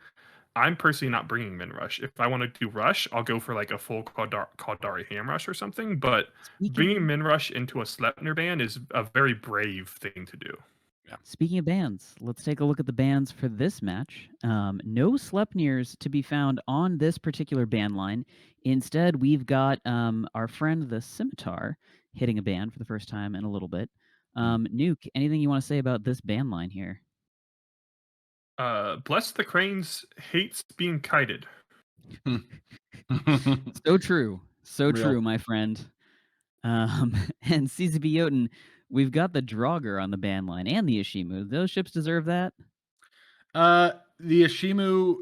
I'm personally not bringing Min Rush. If I want to do Rush, I'll go for like a full Kaldari Ham Rush or something, but bringing Min Rush into a Sleipnir ban is a very brave thing to do. Yeah. Speaking of bans, let's take a look at the bans for this match. No Sleipnirs to be found on this particular ban line. Instead, we've got our friend the Scimitar hitting a ban for the first time in a little bit. Nuke, anything you want to say about this ban line here? Bless the Cranes hates being kited. So true. So Real. true, my friend. And CCB Jotun, we've got the Draugr on the ban line and the Ishimu. Those ships deserve that? The Ishimu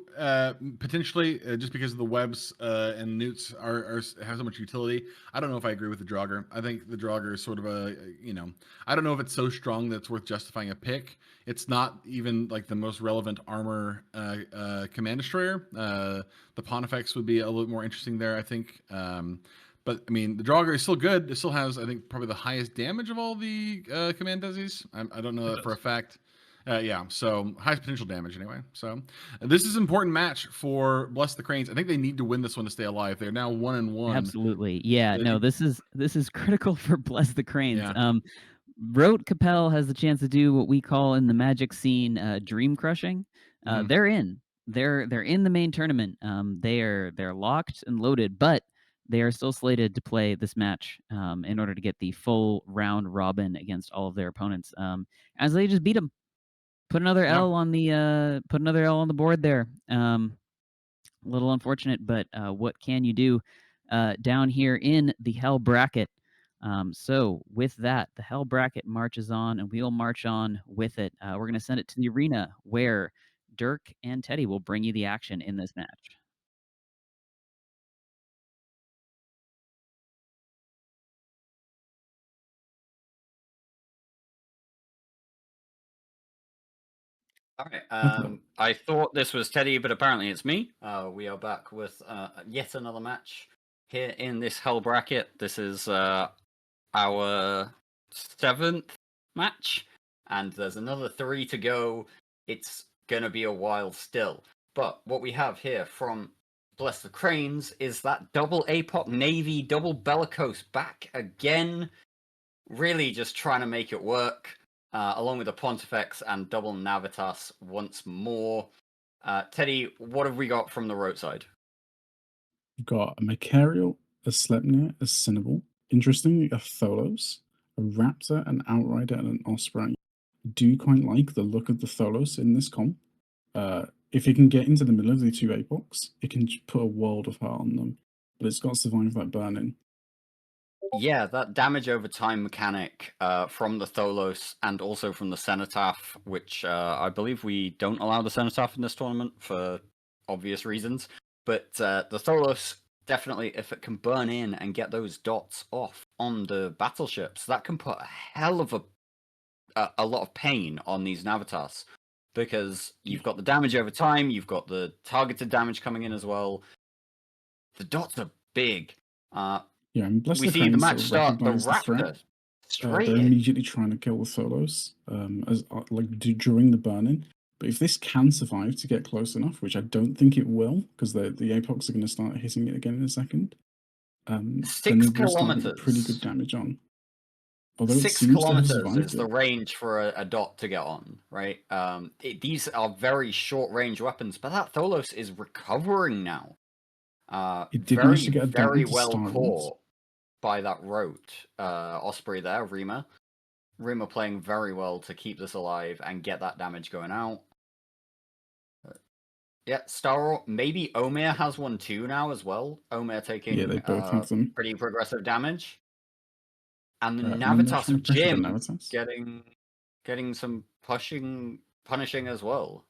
potentially just because of the webs and newts have so much utility. I don't know if I agree with the Draugr. I think the Draugr is sort of I don't know if it's so strong that it's worth justifying a pick. It's not even like the most relevant armor command destroyer. The Pontifex would be a little more interesting there, I think. But I mean, the Draugr is still good. It still has, I think, probably the highest damage of all the command desies. I don't know that for a fact. Yeah, so highest potential damage anyway. So this is an important match for Bless the Cranes. I think they need to win this one to stay alive. They're now 1-1. Absolutely. Yeah, no, this is critical for Bless the Cranes. Yeah. Rote Capel has the chance to do what we call in the Magic scene dream crushing. They're in. They're in the main tournament. They're locked and loaded, but they are still slated to play this match in order to get the full round robin against all of their opponents. As they just beat them. Put another L on the board there. A little unfortunate, but what can you do down here in the Hell bracket? So with that, the Hell bracket marches on, and we'll march on with it. We're going to send it to the arena where Dirk and Teddy will bring you the action in this match. All right. I thought this was Teddy, but apparently it's me. We are back with yet another match here in this Hell bracket. This is our 7th match, and there's another 3 to go. It's gonna be a while still. But what we have here from Bless the Cranes is that double APOC Navy, double Bellicose back again. Really just trying to make it work. Along with the Pontifex and double Navitas once more. Teddy, what have we got from the roadside? You've got a Macarial, a Sleipnir, a Cinnable, interestingly, a Tholos, a Raptor, an Outrider, and an Osprey. I do quite like the look of the Tholos in this comp. If it can get into the middle of the 2 APOCs, it can put a world of heart on them, but it's got to survive that burn-in. Yeah, that damage over time mechanic from the Tholos and also from the Cenotaph, which I believe we don't allow the Cenotaph in this tournament for obvious reasons. But the Tholos, definitely, if it can burn in and get those dots off on the battleships, that can put a hell of a lot of pain on these Navitars. Because you've got the damage over time, you've got the targeted damage coming in as well. The dots are big. Yeah, and bless We the see the Cranes match sort of start. The recognize the threat. Raptor straight They're in. immediately trying to kill the Tholos as during the burn-in. But if this can survive to get close enough, which I don't think it will, because the Apocs are going to start hitting it again in a second, then 6 it will start to get pretty good kilometers. damage on. Although it 6 seems to have kilometers survived is the it. range for a dot to get on, right? These are very short-range weapons, but that Tholos is recovering now. It did manage to get a dot very into well Star Wars. caught by that rote Osprey there, Rima. Rima playing very well to keep this alive and get that damage going out. Yeah, Star maybe Omer has one too now as well. Omer taking Yeah, they both have them. pretty progressive damage. And the And then they're Navitas trying of to pressure the Jim Navitas. getting some punishing as well.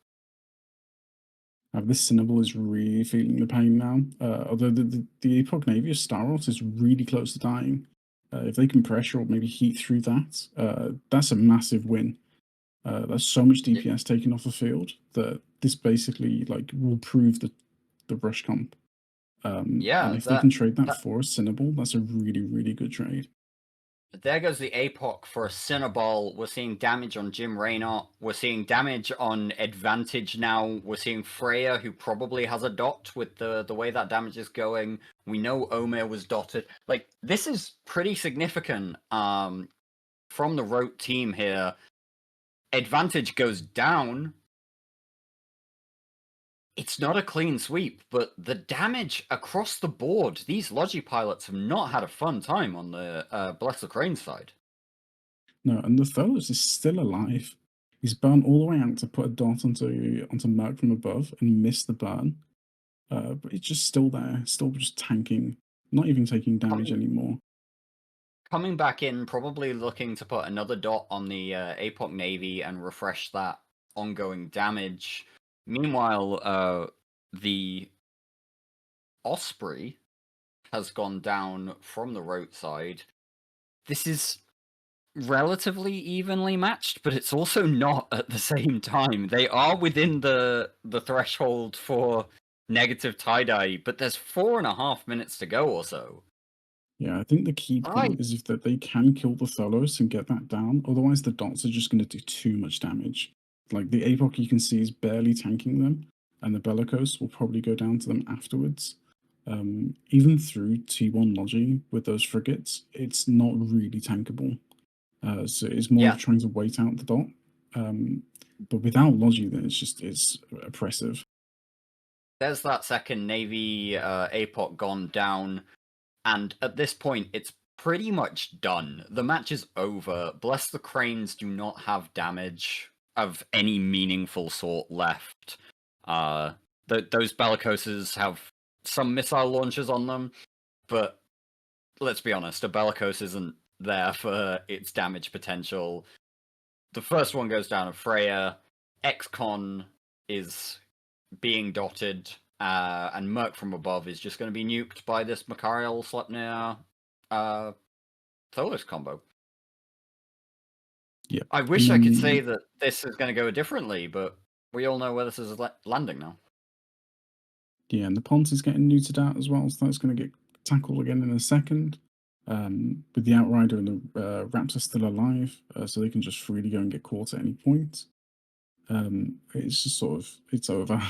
This Cinnable is really feeling the pain now. Although the Epoch Navy of Staros is really close to dying. If they can pressure or maybe heat through that, that's a massive win. There's so much DPS taken off the field that this basically will prove the rush comp. Yeah, and if they can trade that for a Cinnable, that's a really, really good trade. There goes the APOC for a Cinnaball. We're seeing damage on Jim Raynor. We're seeing damage on Advantage now. We're seeing Freya, who probably has a dot with the way that damage is going. We know Omer was dotted. This is pretty significant from the Rote team here. Advantage goes down. It's not a clean sweep, but the damage across the board, these Logi pilots have not had a fun time on the Bless the Crane side. No, and the Tholos is still alive. He's burned all the way out to put a dot onto Merc from above and miss the burn. But it's just still there, still just tanking, not even taking damage anymore. Coming back in, probably looking to put another dot on the APOC Navy and refresh that ongoing damage. Meanwhile, the Osprey has gone down from the Rote side. This is relatively evenly matched, but it's also not at the same time. They are within the threshold for negative tie-dye, but there's 4.5 minutes to go or so. Yeah, I think the key point is if that they can kill the Tholos and get that down. Otherwise, the dots are just going to do too much damage. The Apoc you can see is barely tanking them, and the Bellicose will probably go down to them afterwards. Even through T1 Logi with those frigates, it's not really tankable. So it's more of trying to wait out the dot. But without Logi, then it's oppressive. There's that second Navy APOC gone down, and at this point, it's pretty much done. The match is over. Bless the Cranes do not have damage of any meaningful sort left. Those Bellicoses have some missile launchers on them, but let's be honest, a Bellicose isn't there for its damage potential. The first one goes down to Freya. Ex-Con is being dotted, and Merc from above is just going to be nuked by this Machariel Sleipnir Tholos combo. Yeah. I wish I could say that this is going to go differently, but we all know where this is landing now. Yeah, and the Ponce is getting neutered out as well, so that's going to get tackled again in a second. With the Outrider and the Raptor still alive, so they can just freely go and get caught at any point. It's just it's over.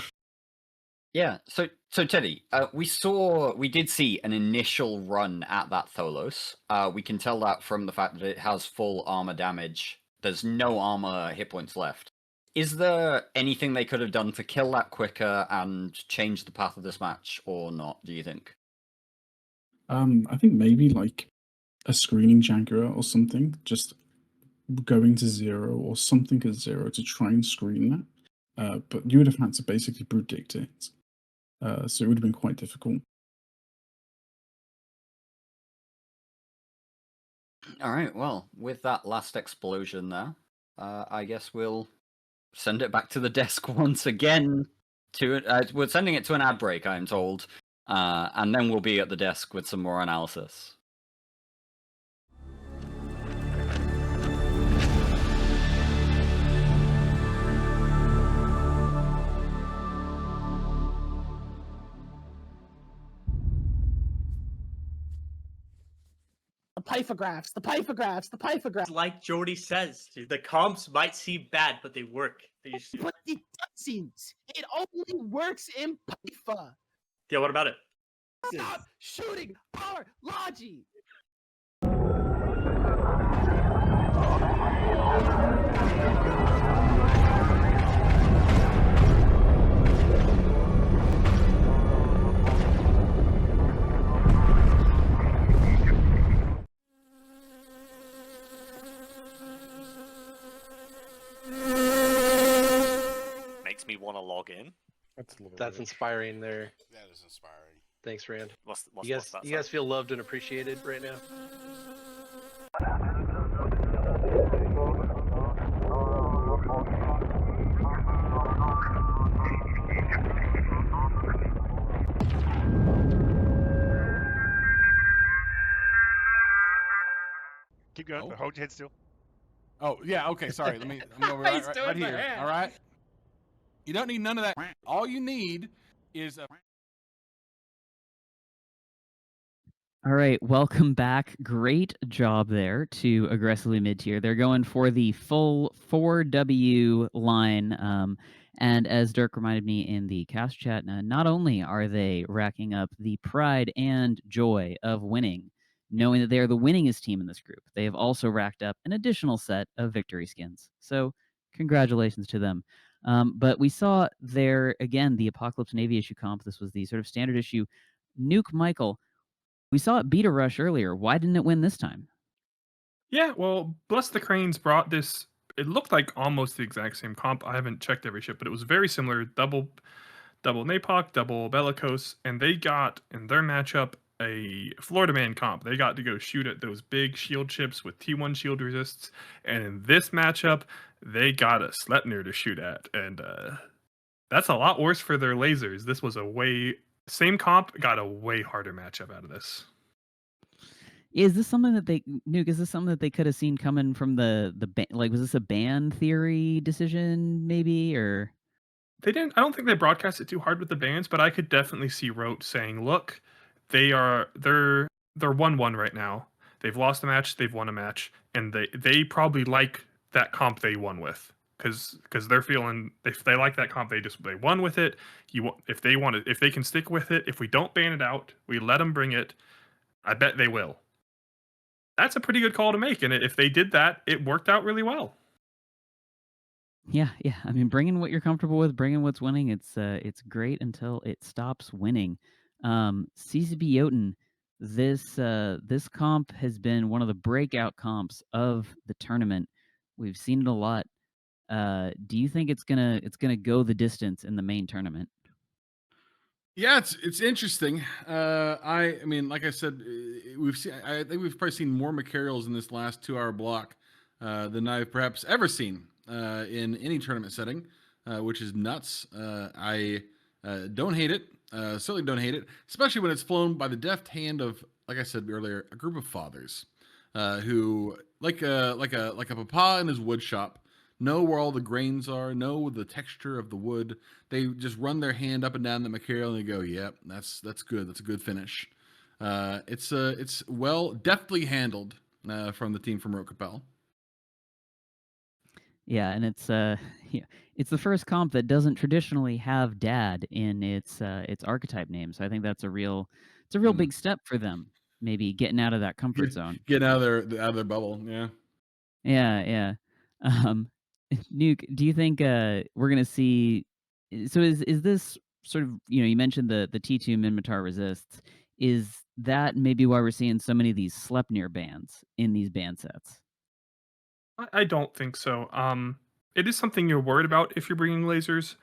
Yeah, so Teddy, we did see an initial run at that Tholos. We can tell that from the fact that it has full armor damage. There's no armor hit points left. Is there anything they could have done to kill that quicker and change the path of this match, or not, do you think? I think maybe a screening Jaguar or something, just going to 0 or something at 0 to try and screen that. But you would have had to basically predict it. So it would have been quite difficult. All right. Well, with that last explosion there, I guess we'll send it back to the desk once again. We're sending it to an ad break, I'm told, and then we'll be at the desk with some more analysis. The pythographs, the pythographs, the pythographs. Like Jordy says, dude, the comps might seem bad, but they work. But it doesn't. It only works in Pytha. Yeah, what about it? Stop shooting our Logi. Makes me want to log in. That's inspiring there. That is inspiring. Thanks, Rand. What's you guys feel loved and appreciated right now? Keep going. Hold your head still. Oh yeah, okay. Sorry. I'm going right here. All right. You don't need none of that. All you need is a. All right, welcome back. Great job there to aggressively mid-tier. They're going for the full 4W line. And as Dirk reminded me in the cast chat, not only are they racking up the pride and joy of winning, knowing that they are the winningest team in this group, they have also racked up an additional set of victory skins. So congratulations to them. But we saw there, again, the Apocalypse Navy issue comp. This was the sort of standard issue. Nuke Michael. We saw it beat a rush earlier. Why didn't it win this time? Yeah, well, Bless the Cranes brought this. It looked like almost the exact same comp. I haven't checked every ship, but it was very similar. Double Napoc, double Bellicose, and they got in their matchup a Florida Man comp. They got to go shoot at those big shield ships with T1 shield resists, and in this matchup, they got a Sleipnir to shoot at, and that's a lot worse for their lasers. This was same comp, got a way harder matchup out of this. Is this something that Nuke? Is this something that they could have seen coming from the like? Was this a ban theory decision, maybe, or? They didn't. I don't think they broadcast it too hard with the bans, but I could definitely see Rote saying, "Look, they're 1-1 right now. They've lost a match, they've won a match, and they probably like that comp they won with because they're feeling if they like that comp they won with it. If they can stick with it, if we don't ban it out, we let them bring it. I bet they will. That's a pretty good call to make, and if they did that, it worked out really well. Yeah. I mean, bringing what you're comfortable with, bringing what's winning, it's great until it stops winning. CCB Jotun, this comp has been one of the breakout comps of the tournament. We've seen it a lot. Do you think it's gonna go the distance in the main tournament? Yeah, it's interesting. I mean, like I said, I think we've probably seen more Macarials in this last 2-hour block than I've perhaps ever seen in any tournament setting, which is nuts. I don't hate it. Certainly don't hate it, especially when it's flown by the deft hand of, like I said earlier, a group of fathers who, like a papa in his wood shop, know where all the grains are, know the texture of the wood. They just run their hand up and down the material and they go, "Yep, that's good. That's a good finish." It's well deftly handled from the team from Rote Capel. Yeah, and it's it's the first comp that doesn't traditionally have dad in its archetype name. So I think that's a real big step for them. Maybe getting out of that comfort zone. Getting out of their bubble. Yeah. Yeah. Nuke, do you think we're gonna see? So is this sort of, you mentioned the T2 Minmatar resists? Is that maybe why we're seeing so many of these Sleipnir bans in these ban sets? I don't think so. It is something you're worried about if you're bringing lasers,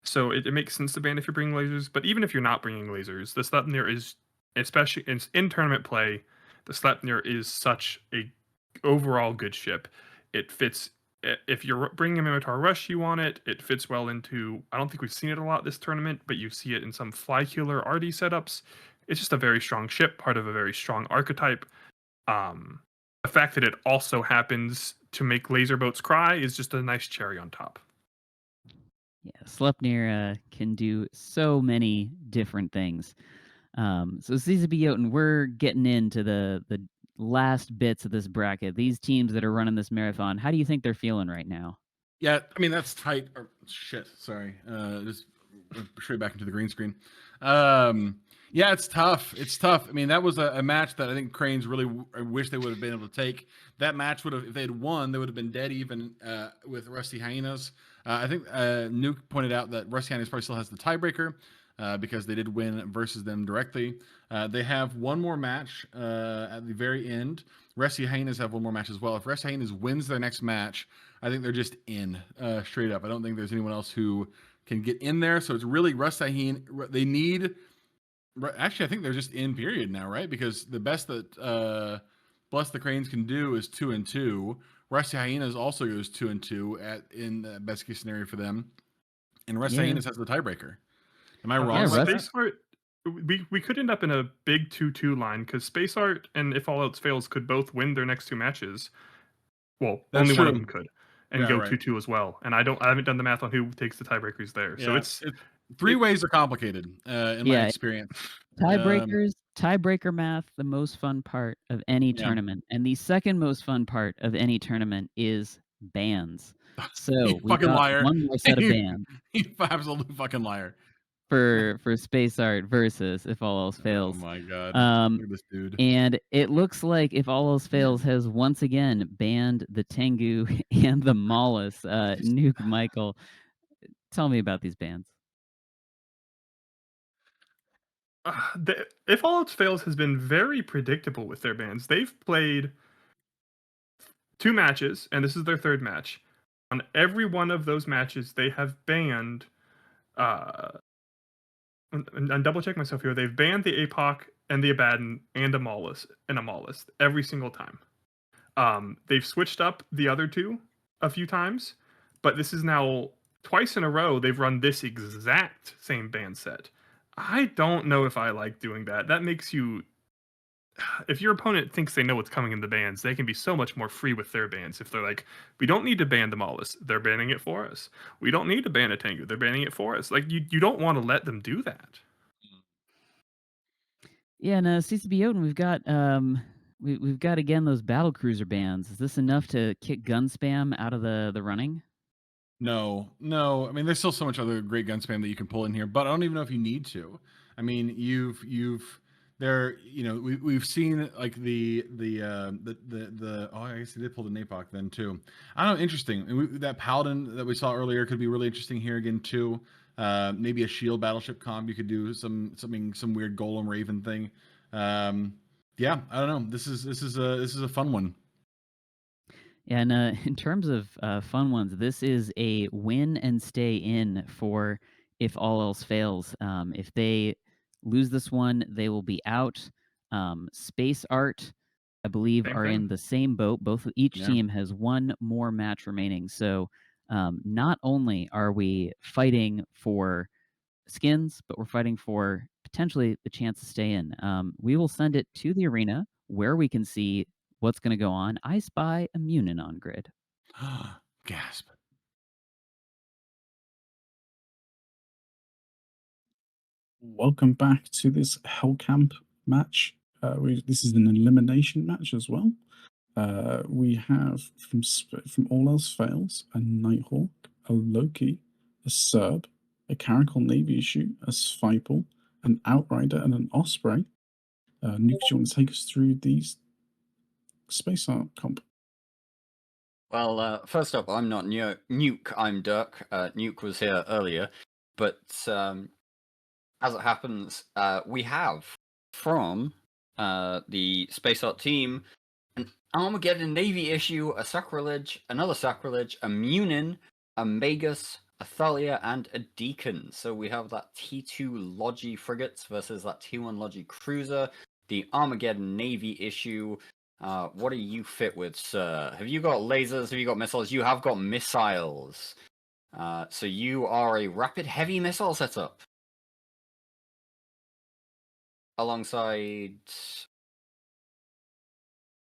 so it makes sense to ban if you're bringing lasers. But even if you're not bringing lasers, the Sleipnir is, especially in tournament play, the Sleipnir is such a overall good ship. It fits. If you're bringing a Minotaur Rush, you want it. It fits well into. I don't think we've seen it a lot this tournament, but you see it in some Fly Killer RD setups. It's just a very strong ship, part of a very strong archetype. The fact that it also happens to make laser boats cry is just a nice cherry on top. Yeah, Sleipnir can do so many different things. So CZB Jotun, we're getting into the last bits of this bracket. These teams that are running this marathon, how do you think they're feeling right now? Yeah, I mean that's tight. Or, shit, sorry. Just straight back into the green screen. Yeah, it's tough. It's tough. I mean, that was a match that I think Cranes really wish they would have been able to take. That match would have, if they had won, they would have been dead even with Rusty Hyenas. I think Nuke pointed out that Rusty Hyenas probably still has the tiebreaker because they did win versus them directly. They have one more match at the very end. Rusty Hyenas have one more match as well. If Rusty Hyenas wins their next match, I think they're just in straight up. I don't think there's anyone else who can get in there. So it's really Rusty Hyenas. They need. Actually, I think they're just in period now, right? Because the best that Bless the Cranes can do is 2-2. Rusty Hyenas also goes 2-2 in the best case scenario for them, and Rusty Hyenas has the tiebreaker. Am I wrong? Space Art, we could end up in a big 2-2 line because Space Art and If All Else Fails could both win their next two matches. Well, That's only one true. of them could, and go 2-2 as well. And I haven't done the math on who takes the tiebreakers there. So it's three ways are complicated in my experience. Tiebreaker math, the most fun part of any tournament. And the second most fun part of any tournament is bans. So we fucking got liar. one more set of bans. You absolute fucking liar. For Space Art versus If All Else Fails. Oh my god. Look at this dude. And it looks like If All Else Fails has once again banned the Tengu and the Mollis. Nuke, Michael, tell me about these bans. If All Else Fails has been very predictable with their bans. They've played 2 matches, and this is their 3rd match. On every one of those matches, they have banned. And double check myself here. They've banned the APOC and the Abaddon and a Mollis every single time. They've switched up the other 2 a few times, but this is now twice in a row they've run this exact same ban set. I don't know if I like doing that. That makes you. If your opponent thinks they know what's coming in the bans, they can be so much more free with their bans. If they're like, we don't need to ban the Mollis, they're banning it for us. We don't need to ban a Tengu, they're banning it for us. Like you don't want to let them do that. Yeah, and CCB Jotun, we've got we've got again those battle cruiser bans. Is this enough to kick gun spam out of the running? No. I mean, there's still so much other great gun spam that you can pull in here, but I don't even know if you need to. I mean, we've seen like the oh, I guess they did pull the Napoc then too. I don't know, interesting. That Paladin that we saw earlier could be really interesting here again too. Maybe a shield battleship comp. You could do some weird Golem Raven thing. Yeah, I don't know. This is a fun one. Yeah, and in terms of fun ones, this is a win and stay in for If All Else Fails. If they lose this one, they will be out. Space Art, I believe, Same are thing. in the same boat. Each team has one more match remaining. So not only are we fighting for skins, but we're fighting for potentially the chance to stay in. We will send it to the arena where we can see what's going to go on. I spy a Munin on grid. Gasp. Welcome back to this Hellcamp match. This is an elimination match as well. We have from All Else Fails a Nighthawk, a Loki, a Serb, a Caracal Navy issue, a Svipal, an Outrider, and an Osprey. Nuke, do you want to take us through these Space Art comp? Well, first up, I'm not Nuke, I'm Dirk. Nuke was here earlier, but as it happens, we have from the Space Art team an Armageddon Navy issue, a Sacrilege, another Sacrilege, a Munin, a Magus, a Thalia, and a Deacon. So we have that T2 Logi frigates versus that T1 Logi cruiser, the Armageddon Navy issue. What are you fit with, sir? Have you got lasers? Have you got missiles? You have got missiles. So you are a rapid heavy missile setup. Alongside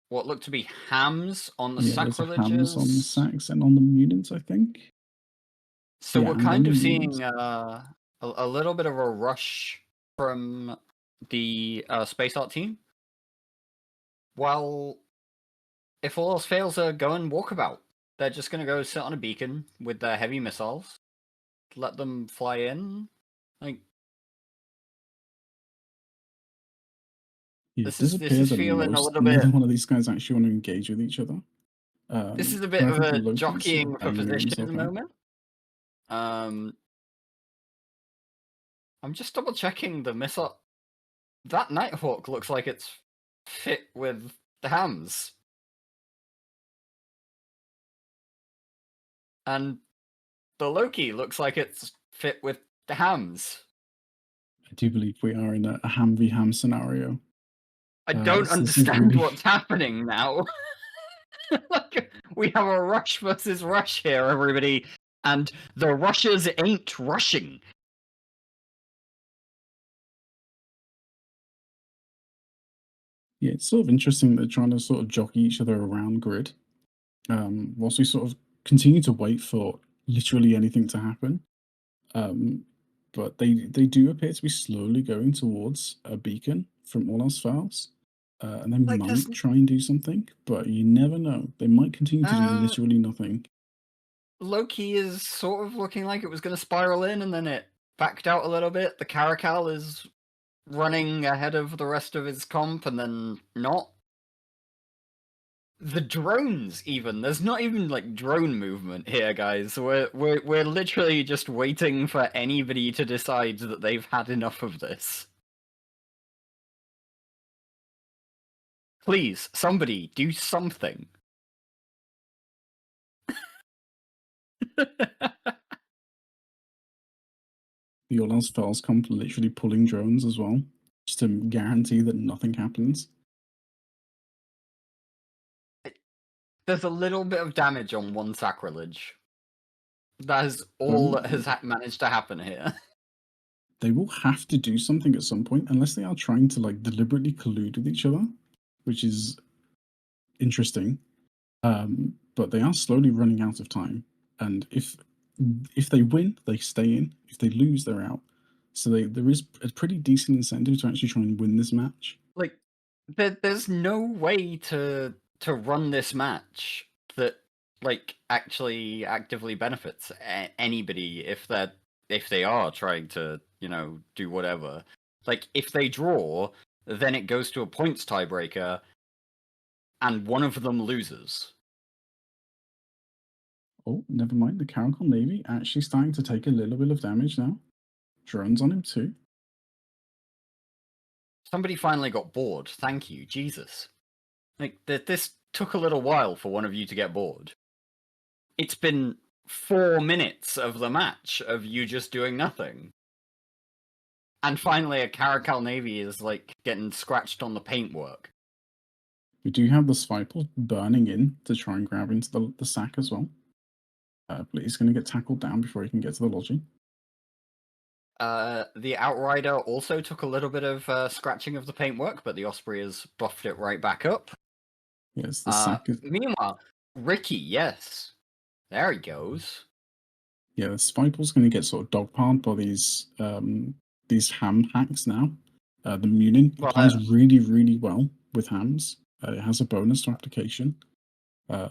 what look to be hams on the There's a hams on the sacrileges. sacks and on the mutants, I think. So Yeah, we're and on kind the of mutants. seeing a little bit of a rush from the space art team. Well, if all else fails, go and walkabout. They're just going to go sit on a beacon with their heavy missiles. Let them fly in. Like, Yeah, this it does appear is that feeling a little neither bit. one of these guys actually want to engage with each other. This is a and bit I of think a Loki's sort jockeying of for banging position at himself the out. moment. I'm just double checking the missile. That Nighthawk looks like it's fit with the hams. And the Loki looks like it's fit with the hams. I do believe we are in a ham v ham scenario. I don't So this is understand really- what's happening now. Like, we have a rush versus rush here, everybody, and the rushers ain't rushing. Yeah, it's sort of interesting that they're trying to sort of jockey each other around grid, whilst we sort of continue to wait for literally anything to happen. But they do appear to be slowly going towards a beacon from all else fails. And they Like, might try and do something, but you never know. They might continue to do literally nothing. Loki is sort of looking like it was going to spiral in, and then it backed out a little bit. The Caracal is running ahead of the rest of his comp, and then not. The drones, even there's not even like drone movement here, guys. We're literally just waiting for anybody to decide that they've had enough of this. Please, somebody do something. The all else fails comp literally pulling drones as well, just to guarantee that nothing happens. There's a little bit of damage on one sacrilege. That is all that has managed to happen here. They will have to do something at some point, unless they are trying to like deliberately collude with each other, which is interesting. But they are slowly running out of time, and if they win, they stay in. If they lose, they're out. So there is a pretty decent incentive to actually try and win this match. Like, there's no way to run this match that like actually actively benefits anybody if they are trying to, you know, do whatever. Like, if they draw, then it goes to a points tiebreaker, and one of them loses. Oh, never mind. The Caracal Navy actually starting to take a little bit of damage now. Drones on him too. Somebody finally got bored. Thank you, Jesus. Like, this took a little while for one of you to get bored. It's been 4 minutes of the match of you just doing nothing. And finally, a Caracal Navy is, like, getting scratched on the paintwork. We do have the Svipal burning in to try and grab into the sack as well. But he's going to get tackled down before he can get to the lodging. The Outrider also took a little bit of scratching of the paintwork, but the Osprey has buffed it right back up. Yes, the sack is... Meanwhile, Ricky, yes. There he goes. Yeah, the Svipal's going to get sort of dogpiled by these ham hacks now. The Munin applies really, really well with hams. It has a bonus to application.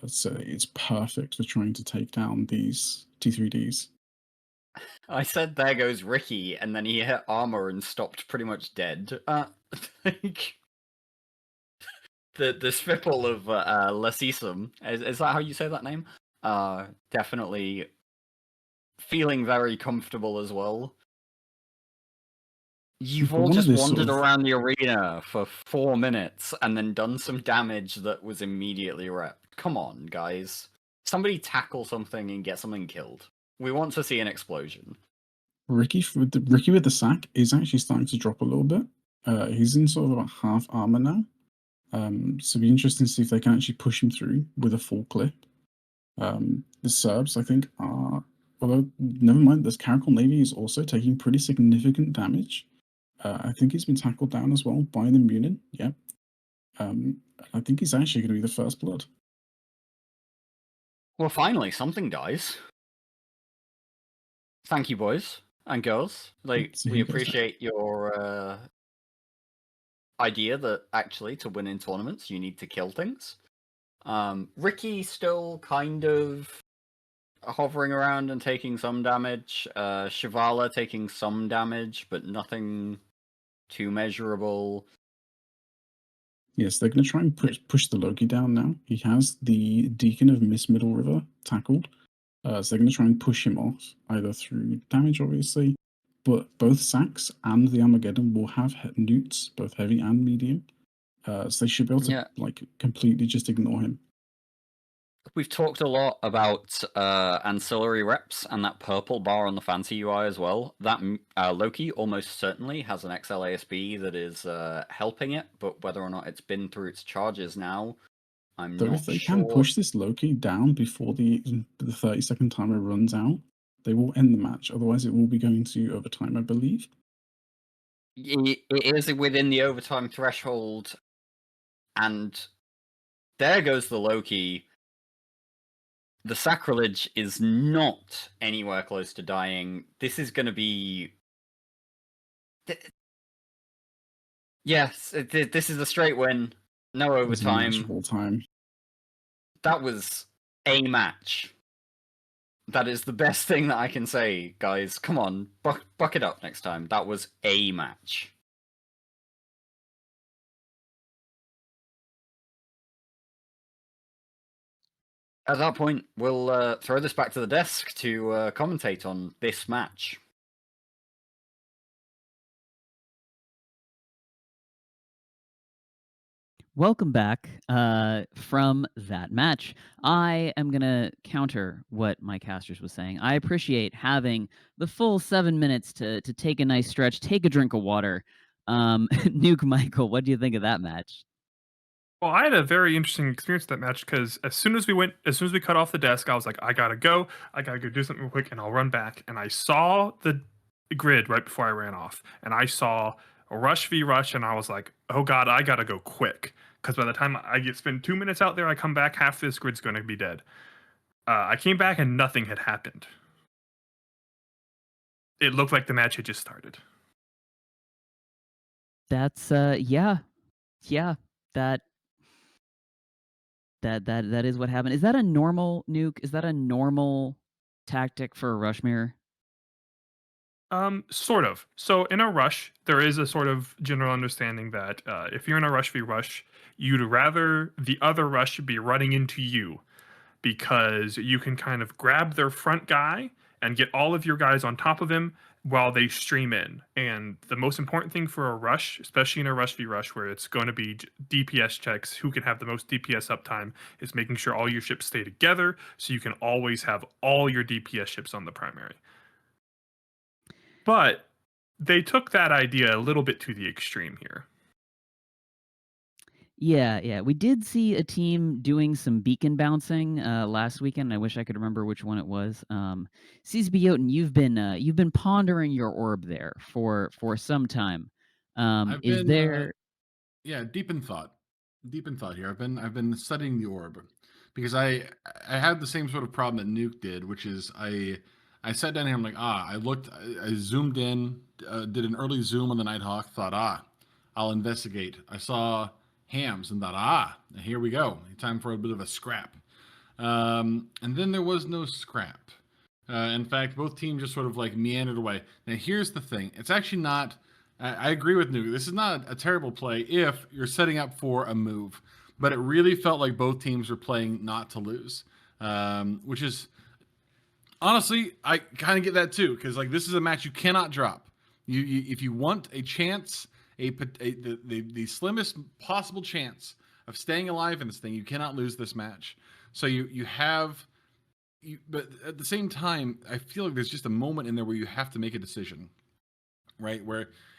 So it's perfect for trying to take down these T3Ds. I said there goes Ricky, and then he hit armor and stopped pretty much dead. Like, the Svipal of Lesisum, is that how you say that name? Definitely feeling very comfortable as well. You've all just wandered around the arena for 4 minutes and then done some damage that was immediately repped. Come on, guys. Somebody tackle something and get something killed. We want to see an explosion. Ricky with the sack is actually starting to drop a little bit. He's in sort of about half armor now. So it'll be interesting to see if they can actually push him through with a full clip. The Serbs, I think, are, although never mind, this Caracol Navy is also taking pretty significant damage. I think he's been tackled down as well by the Munin. Yep. I think he's actually going to be the first blood. Well, finally, something dies. Thank you, boys and girls. Like, So we he goes down. appreciate your idea that actually to win in tournaments you need to kill things. Ricky still kind of hovering around and taking some damage. Shivala taking some damage, but nothing too measurable. Yes, they're going to try and push the Loki down now. He has the Deacon of Miss Middle River tackled. So they're going to try and push him off, either through damage, obviously, but both Sax and the Armageddon will have newts, both heavy and medium. So they should be able to like completely just ignore him. We've talked a lot about ancillary reps and that purple bar on the fancy UI as well. That Loki almost certainly has an XLASB that is helping it, but whether or not it's been through its charges now, I'm Though not if they sure. can push this Loki down before the 30-second timer runs out, they will end the match. Otherwise, it will be going to overtime, I believe. It is within the overtime threshold, and there goes the Loki. The sacrilege is not anywhere close to dying. This is going to be... Yes, this is a straight win. No overtime. Time. That was a match. That is the best thing that I can say, guys. Come on, buck it up next time. That was a match. At that point, we'll throw this back to the desk to commentate on this match. Welcome back from that match. I am going to counter what my casters was saying. I appreciate having the full 7 minutes to take a nice stretch, take a drink of water. Nuke Michael, what do you think of that match? Well, I had a very interesting experience with that match because as soon as we cut off the desk, I was like, I gotta go do something real quick, and I'll run back. And I saw the grid right before I ran off, and I saw a rush v rush, and I was like, oh god, I gotta go quick because by the time I spend 2 minutes out there, I come back, half this grid's going to be dead. I came back and nothing had happened. It looked like the match had just started. That's yeah, that is what happened. Is that a normal nuke? Is that a normal tactic for a rush mirror? Sort of. So in a rush, there is a sort of general understanding that if you're in a rush v rush, you'd rather the other rush be running into you because you can kind of grab their front guy and get all of your guys on top of him while they stream in. And the most important thing for a rush, especially in a rush v rush where it's going to be DPS checks, who can have the most DPS uptime, is making sure all your ships stay together so you can always have all your DPS ships on the primary. But they took that idea a little bit to the extreme here. Yeah. We did see a team doing some beacon bouncing last weekend. I wish I could remember which one it was. CSB Jotun, you've been pondering your orb there for some time. Is there? Yeah, deep in thought here. I've been studying the orb because I had the same sort of problem that Nuke did, which is I sat down here. I'm like, I zoomed in, did an early zoom on the Nighthawk. Thought, I'll investigate. I saw hams and thought, here we go. Time for a bit of a scrap. And then there was no scrap. In fact, both teams just sort of like meandered away. Now, here's the thing. It's actually not. I agree with Nuke. This is not a terrible play if you're setting up for a move. But it really felt like both teams were playing not to lose, which is honestly, I kind of get that too, because like this is a match you cannot drop. You if you want a chance, the slimmest possible chance of staying alive in this thing, you cannot lose this match. So you have, but at the same time, I feel like there's just a moment in there where you have to make a decision, right?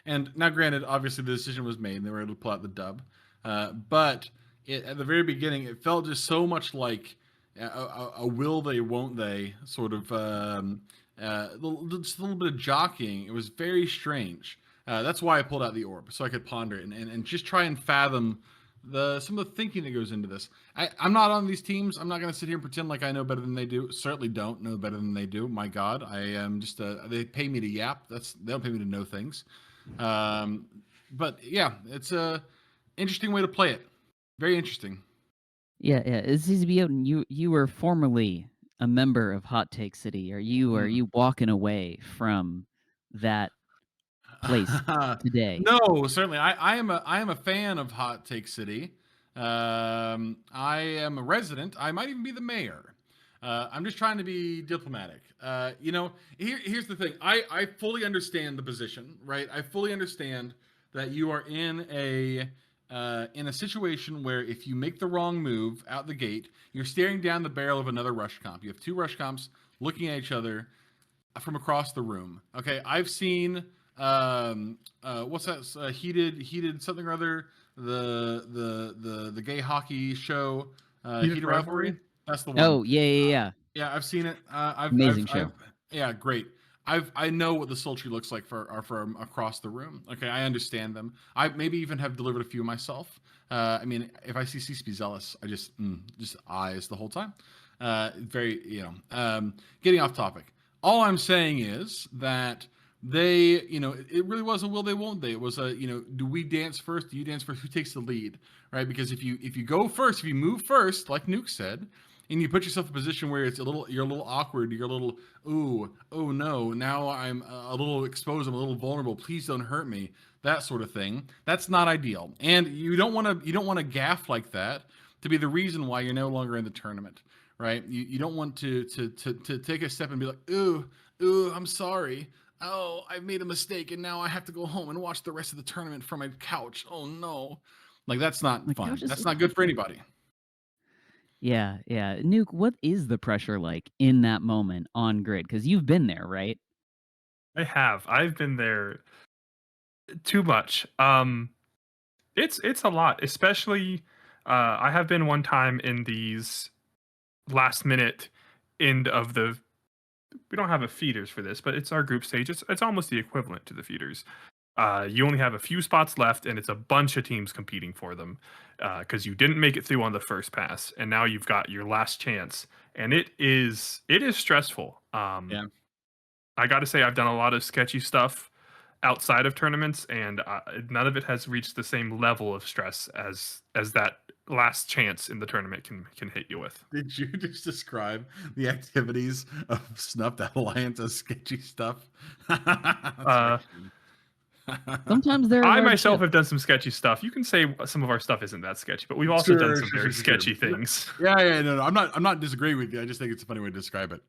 And now, granted, obviously the decision was made, and they were able to pull out the dub. But at the very beginning, it felt just so much like a will they, won't they sort of just a little bit of jockeying. It was very strange. That's why I pulled out the orb, so I could ponder it and just try and fathom some of the thinking that goes into this. I'm not on these teams. I'm not going to sit here and pretend like I know better than they do. Certainly don't know better than they do. My God, I am just they pay me to yap. They don't pay me to know things. But yeah, it's a interesting way to play it. Very interesting. Yeah, yeah. CZB, you were formerly a member of Hot Take City. Are you walking away from that place today? No, certainly. I am a fan of Hot Take City. I am a resident. I might even be the mayor. I'm just trying to be diplomatic. Here's the thing. I fully understand the position, right? I fully understand that you are in a situation where if you make the wrong move out the gate, you're staring down the barrel of another rush comp. You have two rush comps looking at each other from across the room. Okay, I've seen what's that heated something or other, the gay hockey show, heated rivalry. That's the one. Oh, yeah. Yeah, I've seen it. Amazing show. Yeah, great. I know what the sultry looks like for across the room. Okay, I understand them. I maybe even have delivered a few myself. I mean, if I see CCP zealous, I just eyes the whole time. Very, getting off topic. All I'm saying is that they, it really was a will they, won't they. It was a, do we dance first? Do you dance first? Who takes the lead, right? Because if you go first, if you move first, like Nuke said, and you put yourself in a position where you're a little awkward, you're a little, oh no, now I'm a little exposed, I'm a little vulnerable. Please don't hurt me. That sort of thing. That's not ideal, and you don't want to gaff like that to be the reason why you're no longer in the tournament. Right? You don't want to take a step and be like, ooh, I'm sorry. Oh, I've made a mistake and now I have to go home and watch the rest of the tournament from my couch. Oh no. Like that's not fun. That's not good for anybody. Yeah. Nuke, what is the pressure like in that moment on grid? Because you've been there, right? I have. I've been there too much. It's a lot, especially I have been one time in these last minute end of we don't have a feeders for this, but it's our group stage. It's almost the equivalent to the feeders. You only have a few spots left, and it's a bunch of teams competing for them because you didn't make it through on the first pass, and now you've got your last chance, and it is stressful. Yeah, I got to say, I've done a lot of sketchy stuff outside of tournaments, and none of it has reached the same level of stress as that last chance in the tournament can hit you with. Did you just describe the activities of Snuffed Out Alliance as sketchy stuff? Sometimes there. I myself have done some sketchy stuff. You can say some of our stuff isn't that sketchy, but we've also done some very sketchy things. Yeah, no, I'm not disagreeing with you. I just think it's a funny way to describe it.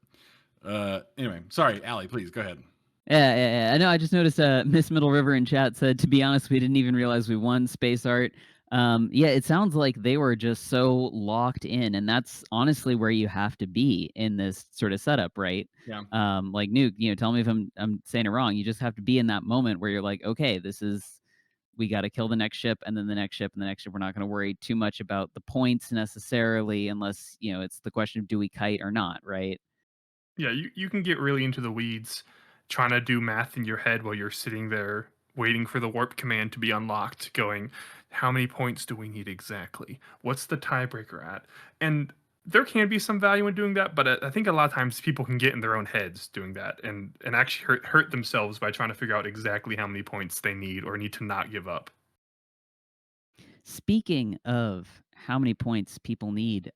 Anyway, sorry, Allie, please go ahead. Yeah. I know. I just noticed Miss Middle River in chat said, to be honest, we didn't even realize we won Space Art. Yeah, it sounds like they were just so locked in, and that's honestly where you have to be in this sort of setup, right? Yeah. Like Nuke, tell me if I'm saying it wrong. You just have to be in that moment where you're like, okay, we got to kill the next ship, and then the next ship, and the next ship. We're not going to worry too much about the points necessarily, unless it's the question of do we kite or not, right? Yeah, you can get really into the weeds trying to do math in your head while you're sitting there waiting for the warp command to be unlocked, going, how many points do we need exactly? What's the tiebreaker at? And there can be some value in doing that, but I think a lot of times people can get in their own heads doing that and actually hurt themselves by trying to figure out exactly how many points they need or need to not give up. Speaking of how many points people need,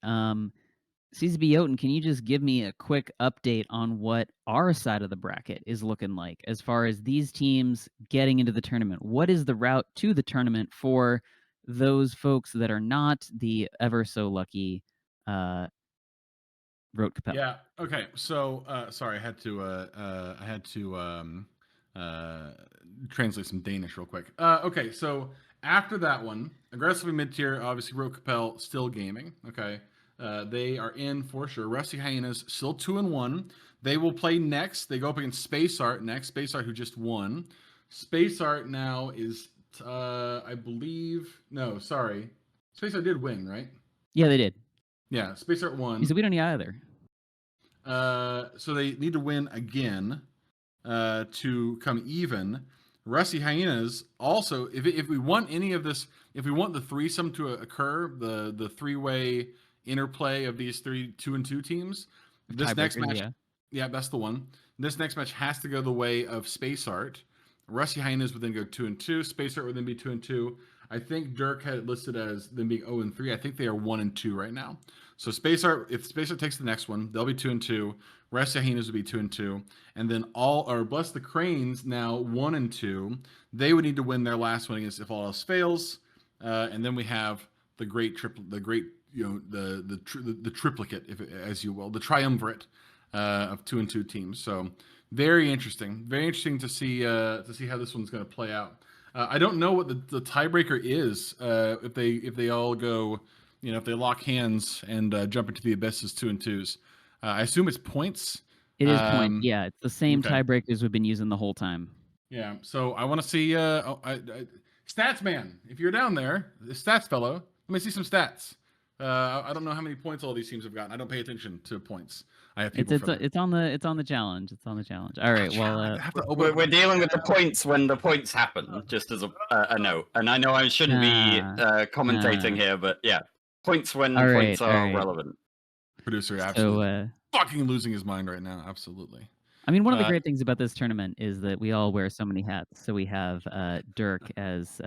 CZB Yoten, can you just give me a quick update on what our side of the bracket is looking like as far as these teams getting into the tournament? What is the route to the tournament for those folks that are not the ever so lucky Rote Capel? Yeah. Okay. So sorry, I had to translate some Danish real quick. Okay. So after that one, aggressively mid tier, obviously Rote Capel still gaming. Okay. They are in for sure. Rusty Hyenas still 2-1. They will play next. They go up against Space Art next. Space Art, who just won. Space Art now is I believe. No, sorry. Space Art did win, right? Yeah, they did. Yeah, Space Art won. He said we don't need either. So they need to win again to come even. Rusty Hyenas also, if we want any of this, if we want the threesome to occur, the three-way interplay of these 2-2 teams, this next Tiebreakers, match, yeah, that's the one. This next match has to go the way of Space Art. Rusty Hyenas would then go 2-2. Space Art would then be 2-2. I think Dirk had it listed as them being 0-3. I think they are 1-2 right now. So Space Art, if Space Art takes the next one, they'll be 2-2. Rusty Hyenas would be 2-2, and then Bless the Cranes now 1-2. They would need to win their last one against if all else fails, and then we have the great the triplicate, as you will, the triumvirate of 2-2 teams. So very interesting to see how this one's going to play out. I don't know what the tiebreaker is if they all go, if they lock hands and jump into the abyss as 2-2s. I assume it's points. It is points. Yeah, it's the same okay. tiebreakers we've been using the whole time. Yeah. So I want to see stats man. If you're down there, the stats fellow, let me see some stats. I don't know how many points all these teams have gotten. I don't pay attention to points. I have people. It's on the challenge. It's on the challenge. All right. Well, we're dealing with the points when the points happen. Just as a note, and I know I shouldn't be commentating here, but yeah, points when points are relevant. Producer absolutely fucking losing his mind right now. Absolutely. I mean, one of the great things about this tournament is that we all wear so many hats. So we have Dirk as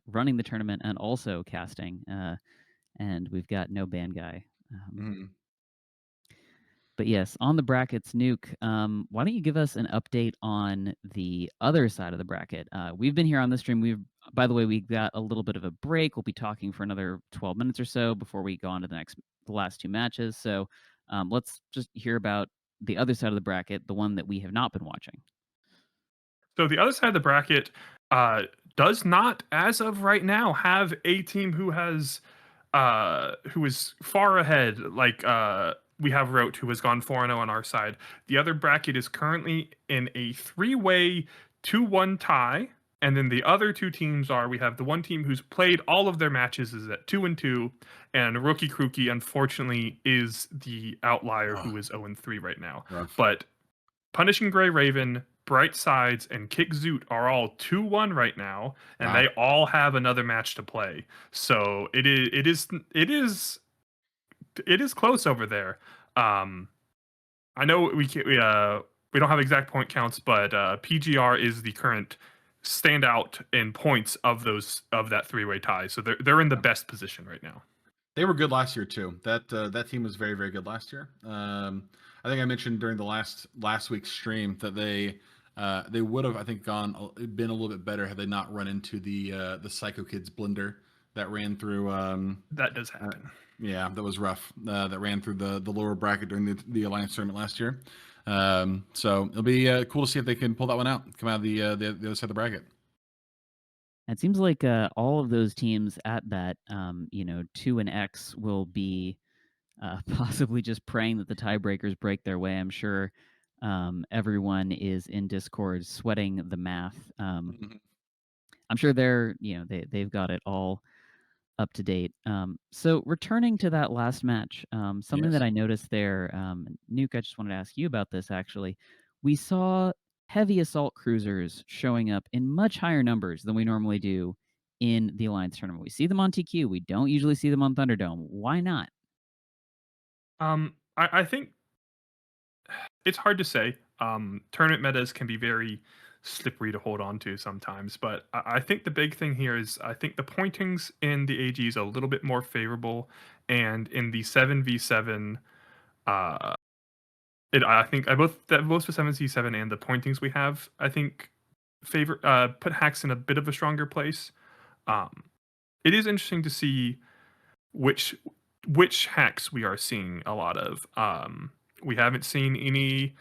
running the tournament and also casting, and we've got no band guy. But yes, on the brackets, Nuke, why don't you give us an update on the other side of the bracket? We've been here on the stream. By the way, we got a little bit of a break. We'll be talking for another 12 minutes or so before we go on to the last two matches. So let's just hear about the other side of the bracket, the one that we have not been watching. So the other side of the bracket does not, as of right now, have a team who is far ahead. Like we have Rote, who has gone 4-0 on our side. The other bracket is currently in a 3-way 2-1 tie. And then the other two teams we have the one team who's played all of their matches is at 2-2, and Rookie Krookie, unfortunately, is the outlier who is 0-3 right now. But Punishing Gray Raven, Bright Sides, and Kick Zoot are all 2-1 right now, and they all have another match to play. So it is close over there. I know we don't have exact point counts, but PGR is the current standout in points of that 3-way tie. So they're in the best position right now. They were good last year too. That team was very, very good last year. I think I mentioned during the last week's stream that they would have, I think, been a little bit better had they not run into the Psycho Kids blender that ran through. That does happen. Yeah, that was rough. That ran through the lower bracket during the Alliance tournament last year. So it'll be cool to see if they can pull that one out, come out of the other side of the bracket. It seems like all of those teams at that 2 and X will be possibly just praying that the tiebreakers break their way. I'm sure everyone is in Discord sweating the math. I'm sure they've got it all up to date. So returning to that last match, something that I noticed there, Nuke, I just wanted to ask you about this actually. We saw heavy assault cruisers showing up in much higher numbers than we normally do in the Alliance tournament. We see them on TQ. We don't usually see them on Thunderdome. Why not? I think it's hard to say. Tournament metas can be very slippery to hold on to sometimes, but I think the big thing here is I think the pointings in the AG is a little bit more favorable, and in the 7v7, I think both the 7v7 and the pointings we have, I think put hacks in a bit of a stronger place. It is interesting to see which hacks we are seeing a lot of. We haven't seen any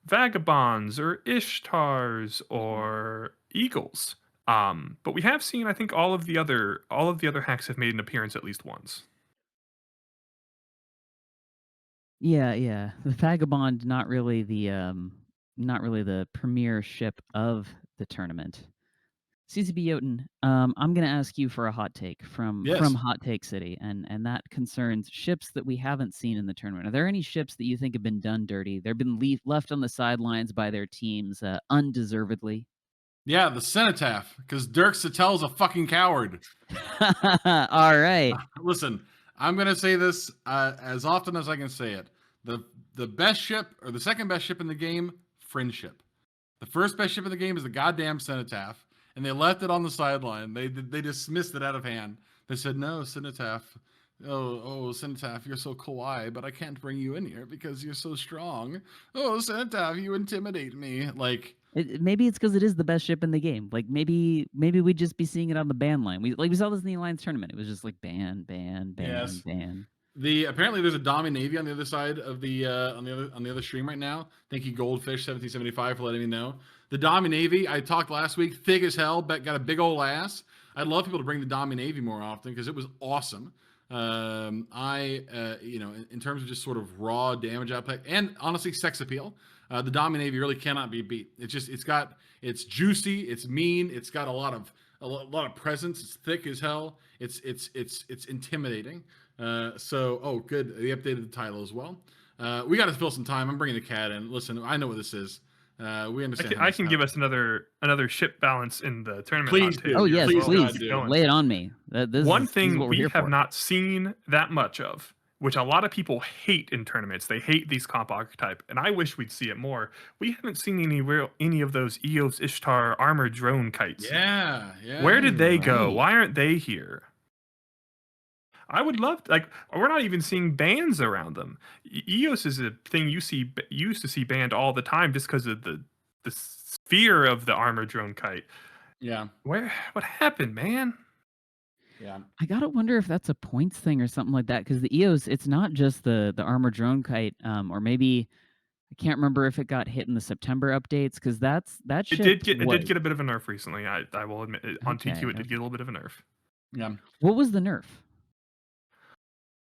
Vagabonds or Ishtars or Eagles. But we have seen, I think, all of the other hacks have made an appearance at least once. Yeah. The Vagabond, not really the premier ship of the tournament. CCB Jotun, I'm going to ask you for a hot take from Yes. Hot Take City, and that concerns ships that we haven't seen in the tournament. Are there any ships that you think have been done dirty? They've been left on the sidelines by their teams undeservedly. Yeah, the Cenotaph, because Dirk Sattel's a fucking coward. All right. Listen, I'm gonna say this as often as I can say it. The best ship, or the second best ship in the game, Friendship. The first best ship in the game is the goddamn Cenotaph, and they left it on the sideline. They dismissed it out of hand. They said, "No, Cenotaph. Oh, Cenotaph, you're so kawaii, but I can't bring you in here because you're so strong. Oh, Cenotaph, you intimidate me." Like, Maybe it's because it is the best ship in the game. Like maybe we'd just be seeing it on the ban line. We saw this in the Alliance tournament. It was just like ban. Yes. Ban. Apparently there's a Domi Navy on the other side of the on the other stream right now. Thank you, Goldfish 1775, for letting me know. The Domi Navy, I talked last week, thick as hell, but got a big old ass. I'd love people to bring the Domi Navy more often because it was awesome. In terms of just sort of raw damage output and honestly sex appeal, the Domi Navy really cannot be beat. It's juicy, it's mean, it's got a lot of presence. It's thick as hell. It's intimidating. Good. They updated the title as well. We got to fill some time. I'm bringing the cat in. Listen, I know what this is. We understand. I can give us another ship balance in the tournament. Please hot do. take Oh here yes, as well. please Keep going. lay it on me. One thing what we're we here have for. not seen that much of, which a lot of people hate in tournaments. They hate these comp archetype, and I wish we'd see it more. We haven't seen any of those Eos Ishtar armor drone kites. Yeah. Where did they go? Right. Why aren't they here? I would love, we're not even seeing bands around them. EOS is a thing you used to see banned all the time just because of the sphere of the armor drone kite. Yeah. What happened, man? Yeah. I gotta wonder if that's a points thing or something like that, because the EOS, it's not just the armor drone kite, or maybe I can't remember if it got hit in the September updates, because that ship It did get a bit of a nerf recently. I will admit on Okay, T2 it did get a little bit of a nerf. Yeah. What was the nerf?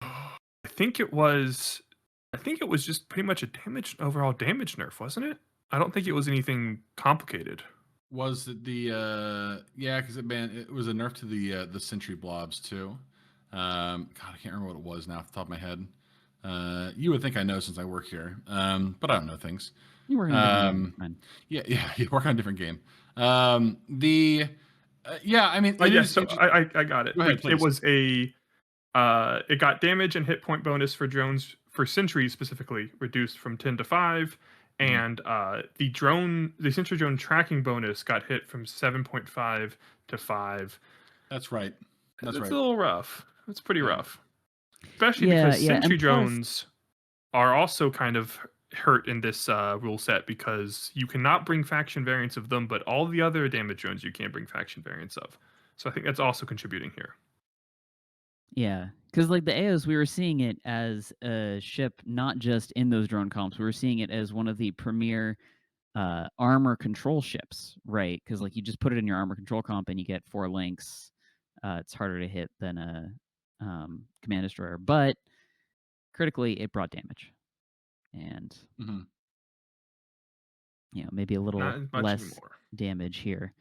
I think it was just pretty much overall damage nerf, wasn't it? I don't think it was anything complicated. Was it because it was a nerf to the sentry blobs too. God, I can't remember what it was now off the top of my head. You would think I know since I work here, but I don't know things. You work on a different game. Yeah, you work on a different game. I mean, I got it. Go ahead, It please. was it got damage and hit point bonus for drones for sentries specifically reduced from 10 to 5, and the sentry drone tracking bonus got hit from 7.5 to 5. That's right. It's a little rough. It's pretty rough, especially Yeah, because yeah, and sentry plus- drones are also kind of hurt in this rule set because you cannot bring faction variants of them, but all the other damage drones you can't bring faction variants of. So I think that's also contributing here. Yeah, because like the AOS, we were seeing it as a ship, not just in those drone comps. We were seeing it as one of the premier armor control ships, right? Because like you just put it in your armor control comp and you get 4 links. It's harder to hit than a command destroyer, but critically it brought damage, and maybe a little Not as much less anymore. damage here.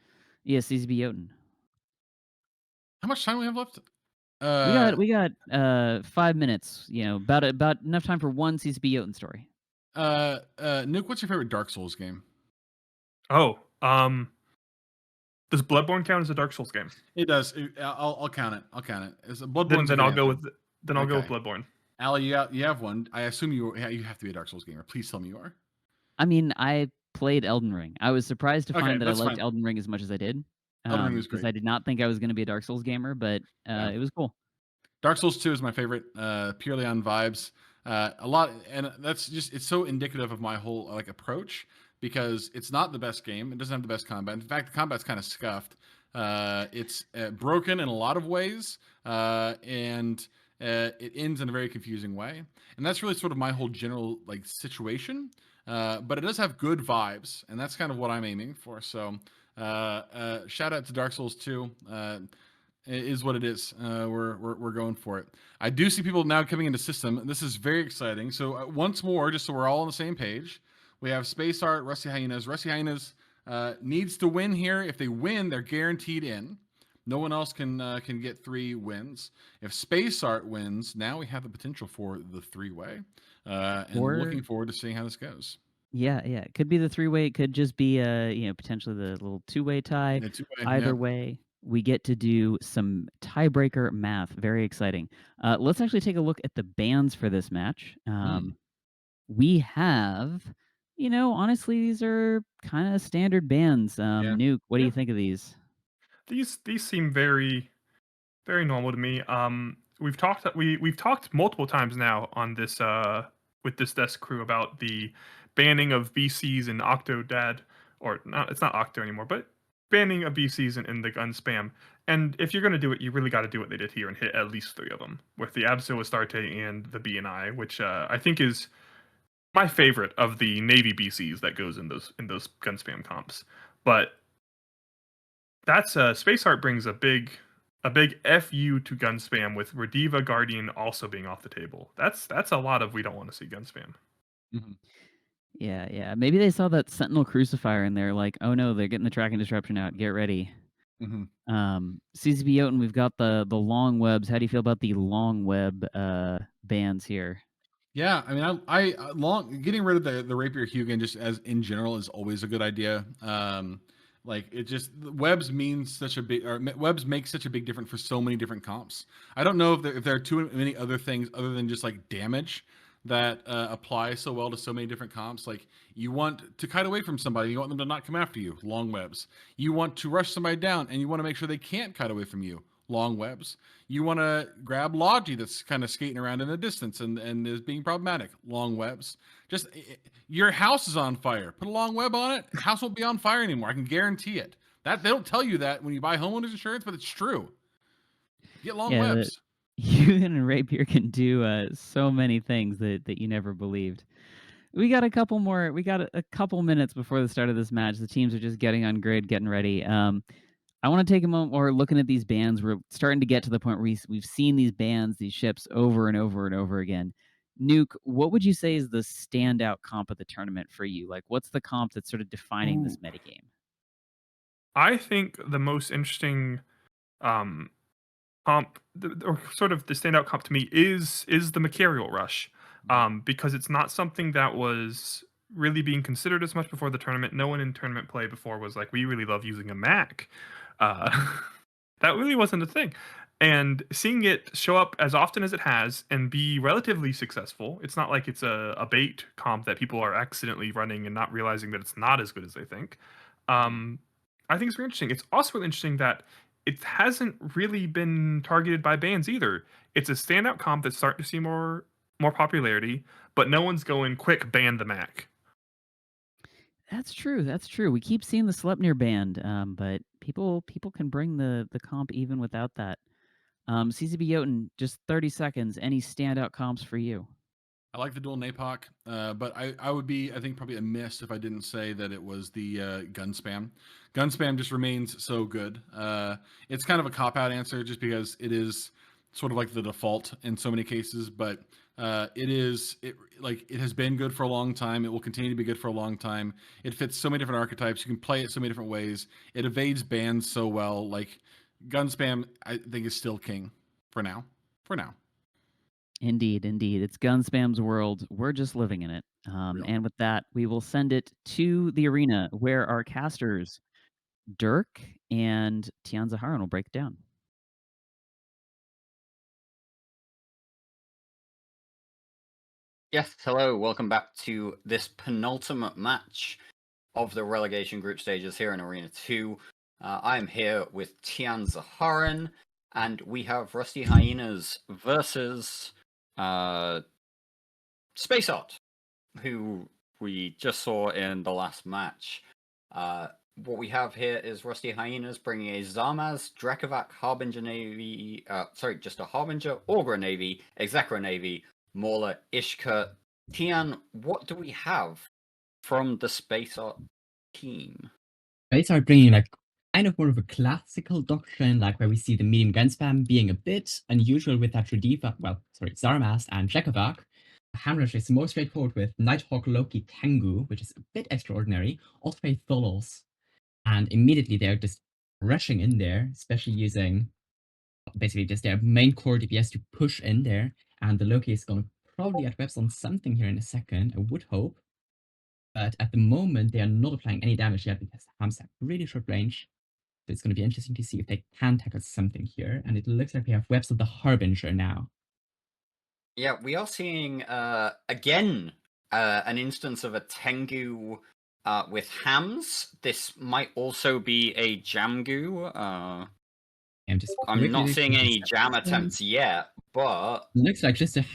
Yeah, CCB Jotun. How much time we have left? We got 5 minutes. About enough time for one CCB Jotun story. Nuke, what's your favorite Dark Souls game? Oh, does Bloodborne count as a Dark Souls game? It does. I'll count it. It's a Bloodborne. Then I'll go with Bloodborne. Ali, you have one. I assume you have to be a Dark Souls gamer. Please tell me you are. I mean, I played Elden Ring. I was surprised to find that I that's liked fine. Elden Ring as much as I did. Elden Ring was because great. I did not think I was going to be a Dark Souls gamer, but it was cool. Dark Souls 2 is my favorite, purely on vibes. A lot, and it's so indicative of my whole approach, because it's not the best game. It doesn't have the best combat. In fact, the combat's kind of scuffed. It's broken in a lot of ways, and it ends in a very confusing way. And that's really sort of my whole general situation. But it does have good vibes, and that's kind of what I'm aiming for. So shout out to Dark Souls 2. It is what it is. We're going for it. I do see people now coming into system. This is very exciting. So once more, just so we're all on the same page, we have Space Art, Rusty Hyenas. Rusty Hyenas needs to win here. If they win, they're guaranteed in. No one else can get 3 wins. If Space Art wins, now we have the potential for the 3-way. And Or- looking forward to seeing how this goes. Yeah, it could be the 3-way. It could just be potentially the little 2-way tie. Yeah, 2-way, Either yep. way, we get to do some tiebreaker math. Very exciting. Let's actually take a look at the bans for this match. We have, honestly, these are kind of standard bans. Nuke, what do you think of these? These seem very normal to me. We've talked multiple times now on this with this desk crew about the banning of BCs and Octodad, or not. It's not Octo anymore, but banning of BCs in the gun spam. And if you're gonna do it, you really got to do what they did here and hit at least 3 of them with the Absol Astarte and the BNI, which I think is my favorite of the Navy BCs that goes in those gun spam comps. But that's Space Heart brings a big FU to gun spam with Rediva Guardian also being off the table. That's a lot of we don't want to see gun spam. Yeah. Maybe they saw that Sentinel Crucifier in there, like, oh no, they're getting the tracking disruption out. Get ready. CCB Jotun, we've got the long webs. How do you feel about the long web bans here? Yeah, I mean, I getting rid of the Rapier Hugin just as in general is always a good idea. Like it just webs means such a big, or webs make such a big difference for so many different comps. I don't know if there are too many other things other than just like damage that apply so well to so many different comps. Like you want to kite away from somebody, you want them to not come after you, long webs. You want to rush somebody down, and you want to make sure they can't kite away from you, long webs. You want to grab Logi that's kind of skating around in the distance and is being problematic, long webs. Just your house is on fire. Put a long web on it. House won't be on fire anymore. I can guarantee it. That they don't tell you that when you buy homeowners insurance, but it's true. Get long webs. Hugin and Rapier can do so many things that you never believed. We got a couple more. We got a couple minutes before the start of this match. The teams are just getting on grid, getting ready. I want to take a moment while we're looking at these bans. We're starting to get to the point where we've seen these bans, these ships over and over and over again. Nuke, what would you say is the standout comp of the tournament for you? Like, what's the comp that's sort of defining this metagame? I think the most interesting comp, or sort of the standout comp to me, is the Macarial Rush, because it's not something that was really being considered as much before the tournament. No one in tournament play before was like, we really love using a Mac. That really wasn't a thing. And seeing it show up as often as it has and be relatively successful, it's not like it's a bait comp that people are accidentally running and not realizing that it's not as good as they think. I think it's very interesting. It's also really interesting that it hasn't really been targeted by bans either. It's a standout comp that's starting to see more popularity, but no one's going quick ban the Mac. That's true. We keep seeing the Sleipnir band, but people can bring the comp even without that. CCB Jotun, just 30 seconds. Any standout comps for you? I like the dual Napoc, but I would be, I think, probably amiss if I didn't say that it was the gun spam. Gun spam just remains so good. It's kind of a cop-out answer just because it is sort of like the default in so many cases, but it has been good for a long time. It will continue to be good for a long time. It fits so many different archetypes. You can play it so many different ways. It evades bans so well. Like gun spam, I think is still king for now. Indeed. It's gun spam's world. We're just living in it. And with that, we will send it to the arena where our casters, Dirk and Tian Zaharan, will break it down. Yes, hello, welcome back to this penultimate match of the relegation group stages here in Arena 2. I am here with Tian Zaharan, and we have Rusty Hyenas versus Space Art, who we just saw in the last match. What we have here is Rusty Hyenas bringing a Zarmaz, Drakovac, Harbinger Navy, just a Harbinger, Augur Navy, Execra Navy, Mauler, Ishka. Tian, what do we have from the Space Art team? Space Art bringing like kind of more of a classical doctrine, like where we see the medium gun spam being a bit unusual with that Zarmast and Drakovac. Hamrush is more straightforward with Nighthawk, Loki, Tengu, which is a bit extraordinary. Osprey, Tholos, and immediately they're just rushing in there, especially using basically just their main core DPS to push in there, and the Loki is going to probably get webs on something here in a second, I would hope. But at the moment, they are not applying any damage yet because the Hams have really short range. So it's going to be interesting to see if they can tackle something here. And it looks like we have webs of the Harbinger now. Yeah, we are seeing again an instance of a Tengu with Hams. This might also be a Jamgu. I'm not seeing any jam attempts yet, but looks like just a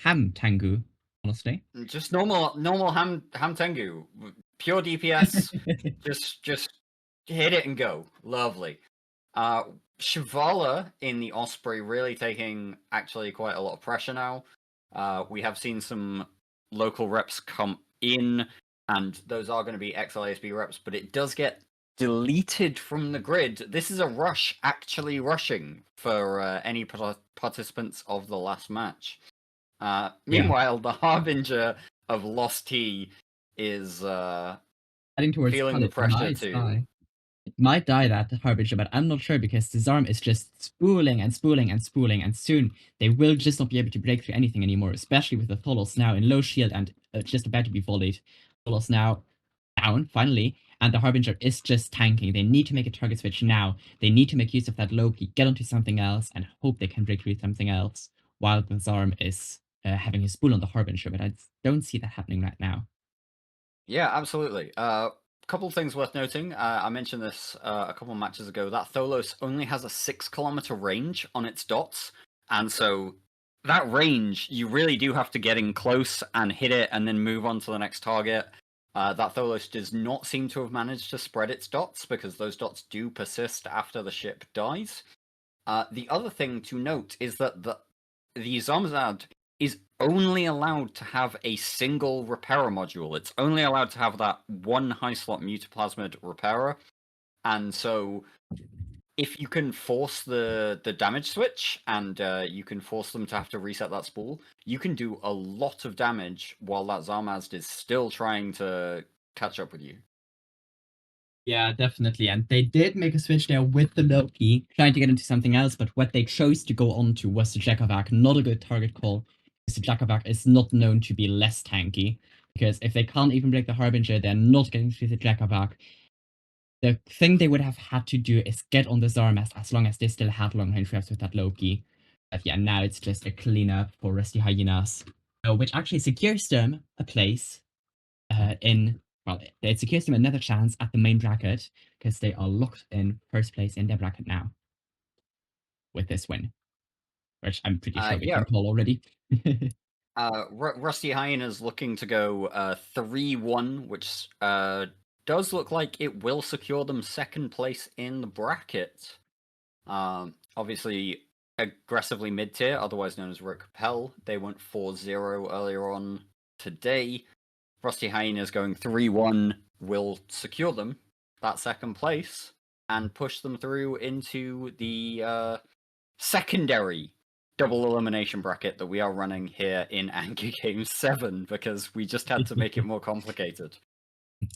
Ham Tengu, honestly. just normal ham Tengu, pure DPS. just hit it and go. Lovely. Shivala in the Osprey really taking actually quite a lot of pressure now. We have seen some local reps come in, and those are going to be XLASB reps, but it does get deleted from the grid. This is a rush, actually rushing for any participants of the last match. Meanwhile, the Harbinger of Lost T is heading towards feeling the pressure too. It might die that Harbinger, but I'm not sure because the Zarm is just spooling and spooling and spooling, and soon they will just not be able to break through anything anymore, especially with the Tholos now in low shield and just about to be volleyed. Tholos now down, finally, and the Harbinger is just tanking. They need to make a target switch now. They need to make use of that Loki, get onto something else, and hope they can break through something else, while the Zarm is having his spool on the Harbinger, but I don't see that happening right now. Yeah, absolutely. Couple of things worth noting. I mentioned this a couple of matches ago. That Tholos only has a 6-kilometer range on its dots, and so that range, you really do have to get in close and hit it and then move on to the next target. That Tholos does not seem to have managed to spread its dots because those dots do persist after the ship dies. The other thing to note is that the Zamzad is only allowed to have a single repairer module. It's only allowed to have that one high slot mutaplasmid repairer. And so if you can force the damage switch and you can force them to have to reset that spool, you can do a lot of damage while that Zarmazd is still trying to catch up with you. Yeah, definitely. And they did make a switch there with the Loki, trying to get into something else, but what they chose to go on to was the Jakavak. Not a good target call, because the Jakavak is not known to be less tanky. Because if they can't even break the Harbinger, they're not getting through the Jakavak. The thing they would have had to do is get on the Zarmast as long as they still had long range reps with that Loki. But yeah, now it's just a cleanup for Rusty Hyenas, which actually secures them a place well, it secures them another chance at the main bracket because they are locked in first place in their bracket now with this win, which I'm pretty sure we can call already. Rusty Hyenas looking to go 3-1, which does look like it will secure them second place in the bracket. Obviously, aggressively mid-tier, otherwise known as Rick Pell. They went 4-0 earlier on today. Rusty Hyenas going 3-1 will secure them that second place and push them through into the secondary double elimination bracket that we are running here in AG7 because we just had to make it more complicated.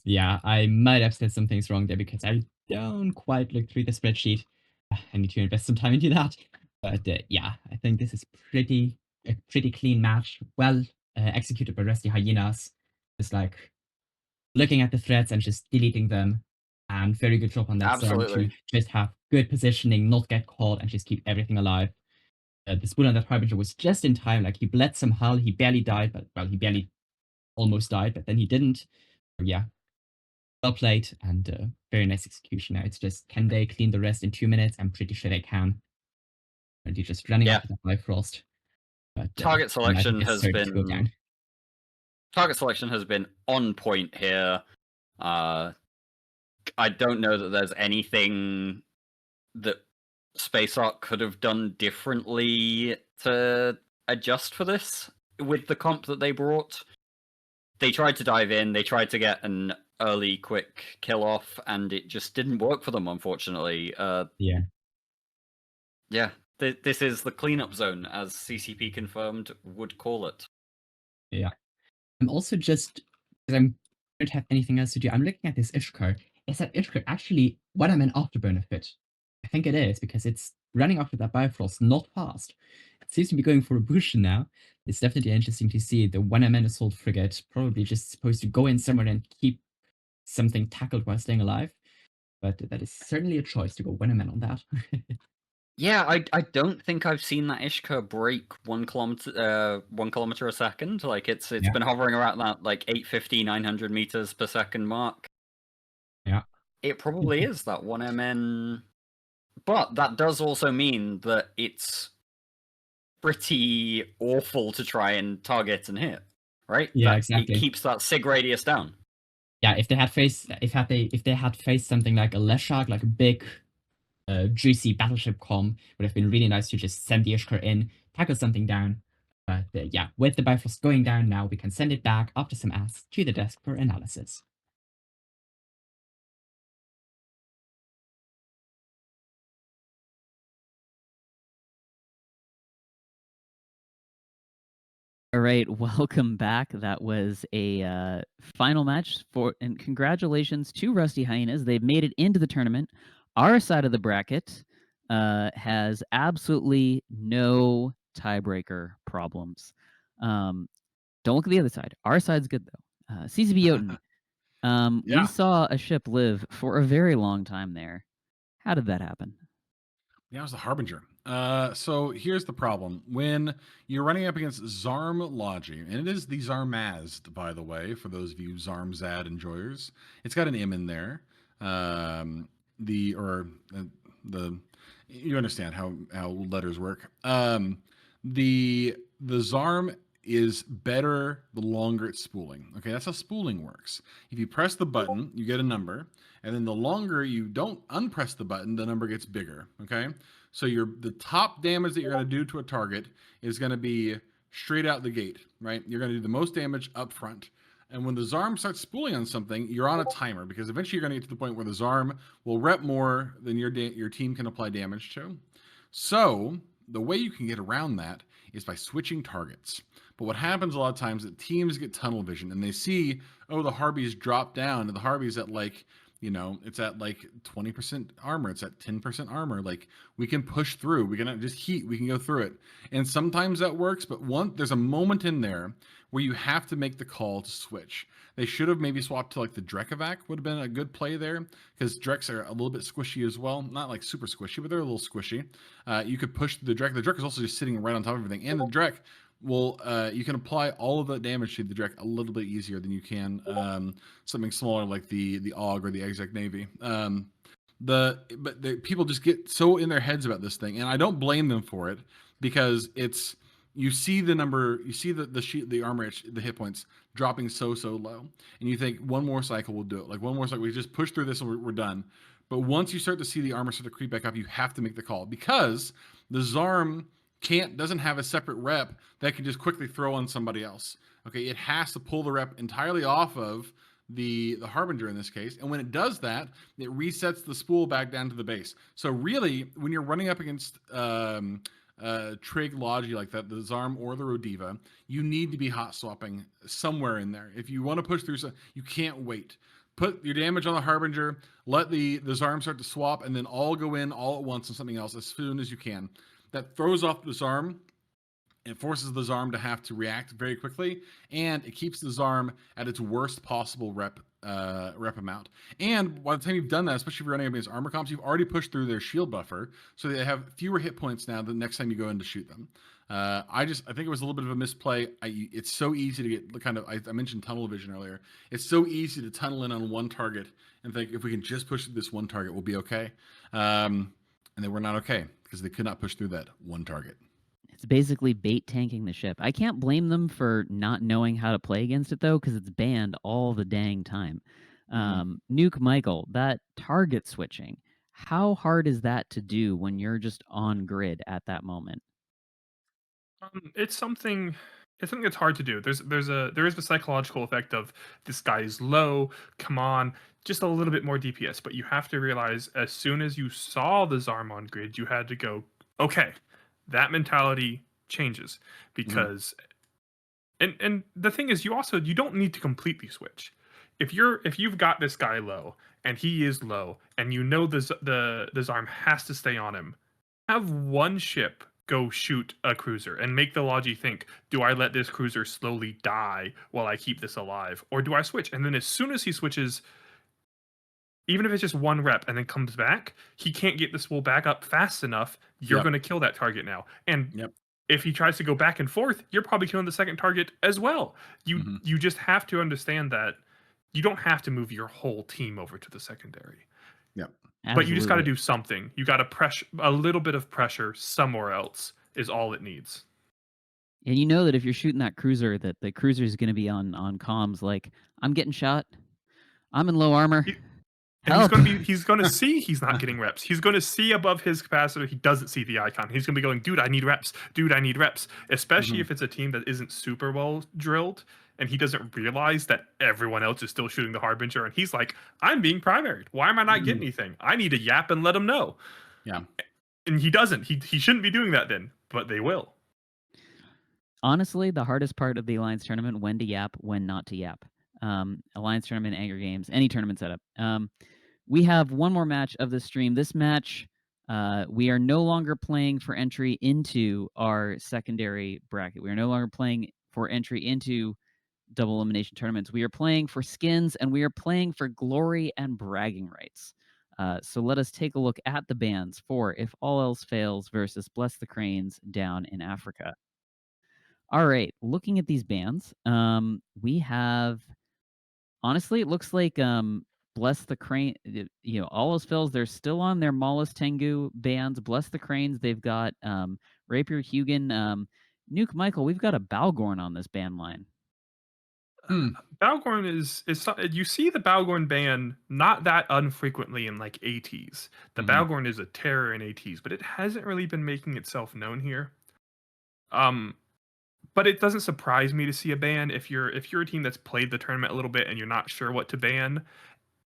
Yeah, I might have said some things wrong there because I don't quite look through the spreadsheet. I need to invest some time into that. But yeah, I think this is a pretty clean match. Well executed by Rusty Hyenas. Just like looking at the threats and just deleting them. And very good job on that Storm to just have good positioning, not get caught, and just keep everything alive. The spool on that Harbinger was just in time. Like, he bled some hull, he barely died, but, well, he barely almost died, but then he didn't. So, yeah. Well played, and very nice execution. Now it's just, can they clean the rest in 2 minutes? I'm pretty sure they can. And you're just running up to the Bifrost. But, target selection has go down. Target selection has been on point here. I don't know that there's anything that Space Ark could have done differently to adjust for this with the comp that they brought. They tried to dive in, they tried to get an early, quick kill off, and it just didn't work for them, unfortunately. Yeah, this is the cleanup zone, as CCP confirmed would call it. Yeah. I'm also just, because I don't have anything else to do, I'm looking at this Ishkar. is that Ishka actually one-man afterburner fit? I think it is, because it's running after that Bifrost not fast. It seems to be going for a boost now. It's definitely interesting to see the one-man assault frigate probably just supposed to go in somewhere and keep something tackled while staying alive. But that is certainly a choice to go one-man on that. Yeah, I don't think I've seen that Ishka break 1 kilometer a second. Like it's Yeah. been hovering around that like 850, 900 meters per second mark. Yeah. It probably is that 1MN, but that does also mean that it's pretty awful to try and target and hit, right? Yeah, That exactly. It keeps that sig radius down. Yeah, if they had faced something like a Leshak, like a big, juicy battleship com, would have been really nice to just send the Ishkar in, tackle something down. But yeah, with the Bifrost going down now, we can send it back after some ass to the desk for analysis. All right, welcome back. That was a final match and congratulations to Rusty Hyenas. They've made it into the tournament. Our side of the bracket has absolutely no tiebreaker problems. Don't look at the other side. Our side's good though. CCB Jotun. Yeah. We saw a ship live for a very long time there. How did that happen? Yeah, it was the Harbinger. So here's the problem. When you're running up against Zarm Logi, and it is the Zarmazd, by the way, for those of you Zarmzad enjoyers. It's got an M in there. You understand how letters work. The Zarm is better the longer it's spooling. Okay, that's how spooling works. If you press the button, you get a number, and then the longer you don't unpress the button, the number gets bigger. Okay, so the top damage that you're going to do to a target is going to be straight out the gate, right? You're going to do the most damage up front. And when the Zarm starts spooling on something, you're on a timer, because eventually you're going to get to the point where the Zarm will rep more than your team can apply damage to. So the way you can get around that is by switching targets. But what happens a lot of times is that teams get tunnel vision and they see, oh, the Harbies drop down, and the Harbies at like, it's at like 20% armor, it's at 10% armor. Like, we can push through, we can just heat, we can go through it. And sometimes that works, but there's a moment in there where you have to make the call to switch. They should have maybe swapped to like the Drekovac, would have been a good play there, because Dreks are a little bit squishy as well. Not like super squishy, but they're a little squishy. You could push the Drek. The Drek is also just sitting right on top of everything. And the Drek will, you can apply all of the damage to the Drek a little bit easier than you can something smaller like the AUG or the Exec Navy. But people just get so in their heads about this thing, and I don't blame them for it, because you see the number, you see the armor, the hit points dropping so low, and you think one more cycle will do it. Like one more cycle, we just push through this and we're done. But once you start to see the armor start to creep back up, you have to make the call, because the Zarm doesn't have a separate rep that can just quickly throw on somebody else. Okay, it has to pull the rep entirely off of the Harbinger in this case, and when it does that, it resets the spool back down to the base. So really, when you're running up against Trig Logi like that, the Zarm or the Rodiva, you need to be hot swapping somewhere in there. If you want to push through, you can't wait. Put your damage on the Harbinger, let the Zarm start to swap, and then all go in all at once on something else as soon as you can. That throws off the Zarm. It forces the Zarm to have to react very quickly, and it keeps the Zarm at its worst possible rep amount. And by the time you've done that, especially if you're running against armor comps, you've already pushed through their shield buffer, so they have fewer hit points now the next time you go in to shoot them. I think it was a little bit of a misplay. It's so easy to get I mentioned tunnel vision earlier. It's so easy to tunnel in on one target and think, if we can just push this one target, we'll be okay. And they were not okay, because they could not push through that one target. It's basically bait tanking the ship. I can't blame them for not knowing how to play against it, though, because it's banned all the dang time. Nuke Michael, that target switching, how hard is that to do when you're just on grid at that moment? It's something that's hard to do. There is the psychological effect of, this guy is low, come on, just a little bit more DPS. But you have to realize, as soon as you saw the Zarm on grid, you had to go, okay, that mentality changes, because and the thing is, you don't need to completely switch. if you've got this guy low and he is low and you know the Zarm has to stay on him, have one ship go shoot a cruiser and make the Logi think, do I let this cruiser slowly die while I keep this alive, or do I switch? And then as soon as he switches, even if it's just one rep and then comes back, he can't get the spool back up fast enough. You're Yep. going to kill that target now. And Yep. if he tries to go back and forth, you're probably killing the second target as well. You just have to understand that you don't have to move your whole team over to the secondary. Yep. But you just got to Absolutely. do something. You got to pressure a little bit of pressure somewhere else is all it needs. And you know that if you're shooting that cruiser, that the cruiser is going to be on comms like, I'm getting shot. I'm in low armor. And Help. he's going to see he's not getting reps. He's going to see above his capacitor. He doesn't see the icon. He's going to be going, dude, I need reps. Dude, I need reps. Especially if it's a team that isn't super well drilled and he doesn't realize that everyone else is still shooting the Harbinger. And he's like, I'm being primaried. Why am I not getting anything? I need to yap and let him know. Yeah. And he doesn't. He shouldn't be doing that then, but they will. Honestly, the hardest part of the Alliance tournament, when to yap, when not to yap. Alliance tournament, Anger Games, any tournament setup. We have one more match of the stream. This match, we are no longer playing for entry into our secondary bracket. We are no longer playing for entry into double elimination tournaments. We are playing for skins, and we are playing for glory and bragging rights. So let us take a look at the bans for If All Else Fails versus Bless the Cranes down in Africa. All right, looking at these bans, we have... Honestly, it looks like Bless the Crane, All Else Fails, they're still on their Maulus Tengu bans. Bless the Cranes, they've got Rapier Hugin. Nuke Michael, we've got a Balgorn on this ban line. Balgorn is you see the Balgorn ban not that unfrequently in like ATs. The Balgorn is a terror in ATs, but it hasn't really been making itself known here. But it doesn't surprise me to see a ban if you're a team that's played the tournament a little bit and you're not sure what to ban.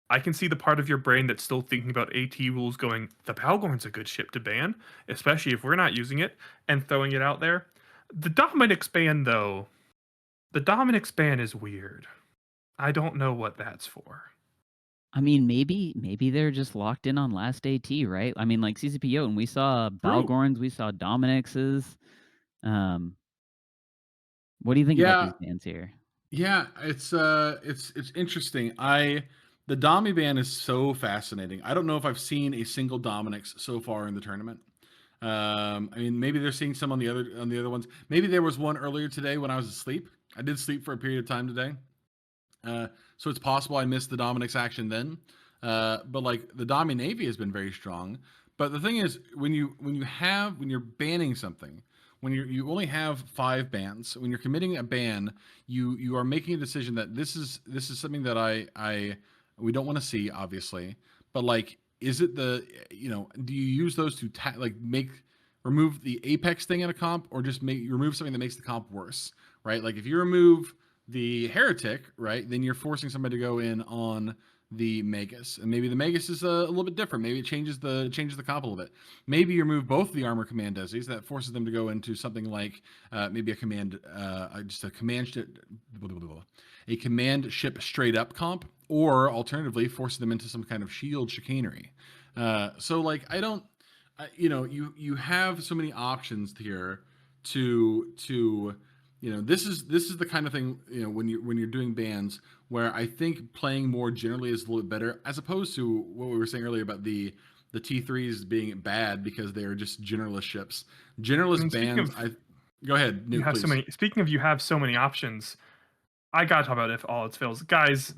I can see the part of your brain that's still thinking about AT rules going, the Balgorn's a good ship to ban, especially if we're not using it, and throwing it out there. The Dominix ban, though, the Dominix ban is weird. I don't know what that's for. I mean, maybe they're just locked in on last AT, right? I mean, like CCPO, and we saw Balgorns, we saw Dominixes. What do you think about these bans here? Yeah, it's interesting. The Domi ban is so fascinating. I don't know if I've seen a single Dominix so far in the tournament. I mean, maybe they're seeing some on the other ones. Maybe there was one earlier today when I was asleep. I did sleep for a period of time today, so it's possible I missed the Dominix action then. But like the Domi Navy has been very strong. But the thing is, when you're banning something, when you only have 5 bans, when you're committing a ban, you are making a decision that this is something that we don't want to see, obviously. But like, is it do you use those to remove the Apex thing in a comp, or just remove something that makes the comp worse, right? Like if you remove the Heretic, right, then you're forcing somebody to go in on the Magus, and maybe the Magus is a little bit different. Maybe it changes the comp a little bit. Maybe you remove both the armor command desis. That forces them to go into something like maybe a command ship straight up comp, or alternatively forcing them into some kind of shield chicanery. So like you have so many options here to this is the kind of thing when you're doing bans where I think playing more generally is a little bit better, as opposed to what we were saying earlier about the T3s being bad because they are just generalist ships. Generalist bans. Go ahead, Nuke, please. Speaking of, you have so many options. I gotta talk about If All Else Fails, guys.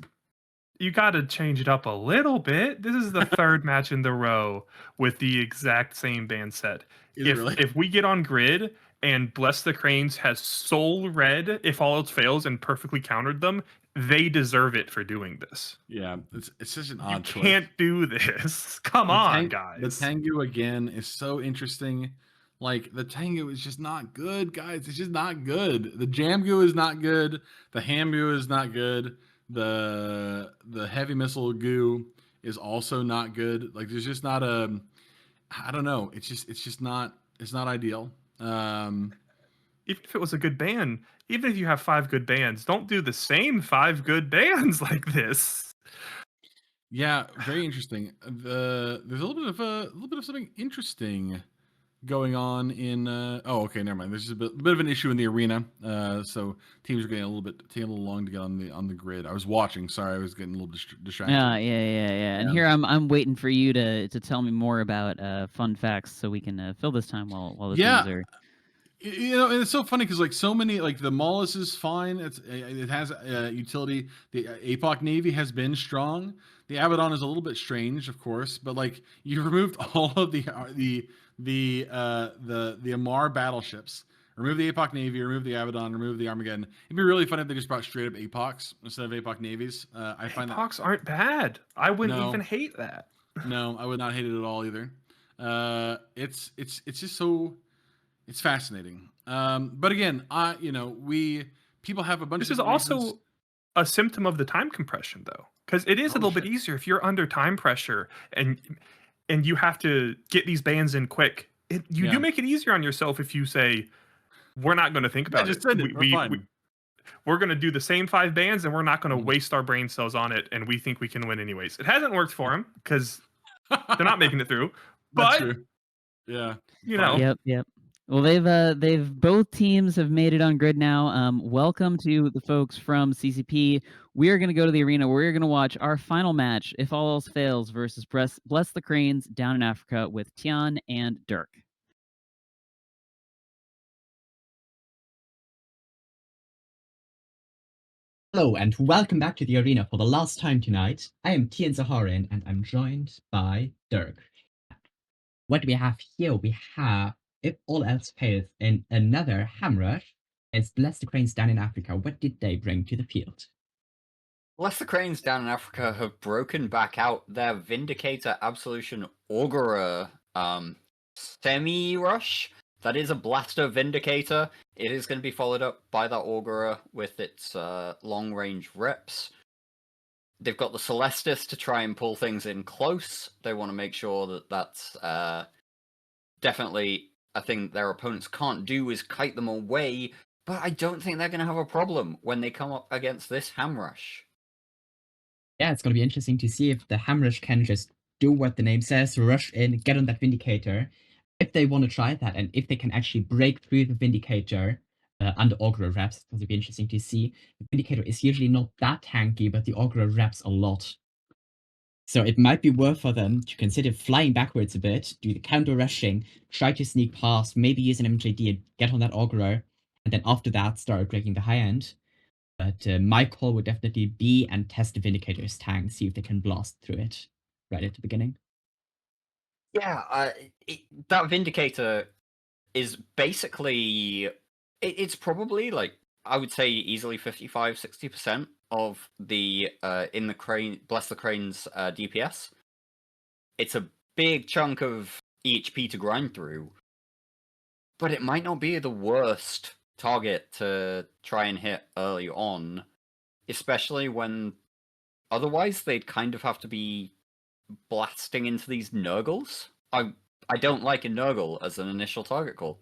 You gotta change it up a little bit. This is the third match in the row with the exact same ban set. If we get on grid and Bless the Cranes has soul red If All Else Fails and perfectly countered them, they deserve it for doing this. Yeah, it's such an odd choice. You can't do this. Come on, guys. The Tengu again is so interesting. Like the Tengu is just not good, guys. It's just not good. The Jamgu is not good. The Hamgu is not good. The heavy missile goo is also not good. Like there's just not I don't know. It's not ideal. even if it was a good ban, even if you have 5 good bans, don't do the same 5 good bans like this. Yeah, very interesting. There's a little bit of something interesting going on in. Oh, okay, never mind. There's just a bit of an issue in the arena. So teams are getting taking a little long to get on the grid. I was watching. Sorry, I was getting a little distracted. Yeah. And here I'm waiting for you to tell me more about fun facts so we can fill this time while the teams are. You know, and it's so funny because like so many like the Maulus is fine. It has utility. The APOC Navy has been strong. The Abaddon is a little bit strange, of course, but like you removed all of the Amar battleships. Remove the APOC Navy, remove the Abaddon, remove the Armageddon. It'd be really fun if they just brought straight up APOCs instead of APOC Navies. I find APOCs aren't bad. I wouldn't No. even hate that. No, I would not hate it at all either. It's just so it's fascinating. But again, people have a bunch This of is different also reasons. a symptom of the time compression, though, because it is a little bit easier if you're under time pressure and you have to get these bans in quick. You do make it easier on yourself if you say, "We're not going to think about just it. send it. We're fine." We're going to do the same 5 bans, and we're not going to waste our brain cells on it, and we think we can win anyways." It hasn't worked for them because they're not making it through. That's But true. Yeah. you know, Yep. Well, they've both teams have made it on grid now. Welcome to the folks from CCP. We are going to go to the arena. We're going to watch our final match, if all else fails, versus Bless the Cranes down in Africa with Tian and Dirk. Hello and welcome back to the arena for the last time tonight. I am Tian Zaharin and I'm joined by Dirk. What do we have here? We have, if all else fails, in another hammer, it's Bless the Cranes down in Africa. What did they bring to the field? Bless the Cranes down in Africa have broken back out their Vindicator Absolution Augurer semi-rush. That is a Blaster Vindicator. It is going to be followed up by that Augurer with its long-range reps. They've got the Celestis to try and pull things in close. They want to make sure that that's definitely a thing their opponents can't do is kite them away, but I don't think they're going to have a problem when they come up against this Hamrush. Yeah, it's going to be interesting to see if the Hamrush can just do what the name says, rush in, get on that Vindicator, if they want to try that, and if they can actually break through the Vindicator under Augurer reps. It's going to be interesting to see. The Vindicator is usually not that tanky, but the Augurer reps a lot. So it might be worth for them to consider flying backwards a bit, do the counter rushing, try to sneak past, maybe use an MJD and get on that Augurer, and then after that start breaking the high end. But my call would definitely be and test the Vindicator's tank, see if they can blast through it right at the beginning. Yeah, that Vindicator is basically... It's probably, like, I would say easily 55-60% of the in the Crane Bless the Crane's DPS. It's a big chunk of EHP to grind through, but it might not be the worst target to try and hit early on, especially when otherwise they'd kind of have to be blasting into these Nurgles. I don't like a Nurgle as an initial target call.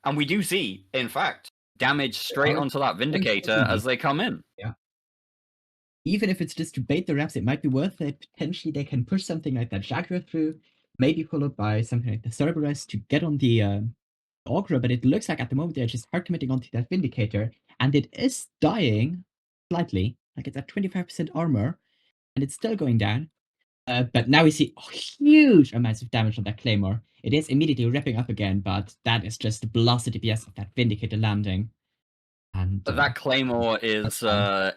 And we do see, in fact, damage straight onto that Vindicator as they come in. Yeah. Even if it's just to bait the reps, it might be worth it. Potentially they can push something like that Jaguar through, maybe followed by something like the Cerberus to get on the Augurer, but it looks like at the moment they're just hard committing onto that Vindicator, and it is dying slightly. Like it's at 25% armor, and it's still going down. But now we see huge amounts of damage on that Claymore. It is immediately ripping up again, but that is just the blasted DPS of that Vindicator landing. And that Claymore is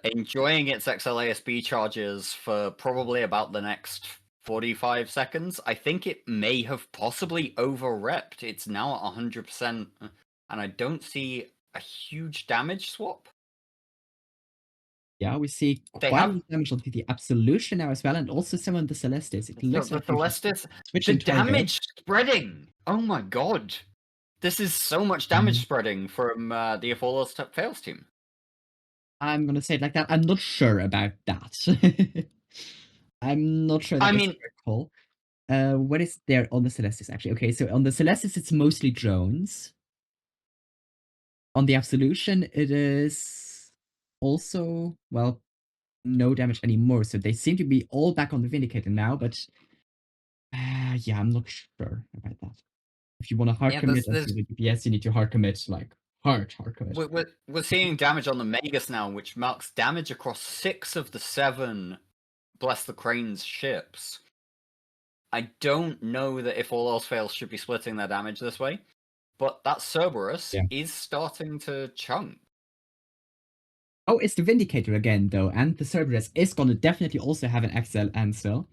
enjoying its XLASB charges for probably about the next 45 seconds. I think it may have possibly over-repped. It's now at 100%, and I don't see a huge damage swap. Yeah, we see quite a lot of damage onto the Absolution now as well, and also some on the Celestis. It looks the like Celestis, switching the damage spreading! Oh my god! This is so much damage spreading from the If All Else Fails team. I'm gonna say it like that. I'm not sure about that. I'm not sure. That I mean, call. What is there on the Celestis actually? Okay, so on the Celestis, it's mostly drones. On the Absolution, it is also, well, no damage anymore, so they seem to be all back on the Vindicator now, but yeah, I'm not sure about that. If you want to hard Yeah, commit there's onto the DPS, you need to hard commit, like, hard commit. we're seeing damage on the Magus now, which marks damage across 6 of the 7 Bless the Crane's ships. I don't know that if all else fails should be splitting their damage this way, but that Cerberus is starting to chunk. Oh, it's the Vindicator again, though, and the Cerberus is gonna definitely also have an Axel Ansel.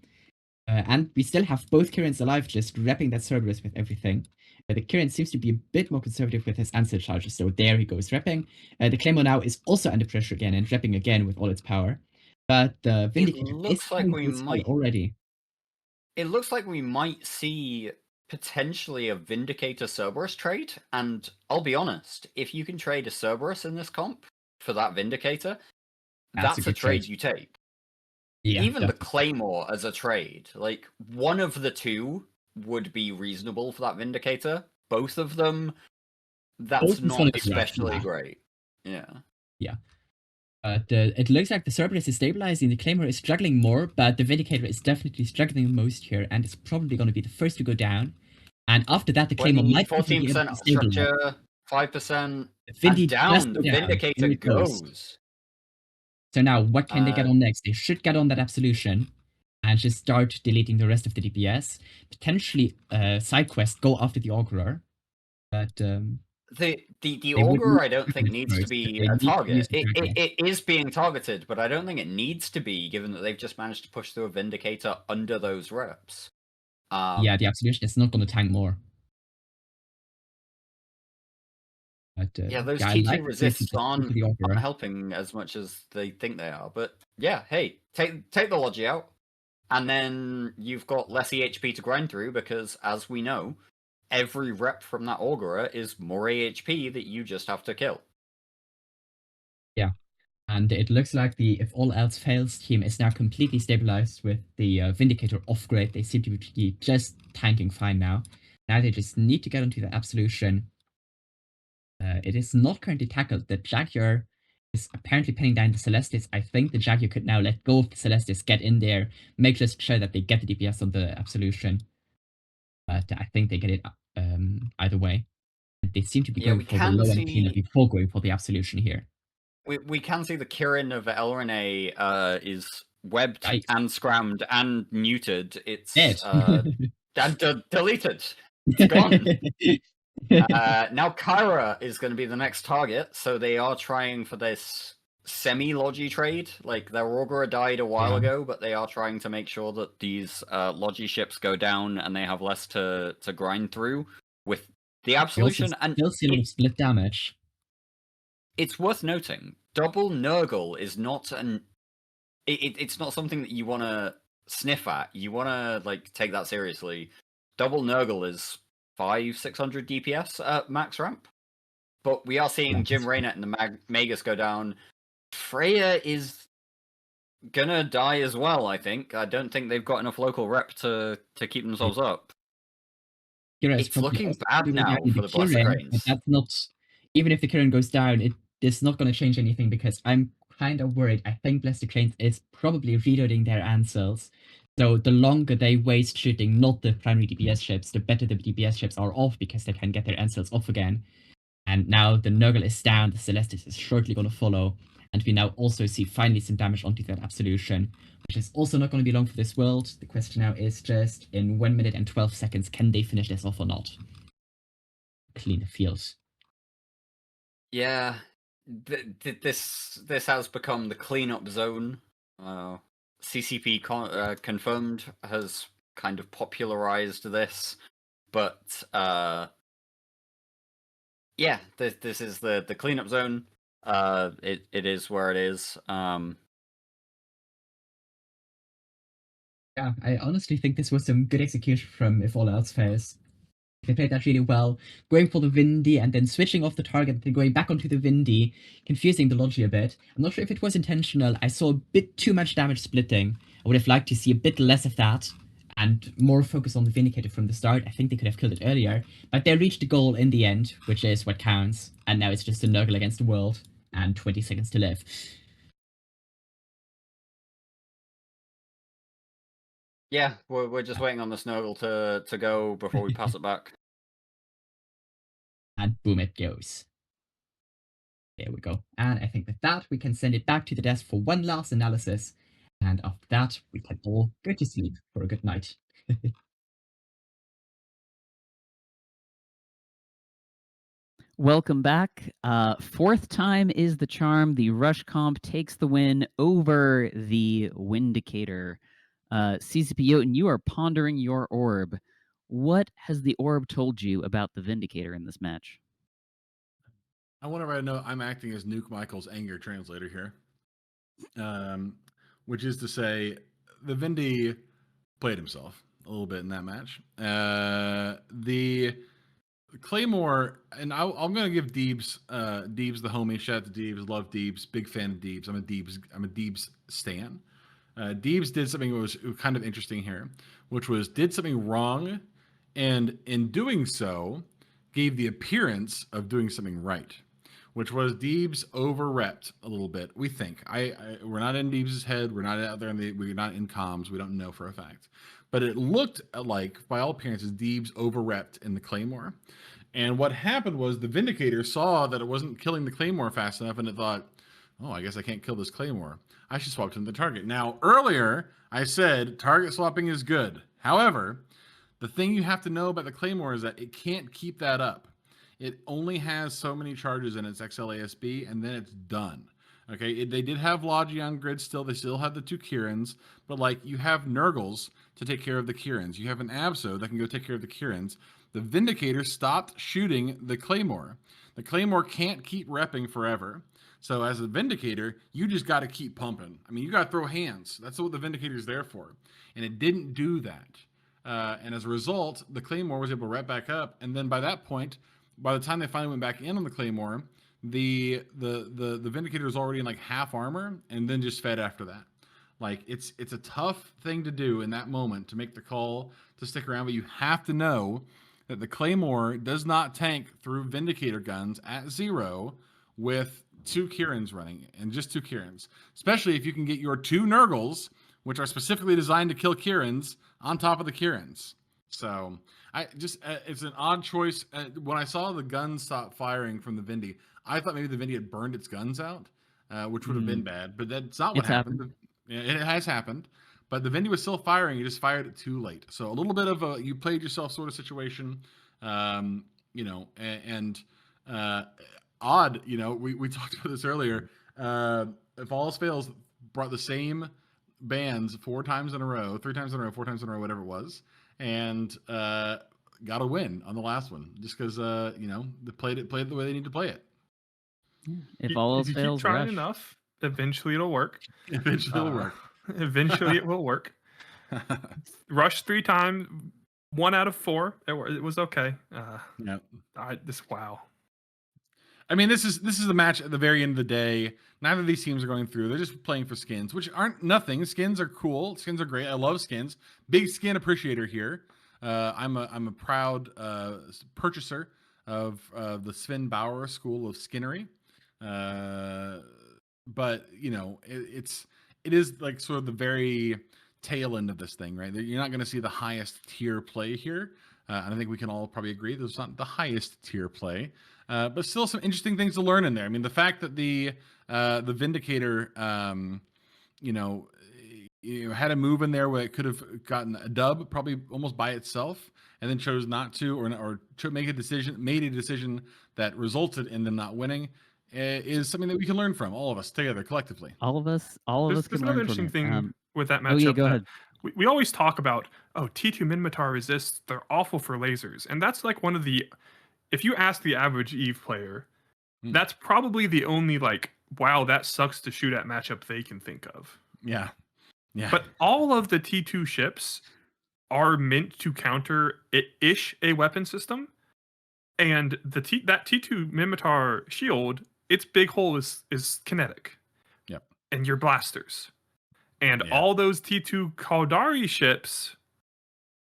And we still have both Kyrans alive, just wrapping that Cerberus with everything. The Kirin seems to be a bit more conservative with his Ansel charges, so there he goes wrapping. The Claymore now is also under pressure again and wrapping again with all its power. But the Vindicator is coming to its side already. It looks like we might see potentially a Vindicator Cerberus trade, and I'll be honest, if you can trade a Cerberus in this comp for that Vindicator, that's a good trade trade. you take. Yeah, Even the definitely. Claymore as a trade, like one of the two would be reasonable for that Vindicator. Both of them, that's Both is not gonna be rough, especially yeah. great. Yeah. Yeah. But it looks like the Cerberus is stabilizing, the Claymore is struggling more, but the Vindicator is definitely struggling the most here, and is probably going to be the first to go down. And after that, the Claymore might even be able 14% to stabilize. structure, 5%, Vindy and just down, the go down. Vindicator Here it goes. goes. So now, what can they get Uh, on next? They should get on that Absolution and just start deleting the rest of the DPS. Potentially, side quest, go after the Augurer. But The they Augurer, wouldn't I don't think target needs to first, be they a need to use target. the Jackal. It is being targeted, but I don't think it needs to be, given that they've just managed to push through a Vindicator under those reps. Yeah, the Absolution is not going to tank more. But Yeah, those I T2 like to resists just go aren't for the Augurer. helping as much as they think they are. But yeah, hey, take the Logi out, and then you've got less EHP to grind through, because as we know, every rep from that Augurer is more AHP that you just have to kill. Yeah. And it looks like the If All Else Fails team is now completely stabilized with the Vindicator off grid. They seem to be just tanking fine now. Now they just need to get onto the Absolution. It is not currently tackled. The Jaguar is apparently pinning down the Celestis. I think the Jaguar could now let go of the Celestis, get in there, make just sure that they get the DPS on the Absolution. But I think they get it either way. They seem to be going for the low end cleanup before going for the Absolution here. We can see the Kirin of Elrene is webbed and scrammed and muted. It's dead. And deleted. It's gone. Now Kyra is going to be the next target, so they are trying for this semi-Logi trade. Like, their Augurer died a while ago, but they are trying to make sure that these Logi ships go down and they have less to grind through with the Absolution. And still see a lot of split damage. It's worth noting, double Nurgle is not it's not something that you want to sniff at. You want to like take that seriously. Double Nurgle is 500-600 DPS at max ramp, but we are seeing Jim Raynett and the Magus go down. Freya is gonna die as well. I think. I don't think they've got enough local rep to keep themselves up. It's looking bad now for the Blessed Cranes. But that's not. Even if the Kirin goes down, it is not going to change anything because I'm kind of worried. I think Blessed Cranes is probably reloading their Ansels. So the longer they waste shooting not the primary DPS ships, the better the DPS ships are off because they can get their Ansels off again. And now the Nurgle is down, the Celestis is shortly going to follow, and we now also see finally some damage onto that Absolution, which is also not going to be long for this world. The question now is just, in 1 minute and 12 seconds, can they finish this off or not? Clean the field. Yeah, this has become the cleanup zone. CCP confirmed has kind of popularized this, but yeah, this is the cleanup zone. It is where it is. Yeah, I honestly think this was some good execution from If All Else Fails. They played that really well, going for the Vindy and then switching off the target, then going back onto the Vindy, confusing the Logi a bit. I'm not sure if it was intentional. I saw a bit too much damage splitting. I would have liked to see a bit less of that, and more focus on the Vindicator from the start. I think they could have killed it earlier, but they reached the goal in the end, which is what counts. And now it's just a Nurgle against the world and 20 seconds to live. Yeah, we're just waiting on the Snuggle to go before we pass it back. And boom, it goes. There we go. And I think with that, we can send it back to the desk for one last analysis. And after that, we can all go to sleep for a good night. Welcome back. Fourth time is the charm. The Rush comp takes the win over the Windicator. CCP Jotun, you are pondering your orb. What has the orb told you about the Vindicator in this match? I want everybody to know I'm acting as Nuke Michael's anger translator here. Which is to say, the Vindy played himself a little bit in that match. The Claymore, and I'm going to give Deebs the homie. Shout out to Deebs. Love Deebs. Big fan of Deebs. I'm a Deebs stan. Deebs did something that was kind of interesting here, which was did something wrong, and in doing so, gave the appearance of doing something right, which was Deebs over-repped a little bit. We think. We're not in Deebs' head. We're not out there. We're not in comms. We don't know for a fact. But it looked like, by all appearances, Deebs over-repped in the Claymore. And what happened was the Vindicator saw that it wasn't killing the Claymore fast enough, and it thought, oh, I guess I can't kill this Claymore. I should swap to the target. Now, earlier, I said target swapping is good. However, the thing you have to know about the Claymore is that it can't keep that up. It only has so many charges in its XLASB, and then it's done. Okay, they did have Logi on grid still. They still have the 2 Kirans, but like you have Nurgles to take care of the Kirans. You have an Abso that can go take care of the Kirans. The Vindicator stopped shooting the Claymore. The Claymore can't keep repping forever. So as a Vindicator, you just got to keep pumping. I mean, you got to throw hands. That's what the Vindicator is there for. And it didn't do that. And as a result, the Claymore was able to rep back up. And then by that point, by the time they finally went back in on the Claymore, the Vindicator was already in like half armor and then just fed after that. Like it's a tough thing to do in that moment to make the call to stick around, but you have to know that the Claymore does not tank through Vindicator guns at 0 with 2 Kirans running, and just 2 Kirans. Especially if you can get your 2 Nurgles, which are specifically designed to kill Kirans, on top of the Kirans. So it's an odd choice. When I saw the gun stop firing from the Vindy, I thought maybe the Vindy had burned its guns out, which would have been bad. But that's not what happened. It has happened. But the Vindy was still firing. You just fired it too late. So a little bit of a you played yourself sort of situation. Odd. We talked about this earlier. If all else fails, brought the same bands 4 times in a row, 3 times in a row, 4 times in a row, whatever it was, and got a win on the last one just because they played it the way they need to play it. If all else if you fails, keep trying Rush. enough, eventually it'll work. Eventually it'll work. Eventually it will work. Rush 3 times, 1 out of 4. It was okay. Yeah. Wow. I mean, this is the match at the very end of the day. Neither of these teams are going through. They're just playing for skins, which aren't nothing. Skins are cool. Skins are great. I love skins. Big skin appreciator here. I'm a proud purchaser of the Sven Bauer School of Skinnery. But it is like sort of the very tail end of this thing, right? You're not going to see the highest tier play here. And I think we can all probably agree this is not the highest tier play. But still some interesting things to learn in there. I mean, the fact that the Vindicator, had a move in there where it could have gotten a dub probably almost by itself, and then chose not to, or made a decision that resulted in them not winning, is something that we can learn from, all of us together collectively. All of us There's can another learn from interesting it. thing with that matchup. Oh yeah, go ahead. We always talk about, T2 Minmatar resists, they're awful for lasers. And that's like one of the, if you ask the average EVE player, that's probably the only wow, that sucks to shoot at matchup they can think of. Yeah. Yeah. But all of the T2 ships are meant to counter it-ish a weapon system. And that T2 Minmatar shield, its big hole is kinetic. Yep. And your blasters. And all those T2 Caldari ships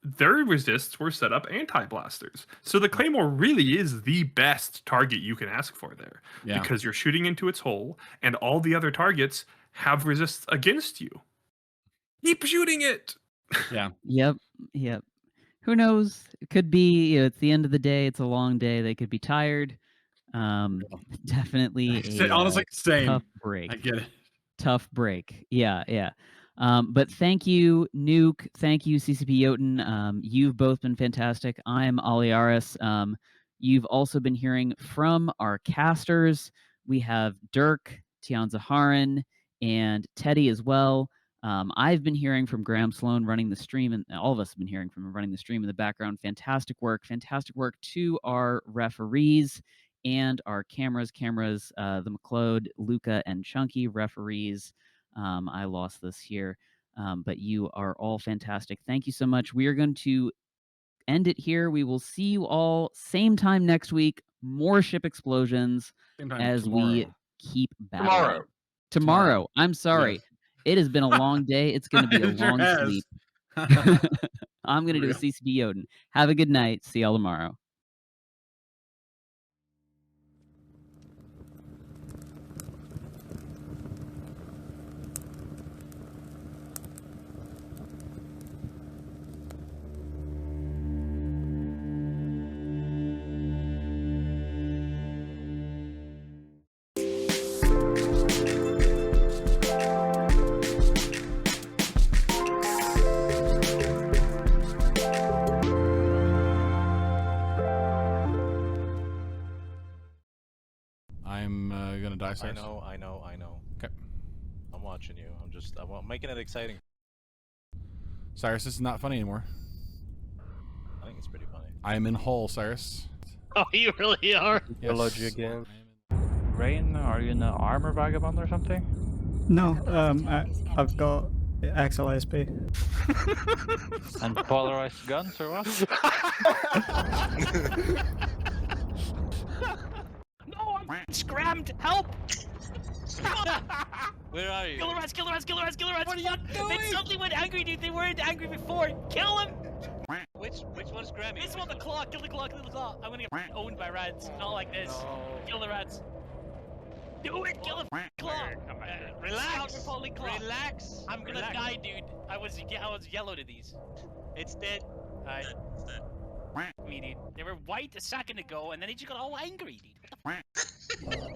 their resists were set up anti-blasters. So the Claymore really is the best target you can ask for there. Yeah. Because you're shooting into its hole, and all the other targets have resists against you. Keep shooting it! Yeah. Yep. Yep. Who knows? It could be, you know, it's the end of the day. It's a long day. They could be tired. Definitely a Honestly, same. tough break. I get it. Tough break. Yeah, yeah. But thank you, Nuke. Thank you, CCP Jotun. You've both been fantastic. I'm Aliaris. You've also been hearing from our casters. We have Dirk, Tian Zaharin, and Teddy as well. I've been hearing from Graham Sloan running the stream, and all of us have been hearing from him running the stream in the background. Fantastic work to our referees and our cameras, the McLeod, Luca, and Chunky referees. I lost this here, but you are all fantastic. Thank you so much. We are going to end it here. We will see you all same time next week. More ship explosions Same time as we tomorrow. keep battling. Tomorrow. I'm sorry. Yes. It has been a long day. It's going to be a It sure long has. sleep. I'm going to do a Real. CCB Odin. Have a good night. See y'all tomorrow. I'm gonna die, I Cyrus. know. Okay. I'm watching you. I'm making it exciting. Cyrus, this is not funny anymore. I think it's pretty funny. I am in Hull, Cyrus. Oh, you really are? Reload you again. Rain, are you in an armor vagabond or something? No, I've got Axel ASP. And polarized guns or what? No, I'm scrammed! Help! Where are you? Kill the rats! Kill the rats! Kill the rats! Kill the rats! What are you doing? They suddenly went angry, dude. They weren't angry before. Kill them! Which one's grabbing? This one, the claw. Kill the claw. Kill the claw. I'm gonna get owned by rats. Not like this. Kill the rats. Do it! Kill the claw. Relax. Claw. Relax. I'm gonna die, dude. I was yellow to these. It's dead. Alright. Me, dude. They were white a second ago, and then they just got all angry, dude. What the